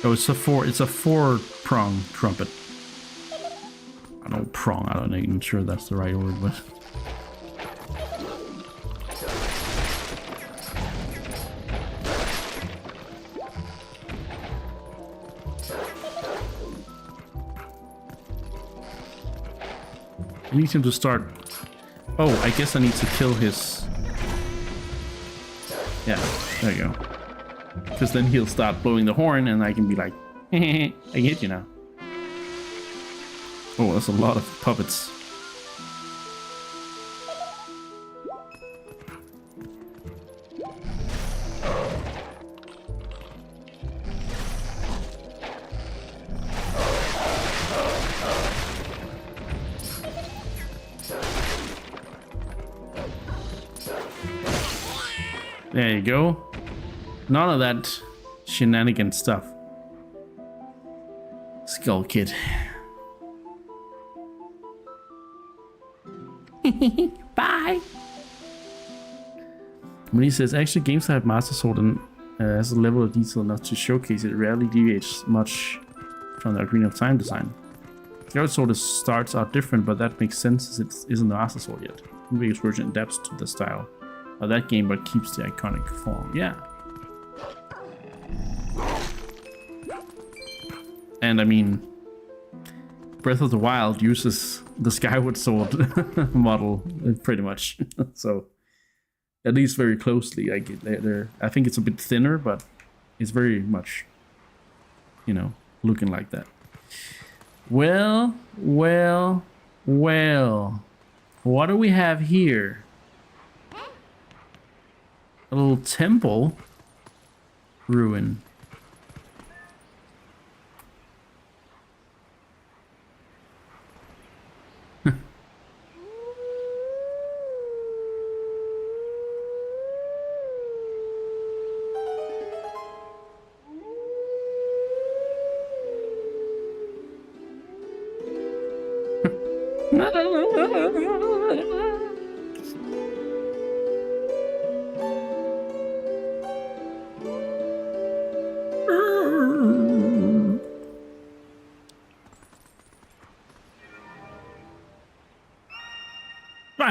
Oh, it's a four-prong trumpet. I don't prong. I don't even sure that's the right word, but I need him to start. Oh, I guess I need to kill his. Yeah, there you go. Because then he'll start blowing the horn and I can be like, I get you now. Oh, that's a lot of puppets. There you go. None of that shenanigan stuff. Skull Kid. Bye. When he says, actually, games that have Master Sword and has a level of detail enough to showcase it rarely deviates much from the Ocarina of Time design. The other sword starts out different, but that makes sense as it isn't the Master Sword yet. The biggest version adapts to the style of that game, but keeps the iconic form. Yeah. And I mean, Breath of the Wild uses the Skyward Sword model pretty much, so at least very closely. I get there. I think it's a bit thinner, but it's very much, you know, looking like that. Well, well, well. What do we have here? A little temple ruin.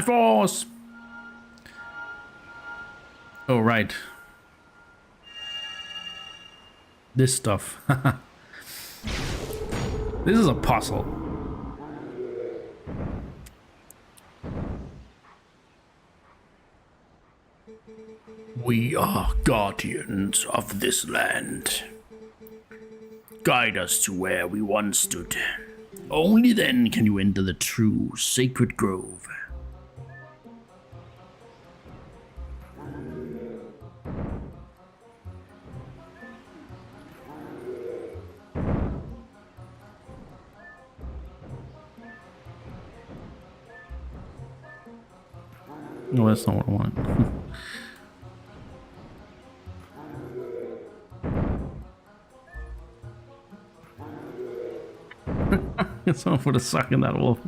Force. Oh, right. This stuff. This is a puzzle. We are guardians of this land. Guide us to where we once stood. Only then can you enter the true sacred grove. No, that's not what I want. Someone put a sock in that wolf.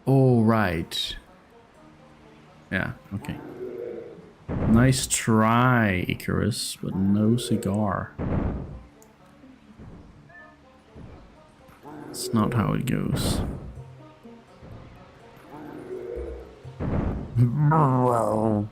Oh, right. Yeah, okay. Nice try, Icarus, but no cigar. It's not how it goes. Whoa.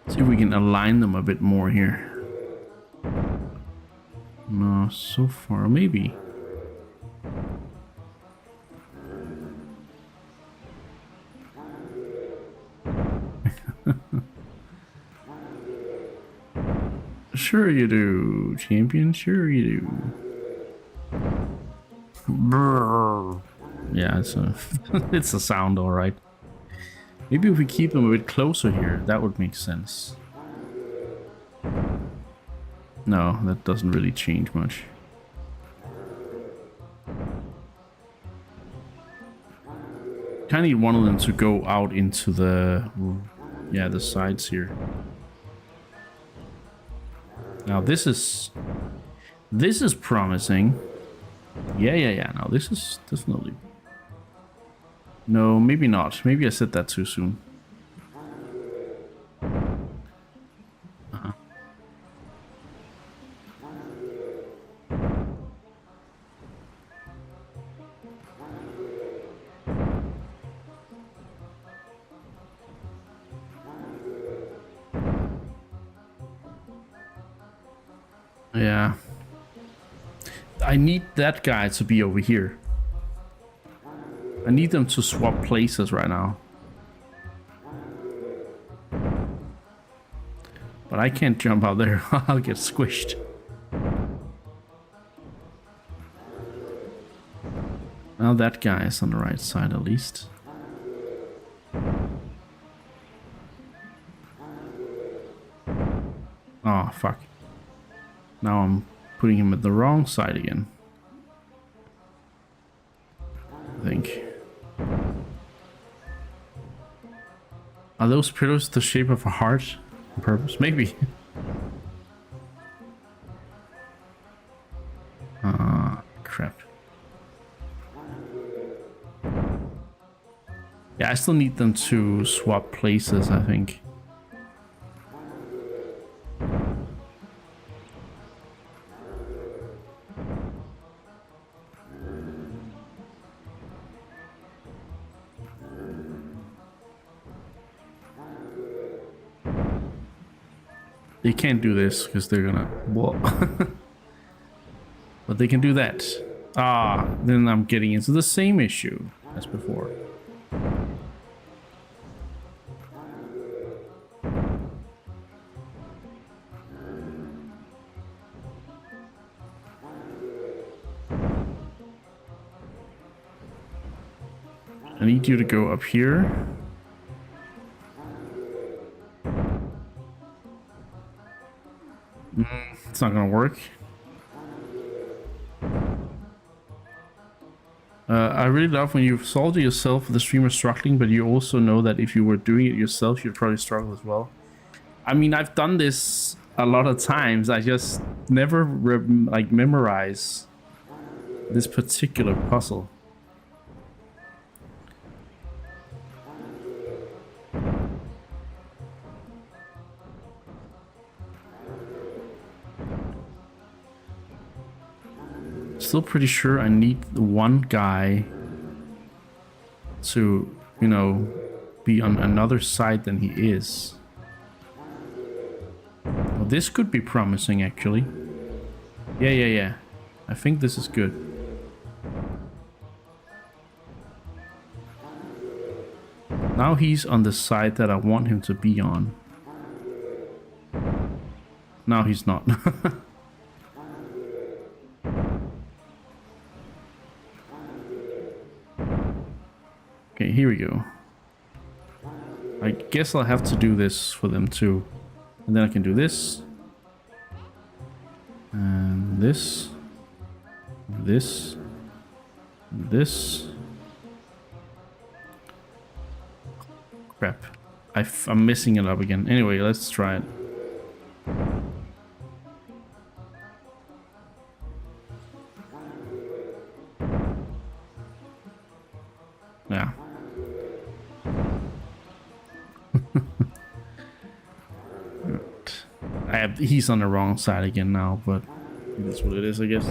See if we can align them a bit more here. No, so far, maybe. Sure you do, champion. Sure you do. Brr. Yeah, it's a it's a sound, all right. Maybe if we keep them a bit closer here, that would make sense. No, that doesn't really change much. Kind of need one of them to go out into the, yeah, the sides here. Now this is promising. Yeah. Now this is definitely. No, maybe not. Maybe I said that too soon. Yeah. I need that guy to be over here. I need them to swap places right now. But I can't jump out there. I'll get squished. Well, that guy is on the right side at least. Oh, fuck. Now I'm putting him at the wrong side again. I think. Are those pillars the shape of a heart on purpose? Maybe. Crap. Yeah, I still need them to swap places, I think. They can't do this because they're gonna. Whoa. But they can do that. Ah, then I'm getting into the same issue as before. I need you to go up here. It's not gonna work. I really love when you've solved it yourself, the streamer struggling, but you also know that if you were doing it yourself, you'd probably struggle as well. I mean, I've done this a lot of times. I just never like memorize this particular puzzle. Still pretty sure I need the one guy to, you know, be on another side than he is. Well, this could be promising, actually. Yeah. I think this is good. Now he's on the side that I want him to be on. Now he's not. Okay, here we go. I guess I'll have to do this for them too. And then I can do this. And this. This. And this. Crap. I'm messing it up again. Anyway, let's try it. Yeah. He's on the wrong side again now, but that's what it is, I guess.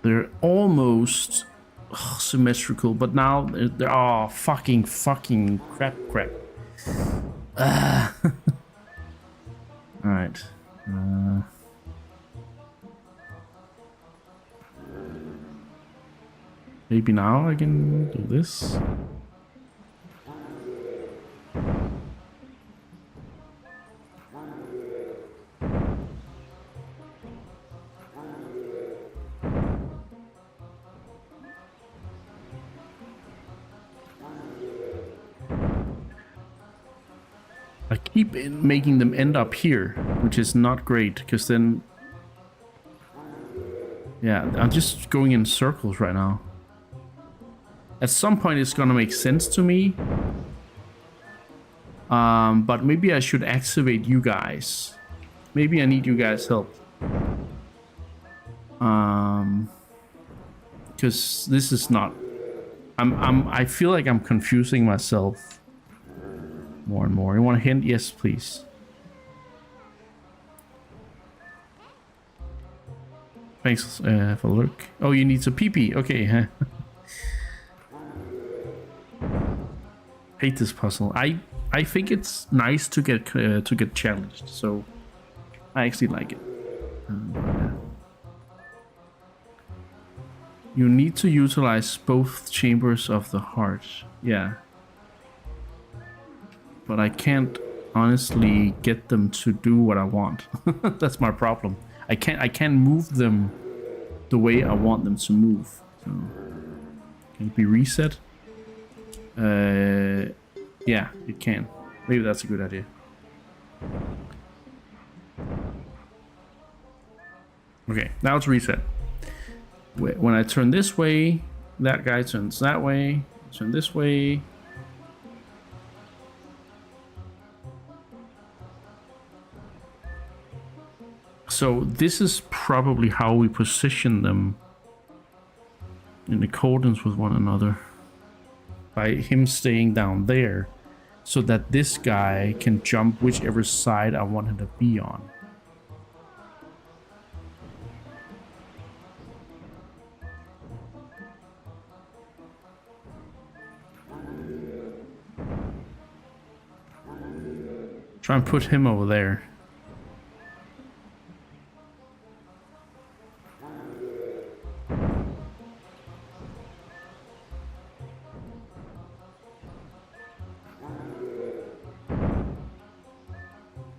They're almost symmetrical, but now they're all fucking crap. All right. Maybe now I can do this. I keep making them end up here, which is not great, because then... Yeah, I'm just going in circles right now. At some point it's gonna make sense to me. But maybe I should activate you guys. Maybe I need you guys' help. Because this is not... I feel like I'm confusing myself more and more. You want a hint? Yes, please. Thanks for the look. Oh, you need to pee-pee. Okay, huh? Hate this puzzle. I think it's nice to get challenged, so I actually like it. You need to utilize both chambers of the heart. Yeah. But I can't honestly get them to do what I want. That's my problem. I can't move them the way I want them to move. So, can it be reset? Yeah, it can. Maybe that's a good idea. Okay, now it's reset. When I turn this way, that guy turns that way. Turn this way. So this is probably how we position them in accordance with one another. By him staying down there, so that this guy can jump whichever side I want him to be on. Try and put him over there.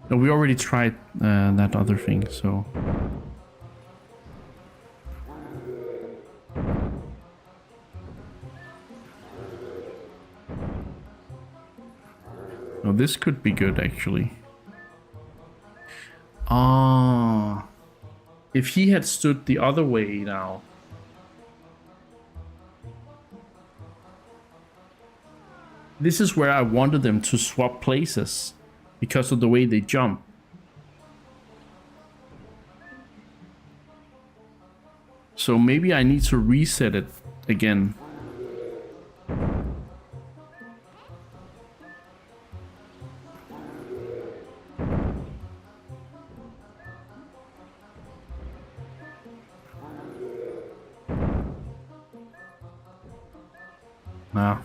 No, we already tried that other thing, so... Oh, this could be good, actually. Ah, if he had stood the other way now... This is where I wanted them to swap places because of the way they jump. So maybe I need to reset it again. Now.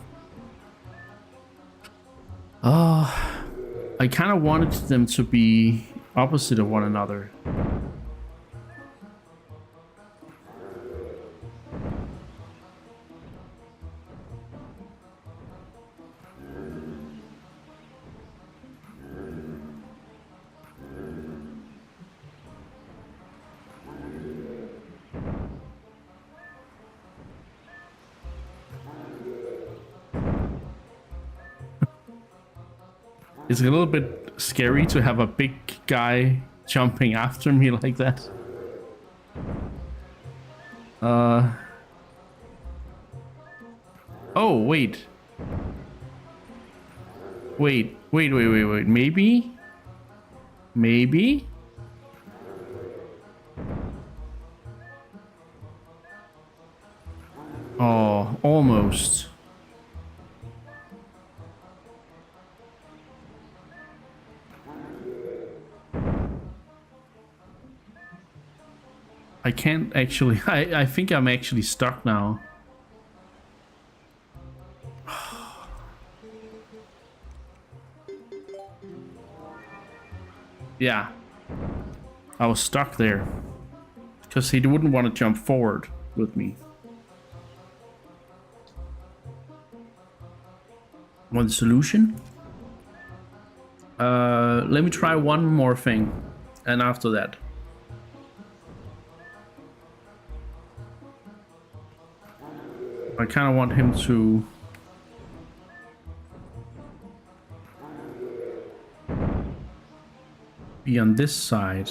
I kind of wanted them to be opposite of one another. It's a little bit scary to have a big guy jumping after me like that. Oh, wait. Wait. Maybe? Maybe? Oh, almost. I can't actually. I think I'm actually stuck now. Yeah. I was stuck there. Because he wouldn't want to jump forward with me. Want the solution? Let me try one more thing. And after that. I kind of want him to be on this side.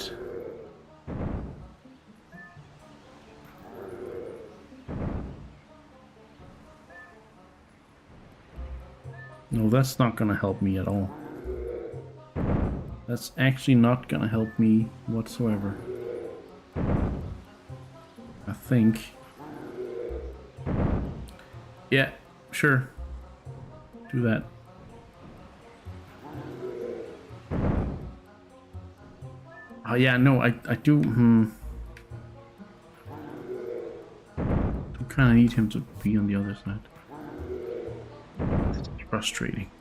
No, that's not gonna help me at all. That's actually not gonna help me whatsoever. I think. Yeah, sure. Do that. Oh yeah, no, I do. I kind of need him to be on the other side. It's frustrating.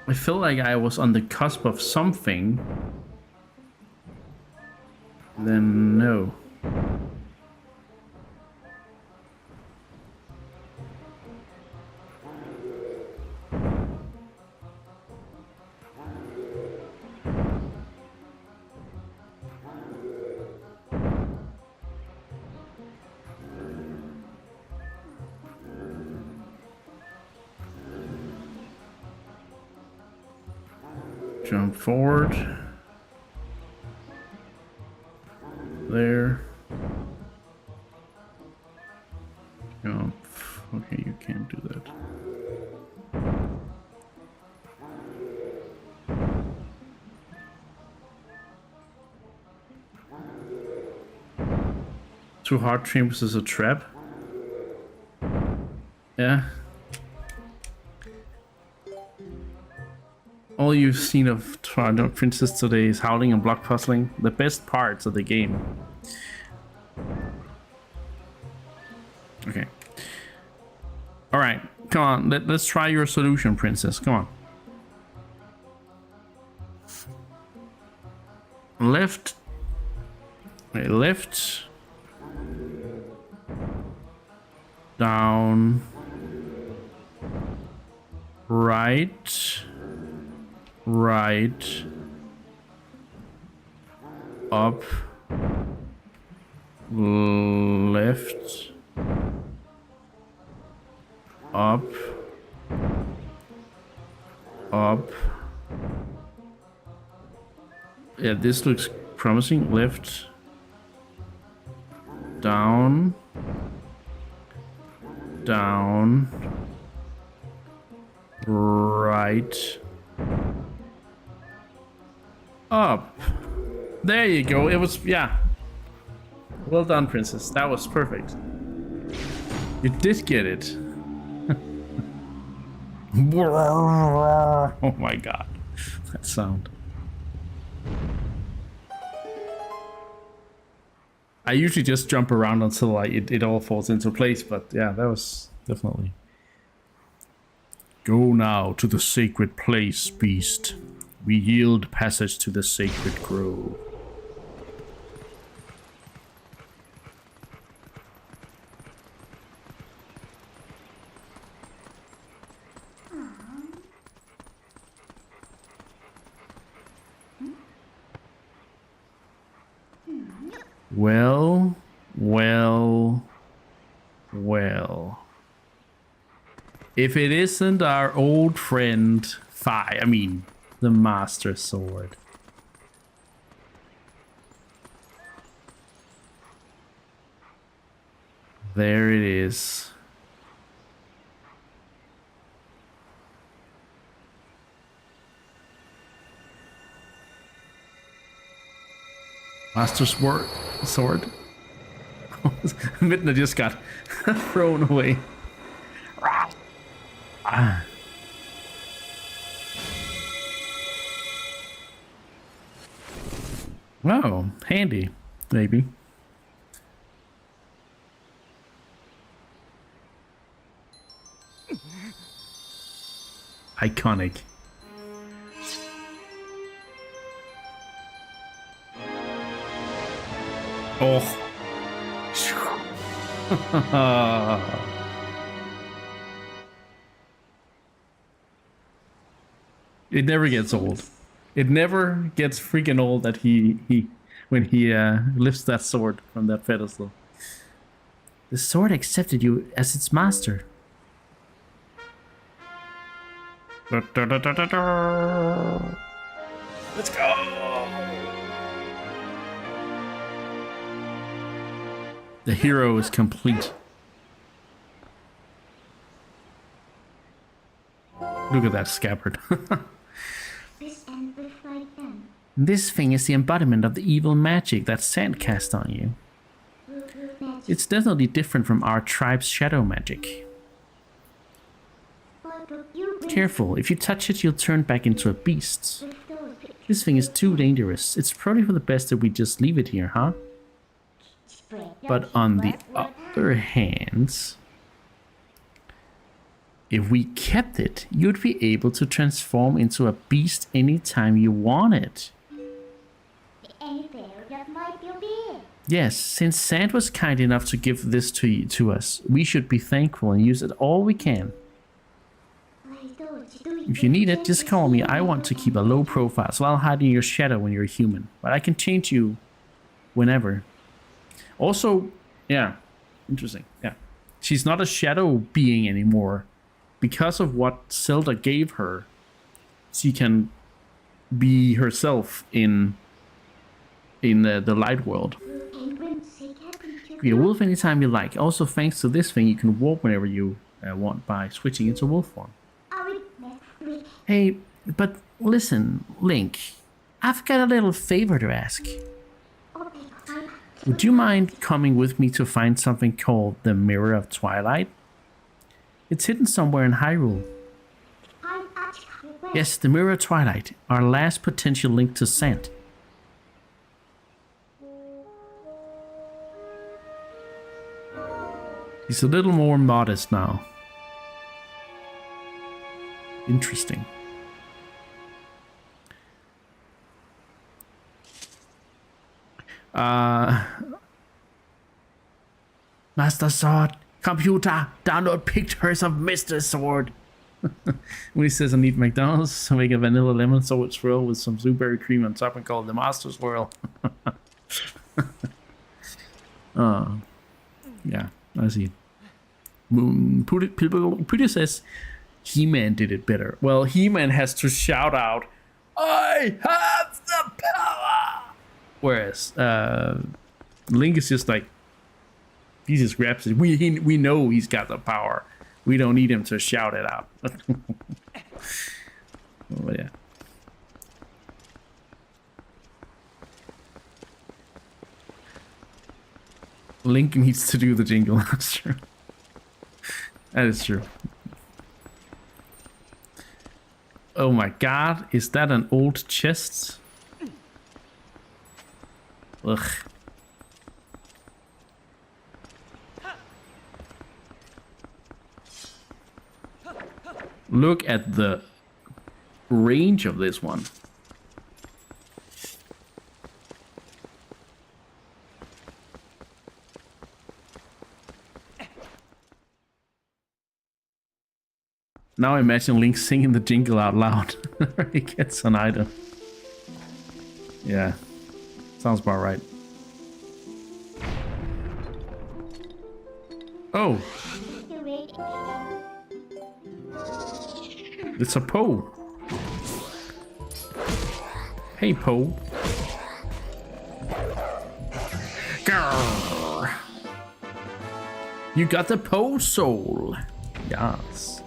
I feel like I was on the cusp of something. Then no. Jump forward. There. Jump. Okay, you can't do that. Two hard trims is a trap. Yeah. All you've seen of Twilight Princess today is howling and block puzzling. The best parts of the game. Okay. Alright, come on. Let's try your solution, Princess. Come on. Left. Okay, left. Down. Right. Right. Up. Left. Up. Up. Yeah, this looks promising. Left. Down. Down. Right. Up. There you go. It was, yeah. Well done, princess. That was perfect. You did get it. Oh my god. That sound. I usually just jump around until it all falls into place, but yeah, that was definitely. Go now to the sacred place, beast. We yield passage to the sacred grove. Well, well, well. If it isn't our old friend I mean, the Master Sword. There it is. Master Sword. Midna just got thrown away. Ah. Oh, handy, maybe. Iconic. Oh. It never gets old. It never gets freaking old that when he lifts that sword from that pedestal. The sword accepted you as its master. Let's go. The hero is complete. Look at that scabbard. This thing is the embodiment of the evil magic that Sand cast on you. It's definitely different from our tribe's shadow magic. Careful, if you touch it, you'll turn back into a beast. This thing is too dangerous. It's probably for the best that we just leave it here, huh? But on the other hand, if we kept it, you'd be able to transform into a beast anytime you wanted. Yes, since Sand was kind enough to give this to us, we should be thankful and use it all we can. If you need it, just call me. I want to keep a low profile, so I'll hide in your shadow when you're human. But I can change you whenever. Also, yeah, interesting. Yeah, she's not a shadow being anymore. Because of what Zelda gave her, she can be herself in the light world. Be a wolf anytime you like. Also, thanks to this thing, you can warp whenever you want by switching into wolf form. Hey, but listen, Link, I've got a little favor to ask. Would you mind coming with me to find something called the Mirror of Twilight? It's hidden somewhere in Hyrule. Yes, the Mirror of Twilight, our last potential link to Sand. He's a little more modest now. Interesting. Master Sword, computer, download pictures of Mr. Sword. When he says I need McDonald's to make a vanilla lemon sword swirl with some blueberry cream on top and call it the Master Swirl. Yeah, I see. Peter says He-Man did it better. Well, He-Man has to shout out, I have the power! Whereas Link is just like, he just grabs it. We know he's got the power. We don't need him to shout it out. Oh yeah. Link needs to do the jingle. That's true. That is true. Oh my god, is that an old chest? Ugh. Look at the range of this one. Now imagine Link singing the jingle out loud. He gets an item. Yeah, sounds about right. Oh, it's a Poe. Hey, Poe. Grrr. You got the Poe soul. Yes.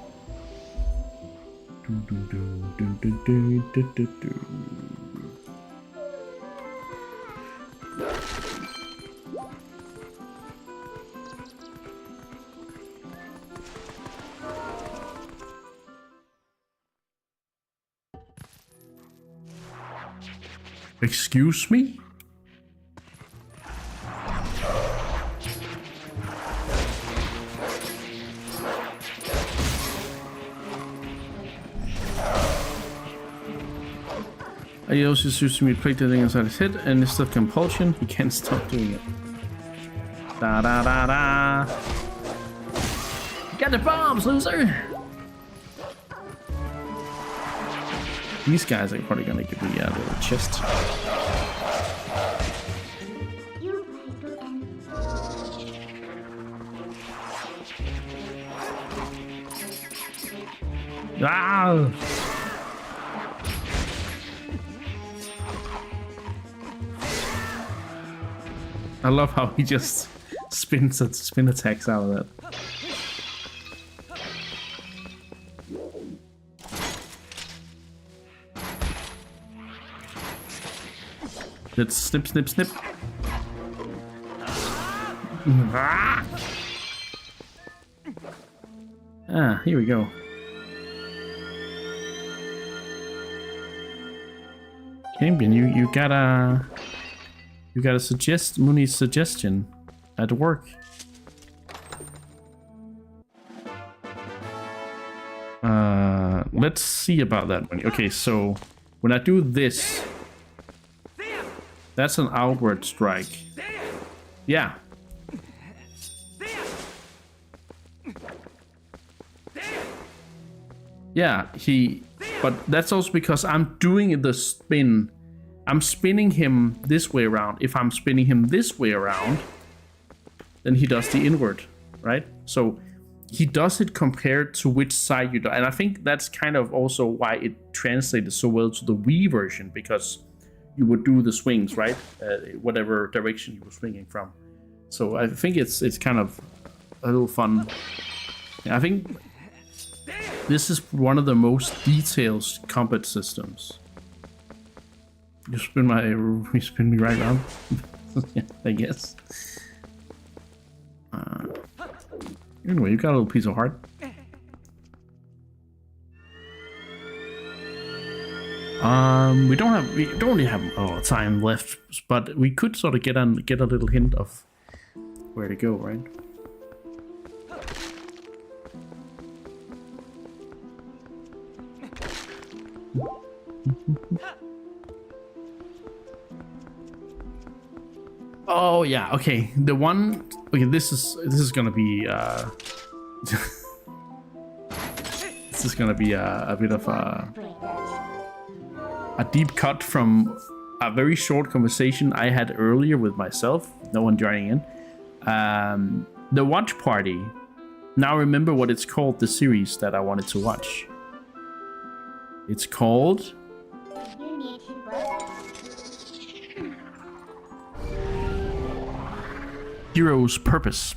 Excuse me? He also used to me plate the thing inside his head, and instead of compulsion, he can't stop doing it. Da da da da! You got the bombs, loser! These guys are probably gonna give me a little chest. Ah! I love how he just spin attacks out of that. Let's snip, snip, snip. Ah, here we go. Campion, you gotta suggest Mooney's suggestion at work. Let's see about that one. Okay, so when I do this, that's an outward strike. Yeah. Yeah, but that's also because I'm doing the spin. I'm spinning him this way around. If I'm spinning him this way around, then he does the inward, right? So he does it compared to which side you do. And I think that's kind of also why it translated so well to the Wii version, because you would do the swings, right? Whatever direction you were swinging from. So I think it's kind of a little fun. I think this is one of the most detailed combat systems. You spin me right around. Yeah, I guess. Anyway, you got a little piece of heart. We don't really have a lot of time left, but we could sort of get a little hint of where to go, right? Oh yeah, okay. The one, okay. This is gonna be this is gonna be a bit of a deep cut from a very short conversation I had earlier with myself. No one joining in. The watch party. Now remember what it's called. The series that I wanted to watch. It's called. Hero's Purpose.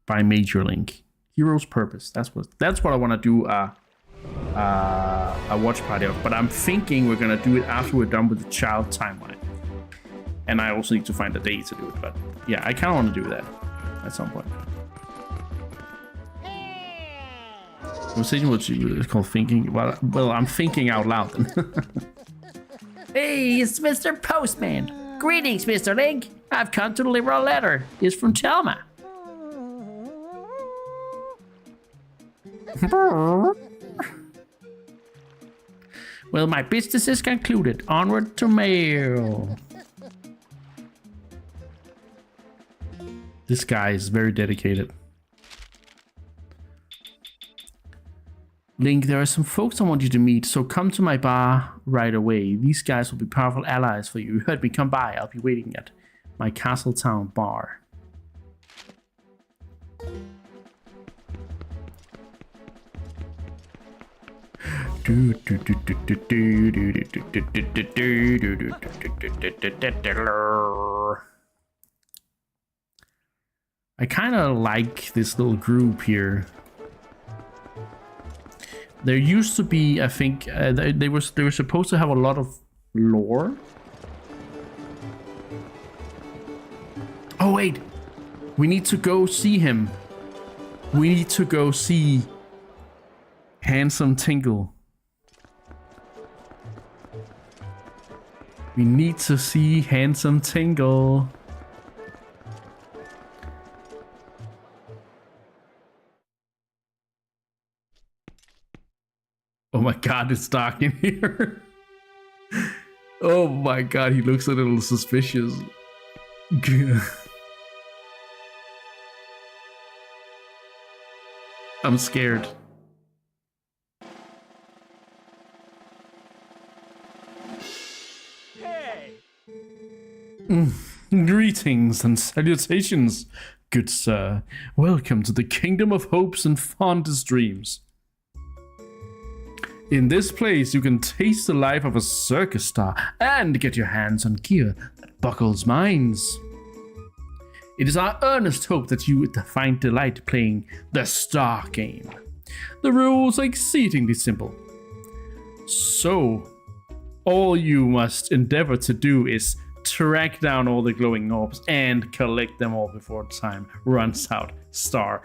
by Major Link. Hero's Purpose. That's what I want to do a watch party of. But I'm thinking we're gonna do it after we're done with the child timeline. And I also need to find a day to do it. But yeah, I kind of want to do that at some point. Conversation was called thinking. Well, I'm thinking out loud then. Hey, it's Mr. Postman. Greetings, Mr. Link. I've come to deliver a letter. It's from Telma. Well, my business is concluded. Onward to mail. This guy is very dedicated. Link, there are some folks I want you to meet, so come to my bar right away. These guys will be powerful allies for you. You heard me, come by. I'll be waiting at my Castletown bar. I kind of like this little group here. There used to be, I think, they were supposed to have a lot of lore. Oh wait, we need to go see him. We need to go see Handsome Tingle. We need to see Handsome Tingle. Oh my god, it's dark in here. Oh my god, he looks a little suspicious. I'm scared. Greetings and salutations, good sir. Welcome to the kingdom of hopes and fondest dreams. In this place, you can taste the life of a circus star and get your hands on gear that buckles minds. It is our earnest hope that you would find delight playing the Star Game. The rules are exceedingly simple. So, all you must endeavor to do is track down all the glowing orbs and collect them all before time runs out. Star.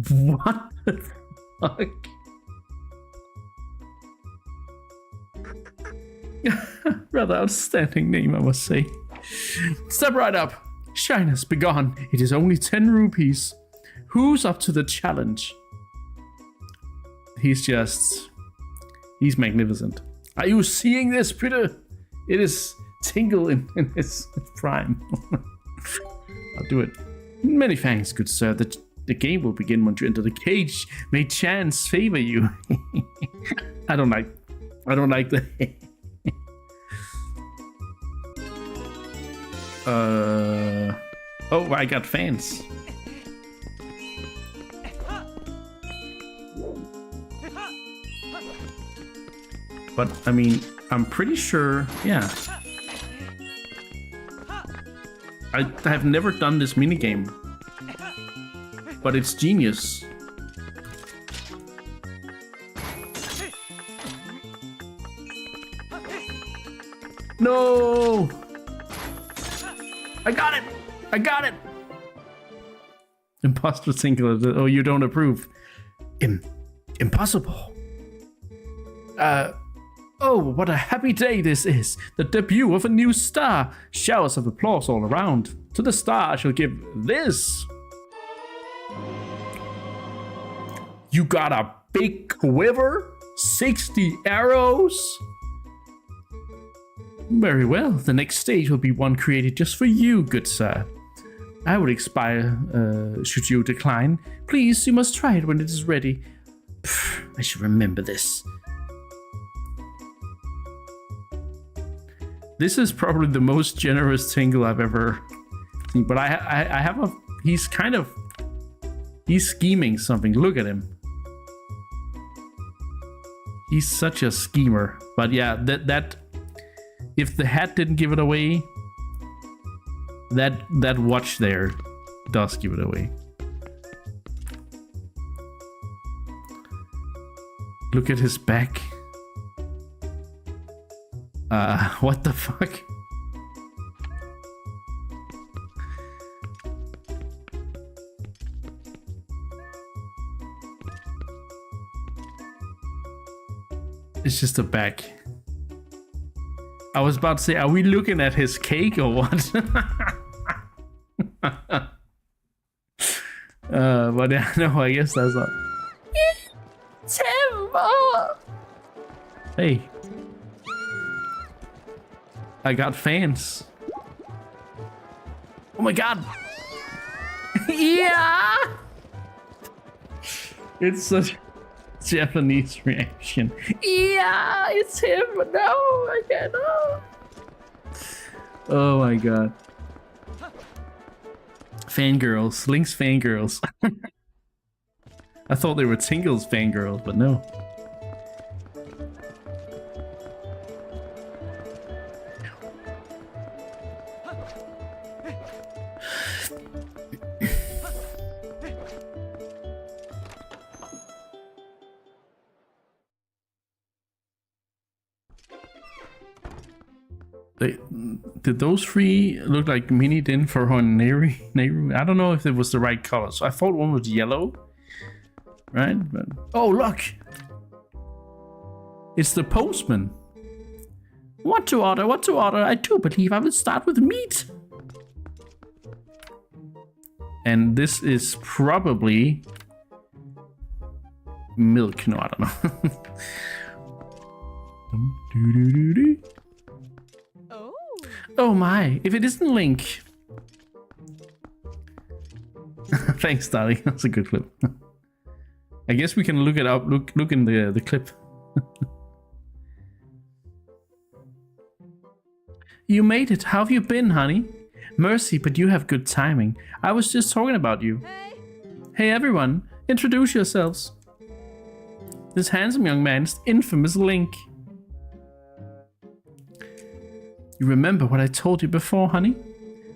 What the fuck? Rather outstanding name, I must say. Step right up. Shyness, begone. It is only 10 rupees. Who's up to the challenge? He's magnificent. Are you seeing this, Peter? It is Tingle in its prime. I'll do it. Many thanks, good sir. The game will begin once you enter the cage. May chance favor you. I don't like the oh, I got fans. But I mean, I'm pretty sure, yeah. I have never done this minigame, but it's genius. No! I got it! I got it! Imposter Singular. Oh, you don't approve. Impossible. Oh, what a happy day this is. The debut of a new star. Showers of applause all around. To the star I shall give this. You got a big quiver? 60 arrows? Very well. The next stage will be one created just for you, good sir. I would expire should you decline. Please, you must try it when it is ready. I should remember this. This is probably the most generous Tingle I've ever seen. But I have a... He's scheming something. Look at him. He's such a schemer. But yeah, that if the hat didn't give it away, that watch there does give it away. Look at his back. What the fuck? It's just a back. I was about to say, are we looking at his cake or what? But yeah, no, I guess that's not. It's him! Oh. Hey. I got fans. Oh my god! Yeah! It's such a Japanese reaction. Yeah, it's him! No, I cannot! Oh my god. Fangirls. Link's fangirls. I thought they were Tingle's fangirls, but no. Did those three look like mini din for her Nehru? I don't know if it was the right color. So I thought one was yellow, right? But oh look, it's the postman. What to order? What to order? I do believe I will start with meat. And this is probably milk. No, I don't know. Oh my, if it isn't Link. Thanks, darling. That's a good clip. I guess we can look it up. Look in the clip. You made it. How have you been, honey? Mercy, but you have good timing. I was just talking about you. Hey everyone, introduce yourselves. This handsome young man is infamous Link. You remember what I told you before, honey?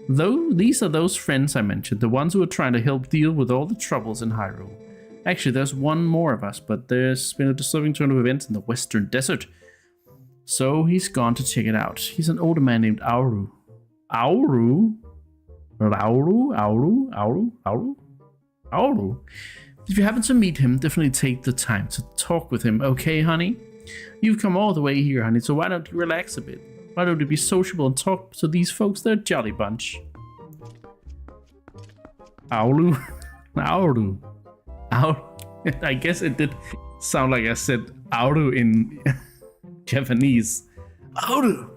These are those friends I mentioned, the ones who are trying to help deal with all the troubles in Hyrule. Actually, there's one more of us, but there's been a disturbing turn of events in the Western Desert. So he's gone to check it out. He's an older man named Auru. Auru? Auru? If you happen to meet him, definitely take the time to talk with him, okay, honey? You've come all the way here, honey, so why don't you relax a bit? Why don't you be sociable and talk to these folks? They're a jolly bunch. Auru? Auru. Auru. I guess it did sound like I said Auru in Japanese. Auru!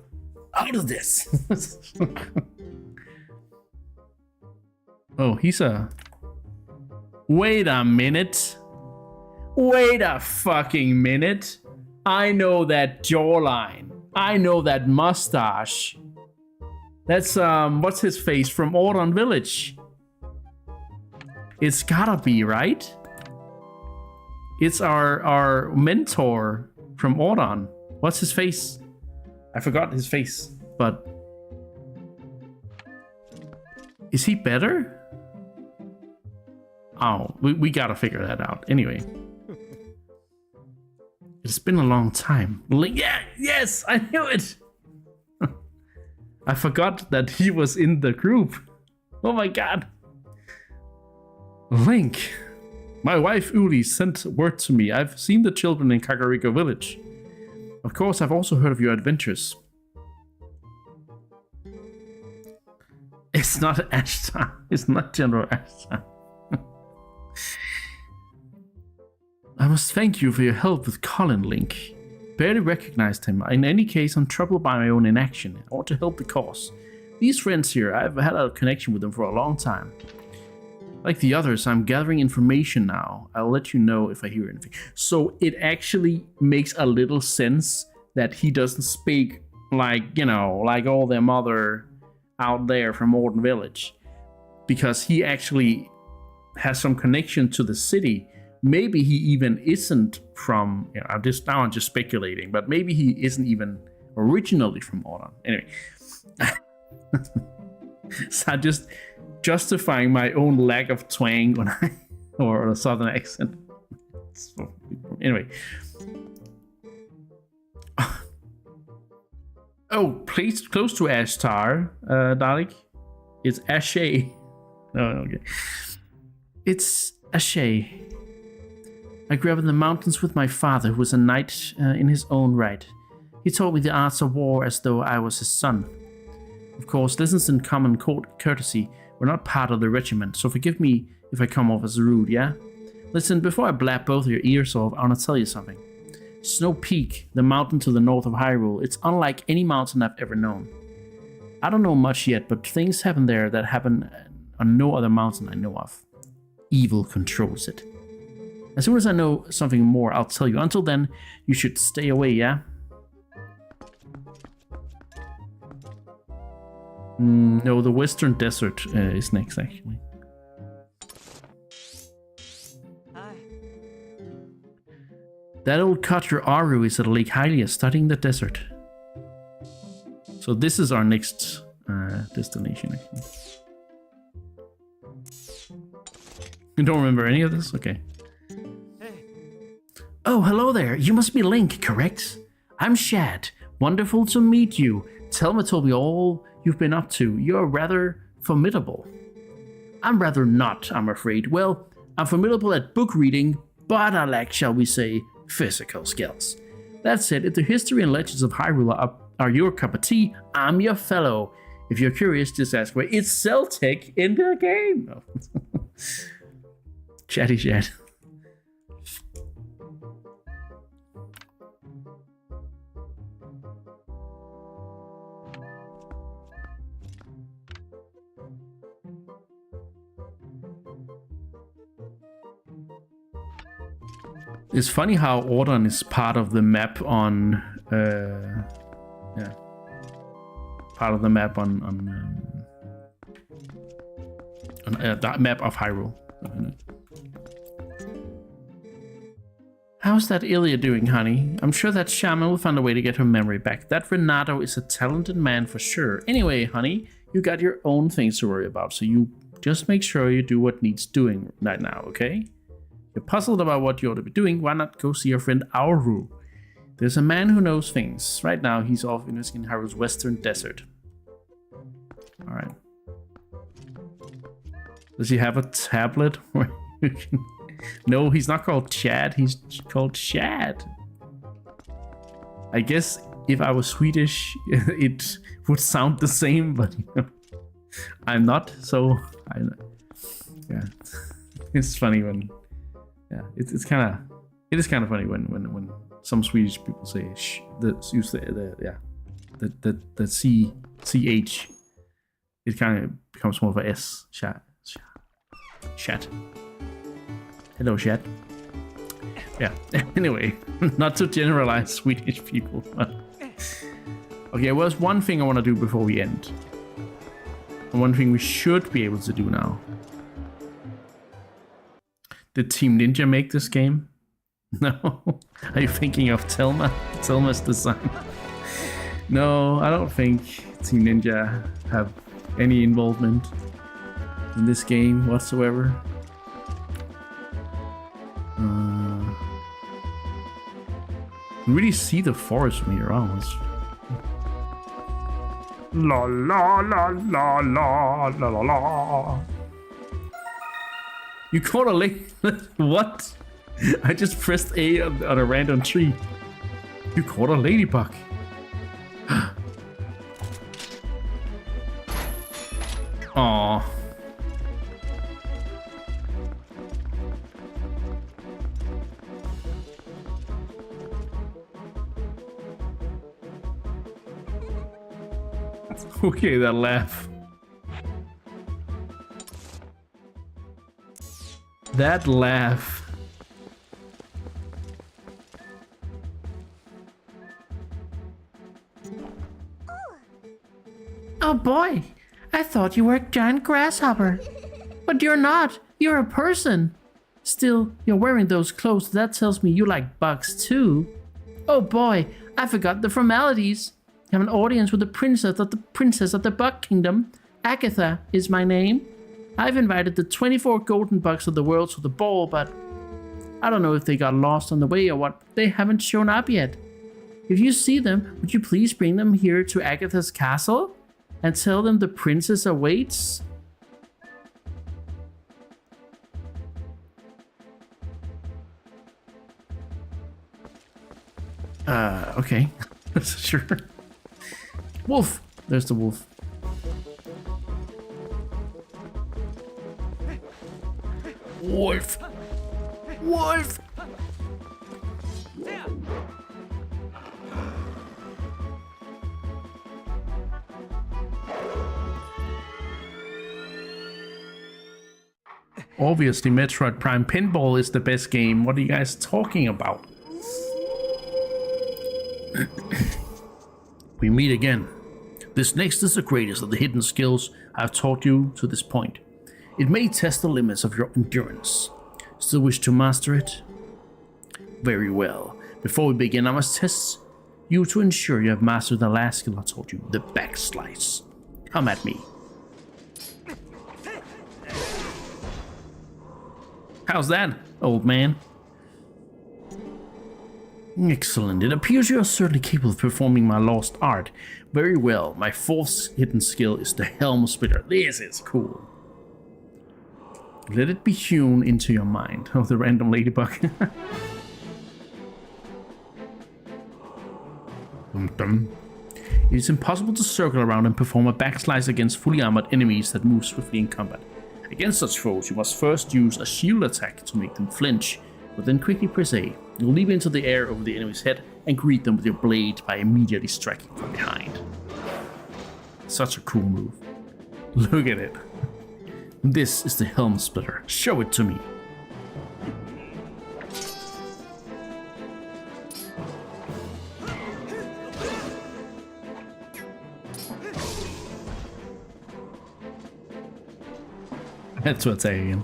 Out of this! Oh, he's a... Wait a minute. Wait a fucking minute. I know that jawline. I know that mustache. That's, what's his face from Ordon Village? It's gotta be, right? It's our mentor from Ordon. What's his face? I forgot his face, but... Is he better? Oh, we gotta figure that out. Anyway. It's been a long time. Yeah, yes, I knew it. I forgot that he was in the group. Oh my god. Link. My wife Uli sent word to me. I've seen the children in Kakariko village. Of course, I've also heard of your adventures. It's not Ashtar. It's not General Ashtar. I must thank you for your help with Colin, Link. Barely recognized him. In any case, I'm troubled by my own inaction. I want to help the cause. These friends here, I've had a connection with them for a long time. Like the others, I'm gathering information now. I'll let you know if I hear anything. So it actually makes a little sense that he doesn't speak like, you know, like all their mother out there from Ordon Village. Because he actually has some connection to the city. Maybe he even isn't from, you know, I'm just speculating, but maybe he isn't even originally from Ordon. Anyway. So I'm just justifying my own lack of twang when or a southern accent. Anyway, Oh, placed close to Ashtar, Dalek. It's Ashay. No, okay. It's Ashay. I grew up in the mountains with my father, who was a knight in his own right. He taught me the arts of war as though I was his son. Of course, lessons in common courtesy were not part of the regiment, so forgive me if I come off as rude, yeah? Listen, before I blab both of your ears off, I want to tell you something. Snow Peak, the mountain to the north of Hyrule, it's unlike any mountain I've ever known. I don't know much yet, but things happen there that happen on no other mountain I know of. Evil controls it. As soon as I know something more, I'll tell you. Until then, you should stay away, yeah? No, the Western Desert is next, actually. That old cutter Aru is at Lake Hylia studying the desert. So this is our next destination, actually. You don't remember any of this? Okay. Oh, hello there. You must be Link, correct? I'm Shad. Wonderful to meet you. Telma told me all you've been up to. You're rather formidable. I'm rather not, I'm afraid. Well, I'm formidable at book reading, but I lack, shall we say, physical skills. That said, if the history and legends of Hyrule are your cup of tea, I'm your fellow. If you're curious, just ask where it's Celtic in the game. Oh. Chatty chat. It's funny how Ordon is part of the map on, part of the map on that map of Hyrule. How's that Ilya doing, honey? I'm sure that shaman will find a way to get her memory back. That Renato is a talented man for sure. Anyway, honey, you got your own things to worry about, so you just make sure you do what needs doing right now, okay? You're puzzled about what you ought to be doing, why not go see your friend Auru? There's a man who knows things. Right now, he's off investigating Hyrule's western desert. Alright. Does he have a tablet? No, he's not called Chad, he's called Shad. I guess if I was Swedish, it would sound the same, but you know, I'm not, so yeah. It's funny when it is kind of funny when some Swedish people say use the ch. It kind of becomes more of a s. Chat. Hello, chat. Yeah. Anyway, not to generalize Swedish people. Okay, well, there's one thing I want to do before we end. And one thing we should be able to do now. Did Team Ninja make this game? No. Are you thinking of Telma? Telma's design? No, I don't think Team Ninja have any involvement in this game whatsoever. You really see the forest from here on. La la la la la la la la. You caught a lady. What? I just pressed A on a random tree. You caught a ladybug. Aww. Okay, that laugh. That laugh. Oh boy, I thought you were a giant grasshopper. But you're not, you're a person. Still, you're wearing those clothes, that tells me you like bugs too. Oh boy, I forgot the formalities. You have an audience with the princess of the Bug Kingdom. Agatha is my name. I've invited the 24 golden bugs of the world to the ball, but I don't know if they got lost on the way or what. They haven't shown up yet. If you see them, would you please bring them here to Agatha's castle and tell them the princess awaits? Okay. Sure. Wolf! There's the wolf. Wolf! Wolf! Obviously, Metroid Prime Pinball is the best game. What are you guys talking about? We meet again. This next is the greatest of the hidden skills I've taught you to this point. It may test the limits of your endurance. Still wish to master it? Very well. Before we begin, I must test you to ensure you have mastered the last skill I taught you, the back slice. Come at me. How's that, old man? Excellent. It appears you are certainly capable of performing my lost art. Very well. My fourth hidden skill is the helm splitter. This is cool. Let it be hewn into your mind. Oh, the random ladybug. It is impossible to circle around and perform a backslice against fully armored enemies that move swiftly in combat. Against such foes, you must first use a shield attack to make them flinch, but then quickly press A. You'll leap into the air over the enemy's head and greet them with your blade by immediately striking from behind. Such a cool move. Look at it. This is the helm splitter. Show it to me. That's what's saying.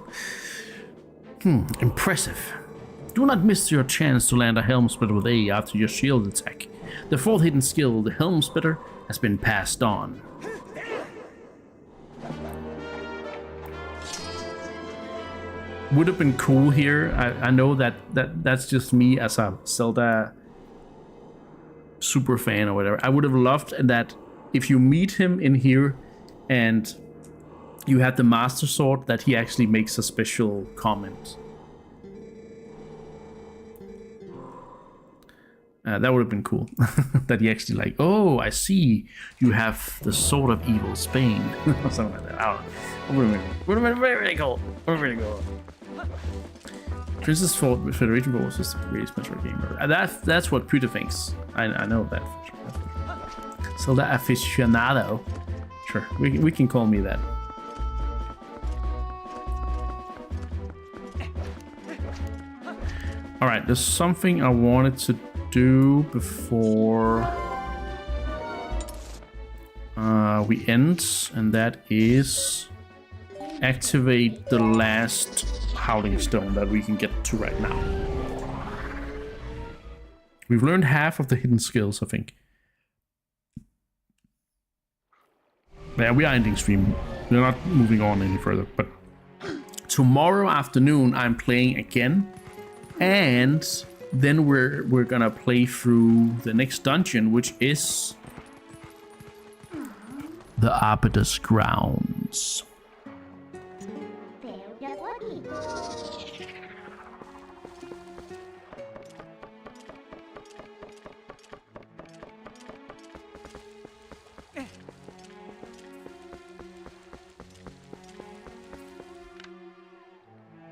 Impressive. Do not miss your chance to land a helm splitter with A after your shield attack. The fourth hidden skill, the helm splitter, has been passed on. Would have been cool here. I know that's just me as a Zelda super fan or whatever. I would have loved that if you meet him in here and you have the Master Sword, that he actually makes a special comment. That would have been cool. That he actually like, oh, I see, you have the Sword of Evil Spain. Or something like that. I don't know. Would have been very cool. Would have been really cool. Princess Federation Wars is the greatest Metroid game ever. That's what Peter thinks. I know that for sure. Zelda aficionado. Sure, we can call me that. Alright, there's something I wanted to do before we end, and that is activate the last Howling Stone that we can get to right now. We've learned half of the hidden skills, I think. Yeah, we are ending stream. We're not moving on any further, but tomorrow afternoon I'm playing again. And then we're gonna play through the next dungeon, which is the Arbiter's Grounds.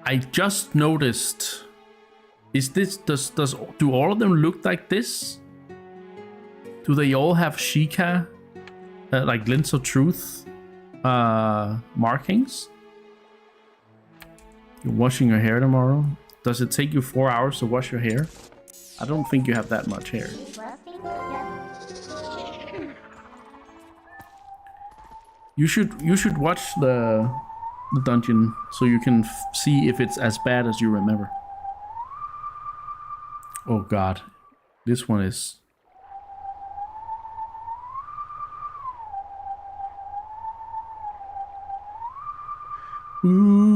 I just noticed. Is this do all of them look like this? Do they all have Sheikah, like Lens of Truth markings? You're washing your hair tomorrow? Does it take you 4 hours to wash your hair? I don't think you have that much hair. You should watch the dungeon so you can see if it's as bad as you remember. Oh god, this one is... Ooh.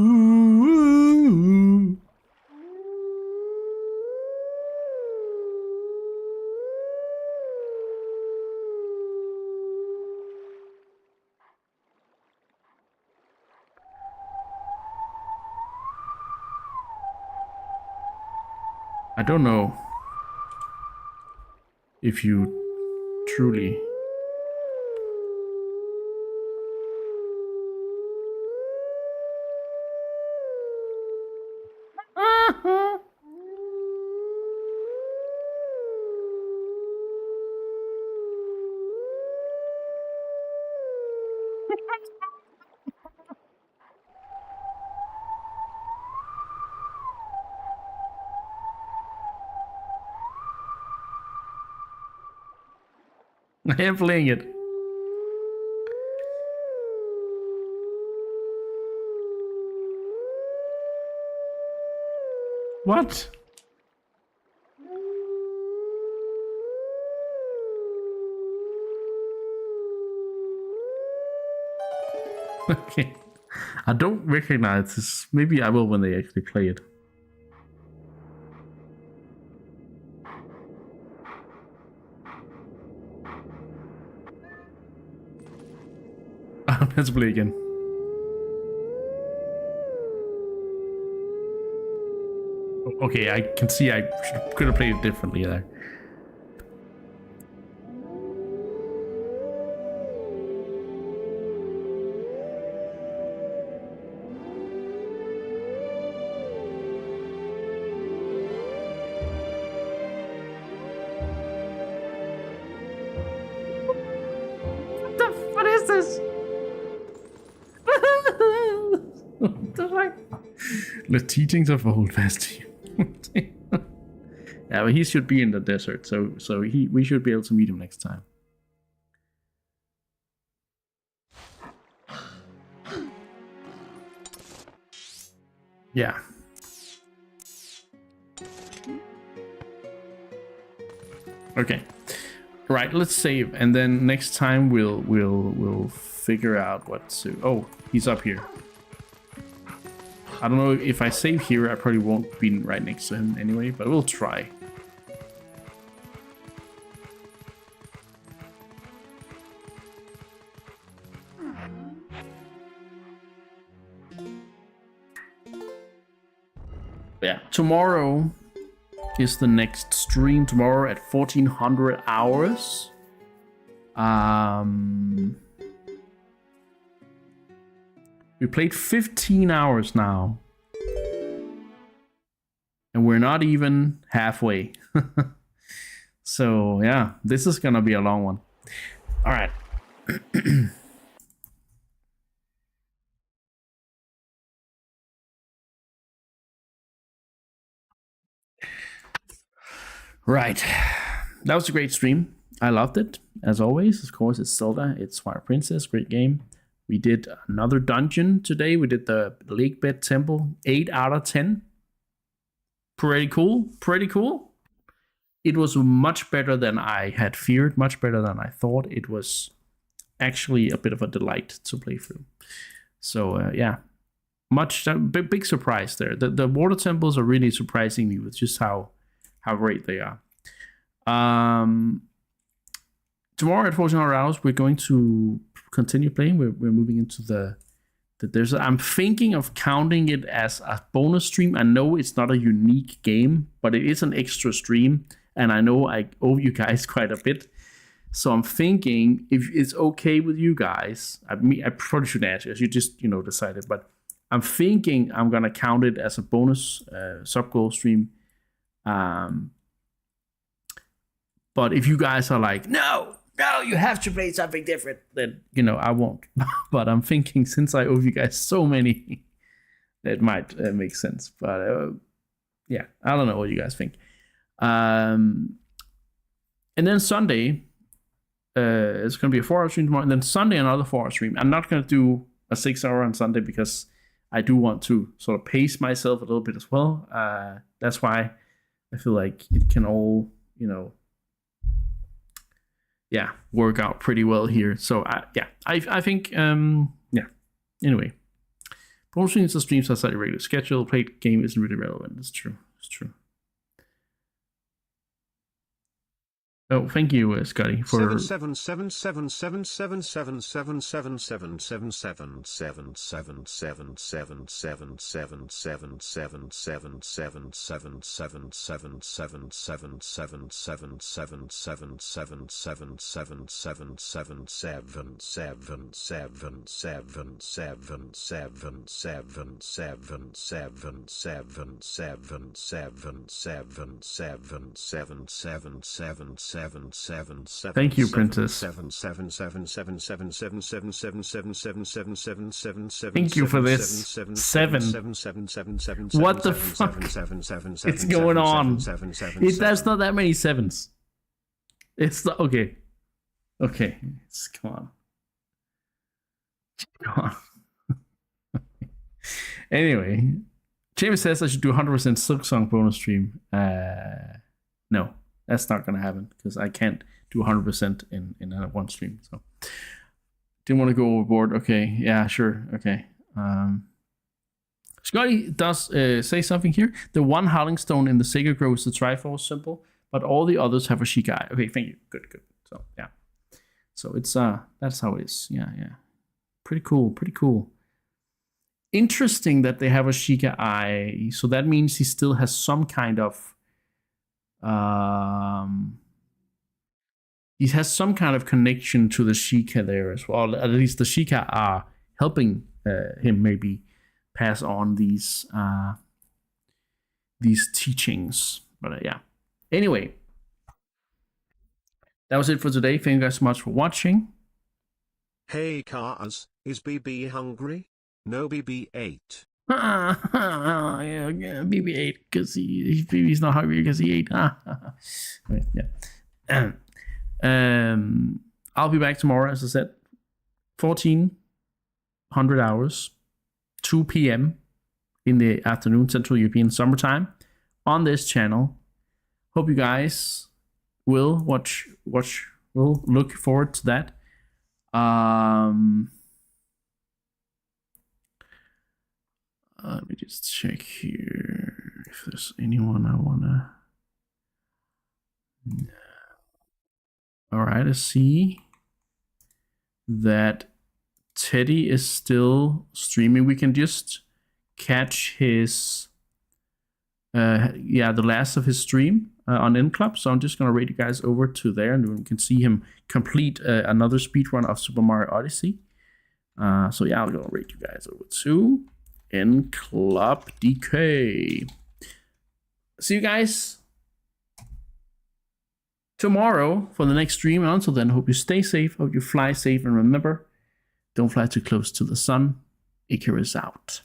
I don't know if you truly. I am playing it. What? Okay. I don't recognize this. Maybe I will when they actually play it. Let's play again. Okay, I can see I could have played it differently there. What is this? What the fuck? The teachings of old Vasti. Yeah, but he should be in the desert, so we should be able to meet him next time. Yeah. Okay. Right, let's save, and then next time we'll figure out what to. Oh, he's up here. I don't know if I save here, I probably won't be right next to him anyway, but we'll try. Yeah, tomorrow is the next stream. Tomorrow at 1400 hours. We played 15 hours now. And we're not even halfway. So, yeah, this is gonna be a long one. All right. Right. That was a great stream. I loved it, as always. Of course, it's Zelda. It's Twilight Princess. Great game. We did another dungeon today. We did the Lake Bed Temple. 8 out of 10. Pretty cool. Pretty cool. It was much better than I had feared. Much better than I thought. It was actually a bit of a delight to play through. So, yeah. Big surprise there. The water temples are really surprising me with just how great they are. Tomorrow at 1400 hours, we're going to continue playing. We're moving into the desert. I'm thinking of counting it as a bonus stream. I know it's not a unique game, but it is an extra stream, and I know I owe you guys quite a bit. So I'm thinking if it's okay with you guys, I probably shouldn't ask you, as you just decided, but I'm thinking I'm gonna count it as a bonus sub-goal stream. But if you guys are like, no, you have to play something different, then I won't. But I'm thinking, since I owe you guys so many, that might make sense. But yeah, I don't know what you guys think. And then Sunday, it's gonna be a 4-hour stream tomorrow, and then Sunday another 4-hour stream. I'm not gonna do a 6-hour on Sunday because I do want to sort of pace myself a little bit as well. That's why I feel like it can all, work out pretty well here. So I think Anyway, bonus streams and streams outside the regular schedule. Played game isn't really relevant. It's true. Oh, thank you, Scotty, for 7 Thank you, Princess. 7 7 7 7 7 7 7 7 7 7 7 7 7 7 Thank you for this. 7 Seven. 7 7 7 7 What the fuck? It's going on. There's not that many sevens. It's the, okay. Okay, come on. Come on. Anyway, James says I should do 100% Silk Song bonus stream. No, that's not gonna happen because I can't do 100% in one stream. So didn't want to go overboard. Okay, yeah, sure. Okay. Scotty does say something here. The one Howling Stone in the Sacred Grove is the Triforce symbol, but all the others have a Sheikah eye. Okay, thank you. Good. So yeah. So it's that's how it is. Yeah. Pretty cool. Interesting that they have a Sheikah eye. So that means he still has some kind of he has some kind of connection to the Sheikah there as well. At least the Sheikah are helping him maybe pass on these teachings. But yeah. Anyway, that was it for today. Thank you guys so much for watching. Hey cars, is BB hungry? No BB ate. Yeah, BB ate because BB's not hungry because he ate. Right, yeah. I'll be back tomorrow, as I said, 1400 hours, 2 p.m. in the afternoon, Central European summertime, on this channel. Hope you guys will watch. We'll look forward to that. Let me just check here if there's anyone I wanna. All right, I see that Teddy is still streaming. We can just catch his, the last of his stream on N Club. So I'm just gonna rate you guys over to there, and we can see him complete another speedrun of Super Mario Odyssey. So yeah, I'm gonna rate you guys over to N Club DK. See you guys tomorrow for the next stream. And until then, hope you stay safe, hope you fly safe, and remember, don't fly too close to the sun. Icarus out.